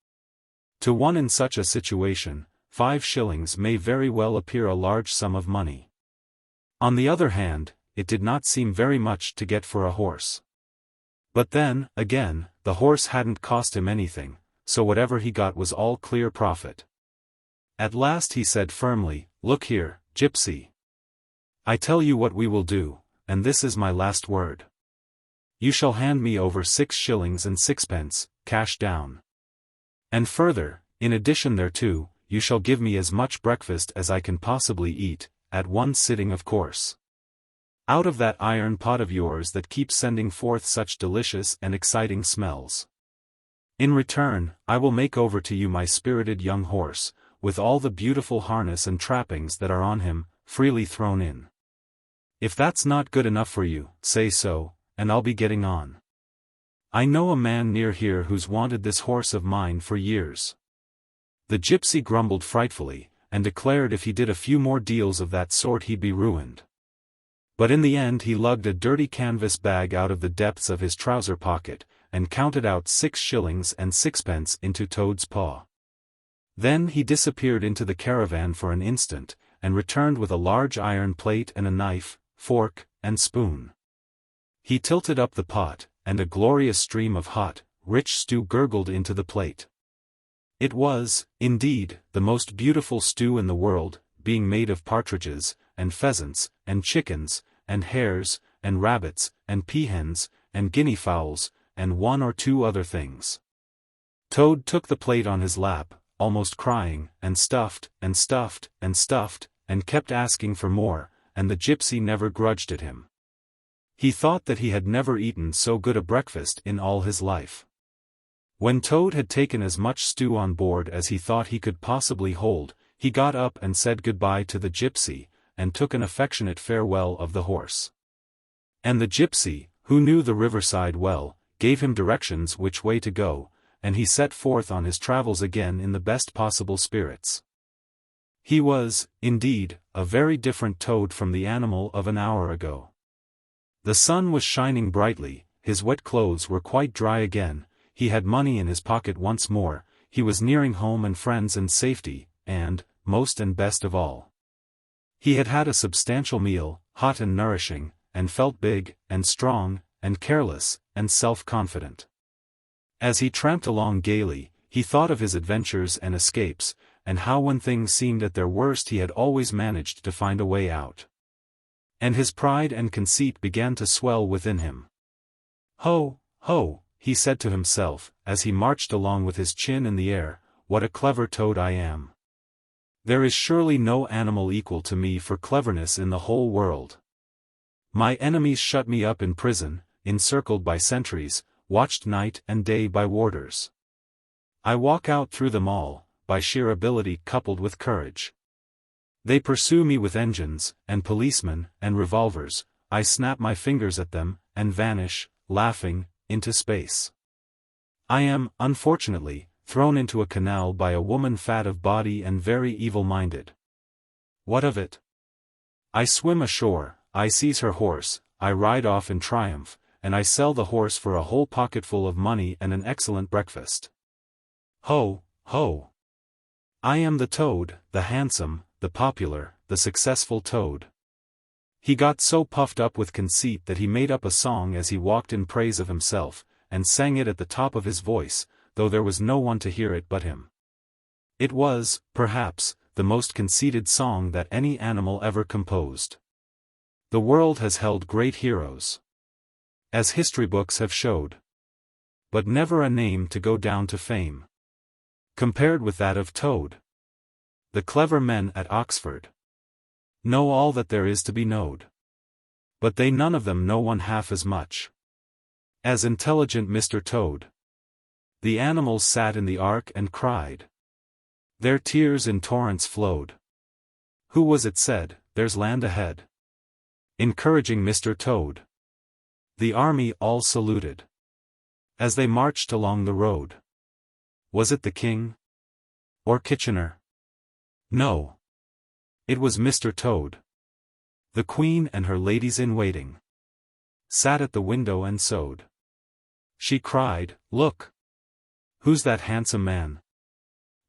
Speaker 1: To one in such a situation, 5 shillings may very well appear a large sum of money. On the other hand, it did not seem very much to get for a horse. But then, again, the horse hadn't cost him anything, so whatever he got was all clear profit. At last he said firmly, "Look here, gypsy. I tell you what we will do, and this is my last word. You shall hand me over 6 shillings and 6pence, cash down. And further, in addition thereto, you shall give me as much breakfast as I can possibly eat, at one sitting of course. Out of that iron pot of yours that keeps sending forth such delicious and exciting smells. In return, I will make over to you my spirited young horse, with all the beautiful harness and trappings that are on him, freely thrown in. If that's not good enough for you, say so, and I'll be getting on. I know a man near here who's wanted this horse of mine for years." The gypsy grumbled frightfully, and declared if he did a few more deals of that sort he'd be ruined. But in the end he lugged a dirty canvas bag out of the depths of his trouser pocket, and counted out 6 shillings and 6pence into Toad's paw. Then he disappeared into the caravan for an instant, and returned with a large iron plate and a knife, fork, and spoon. He tilted up the pot, and a glorious stream of hot, rich stew gurgled into the plate. It was, indeed, the most beautiful stew in the world, being made of partridges, and pheasants, and chickens, and hares, and rabbits, and peahens, and guinea fowls, and 1 or 2 other things. Toad took the plate on his lap, almost crying, and stuffed, and stuffed, and stuffed, and kept asking for more, and the gypsy never grudged it him. He thought that he had never eaten so good a breakfast in all his life. When Toad had taken as much stew on board as he thought he could possibly hold, he got up and said goodbye to the gypsy, and took an affectionate farewell of the horse. And the gypsy, who knew the riverside well, gave him directions which way to go, and he set forth on his travels again in the best possible spirits. He was, indeed, a very different Toad from the animal of an hour ago. The sun was shining brightly, his wet clothes were quite dry again, he had money in his pocket once more, he was nearing home and friends and safety, and, most and best of all, he had had a substantial meal, hot and nourishing, and felt big, and strong, and careless, and self-confident. As he tramped along gaily, he thought of his adventures and escapes, and how when things seemed at their worst he had always managed to find a way out. And his pride and conceit began to swell within him. "Ho, ho," he said to himself, as he marched along with his chin in the air, "what a clever toad I am. There is surely no animal equal to me for cleverness in the whole world. My enemies shut me up in prison, encircled by sentries, watched night and day by warders. I walk out through them all, by sheer ability coupled with courage. They pursue me with engines, and policemen, and revolvers, I snap my fingers at them, and vanish, laughing, into space. I am, unfortunately, thrown into a canal by a woman fat of body and very evil-minded. What of it? I swim ashore, I seize her horse, I ride off in triumph, and I sell the horse for a whole pocketful of money and an excellent breakfast. Ho, ho! I am the toad, the handsome, the popular, the successful toad." He got so puffed up with conceit that he made up a song as he walked in praise of himself, and sang it at the top of his voice, though there was no one to hear it but him. It was, perhaps, the most conceited song that any animal ever composed. The world has held great heroes, as history books have showed, but never a name to go down to fame compared with that of Toad. The clever men at Oxford know all that there is to be knowed, but they none of them know one half as much as intelligent Mr. Toad. The animals sat in the ark and cried. Their tears in torrents flowed. Who was it said, "There's land ahead"? Encouraging Mr. Toad. The army all saluted as they marched along the road. Was it the king? Or Kitchener? No. It was Mr. Toad. The queen and her ladies-in-waiting sat at the window and sewed. She cried, "Look! Who's that handsome man?"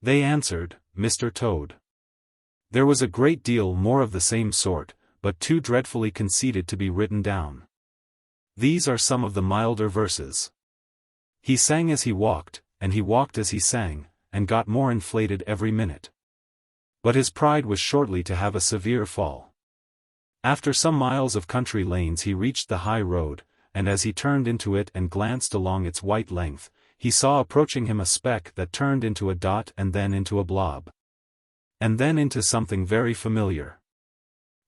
Speaker 1: They answered, "Mr. Toad." There was a great deal more of the same sort, but too dreadfully conceited to be written down. These are some of the milder verses. He sang as he walked, and he walked as he sang, and got more inflated every minute. But his pride was shortly to have a severe fall. After some miles of country lanes he reached the high road, and as he turned into it and glanced along its white length, he saw approaching him a speck that turned into a dot and then into a blob. And then into something very familiar.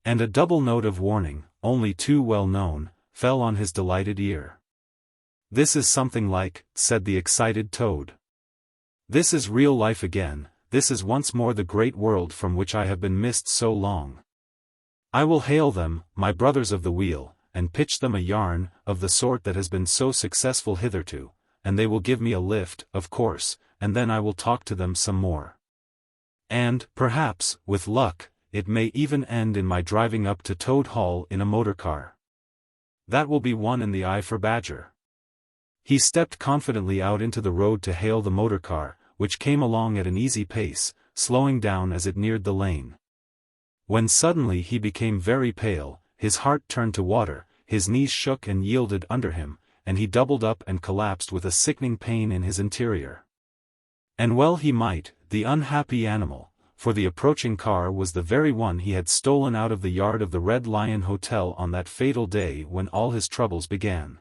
Speaker 1: And a double note of warning, only too well known, fell on his delighted ear. "This is something like," said the excited Toad. "This is real life again, this is once more the great world from which I have been missed so long. I will hail them, my brothers of the wheel, and pitch them a yarn, of the sort that has been so successful hitherto, and they will give me a lift, of course, and then I will talk to them some more. And, perhaps, with luck, it may even end in my driving up to Toad Hall in a motor car. That will be one in the eye for Badger." He stepped confidently out into the road to hail the motor car, which came along at an easy pace, slowing down as it neared the lane. When suddenly he became very pale, his heart turned to water, his knees shook and yielded under him, and he doubled up and collapsed with a sickening pain in his interior. And well he might, the unhappy animal, for the approaching car was the very one he had stolen out of the yard of the Red Lion Hotel on that fatal day when all his troubles began.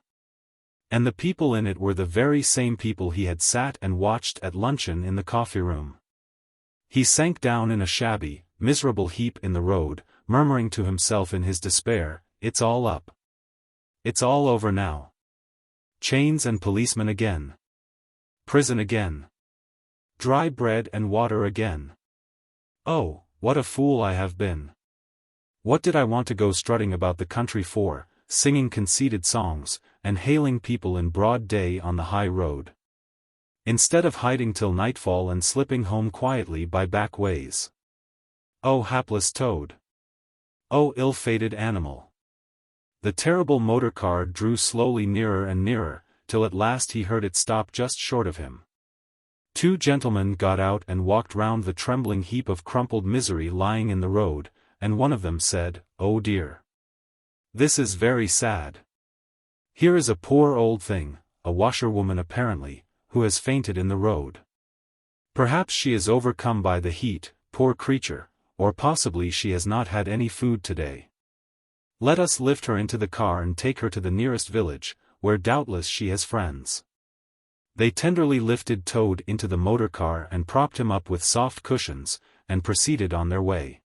Speaker 1: And the people in it were the very same people he had sat and watched at luncheon in the coffee-room. He sank down in a shabby, miserable heap in the road, murmuring to himself in his despair, "It's all up. It's all over now. Chains and policemen again. Prison again. Dry bread and water again. Oh, what a fool I have been. What did I want to go strutting about the country for, singing conceited songs, and hailing people in broad day on the high road, instead of hiding till nightfall and slipping home quietly by back ways? Oh hapless Toad! Oh ill-fated animal!" The terrible motor car drew slowly nearer and nearer, till at last he heard it stop just short of him. Two gentlemen got out and walked round the trembling heap of crumpled misery lying in the road, and one of them said, "Oh dear! This is very sad. Here is a poor old thing, a washerwoman apparently, who has fainted in the road. Perhaps she is overcome by the heat, poor creature, or possibly she has not had any food today. Let us lift her into the car and take her to the nearest village, where doubtless she has friends." They tenderly lifted Toad into the motor car and propped him up with soft cushions, and proceeded on their way.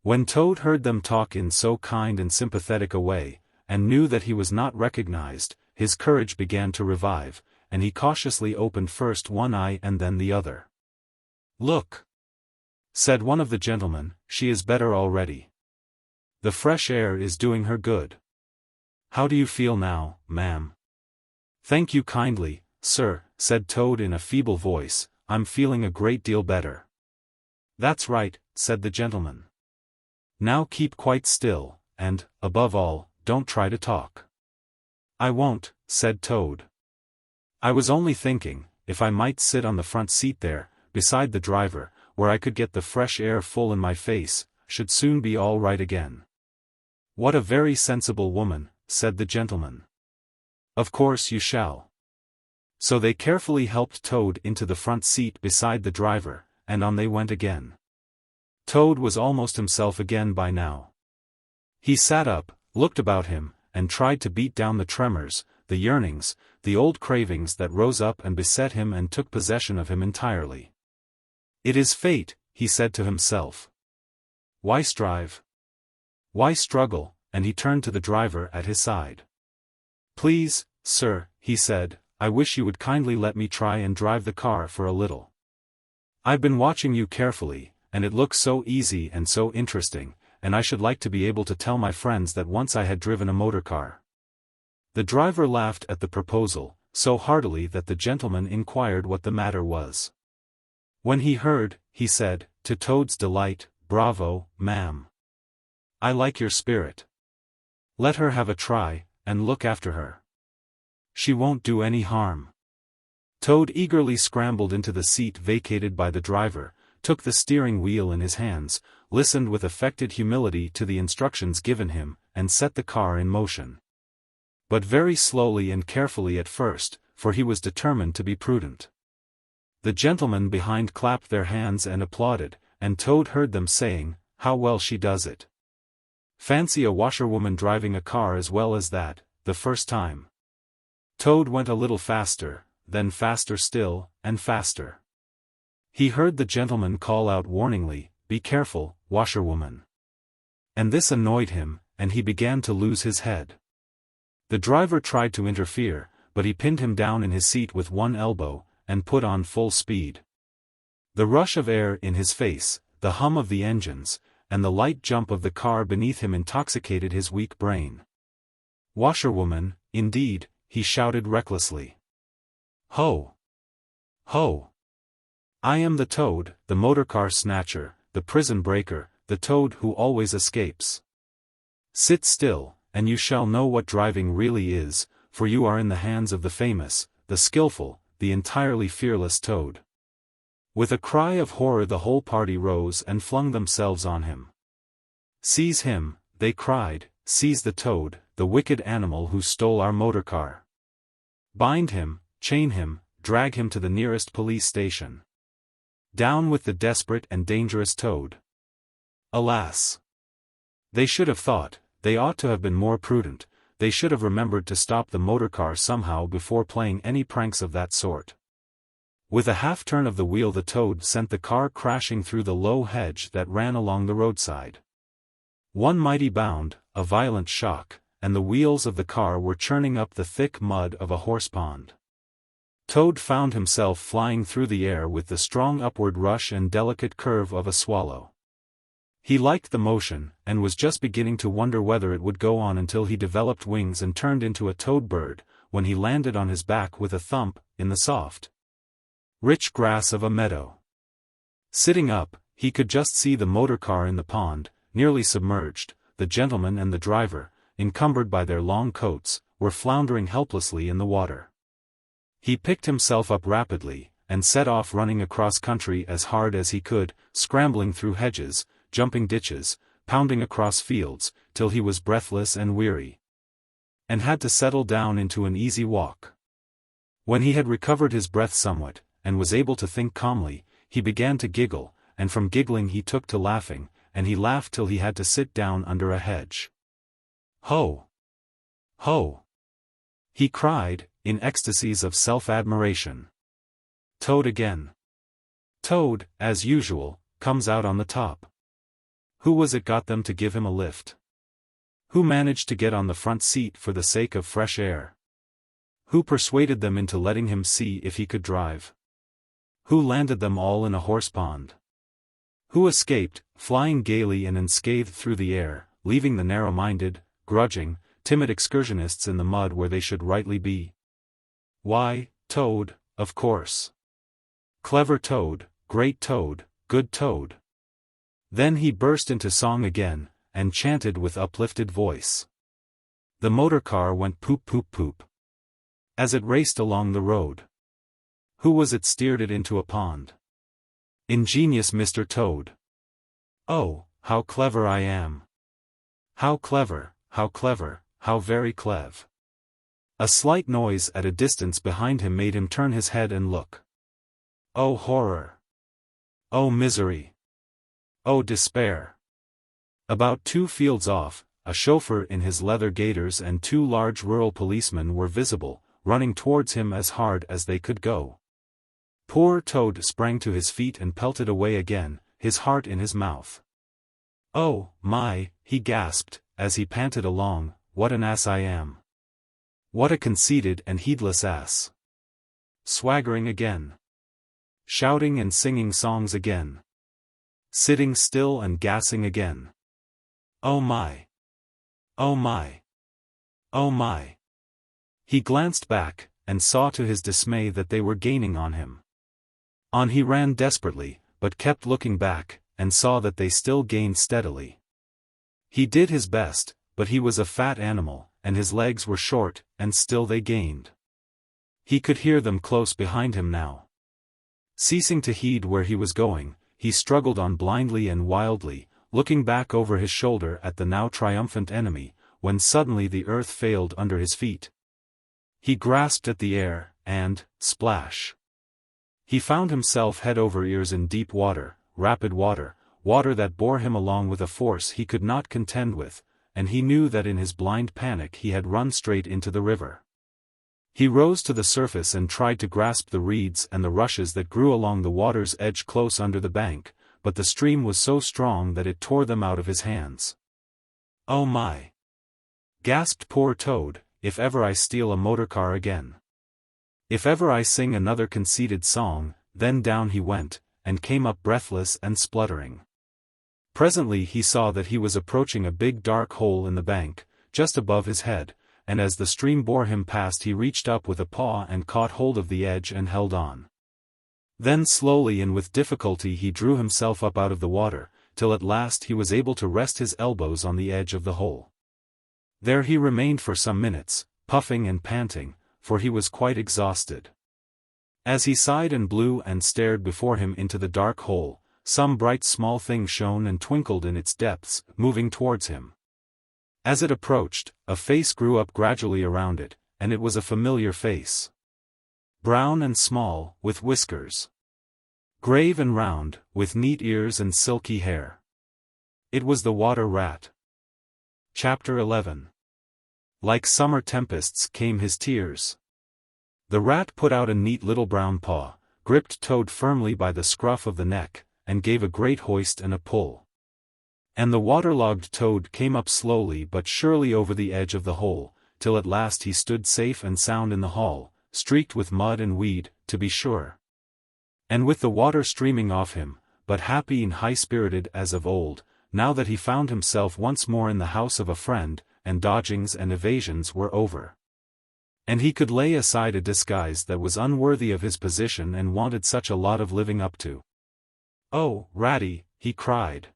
Speaker 1: When Toad heard them talk in so kind and sympathetic a way, and knew that he was not recognized, his courage began to revive, and he cautiously opened first one eye and then the other. "Look," said one of the gentlemen, "she is better already. The fresh air is doing her good. How do you feel now, ma'am?" "Thank you kindly, sir," said Toad in a feeble voice, "I'm feeling a great deal better." "That's right," said the gentleman. "Now keep quite still, and, above all, don't try to talk." "I won't," said Toad. "I was only thinking, if I might sit on the front seat there, beside the driver, where I could get the fresh air full in my face, should soon be all right again." "What a very sensible woman," said the gentleman. "Of course you shall." So they carefully helped Toad into the front seat beside the driver, and on they went again. Toad was almost himself again by now. He sat up, looked about him, and tried to beat down the tremors, the yearnings, the old cravings that rose up and beset him and took possession of him entirely. "It is fate," he said to himself. "Why strive? Why struggle?" And he turned to the driver at his side. "Please, sir," he said, "I wish you would kindly let me try and drive the car for a little. I've been watching you carefully, and it looks so easy and so interesting, and I should like to be able to tell my friends that once I had driven a motor car." The driver laughed at the proposal, so heartily that the gentleman inquired what the matter was. When he heard, he said, to Toad's delight, "Bravo, ma'am. I like your spirit. Let her have a try, and look after her. She won't do any harm." Toad eagerly scrambled into the seat vacated by the driver, took the steering wheel in his hands, listened with affected humility to the instructions given him, and set the car in motion. But very slowly and carefully at first, for he was determined to be prudent. The gentlemen behind clapped their hands and applauded, and Toad heard them saying, "How well she does it. Fancy a washerwoman driving a car as well as that, the first time." Toad went a little faster, then faster still, and faster. He heard the gentleman call out warningly, "Be careful, washerwoman." And this annoyed him, and he began to lose his head. The driver tried to interfere, but he pinned him down in his seat with one elbow, and put on full speed. The rush of air in his face, the hum of the engines, and the light jump of the car beneath him intoxicated his weak brain. "Washerwoman, indeed," he shouted recklessly. "Ho! Ho! I am the Toad, the motorcar snatcher, the prison breaker, the Toad who always escapes. Sit still, and you shall know what driving really is, for you are in the hands of the famous, the skillful, the entirely fearless Toad." With a cry of horror the whole party rose and flung themselves on him. "Seize him," they cried, "seize the Toad, the wicked animal who stole our motor car. Bind him, chain him, drag him to the nearest police station. Down with the desperate and dangerous Toad." Alas! They should have thought, they ought to have been more prudent, they should have remembered to stop the motor car somehow before playing any pranks of that sort. With a half-turn of the wheel the Toad sent the car crashing through the low hedge that ran along the roadside. One mighty bound, a violent shock, and the wheels of the car were churning up the thick mud of a horse-pond. Toad found himself flying through the air with the strong upward rush and delicate curve of a swallow. He liked the motion, and was just beginning to wonder whether it would go on until he developed wings and turned into a toad bird, when he landed on his back with a thump, in the soft, rich grass of a meadow. Sitting up, he could just see the motor car in the pond, nearly submerged. The gentleman and the driver, encumbered by their long coats, were floundering helplessly in the water. He picked himself up rapidly, and set off running across country as hard as he could, scrambling through hedges, jumping ditches, pounding across fields, till he was breathless and weary, and had to settle down into an easy walk. When he had recovered his breath somewhat, and was able to think calmly, he began to giggle, and from giggling he took to laughing, and he laughed till he had to sit down under a hedge. "Ho! Ho!" he cried, in ecstasies of self-admiration. Toad again. Toad, as usual, comes out on the top. Who was it got them to give him a lift? Who managed to get on the front seat for the sake of fresh air? Who persuaded them into letting him see if he could drive? Who landed them all in a horsepond? Who escaped, flying gaily and unscathed through the air, leaving the narrow-minded, grudging, timid excursionists in the mud where they should rightly be? Why, Toad, of course. Clever Toad, great Toad, good Toad. Then he burst into song again, and chanted with uplifted voice. The motor car went poop poop poop as it raced along the road. Who was it steered it into a pond? Ingenious Mr. Toad. Oh, how clever I am! How clever, how clever, how very clever! A slight noise at a distance behind him made him turn his head and look. Oh horror! Oh misery! Oh despair! About 2 fields off, a chauffeur in his leather gaiters and 2 large rural policemen were visible, running towards him as hard as they could go. Poor Toad sprang to his feet and pelted away again, his heart in his mouth. "Oh, my," he gasped, as he panted along, "what an ass I am! What a conceited and heedless ass! Swaggering again! Shouting and singing songs again! Sitting still and gassing again! Oh my! Oh my! Oh my!" He glanced back, and saw to his dismay that they were gaining on him. On he ran desperately, but kept looking back, and saw that they still gained steadily. He did his best, but he was a fat animal, and his legs were short, and still they gained. He could hear them close behind him now. Ceasing to heed where he was going, he struggled on blindly and wildly, looking back over his shoulder at the now triumphant enemy, when suddenly the earth failed under his feet. He grasped at the air, and, splash! He found himself head over ears in deep water, rapid water, water that bore him along with a force he could not contend with, and he knew that in his blind panic he had run straight into the river. He rose to the surface and tried to grasp the reeds and the rushes that grew along the water's edge close under the bank, but the stream was so strong that it tore them out of his hands. "Oh my!" gasped poor Toad, "if ever I steal a motor car again. If ever I sing another conceited song," then down he went, and came up breathless and spluttering. Presently he saw that he was approaching a big dark hole in the bank, just above his head, and as the stream bore him past he reached up with a paw and caught hold of the edge and held on. Then slowly and with difficulty he drew himself up out of the water, till at last he was able to rest his elbows on the edge of the hole. There he remained for some minutes, puffing and panting, for he was quite exhausted. As he sighed and blew and stared before him into the dark hole, some bright small thing shone and twinkled in its depths, moving towards him. As it approached, a face grew up gradually around it, and it was a familiar face. Brown and small, with whiskers. Grave and round, with neat ears and silky hair. It was the water rat. Chapter 11. Like summer tempests came his tears. The rat put out a neat little brown paw, gripped Toad firmly by the scruff of the neck, and gave a great hoist and a pull. And the waterlogged Toad came up slowly but surely over the edge of the hole, till at last he stood safe and sound in the hall, streaked with mud and weed, to be sure. And with the water streaming off him, but happy and high-spirited as of old, now that he found himself once more in the house of a friend, and dodgings and evasions were over. And he could lay aside a disguise that was unworthy of his position and wanted such a lot of living up to. "Oh, Ratty," he cried.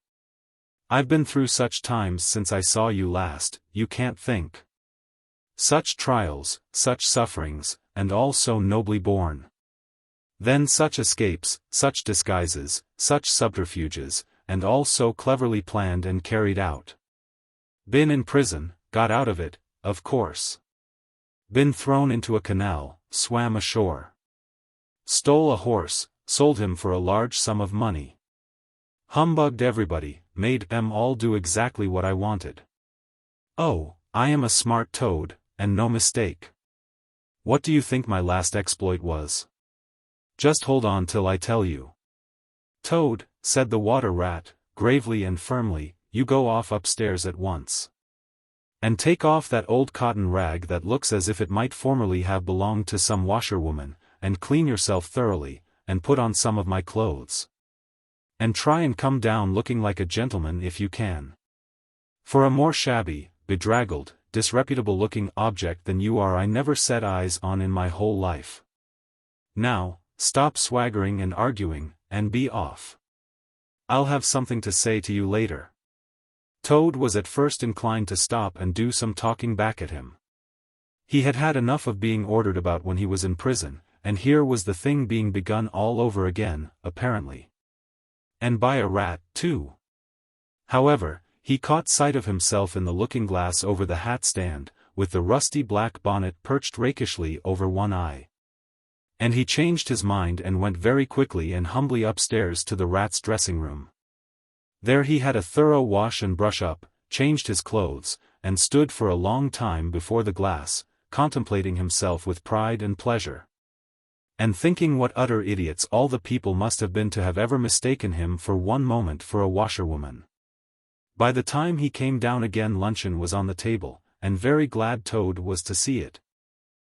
Speaker 1: "I've been through such times since I saw you last, you can't think. Such trials, such sufferings, and all so nobly borne. Then such escapes, such disguises, such subterfuges, and all so cleverly planned and carried out. Been in prison, got out of it, of course. Been thrown into a canal, swam ashore. Stole a horse, sold him for a large sum of money. Humbugged everybody, made them all do exactly what I wanted. Oh, I am a smart toad, and no mistake. What do you think my last exploit was? Just hold on till I tell you. Toad, said the water rat, gravely and firmly, you go off upstairs at once. And take off that old cotton rag that looks as if it might formerly have belonged to some washerwoman, and clean yourself thoroughly, and put on some of my clothes. And try and come down looking like a gentleman if you can. For a more shabby, bedraggled, disreputable-looking object than you are I never set eyes on in my whole life. Now, stop swaggering and arguing, and be off. I'll have something to say to you later. Toad was at first inclined to stop and do some talking back at him. He had had enough of being ordered about when he was in prison, and here was the thing being begun all over again, apparently. And by a rat, too. However, he caught sight of himself in the looking-glass over the hat-stand, with the rusty black bonnet perched rakishly over one eye. And he changed his mind and went very quickly and humbly upstairs to the rat's dressing-room. There he had a thorough wash and brush-up, changed his clothes, and stood for a long time before the glass, contemplating himself with pride and pleasure. And thinking what utter idiots all the people must have been to have ever mistaken him for one moment for a washerwoman. By the time he came down again luncheon was on the table, and very glad Toad was to see it.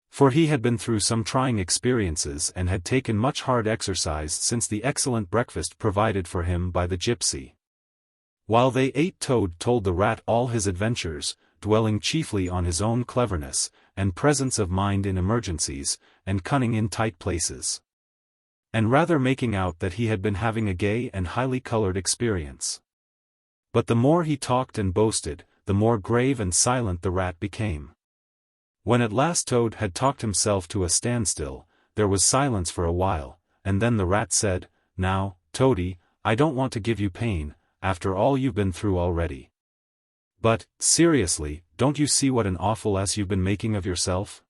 Speaker 1: For he had been through some trying experiences and had taken much hard exercise since the excellent breakfast provided for him by the gypsy. While they ate, Toad told the rat all his adventures, dwelling chiefly on his own cleverness, and presence of mind in emergencies, and cunning in tight places. And rather making out that he had been having a gay and highly colored experience. But the more he talked and boasted, the more grave and silent the rat became. When at last Toad had talked himself to a standstill, there was silence for a while, and then the rat said, "Now, Toady, I don't want to give you pain, after all you've been through already. But, seriously, don't you see what an awful ass you've been making of yourself?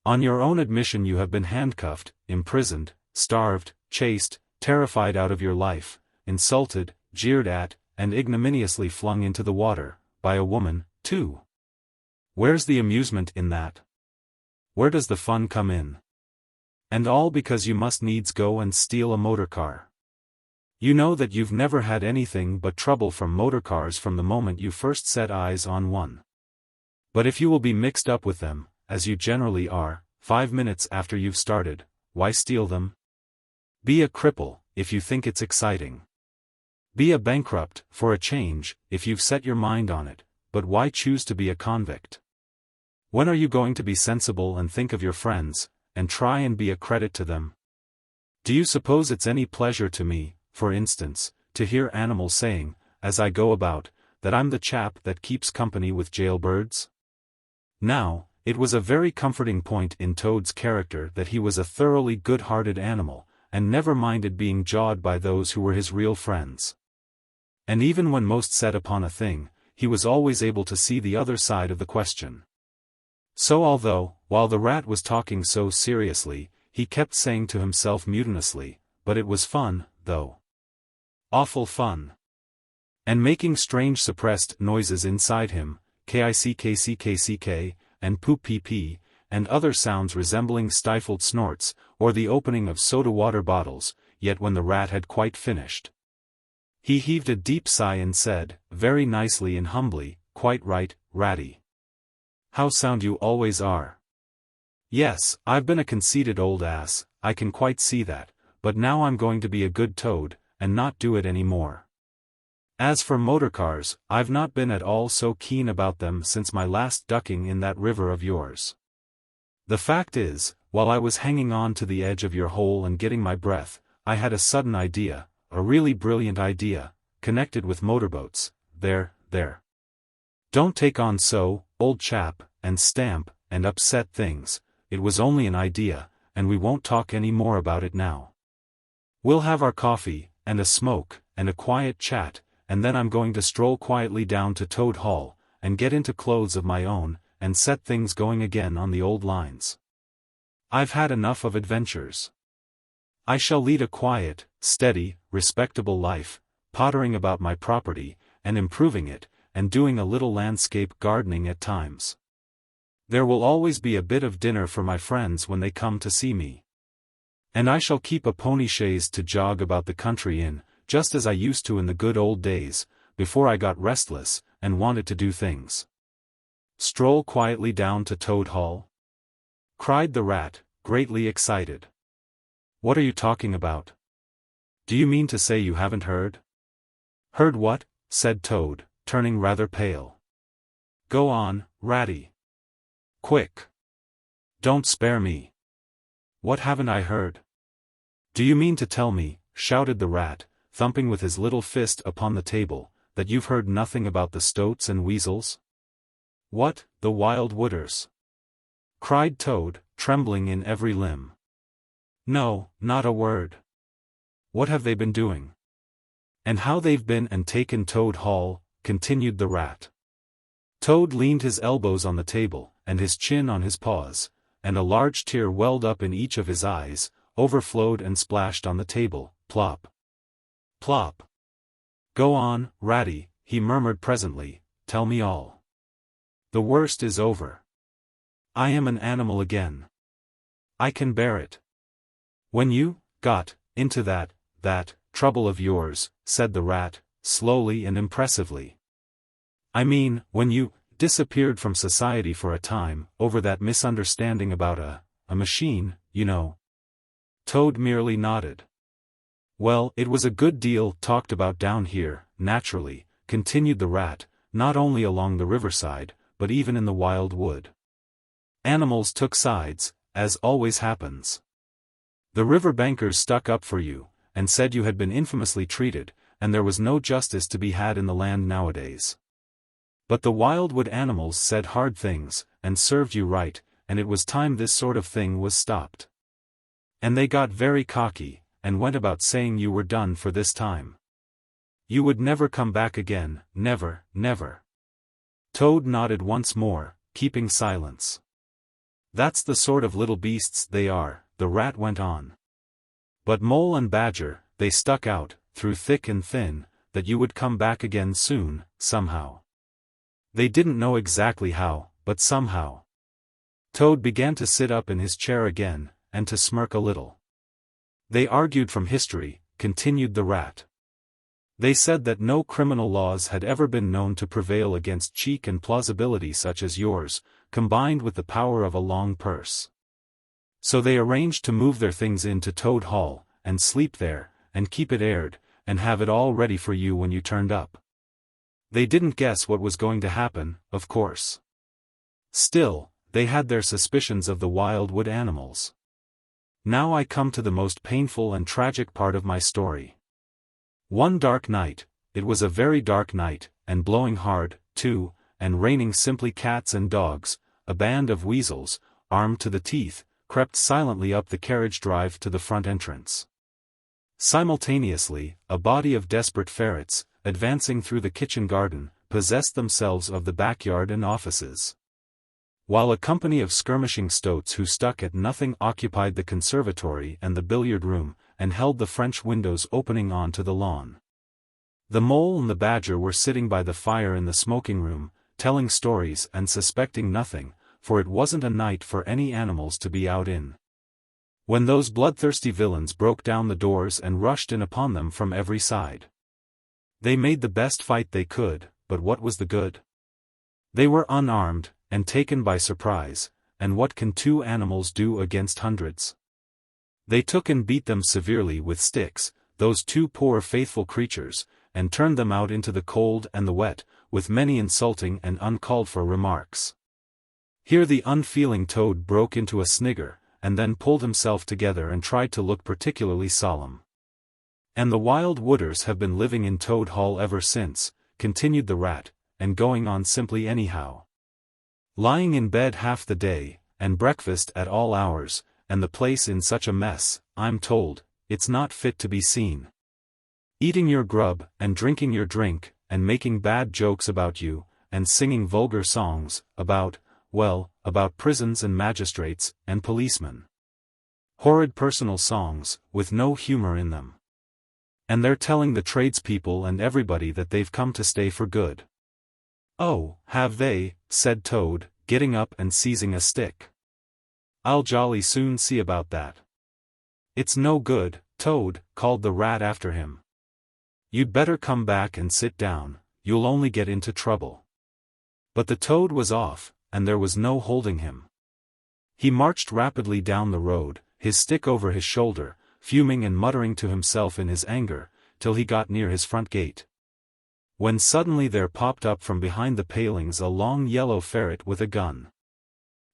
Speaker 1: On your own admission you have been handcuffed, imprisoned, starved, chased, terrified out of your life, insulted, jeered at, and ignominiously flung into the water, by a woman, too. Where's the amusement in that? Where does the fun come in? And all because you must needs go and steal a motor car. You know that you've never had anything but trouble from motor cars from the moment you first set eyes on one. But if you will be mixed up with them, as you generally are, 5 minutes after you've started, why steal them? Be a cripple, if you think it's exciting. Be a bankrupt, for a change, if you've set your mind on it, but why choose to be a convict? When are you going to be sensible and think of your friends, and try and be a credit to them? Do you suppose it's any pleasure to me, for instance, to hear animals saying, as I go about, that I'm the chap that keeps company with jailbirds? Now, it was a very comforting point in Toad's character that he was a thoroughly good-hearted animal, and never minded being jawed by those who were his real friends. And even when most set upon a thing, he was always able to see the other side of the question. So although, while the rat was talking so seriously, he kept saying to himself mutinously, but it was fun, though. Awful fun. And making strange suppressed noises inside him, kick, and poop pee, and other sounds resembling stifled snorts, or the opening of soda-water bottles, yet when the rat had quite finished, he heaved a deep sigh and said, very nicely and humbly, "Quite right, Ratty. How sound you always are. Yes, I've been a conceited old ass, I can quite see that, but now I'm going to be a good toad, and not do it any more. As for motor cars, I've not been at all so keen about them since my last ducking in that river of yours. The fact is, while I was hanging on to the edge of your hole and getting my breath, I had a sudden idea, a really brilliant idea, connected with motorboats. There. Don't take on so, old chap, and stamp, and upset things. It was only an idea, and we won't talk any more about it now. We'll have our coffee, and a smoke, and a quiet chat, and then I'm going to stroll quietly down to Toad Hall, and get into clothes of my own, and set things going again on the old lines. I've had enough of adventures. I shall lead a quiet, steady, respectable life, pottering about my property, and improving it, and doing a little landscape gardening at times. There will always be a bit of dinner for my friends when they come to see me. And I shall keep a pony chaise to jog about the country in, just as I used to in the good old days, before I got restless, and wanted to do things. Stroll quietly down to Toad Hall? Cried the rat, greatly excited. What are you talking about? Do you mean to say you haven't heard? Heard what? Said Toad, turning rather pale. Go on, Ratty. Quick. Don't spare me. What haven't I heard? Do you mean to tell me, shouted the rat, thumping with his little fist upon the table, that you've heard nothing about the stoats and weasels? What, the wild wooders? Cried Toad, trembling in every limb. No, not a word. What have they been doing? And how they've been and taken Toad Hall, continued the rat. Toad leaned his elbows on the table, and his chin on his paws, and a large tear welled up in each of his eyes, overflowed and splashed on the table, plop. Plop. Go on, Ratty, he murmured presently, tell me all. The worst is over. I am an animal again. I can bear it. When you got into that trouble of yours, said the rat, slowly and impressively. I mean, when you disappeared from society for a time, over that misunderstanding about a machine, you know. Toad merely nodded. Well, it was a good deal talked about down here, naturally, continued the rat, not only along the riverside, but even in the wild wood. Animals took sides, as always happens. The river bankers stuck up for you, and said you had been infamously treated, and there was no justice to be had in the land nowadays. But the wildwood animals said hard things, and served you right, and it was time this sort of thing was stopped. And they got very cocky, and went about saying you were done for this time. You would never come back again, never, never. Toad nodded once more, keeping silence. That's the sort of little beasts they are, the rat went on. But Mole and Badger, they stuck out, through thick and thin, that you would come back again soon, somehow. They didn't know exactly how, but somehow. Toad began to sit up in his chair again, and to smirk a little. They argued from history, continued the rat. They said that no criminal laws had ever been known to prevail against cheek and plausibility such as yours, combined with the power of a long purse. So they arranged to move their things into Toad Hall, and sleep there, and keep it aired, and have it all ready for you when you turned up. They didn't guess what was going to happen, of course. Still, they had their suspicions of the wildwood animals. Now I come to the most painful and tragic part of my story. One dark night, it was a very dark night, and blowing hard, too, and raining simply cats and dogs, a band of weasels, armed to the teeth, crept silently up the carriage drive to the front entrance. Simultaneously, a body of desperate ferrets, advancing through the kitchen garden, possessed themselves of the backyard and offices. While a company of skirmishing stoats who stuck at nothing occupied the conservatory and the billiard room, and held the French windows opening on to the lawn. The Mole and the Badger were sitting by the fire in the smoking room, telling stories and suspecting nothing, for it wasn't a night for any animals to be out in. When those bloodthirsty villains broke down the doors and rushed in upon them from every side. They made the best fight they could, but what was the good? They were unarmed, and taken by surprise, and what can two animals do against hundreds? They took and beat them severely with sticks, those two poor faithful creatures, and turned them out into the cold and the wet, with many insulting and uncalled-for remarks. Here the unfeeling Toad broke into a snigger, and then pulled himself together and tried to look particularly solemn. And the wild wooders have been living in Toad Hall ever since, continued the rat, and going on simply anyhow. Lying in bed half the day, and breakfast at all hours, and the place in such a mess, I'm told, it's not fit to be seen. Eating your grub, and drinking your drink, and making bad jokes about you, and singing vulgar songs, about prisons and magistrates, and policemen. Horrid personal songs, with no humor in them. And they're telling the tradespeople and everybody that they've come to stay for good." "Oh, have they?" said Toad, getting up and seizing a stick. "I'll jolly soon see about that." "It's no good, Toad," called the rat after him. "You'd better come back and sit down, you'll only get into trouble." But the toad was off, and there was no holding him. He marched rapidly down the road, his stick over his shoulder, fuming and muttering to himself in his anger, till he got near his front gate. When suddenly there popped up from behind the palings a long yellow ferret with a gun.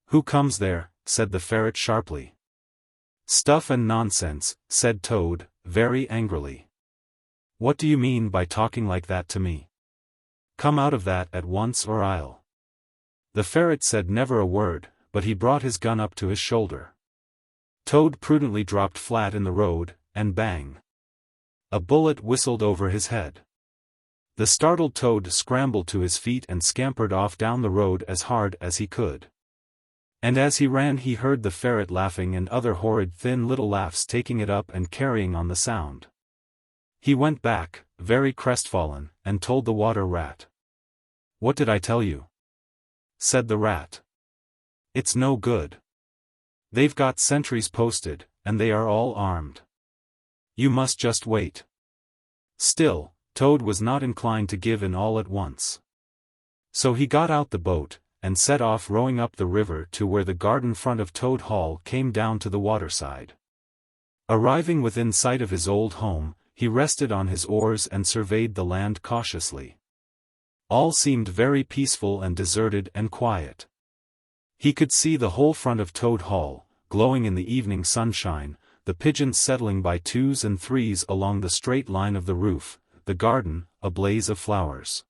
Speaker 1: "Who comes there?" said the ferret sharply. "Stuff and nonsense," said Toad, very angrily. "What do you mean by talking like that to me? Come out of that at once or I'll—" The ferret said never a word, but he brought his gun up to his shoulder. Toad prudently dropped flat in the road, and bang! A bullet whistled over his head. The startled Toad scrambled to his feet and scampered off down the road as hard as he could. And as he ran he heard the ferret laughing and other horrid thin little laughs taking it up and carrying on the sound. He went back, very crestfallen, and told the water rat. "What did I tell you?" said the rat. "It's no good. They've got sentries posted, and they are all armed. You must just wait." Still, Toad was not inclined to give in all at once. So he got out the boat, and set off rowing up the river to where the garden front of Toad Hall came down to the waterside. Arriving within sight of his old home, he rested on his oars and surveyed the land cautiously. All seemed very peaceful and deserted and quiet. He could see the whole front of Toad Hall, glowing in the evening sunshine, the pigeons settling by twos and threes along the straight line of the roof, the garden, a blaze of flowers.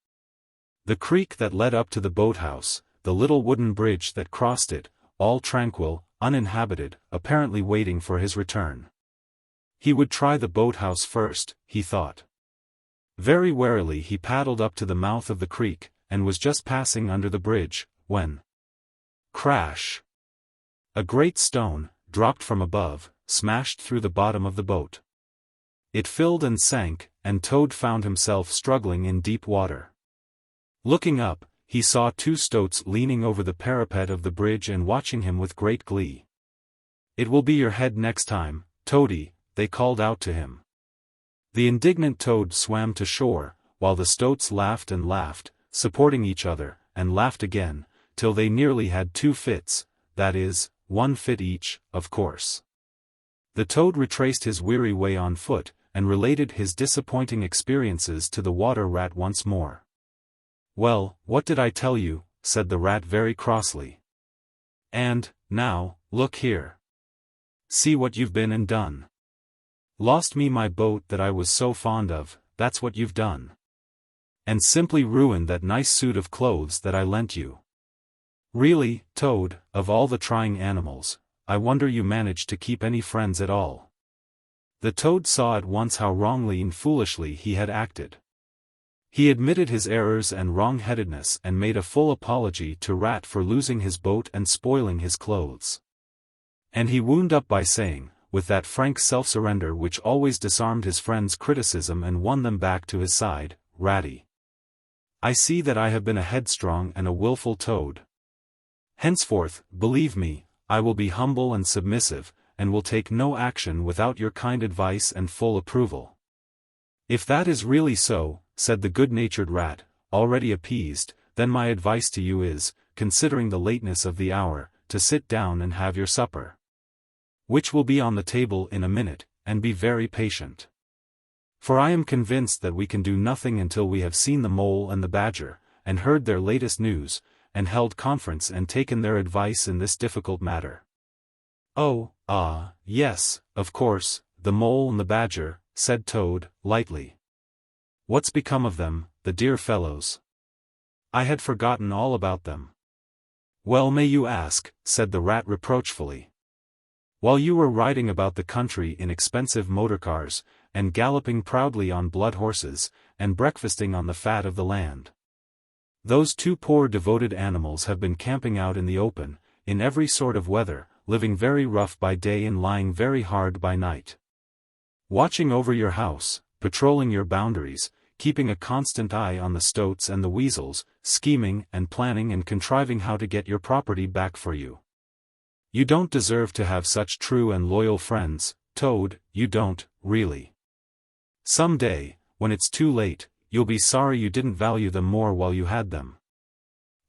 Speaker 1: The creek that led up to the boathouse, the little wooden bridge that crossed it, all tranquil, uninhabited, apparently waiting for his return. He would try the boathouse first, he thought. Very warily he paddled up to the mouth of the creek, and was just passing under the bridge, when— crash! A great stone, dropped from above, smashed through the bottom of the boat. It filled and sank, and Toad found himself struggling in deep water. Looking up, he saw two stoats leaning over the parapet of the bridge and watching him with great glee. "It will be your head next time, Toady," they called out to him. The indignant Toad swam to shore, while the stoats laughed and laughed, supporting each other, and laughed again, till they nearly had two fits, that is, one fit each, of course. The Toad retraced his weary way on foot, and related his disappointing experiences to the water rat once more. "Well, what did I tell you?" said the rat very crossly. "And, now, look here. See what you've been and done. Lost me my boat that I was so fond of, that's what you've done. And simply ruined that nice suit of clothes that I lent you. Really, Toad, of all the trying animals, I wonder you managed to keep any friends at all." The Toad saw at once how wrongly and foolishly he had acted. He admitted his errors and wrong-headedness and made a full apology to Rat for losing his boat and spoiling his clothes. And he wound up by saying, with that frank self-surrender which always disarmed his friends' criticism and won them back to his side, "Ratty, I see that I have been a headstrong and a willful Toad. Henceforth, believe me, I will be humble and submissive, and will take no action without your kind advice and full approval." "If that is really so," said the good-natured rat, already appeased, "then my advice to you is, considering the lateness of the hour, to sit down and have your supper, which will be on the table in a minute, and be very patient. For I am convinced that we can do nothing until we have seen the mole and the badger, and heard their latest news, and held conference and taken their advice in this difficult matter." "Oh, yes, of course, the mole and the badger," said Toad, lightly. "What's become of them, the dear fellows? I had forgotten all about them." "Well, may you ask," said the rat reproachfully. "While you were riding about the country in expensive motor-cars, and galloping proudly on blood horses, and breakfasting on the fat of the land. Those two poor devoted animals have been camping out in the open, in every sort of weather, living very rough by day and lying very hard by night. Watching over your house, patrolling your boundaries, keeping a constant eye on the stoats and the weasels, scheming and planning and contriving how to get your property back for you. You don't deserve to have such true and loyal friends, Toad, you don't, really. Some day, when it's too late, you'll be sorry you didn't value them more while you had them.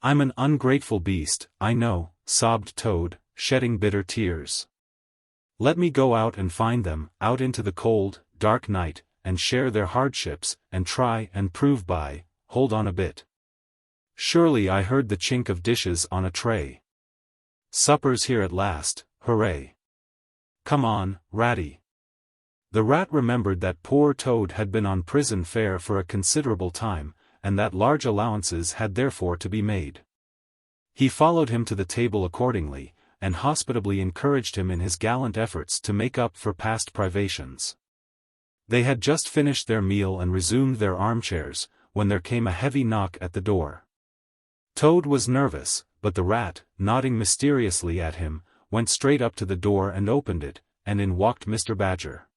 Speaker 1: I'm an ungrateful beast, I know, sobbed Toad, shedding bitter tears. Let me go out and find them, out into the cold, dark night, and share their hardships, and try and prove by, hold on a bit. Surely I heard the chink of dishes on a tray. Supper's here at last, hooray. Come on, Ratty. The rat remembered that poor Toad had been on prison fare for a considerable time, and that large allowances had therefore to be made. He followed him to the table accordingly, and hospitably encouraged him in his gallant efforts to make up for past privations. They had just finished their meal and resumed their armchairs, when there came a heavy knock at the door. Toad was nervous, but the rat, nodding mysteriously at him, went straight up to the door and opened it, and in walked Mr. Badger.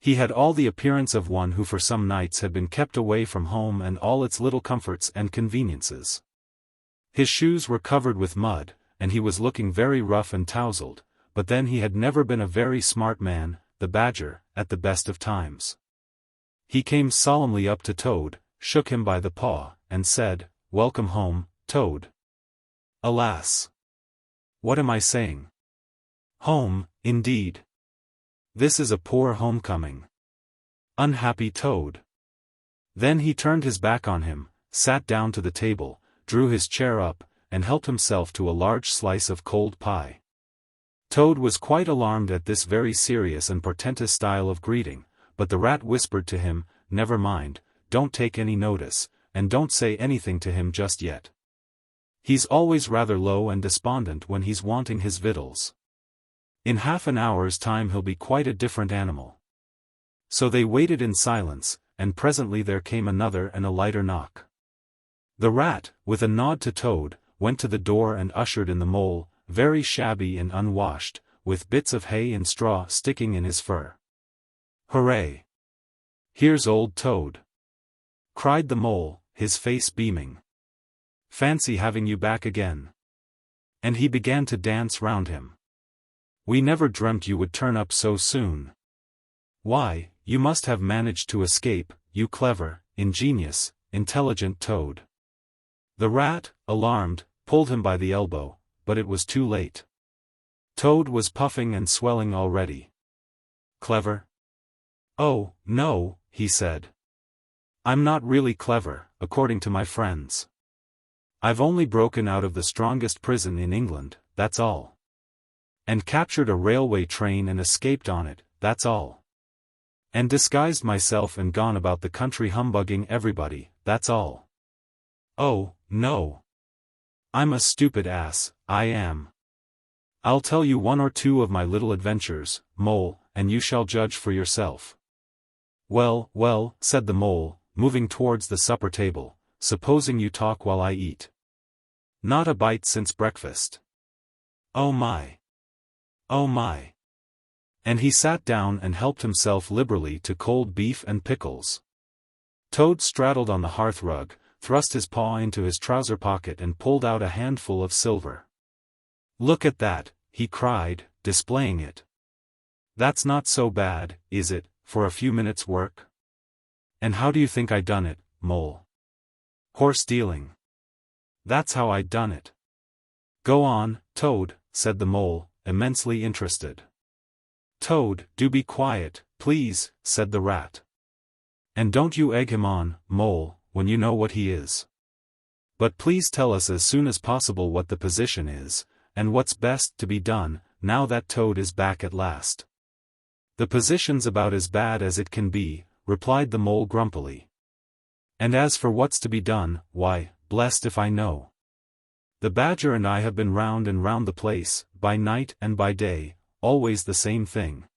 Speaker 1: He had all the appearance of one who for some nights had been kept away from home and all its little comforts and conveniences. His shoes were covered with mud, and he was looking very rough and tousled, but then he had never been a very smart man, the Badger, at the best of times. He came solemnly up to Toad, shook him by the paw, and said, "Welcome home, Toad." Alas! What am I saying? Home, indeed. This is a poor homecoming. Unhappy Toad. Then he turned his back on him, sat down to the table, drew his chair up, and helped himself to a large slice of cold pie. Toad was quite alarmed at this very serious and portentous style of greeting, but the rat whispered to him, "Never mind, don't take any notice, and don't say anything to him just yet. He's always rather low and despondent when he's wanting his victuals. In half an hour's time he'll be quite a different animal." So they waited in silence, and presently there came another and a lighter knock. The rat, with a nod to Toad, went to the door and ushered in the mole, very shabby and unwashed, with bits of hay and straw sticking in his fur. "Hooray! Here's old Toad!" cried the mole, his face beaming. "Fancy having you back again." And he began to dance round him. "We never dreamt you would turn up so soon. Why, you must have managed to escape, you clever, ingenious, intelligent Toad." The rat, alarmed, pulled him by the elbow, but it was too late. Toad was puffing and swelling already. "Clever? Oh, no," he said. "I'm not really clever, according to my friends. I've only broken out of the strongest prison in England, that's all. And captured a railway train and escaped on it, that's all. And disguised myself and gone about the country humbugging everybody, that's all. Oh, no. I'm a stupid ass, I am. I'll tell you one or two of my little adventures, Mole, and you shall judge for yourself." "Well, well," said the mole, moving towards the supper table, "supposing you talk while I eat. Not a bite since breakfast. Oh my. Oh my." And he sat down and helped himself liberally to cold beef and pickles. Toad straddled on the hearth rug, thrust his paw into his trouser pocket and pulled out a handful of silver. "Look at that," he cried, displaying it. "That's not so bad, is it, for a few minutes' work? And how do you think I done it, Mole? Horse dealing. That's how I done it." "Go on, Toad," said the mole, immensely interested. "Toad, do be quiet, please," said the rat. "And don't you egg him on, Mole, when you know what he is. But please tell us as soon as possible what the position is, and what's best to be done, now that Toad is back at last." "The position's about as bad as it can be," replied the mole grumpily. "And as for what's to be done, why, blessed if I know. The Badger and I have been round and round the place, by night and by day, always the same thing.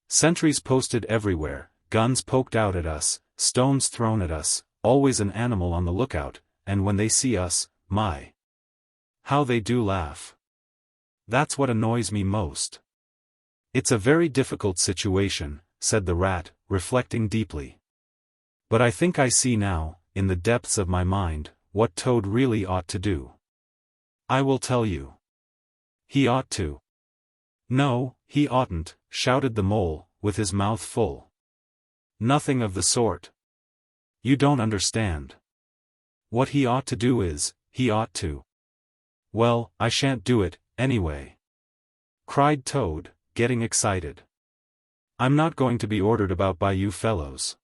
Speaker 1: Sentries posted everywhere, guns poked out at us, stones thrown at us, always an animal on the lookout, and when they see us, my! How they do laugh. That's what annoys me most. It's a very difficult situation, said the rat, reflecting deeply. But I think I see now, in the depths of my mind, what Toad really ought to do. I will tell you. He ought to. No, he oughtn't, shouted the mole, with his mouth full. Nothing of the sort. You don't understand. What he ought to do is, he ought to. Well, I shan't do it, anyway, cried Toad, getting excited. I'm not going to be ordered about by you fellows.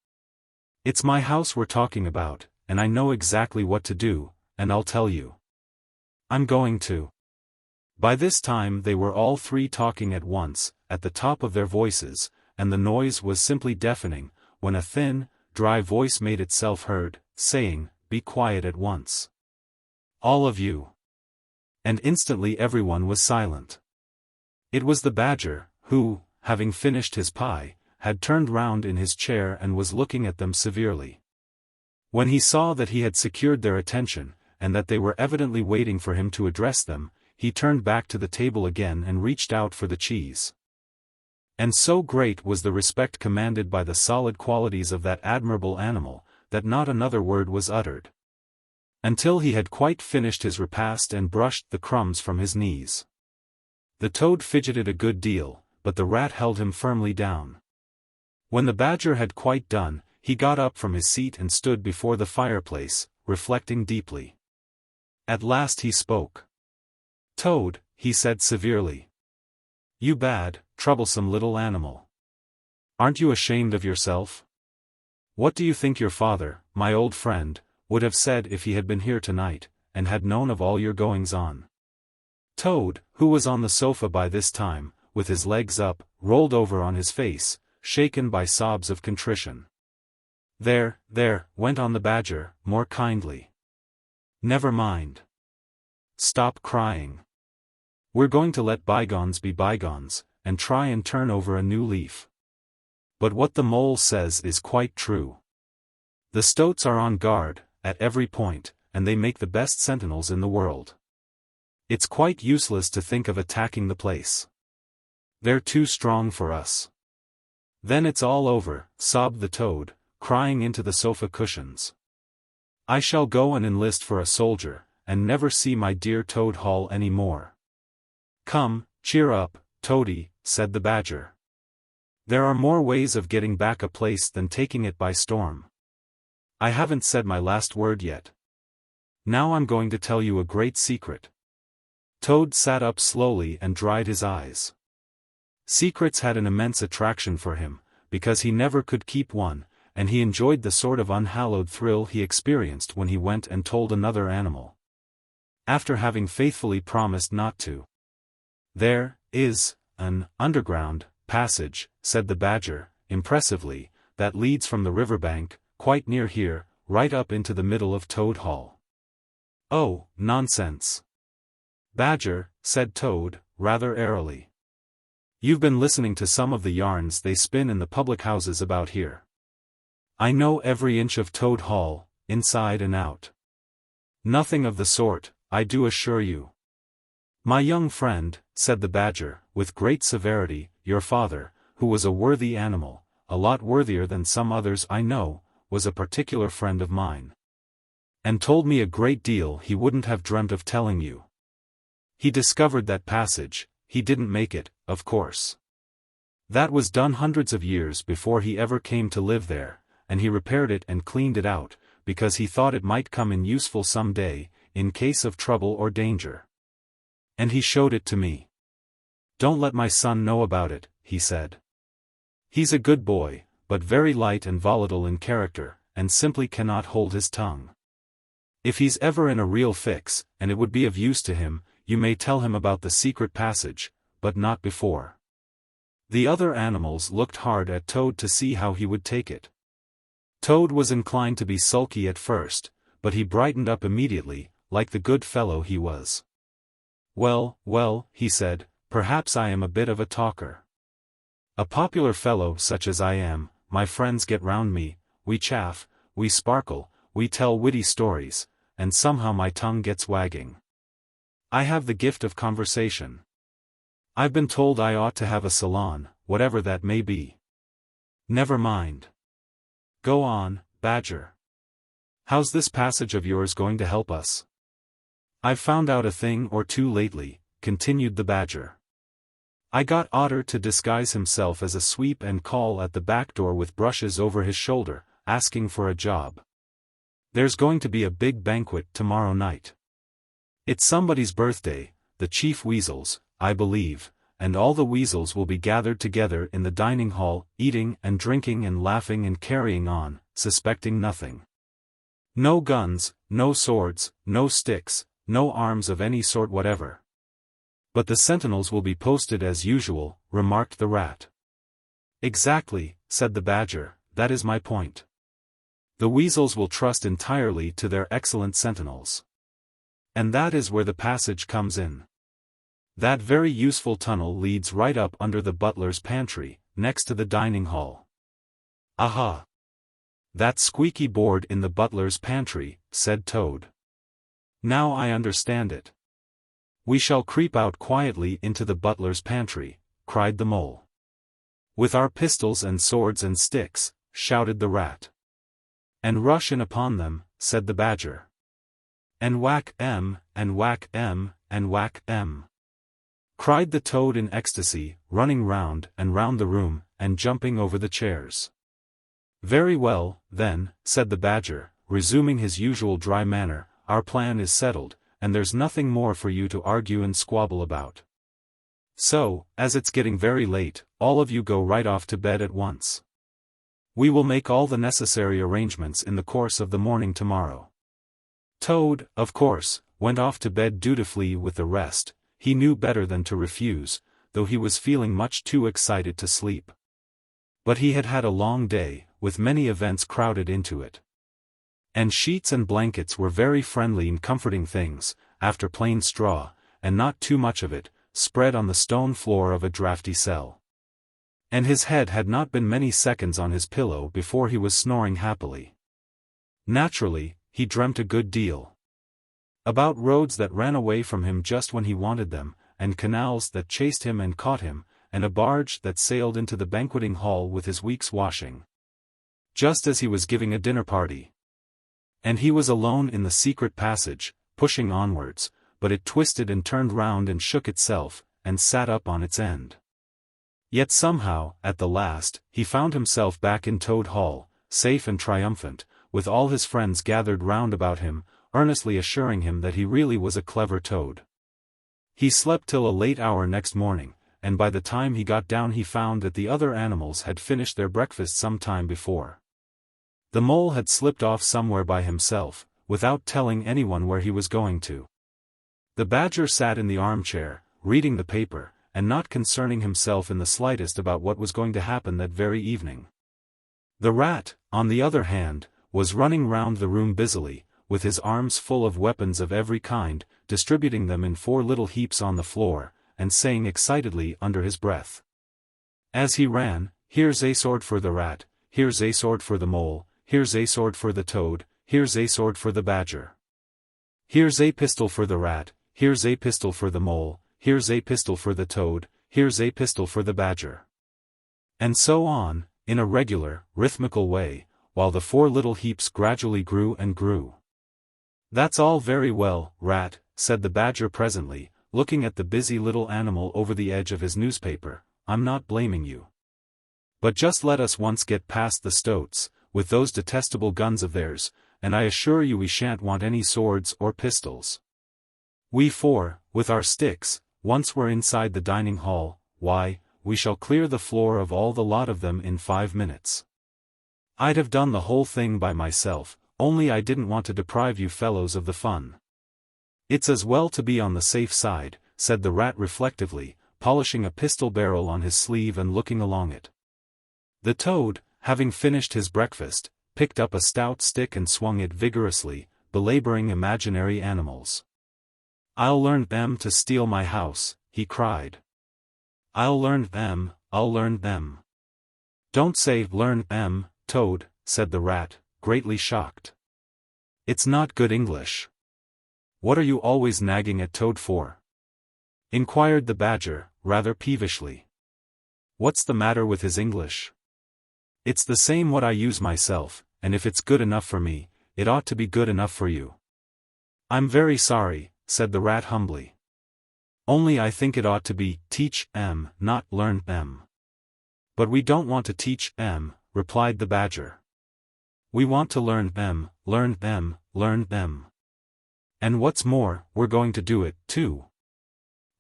Speaker 1: It's my house we're talking about, and I know exactly what to do, and I'll tell you. I'm going to. By this time they were all three talking at once, at the top of their voices, and the noise was simply deafening, when a thin, dry voice made itself heard, saying, "Be quiet at once. All of you." And instantly everyone was silent. It was the badger, who, having finished his pie, had turned round in his chair and was looking at them severely. When he saw that he had secured their attention, and that they were evidently waiting for him to address them, he turned back to the table again and reached out for the cheese. And so great was the respect commanded by the solid qualities of that admirable animal, that not another word was uttered, until he had quite finished his repast and brushed the crumbs from his knees. The Toad fidgeted a good deal, but the rat held him firmly down. When the badger had quite done, he got up from his seat and stood before the fireplace, reflecting deeply. At last he spoke. "Toad," he said severely. "You bad, troublesome little animal. Aren't you ashamed of yourself? What do you think your father, my old friend, would have said if he had been here tonight, and had known of all your goings-on?" Toad, who was on the sofa by this time, with his legs up, rolled over on his face, shaken by sobs of contrition. There, went on the badger, more kindly. "Never mind. Stop crying. We're going to let bygones be bygones, and try and turn over a new leaf. But what the mole says is quite true. The stoats are on guard, at every point, and they make the best sentinels in the world. It's quite useless to think of attacking the place. They're too strong for us." "Then it's all over," sobbed the Toad, crying into the sofa cushions. "I shall go and enlist for a soldier, and never see my dear Toad Hall any more." "Come, cheer up, Toady," said the badger. "There are more ways of getting back a place than taking it by storm. I haven't said my last word yet. Now I'm going to tell you a great secret." Toad sat up slowly and dried his eyes. Secrets had an immense attraction for him, because he never could keep one, and he enjoyed the sort of unhallowed thrill he experienced when he went and told another animal, after having faithfully promised not to. "There is an underground passage," said the badger, impressively, "that leads from the river bank, quite near here, right up into the middle of Toad Hall." "Oh, nonsense, Badger," said Toad, rather airily. "You've been listening to some of the yarns they spin in the public houses about here. I know every inch of Toad Hall, inside and out. Nothing of the sort, I do assure you." "My young friend," said the badger, with great severity, "your father, who was a worthy animal, a lot worthier than some others I know, was a particular friend of mine, and told me a great deal he wouldn't have dreamt of telling you. He discovered that passage. He didn't make it, of course. That was done hundreds of years before he ever came to live there, and he repaired it and cleaned it out, because he thought it might come in useful some day, in case of trouble or danger. And he showed it to me. 'Don't let my son know about it,' he said. 'He's a good boy, but very light and volatile in character, and simply cannot hold his tongue. If he's ever in a real fix, and it would be of use to him, you may tell him about the secret passage, but not before.'" The other animals looked hard at Toad to see how he would take it. Toad was inclined to be sulky at first, but he brightened up immediately, like the good fellow he was. Well, he said, "perhaps I am a bit of a talker. A popular fellow such as I am, my friends get round me, we chaff, we sparkle, we tell witty stories, and somehow my tongue gets wagging. I have the gift of conversation. I've been told I ought to have a salon, whatever that may be. Never mind. Go on, Badger. How's this passage of yours going to help us? I've found out a thing or two lately, continued the Badger. I got Otter to disguise himself as a sweep and call at the back door with brushes over his shoulder, asking for a job. There's going to be a big banquet tomorrow night. It's somebody's birthday, the Chief Weasel's, I believe, and all the weasels will be gathered together in the dining hall, eating and drinking and laughing and carrying on, suspecting nothing. No guns, no swords, no sticks, no arms of any sort whatever. But the sentinels will be posted as usual, remarked the Rat. Exactly, said the Badger, that is my point. The weasels will trust entirely to their excellent sentinels. And that is where the passage comes in. That very useful tunnel leads right up under the butler's pantry, next to the dining hall. Aha! That squeaky board in the butler's pantry, said Toad. Now I understand it. We shall creep out quietly into the butler's pantry, cried the Mole. With our pistols and swords and sticks, shouted the Rat. And rush in upon them, said the Badger. And whack 'em, and whack 'em, and whack 'em, cried the Toad in ecstasy, running round and round the room, and jumping over the chairs. Very well, then, said the Badger, resuming his usual dry manner, our plan is settled, and there's nothing more for you to argue and squabble about. So, as it's getting very late, all of you go right off to bed at once. We will make all the necessary arrangements in the course of the morning tomorrow. Toad, of course, went off to bed dutifully with the rest. He knew better than to refuse, though he was feeling much too excited to sleep. But he had had a long day, with many events crowded into it. And sheets and blankets were very friendly and comforting things, after plain straw, and not too much of it, spread on the stone floor of a draughty cell. And his head had not been many seconds on his pillow before he was snoring happily. Naturally, he dreamt a good deal. About roads that ran away from him just when he wanted them, and canals that chased him and caught him, and a barge that sailed into the banqueting hall with his week's washing. Just as he was giving a dinner party. And he was alone in the secret passage, pushing onwards, but it twisted and turned round and shook itself, and sat up on its end. Yet somehow, at the last, he found himself back in Toad Hall, safe and triumphant, with all his friends gathered round about him, earnestly assuring him that he really was a clever toad. He slept till a late hour next morning, and by the time he got down he found that the other animals had finished their breakfast some time before. The Mole had slipped off somewhere by himself, without telling anyone where he was going to. The Badger sat in the armchair, reading the paper, and not concerning himself in the slightest about what was going to happen that very evening. The Rat, on the other hand, was running round the room busily, with his arms full of weapons of every kind, distributing them in 4 little heaps on the floor, and saying excitedly under his breath. As he ran, here's a sword for the Rat, here's a sword for the Mole, here's a sword for the Toad, here's a sword for the Badger. Here's a pistol for the Rat, here's a pistol for the Mole, here's a pistol for the Toad, here's a pistol for the Badger. And so on, in a regular, rhythmical way, while the 4 little heaps gradually grew and grew. That's all very well, Rat, said the Badger presently, looking at the busy little animal over the edge of his newspaper. I'm not blaming you. But just let us once get past the Stoats, with those detestable guns of theirs, and I assure you we shan't want any swords or pistols. We 4, with our sticks, once we're inside the dining hall, why, we shall clear the floor of all the lot of them in 5 minutes. I'd have done the whole thing by myself, only I didn't want to deprive you fellows of the fun. It's as well to be on the safe side, said the Rat reflectively, polishing a pistol barrel on his sleeve and looking along it. The Toad, having finished his breakfast, picked up a stout stick and swung it vigorously, belaboring imaginary animals. I'll learn them to steal my house, he cried. I'll learn them, I'll learn them. Don't say learn them, Toad, said the Rat, greatly shocked. It's not good English. What are you always nagging at Toad for? Inquired the Badger, rather peevishly. "What's the matter with his English? It's the same what I use myself, and if it's good enough for me, it ought to be good enough for you." "I'm very sorry," said the rat humbly. "Only I think it ought to be, teach em, not learn em." "But we don't want to teach em," replied the badger. "We want to learn em, learn em, learn em. And what's more, we're going to do it, too."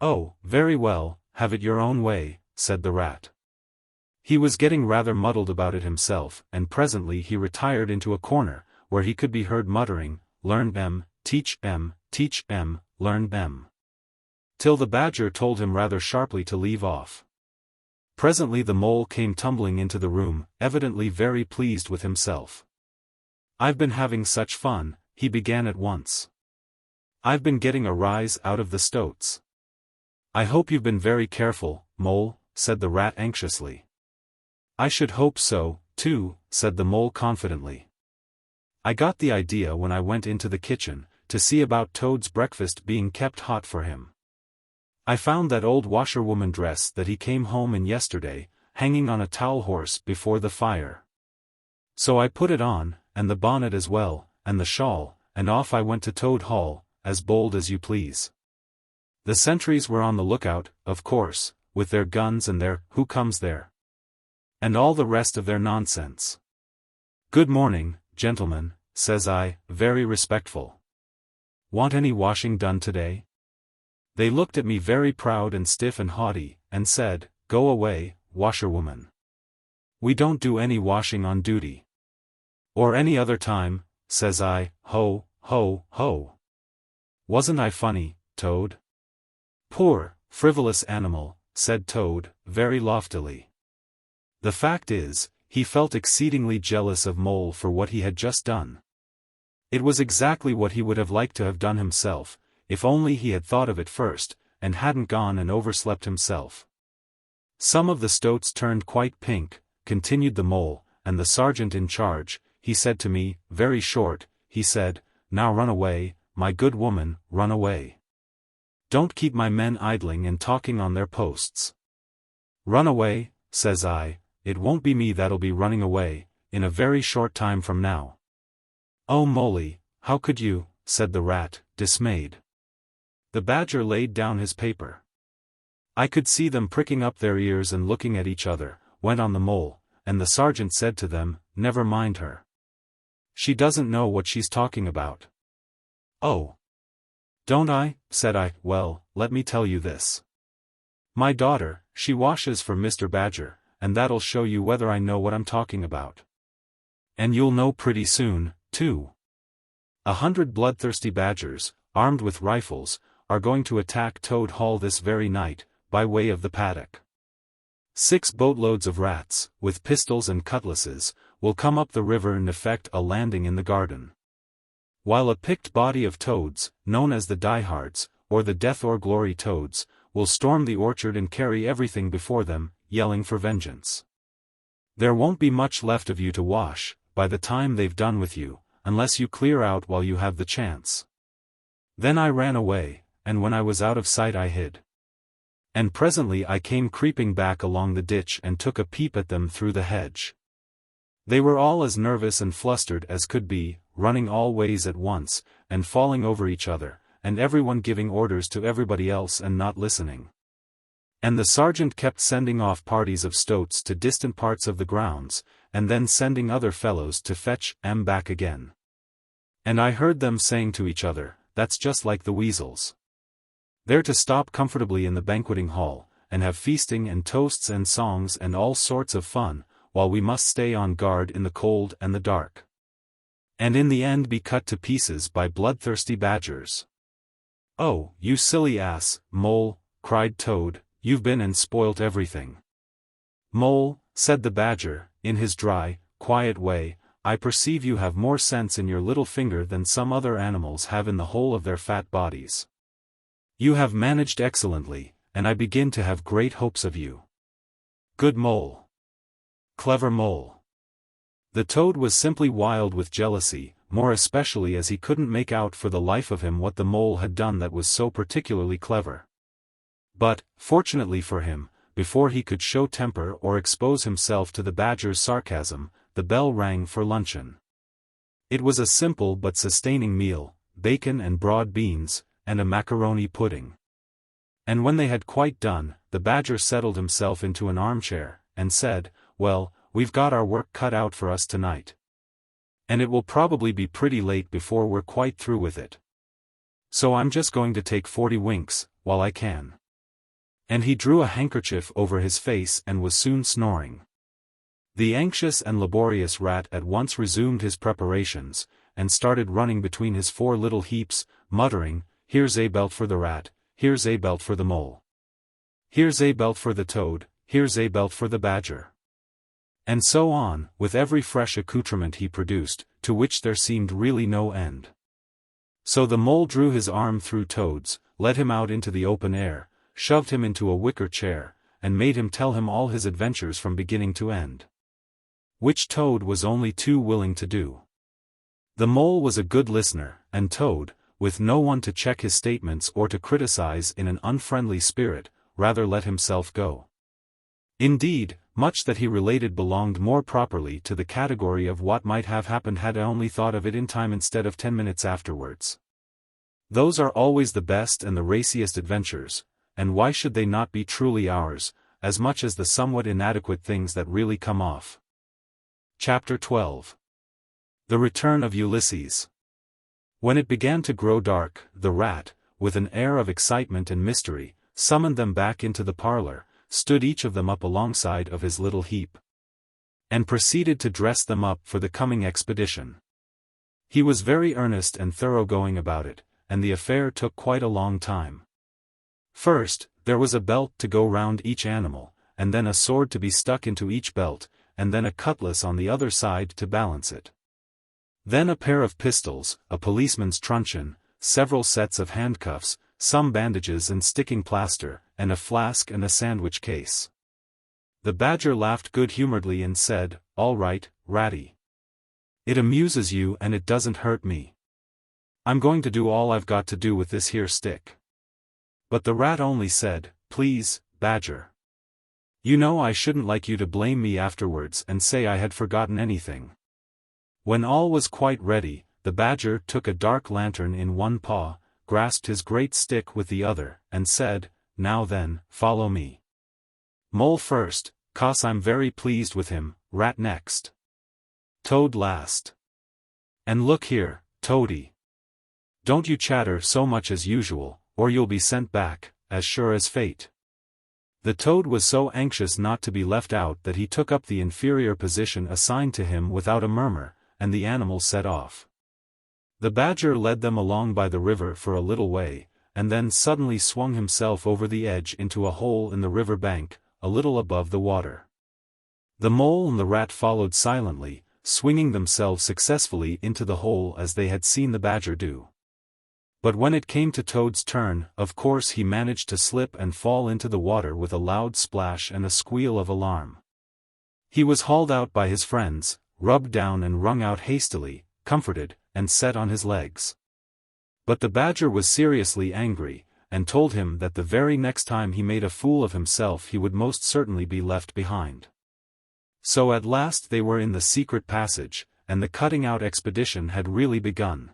Speaker 1: "Oh, very well, have it your own way," said the rat. He was getting rather muddled about it himself, and presently he retired into a corner, where he could be heard muttering, "Learn em, teach em, learn em," till the badger told him rather sharply to leave off. Presently the mole came tumbling into the room, evidently very pleased with himself. "I've been having such fun," he began at once. "I've been getting a rise out of the stoats." "I hope you've been very careful, mole," said the rat anxiously. "I should hope so, too," said the mole confidently. "I got the idea when I went into the kitchen, to see about Toad's breakfast being kept hot for him. I found that old washerwoman dress that he came home in yesterday, hanging on a towel horse before the fire. So I put it on, and the bonnet as well, and the shawl, and off I went to Toad Hall, as bold as you please. The sentries were on the lookout, of course, with their guns and their 'Who comes there?' and all the rest of their nonsense. 'Good morning, gentlemen,' says I, very respectful. 'Want any washing done today?' They looked at me very proud and stiff and haughty, and said, 'Go away, washerwoman. We don't do any washing on duty.' 'Or any other time,' says I, ho, ho, ho. Wasn't I funny, Toad?" "Poor, frivolous animal," said Toad, very loftily. The fact is, he felt exceedingly jealous of Mole for what he had just done. It was exactly what he would have liked to have done himself, if only he had thought of it first, and hadn't gone and overslept himself. "Some of the stoats turned quite pink," continued the Mole, "and the sergeant in charge, he said to me, very short, he said, 'Now run away, my good woman, run away. Don't keep my men idling and talking on their posts.' 'Run away,' says I, 'it won't be me that'll be running away, in a very short time from now.' 'Oh Moley, how could you?' said the rat, dismayed. The badger laid down his paper. "I could see them pricking up their ears and looking at each other," went on the Mole, "and the sergeant said to them, 'Never mind her. She doesn't know what she's talking about.'" "Oh. Don't I?" said I. "Well, let me tell you this. My daughter, she washes for Mr. Badger, and that'll show you whether I know what I'm talking about. And you'll know pretty soon, too. 100 bloodthirsty badgers, armed with rifles, are going to attack Toad Hall this very night, by way of the paddock. 6 boatloads of rats, with pistols and cutlasses, will come up the river and effect a landing in the garden. While a picked body of toads, known as the diehards, or the death or glory toads, will storm the orchard and carry everything before them, yelling for vengeance. There won't be much left of you to wash, by the time they've done with you, unless you clear out while you have the chance.' Then I ran away, and when I was out of sight I hid. And presently I came creeping back along the ditch and took a peep at them through the hedge. They were all as nervous and flustered as could be, running all ways at once, and falling over each other, and everyone giving orders to everybody else and not listening. And the sergeant kept sending off parties of stoats to distant parts of the grounds, and then sending other fellows to fetch 'em back again. And I heard them saying to each other, 'That's just like the weasels. They're to stop comfortably in the banqueting hall, and have feasting and toasts and songs and all sorts of fun, while we must stay on guard in the cold and the dark. And in the end be cut to pieces by bloodthirsty badgers.'" "Oh, you silly ass, Mole," cried Toad, "you've been and spoilt everything." "Mole," said the badger, in his dry, quiet way, "I perceive you have more sense in your little finger than some other animals have in the whole of their fat bodies. You have managed excellently, and I begin to have great hopes of you. Good Mole. Clever Mole." The Toad was simply wild with jealousy, more especially as he couldn't make out for the life of him what the Mole had done that was so particularly clever. But, fortunately for him, before he could show temper or expose himself to the badger's sarcasm, the bell rang for luncheon. It was a simple but sustaining meal, bacon and broad beans, and a macaroni pudding. And when they had quite done, the badger settled himself into an armchair, and said, "Well, we've got our work cut out for us tonight. And it will probably be pretty late before we're quite through with it. So I'm just going to take 40 winks, while I can." And he drew a handkerchief over his face and was soon snoring. The anxious and laborious rat at once resumed his preparations, and started running between his 4 little heaps, muttering, "Here's a belt for the rat, here's a belt for the mole. Here's a belt for the toad, here's a belt for the badger." And so on, with every fresh accoutrement he produced, to which there seemed really no end. So the mole drew his arm through Toad's, led him out into the open air, shoved him into a wicker chair, and made him tell him all his adventures from beginning to end. Which Toad was only too willing to do. The mole was a good listener, and Toad, with no one to check his statements or to criticize in an unfriendly spirit, rather let himself go. Indeed, much that he related belonged more properly to the category of what might have happened had I only thought of it in time instead of 10 minutes afterwards. Those are always the best and the raciest adventures, and why should they not be truly ours, as much as the somewhat inadequate things that really come off? Chapter 12. The Return of Ulysses. When it began to grow dark, the rat, with an air of excitement and mystery, summoned them back into the parlor, stood each of them up alongside of his little heap, and proceeded to dress them up for the coming expedition. He was very earnest and thoroughgoing about it, and the affair took quite a long time. First, there was a belt to go round each animal, and then a sword to be stuck into each belt, and then a cutlass on the other side to balance it. Then a pair of pistols, a policeman's truncheon, several sets of handcuffs, some bandages and sticking plaster, and a flask and a sandwich case. The badger laughed good-humoredly and said, "All right, Ratty. It amuses you and it doesn't hurt me. I'm going to do all I've got to do with this here stick." But the rat only said, "Please, Badger. You know I shouldn't like you to blame me afterwards and say I had forgotten anything." When all was quite ready, the badger took a dark lantern in one paw, grasped his great stick with the other, and said, "Now then, follow me. Mole first, 'cause I'm very pleased with him, rat next. Toad last. And look here, Toady. Don't you chatter so much as usual, or you'll be sent back, as sure as fate." The toad was so anxious not to be left out that he took up the inferior position assigned to him without a murmur, and the animals set off. The badger led them along by the river for a little way, and then suddenly swung himself over the edge into a hole in the river bank, a little above the water. The mole and the rat followed silently, swinging themselves successfully into the hole as they had seen the badger do. But when it came to Toad's turn, of course he managed to slip and fall into the water with a loud splash and a squeal of alarm. He was hauled out by his friends, rubbed down and wrung out hastily, comforted, and set on his legs. But the badger was seriously angry, and told him that the very next time he made a fool of himself he would most certainly be left behind. So at last they were in the secret passage, and the cutting-out expedition had really begun.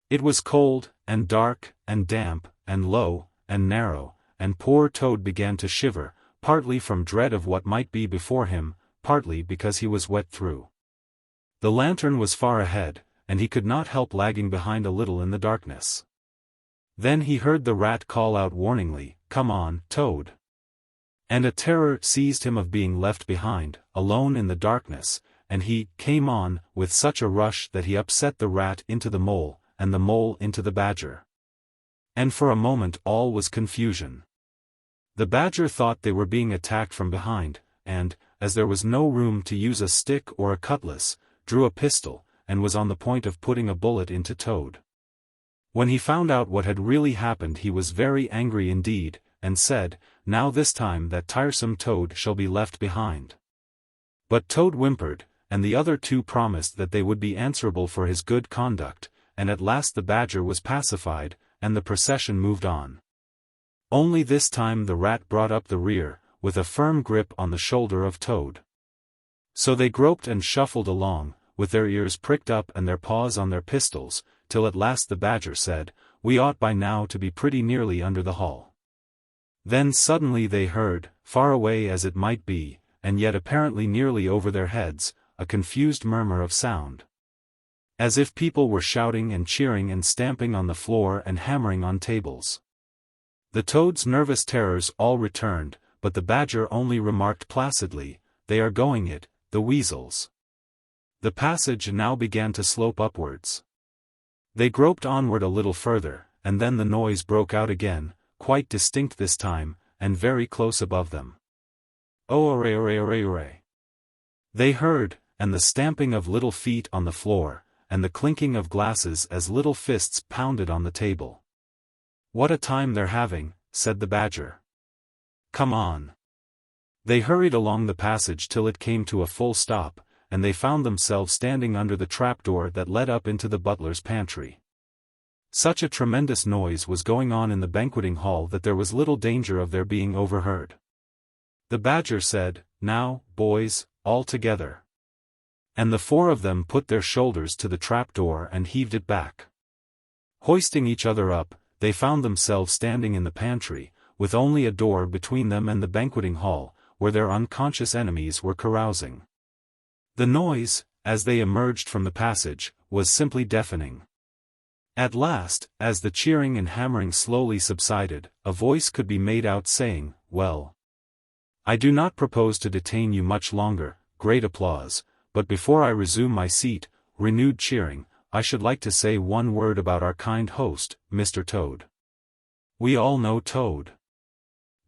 Speaker 1: It was cold, and dark, and damp, and low, and narrow, and poor Toad began to shiver, partly from dread of what might be before him, partly because he was wet through. The lantern was far ahead, and he could not help lagging behind a little in the darkness. Then he heard the rat call out warningly, "Come on, Toad." And a terror seized him of being left behind, alone in the darkness, and he came on with such a rush that he upset the rat into the mole, and the mole into the badger. And for a moment all was confusion. The badger thought they were being attacked from behind, and, as there was no room to use a stick or a cutlass, drew a pistol, and was on the point of putting a bullet into Toad. When he found out what had really happened he was very angry indeed, and said, "Now this time that tiresome Toad shall be left behind." But Toad whimpered, and the other two promised that they would be answerable for his good conduct, and at last the badger was pacified, and the procession moved on. Only this time the rat brought up the rear, with a firm grip on the shoulder of Toad. So they groped and shuffled along, with their ears pricked up and their paws on their pistols, till at last the Badger said, "We ought by now to be pretty nearly under the hall." Then suddenly they heard, far away as it might be, and yet apparently nearly over their heads, a confused murmur of sound. As if people were shouting and cheering and stamping on the floor and hammering on tables. The Toad's nervous terrors all returned, but the Badger only remarked placidly, "They are going it, the weasels." The passage now began to slope upwards. They groped onward a little further, and then the noise broke out again, quite distinct this time, and very close above them. "Oh, hooray, hooray, hooray, hooray!" they heard, and the stamping of little feet on the floor, and the clinking of glasses as little fists pounded on the table. "What a time they're having," said the Badger. "Come on." They hurried along the passage till it came to a full stop, and they found themselves standing under the trapdoor that led up into the butler's pantry. Such a tremendous noise was going on in the banqueting hall that there was little danger of their being overheard. The Badger said, "Now, boys, all together." And the four of them put their shoulders to the trapdoor and heaved it back. Hoisting each other up, they found themselves standing in the pantry, with only a door between them and the banqueting hall, where their unconscious enemies were carousing. The noise, as they emerged from the passage, was simply deafening. At last, as the cheering and hammering slowly subsided, a voice could be made out saying, "Well, I do not propose to detain you much longer." Great applause. "But before I resume my seat," renewed cheering, "I should like to say one word about our kind host, Mr. Toad. We all know Toad."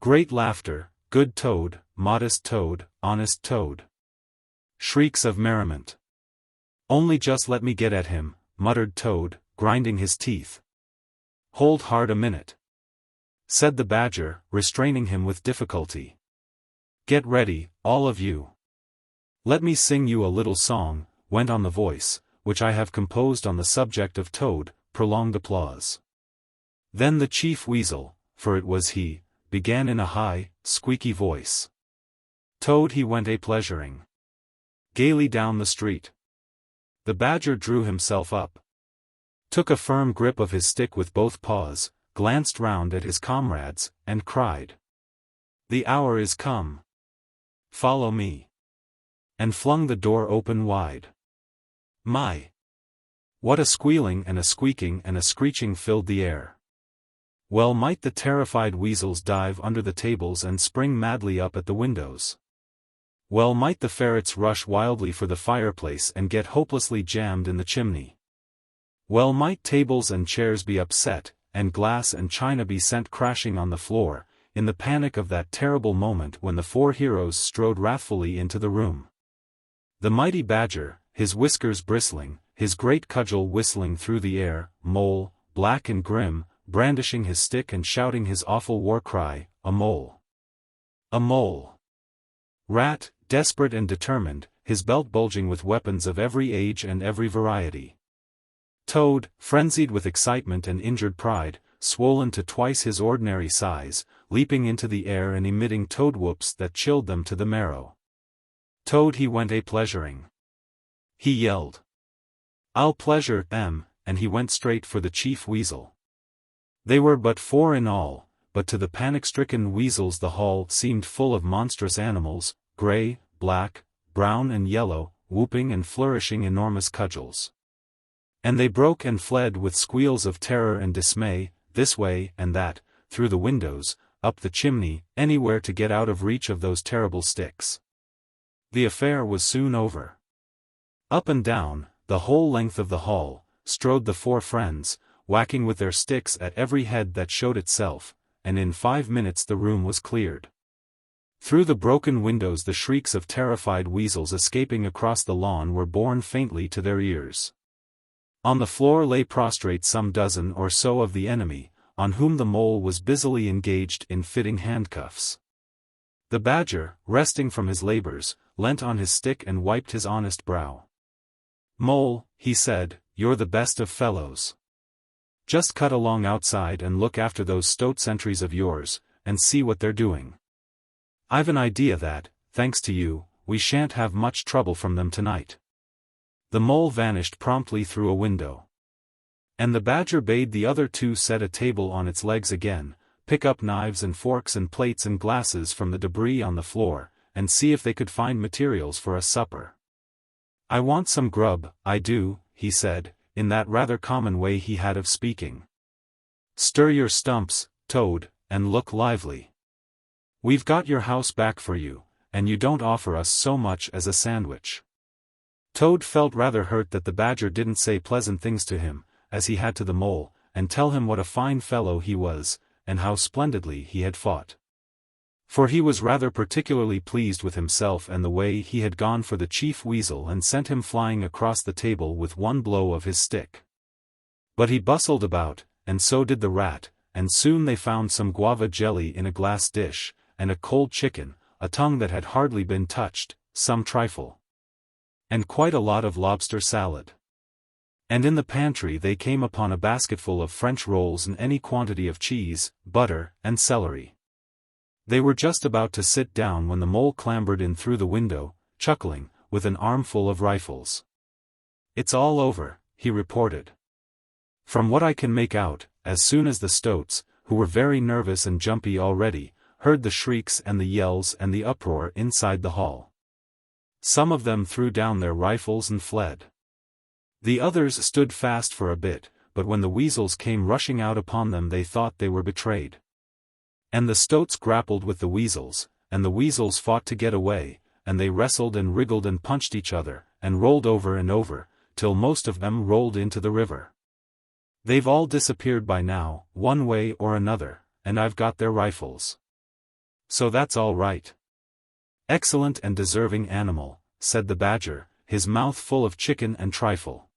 Speaker 1: Great laughter. "Good Toad, modest Toad, honest Toad." Shrieks of merriment. "Only just let me get at him," muttered Toad, grinding his teeth. "Hold hard a minute," said the Badger, restraining him with difficulty. "Get ready, all of you. Let me sing you a little song," went on the voice, "which I have composed on the subject of Toad." Prolonged applause. Then the Chief Weasel, for it was he, began in a high, squeaky voice. Toad he went a-pleasuring gaily down the street. The Badger drew himself up, took a firm grip of his stick with both paws, glanced round at his comrades, and cried, "The hour is come. Follow me," and flung the door open wide. My! What a squealing and a squeaking and a screeching filled the air. Well might the terrified weasels dive under the tables and spring madly up at the windows. Well might the ferrets rush wildly for the fireplace and get hopelessly jammed in the chimney. Well might tables and chairs be upset, and glass and china be sent crashing on the floor, in the panic of that terrible moment when the four heroes strode wrathfully into the room. The mighty Badger, his whiskers bristling, his great cudgel whistling through the air, Mole, black and grim, brandishing his stick and shouting his awful war cry, "A mole! A mole!" Rat, desperate and determined, his belt bulging with weapons of every age and every variety. Toad, frenzied with excitement and injured pride, swollen to twice his ordinary size, leaping into the air and emitting toad whoops that chilled them to the marrow. Toad he went a-pleasuring. He yelled, "I'll pleasure them," and he went straight for the Chief Weasel. They were but four in all, but to the panic-stricken weasels the hall seemed full of monstrous animals, gray, black, brown and yellow, whooping and flourishing enormous cudgels. And they broke and fled with squeals of terror and dismay, this way and that, through the windows, up the chimney, anywhere to get out of reach of those terrible sticks. The affair was soon over. Up and down, the whole length of the hall, strode the four friends, whacking with their sticks at every head that showed itself, and in 5 minutes the room was cleared. Through the broken windows the shrieks of terrified weasels escaping across the lawn were borne faintly to their ears. On the floor lay prostrate some dozen or so of the enemy, on whom the Mole was busily engaged in fitting handcuffs. The Badger, resting from his labors, leant on his stick and wiped his honest brow. "Mole," he said, "you're the best of fellows. Just cut along outside and look after those stoat sentries of yours, and see what they're doing. I've an idea that, thanks to you, we shan't have much trouble from them tonight." The mole vanished promptly through a window. And the badger bade the other two set a table on its legs again, pick up knives and forks and plates and glasses from the debris on the floor, and see if they could find materials for a supper. "I want some grub, I do," he said, in that rather common way he had of speaking. "Stir your stumps, Toad, and look lively. We've got your house back for you, and you don't offer us so much as a sandwich." Toad felt rather hurt that the badger didn't say pleasant things to him, as he had to the mole, and tell him what a fine fellow he was, and how splendidly he had fought. For he was rather particularly pleased with himself and the way he had gone for the chief weasel and sent him flying across the table with one blow of his stick. But he bustled about, and so did the rat, and soon they found some guava jelly in a glass dish, and a cold chicken, a tongue that had hardly been touched, some trifle, and quite a lot of lobster salad. And in the pantry they came upon a basketful of French rolls and any quantity of cheese, butter, and celery. They were just about to sit down when the mole clambered in through the window, chuckling, with an armful of rifles. "It's all over," he reported. "From what I can make out, as soon as the stoats, who were very nervous and jumpy already, heard the shrieks and the yells and the uproar inside the hall. Some of them threw down their rifles and fled. The others stood fast for a bit, but when the weasels came rushing out upon them they thought they were betrayed. And the stoats grappled with the weasels, and the weasels fought to get away, and they wrestled and wriggled and punched each other, and rolled over and over, till most of them rolled into the river. They've all disappeared by now, one way or another, and I've got their rifles. So that's all right." "Excellent and deserving animal," said the badger, his mouth full of chicken and trifle.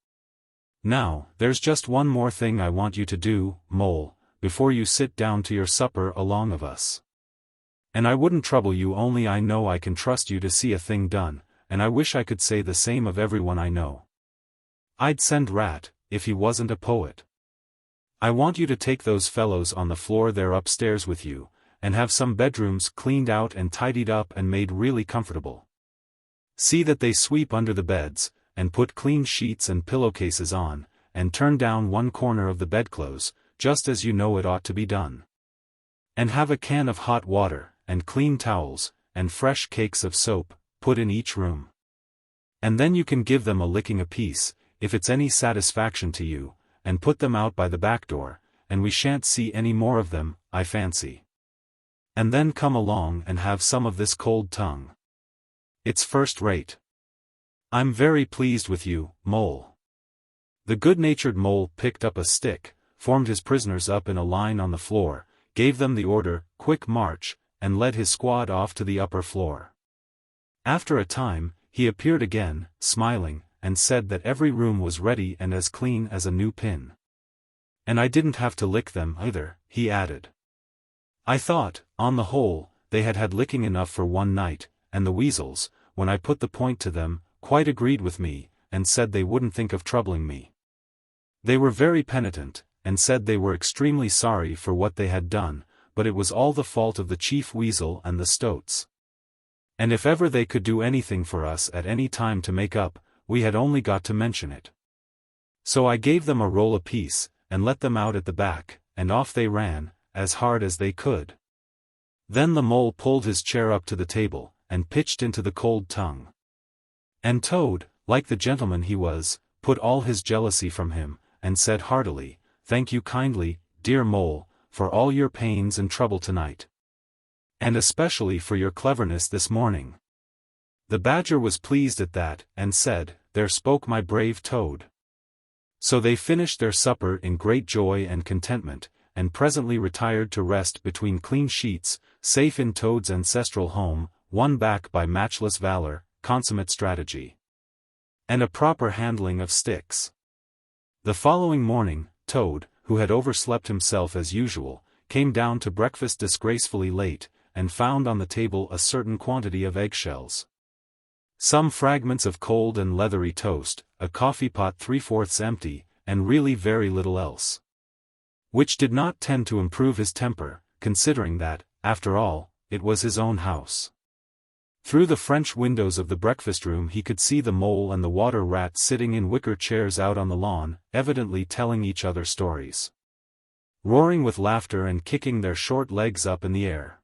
Speaker 1: "Now, there's just one more thing I want you to do, mole, before you sit down to your supper along of us. And I wouldn't trouble you only I know I can trust you to see a thing done, and I wish I could say the same of everyone I know. I'd send Rat, if he wasn't a poet. I want you to take those fellows on the floor there upstairs with you, and have some bedrooms cleaned out and tidied up and made really comfortable. See that they sweep under the beds, and put clean sheets and pillowcases on, and turn down one corner of the bedclothes, just as you know it ought to be done. And have a can of hot water, and clean towels, and fresh cakes of soap, put in each room. And then you can give them a licking apiece, if it's any satisfaction to you, and put them out by the back door, and we shan't see any more of them, I fancy. And then come along and have some of this cold tongue. It's first rate. I'm very pleased with you, mole." The good-natured mole picked up a stick, formed his prisoners up in a line on the floor, gave them the order, "Quick march," and led his squad off to the upper floor. After a time, he appeared again, smiling, and said that every room was ready and as clean as a new pin. "And I didn't have to lick them either," he added. "I thought, on the whole, they had had licking enough for one night, and the weasels, when I put the point to them, quite agreed with me, and said they wouldn't think of troubling me. They were very penitent, and said they were extremely sorry for what they had done, but it was all the fault of the chief weasel and the stoats. And if ever they could do anything for us at any time to make up, we had only got to mention it. So I gave them a roll apiece, and let them out at the back, and off they ran, as hard as they could." Then the mole pulled his chair up to the table, and pitched into the cold tongue. And Toad, like the gentleman he was, put all his jealousy from him, and said heartily, "Thank you kindly, dear mole, for all your pains and trouble tonight. And especially for your cleverness this morning." The badger was pleased at that, and said, "There spoke my brave Toad." So they finished their supper in great joy and contentment, and presently retired to rest between clean sheets, safe in Toad's ancestral home, won back by matchless valor, consummate strategy, and a proper handling of sticks. The following morning, Toad, who had overslept himself as usual, came down to breakfast disgracefully late, and found on the table a certain quantity of eggshells, some fragments of cold and leathery toast, a coffee pot 3/4 empty, and really very little else. which did not tend to improve his temper, considering that, after all, it was his own house. Through the French windows of the breakfast room he could see the mole and the water rat sitting in wicker chairs out on the lawn, evidently telling each other stories, roaring with laughter and kicking their short legs up in the air.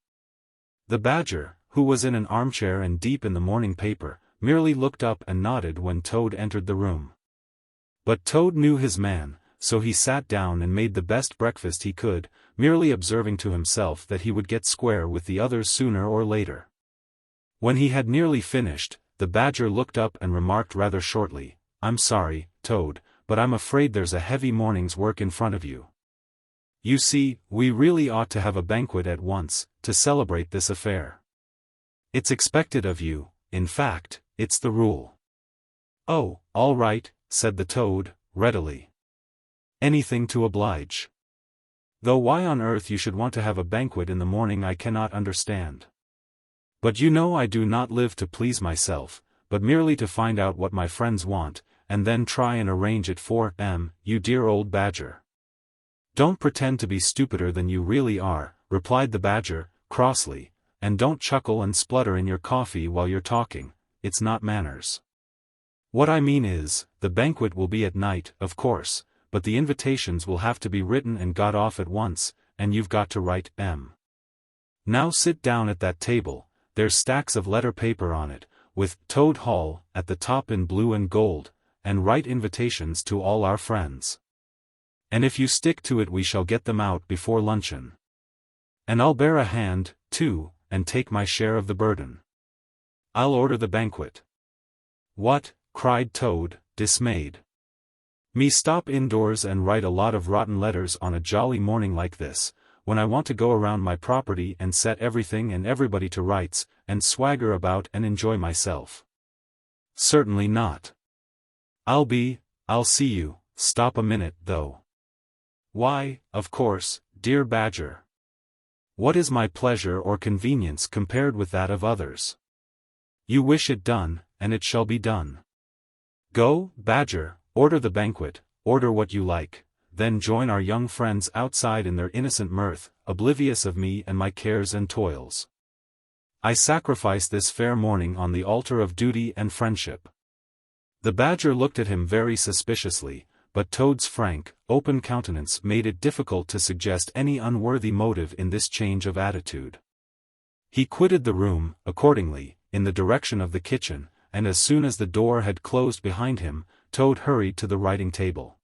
Speaker 1: The badger, who was in an armchair and deep in the morning paper, merely looked up and nodded when Toad entered the room. But Toad knew his man, so he sat down and made the best breakfast he could, merely observing to himself that he would get square with the others sooner or later. When he had nearly finished, the badger looked up and remarked rather shortly, "I'm sorry, Toad, but I'm afraid there's a heavy morning's work in front of you. You see, we really ought to have a banquet at once, to celebrate this affair. It's expected of you, in fact, it's the rule." "Oh, all right," said the Toad, readily. "Anything to oblige. Though why on earth you should want to have a banquet in the morning I cannot understand. But you know I do not live to please myself, but merely to find out what my friends want, and then try and arrange it for them, you dear old badger." "Don't pretend to be stupider than you really are," replied the badger, crossly, "and don't chuckle and splutter in your coffee while you're talking, it's not manners. What I mean is, the banquet will be at night, of course, but the invitations will have to be written and got off at once, and you've got to write them. Now sit down at that table, there's stacks of letter paper on it, with Toad Hall at the top in blue and gold, and write invitations to all our friends. And if you stick to it we shall get them out before luncheon. And I'll bear a hand, too, and take my share of the burden. I'll order the banquet." "What?" cried Toad, dismayed. "Me stop indoors and write a lot of rotten letters on a jolly morning like this, when I want to go around my property and set everything and everybody to rights, and swagger about and enjoy myself? Certainly not. I'll see you, stop a minute though. Why, of course, dear badger. What is my pleasure or convenience compared with that of others? You wish it done, and it shall be done. Go, badger, order the banquet, order what you like, then join our young friends outside in their innocent mirth, oblivious of me and my cares and toils. I sacrifice this fair morning on the altar of duty and friendship." The badger looked at him very suspiciously, but Toad's frank, open countenance made it difficult to suggest any unworthy motive in this change of attitude. He quitted the room, accordingly, in the direction of the kitchen, and as soon as the door had closed behind him, Toad hurried to the writing table.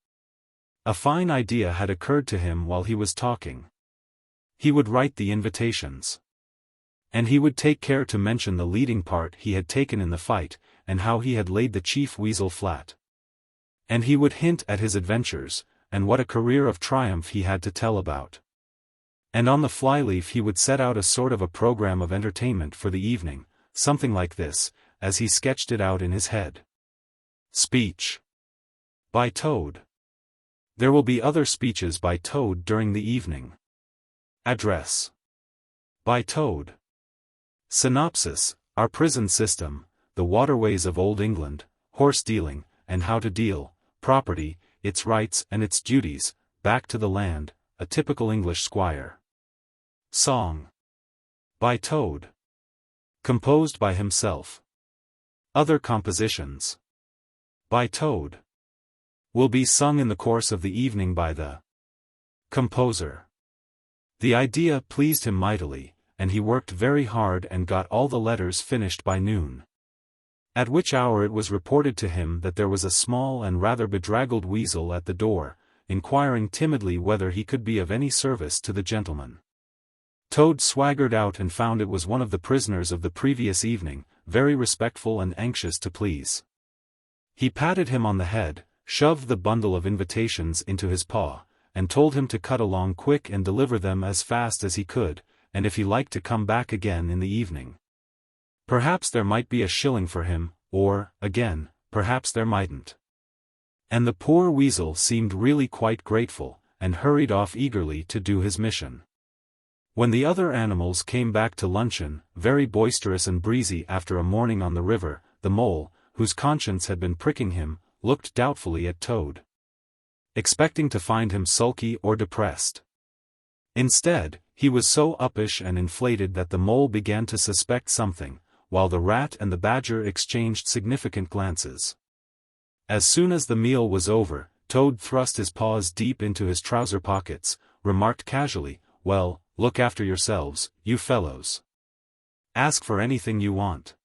Speaker 1: A fine idea had occurred to him while he was talking. He would write the invitations. And he would take care to mention the leading part he had taken in the fight, and how he had laid the chief weasel flat. And he would hint at his adventures, and what a career of triumph he had to tell about. And on the flyleaf he would set out a sort of a program of entertainment for the evening, something like this, as he sketched it out in his head. Speech by Toad. There will be other speeches by Toad during the evening. Address by Toad. Synopsis: Our prison system, the waterways of Old England, horse dealing, and how to deal, property, its rights and its duties, back to the land, a typical English squire. Song by Toad. Composed by himself. Other compositions by Toad will be sung in the course of the evening by the composer. The idea pleased him mightily, and he worked very hard and got all the letters finished by noon. At which hour it was reported to him that there was a small and rather bedraggled weasel at the door, inquiring timidly whether he could be of any service to the gentleman. Toad swaggered out and found it was one of the prisoners of the previous evening, very respectful and anxious to please. He patted him on the head, shoved the bundle of invitations into his paw, and told him to cut along quick and deliver them as fast as he could, and if he liked to come back again in the evening. Perhaps there might be a shilling for him, or, again, perhaps there mightn't. And the poor weasel seemed really quite grateful, and hurried off eagerly to do his mission. When the other animals came back to luncheon, very boisterous and breezy after a morning on the river, the mole, whose conscience had been pricking him, looked doubtfully at Toad. expecting to find him sulky or depressed. Instead, he was so uppish and inflated that the mole began to suspect something, while the rat and the badger exchanged significant glances. As soon as the meal was over, Toad thrust his paws deep into his trouser pockets, remarked casually, "Well, look after yourselves, you fellows. Ask for anything you want,"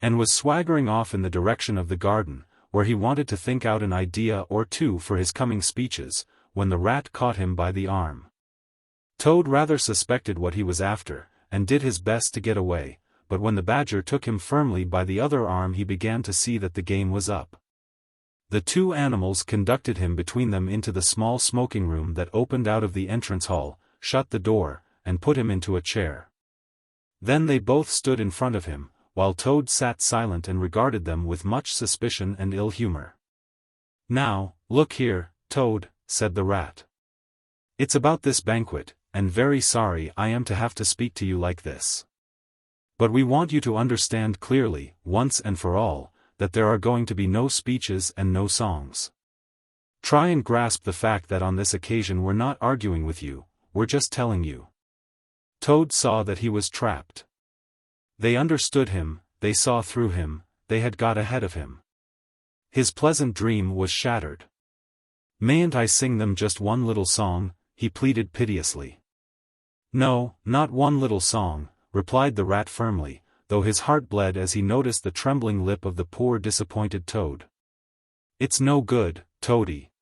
Speaker 1: and was swaggering off in the direction of the garden, where he wanted to think out an idea or two for his coming speeches, when the rat caught him by the arm. Toad rather suspected what he was after, and did his best to get away, but when the badger took him firmly by the other arm he began to see that the game was up. The two animals conducted him between them into the small smoking room that opened out of the entrance hall, shut the door, and put him into a chair. Then they both stood in front of him, while Toad sat silent and regarded them with much suspicion and ill humor. "Now, look here, Toad," said the rat. "It's about this banquet, and very sorry I am to have to speak to you like this. But we want you to understand clearly, once and for all, that there are going to be no speeches and no songs. Try and grasp the fact that on this occasion we're not arguing with you, we're just telling you." Toad saw that he was trapped. They understood him, they saw through him, they had got ahead of him. His pleasant dream was shattered. "Mayn't I sing them just one little song?" he pleaded piteously. "No, not one little song," replied the rat firmly, though his heart bled as he noticed the trembling lip of the poor disappointed Toad. "It's no good, Toady.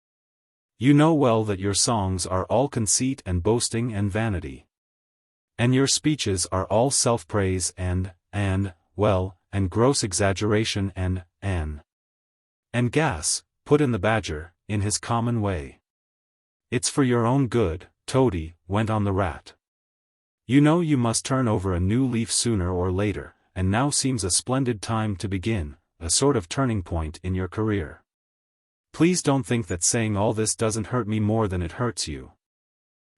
Speaker 1: You know well that your songs are all conceit and boasting and vanity. And your speeches are all self-praise and gross exaggeration and gas," put in the badger, in his common way. "It's for your own good, Toady," went on the rat. "You know you must turn over a new leaf sooner or later, and now seems a splendid time to begin, a sort of turning point in your career. Please don't think that saying all this doesn't hurt me more than it hurts you."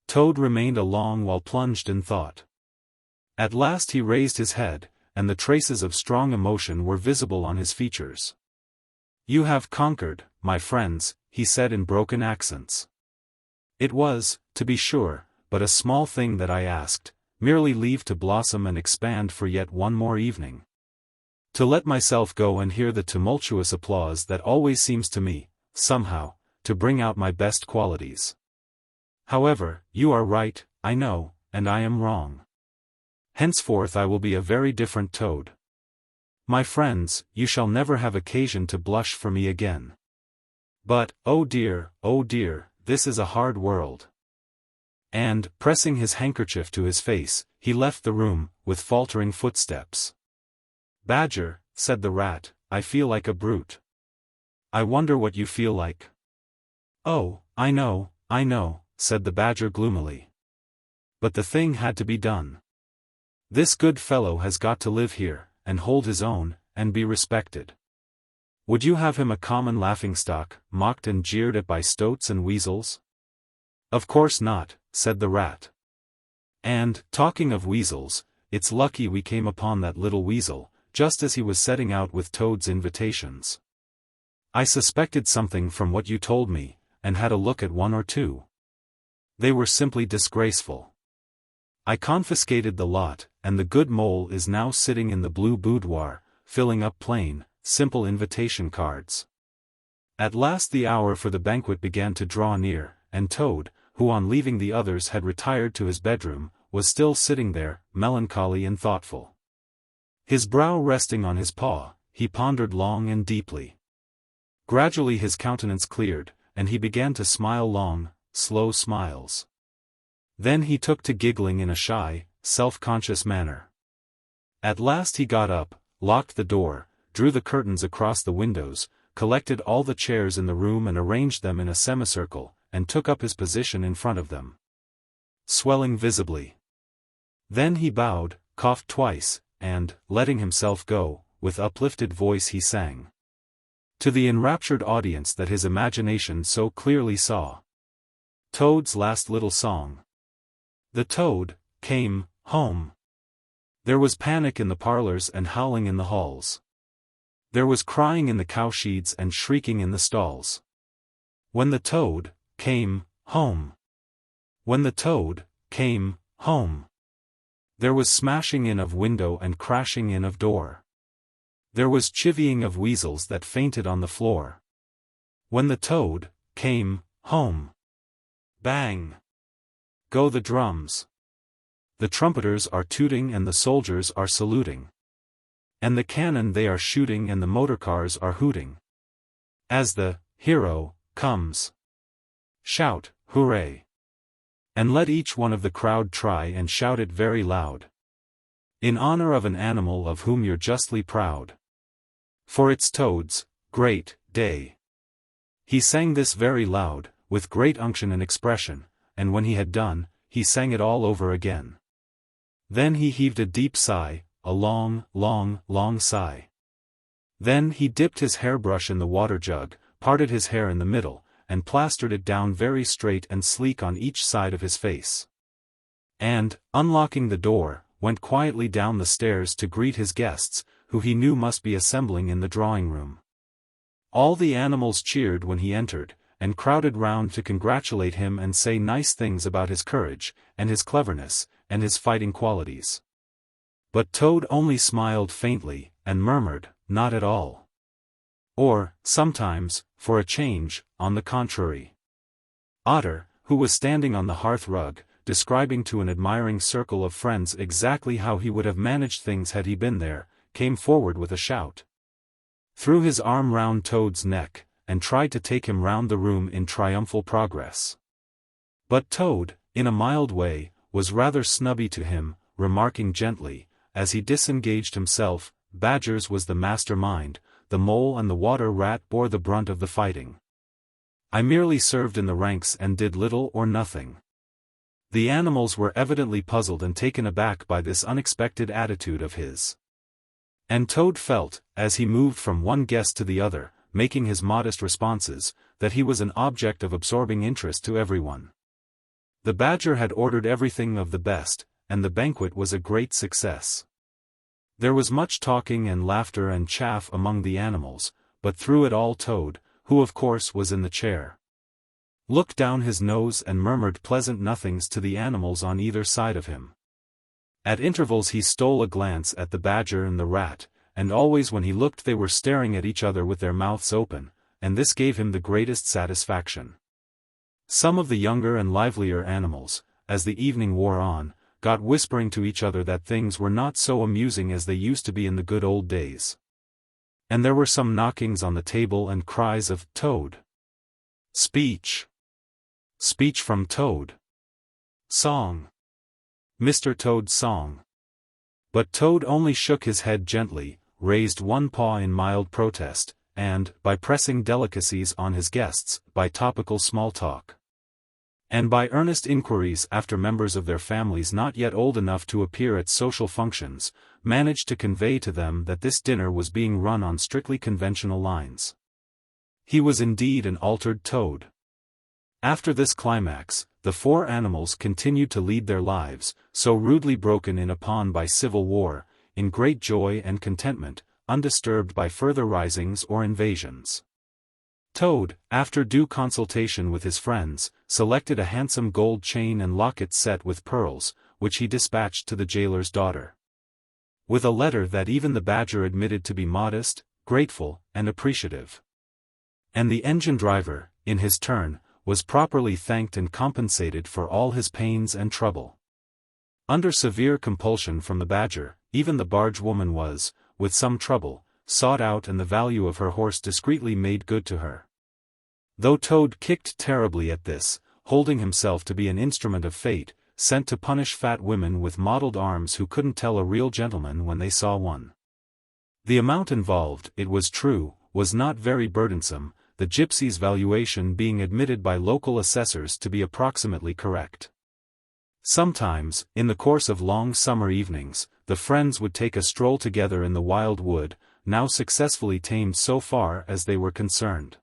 Speaker 1: Toad remained a long while plunged in thought. At last he raised his head, and the traces of strong emotion were visible on his features. "You have conquered, my friends," he said in broken accents. "It was, to be sure, but a small thing that I asked, merely leave to blossom and expand for yet one more evening. To let myself go and hear the tumultuous applause that always seems to me, somehow, to bring out my best qualities. However, you are right, I know, and I am wrong. Henceforth I will be a very different Toad. My friends, you shall never have occasion to blush for me again. But, oh dear, this is a hard world." And, pressing his handkerchief to his face, he left the room, with faltering footsteps. "Badger," said the rat, "I feel like a brute. I wonder what you feel like." "Oh, I know, said the badger gloomily. "But the thing had to be done. This good fellow has got to live here, and hold his own, and be respected. Would you have him a common laughingstock, mocked and jeered at by stoats and weasels? Of course not," said the rat. "And, talking of weasels, it's lucky we came upon that little weasel, just as he was setting out with Toad's invitations. I suspected something from what you told me, and had a look at one or two. They were simply disgraceful. I confiscated the lot, and the good mole is now sitting in the blue boudoir, filling up plain, simple invitation cards." At last the hour for the banquet began to draw near, and Toad, who on leaving the others had retired to his bedroom, was still sitting there, melancholy and thoughtful. His brow resting on his paw, he pondered long and deeply. Gradually his countenance cleared, and he began to smile long, slow smiles. Then he took to giggling in a shy, self-conscious manner. At last he got up, locked the door, drew the curtains across the windows, collected all the chairs in the room and arranged them in a semicircle, and took up his position in front of them, swelling visibly. Then he bowed, coughed twice, and, letting himself go, with uplifted voice he sang. To the enraptured audience that his imagination so clearly saw. Toad's last little song. The Toad came home. There was panic in the parlors and howling in the halls. There was crying in the cowsheds and shrieking in the stalls. When the toad came home. When the toad came home. There was smashing in of window and crashing in of door. There was chivying of weasels that fainted on the floor. When the toad came home. Bang! Go the drums. The trumpeters are tooting and the soldiers are saluting. And the cannon they are shooting and the motorcars are hooting. As the hero comes. Shout, hooray! And let each one of the crowd try and shout it very loud. In honor of an animal of whom you're justly proud. For it's Toad's great day. He sang this very loud, with great unction and expression, and when he had done, he sang it all over again. Then he heaved a deep sigh, a long, long, long sigh. Then he dipped his hairbrush in the water jug, parted his hair in the middle, and plastered it down very straight and sleek on each side of his face. And, unlocking the door, went quietly down the stairs to greet his guests, who he knew must be assembling in the drawing-room. All the animals cheered when he entered, and crowded round to congratulate him and say nice things about his courage, and his cleverness, and his fighting qualities. But Toad only smiled faintly, and murmured, "Not at all." Or, sometimes, for a change, on the contrary. Otter, who was standing on the hearth-rug, describing to an admiring circle of friends exactly how he would have managed things had he been there, came forward with a shout. Threw his arm round Toad's neck, and tried to take him round the room in triumphal progress. But Toad, in a mild way, was rather snubby to him, remarking gently, as he disengaged himself, Badger's was the master-mind, the mole and the water rat bore the brunt of the fighting. I merely served in the ranks and did little or nothing. The animals were evidently puzzled and taken aback by this unexpected attitude of his. And Toad felt, as he moved from one guest to the other, making his modest responses, that he was an object of absorbing interest to everyone. The Badger had ordered everything of the best, and the banquet was a great success. There was much talking and laughter and chaff among the animals, but through it all Toad, who of course was in the chair, looked down his nose and murmured pleasant nothings to the animals on either side of him. At intervals he stole a glance at the Badger and the rat, and always when he looked they were staring at each other with their mouths open, and this gave him the greatest satisfaction. Some of the younger and livelier animals, as the evening wore on, got whispering to each other that things were not so amusing as they used to be in the good old days. And there were some knockings on the table and cries of, "Toad! Speech! Speech from Toad! Song! Mr. Toad's song!" But Toad only shook his head gently, raised one paw in mild protest, and, by pressing delicacies on his guests, by topical small talk, and by earnest inquiries after members of their families not yet old enough to appear at social functions, managed to convey to them that this dinner was being run on strictly conventional lines. He was indeed an altered Toad. After this climax, the four animals continued to lead their lives, so rudely broken in upon by civil war, in great joy and contentment, undisturbed by further risings or invasions. Toad, after due consultation with his friends, selected a handsome gold chain and locket set with pearls, which he dispatched to the jailer's daughter, with a letter that even the Badger admitted to be modest, grateful, and appreciative. And the engine-driver, in his turn, was properly thanked and compensated for all his pains and trouble. Under severe compulsion from the Badger, even the barge woman was, with some trouble, sought out and the value of her horse discreetly made good to her. Though Toad kicked terribly at this, holding himself to be an instrument of fate, sent to punish fat women with mottled arms who couldn't tell a real gentleman when they saw one. The amount involved, it was true, was not very burdensome, the gypsy's valuation being admitted by local assessors to be approximately correct. Sometimes, in the course of long summer evenings, the friends would take a stroll together in the wild wood, now successfully tamed so far as they were concerned.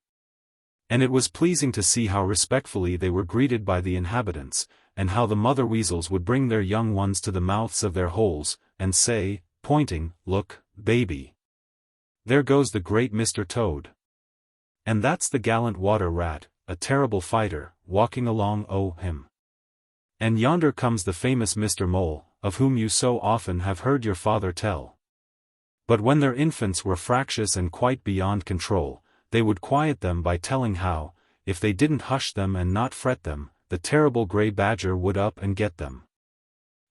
Speaker 1: And it was pleasing to see how respectfully they were greeted by the inhabitants, and how the mother weasels would bring their young ones to the mouths of their holes, and say, pointing, "Look, baby. There goes the great Mr. Toad. And that's the gallant water rat, a terrible fighter, walking along him. And yonder comes the famous Mr. Mole, of whom you so often have heard your father tell. But when their infants were fractious and quite beyond control, they would quiet them by telling how, if they didn't hush them and not fret them, the terrible grey Badger would up and get them.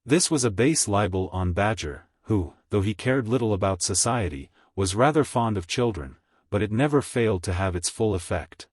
Speaker 1: This was a base libel on Badger, who, though he cared little about society, was rather fond of children, but it never failed to have its full effect.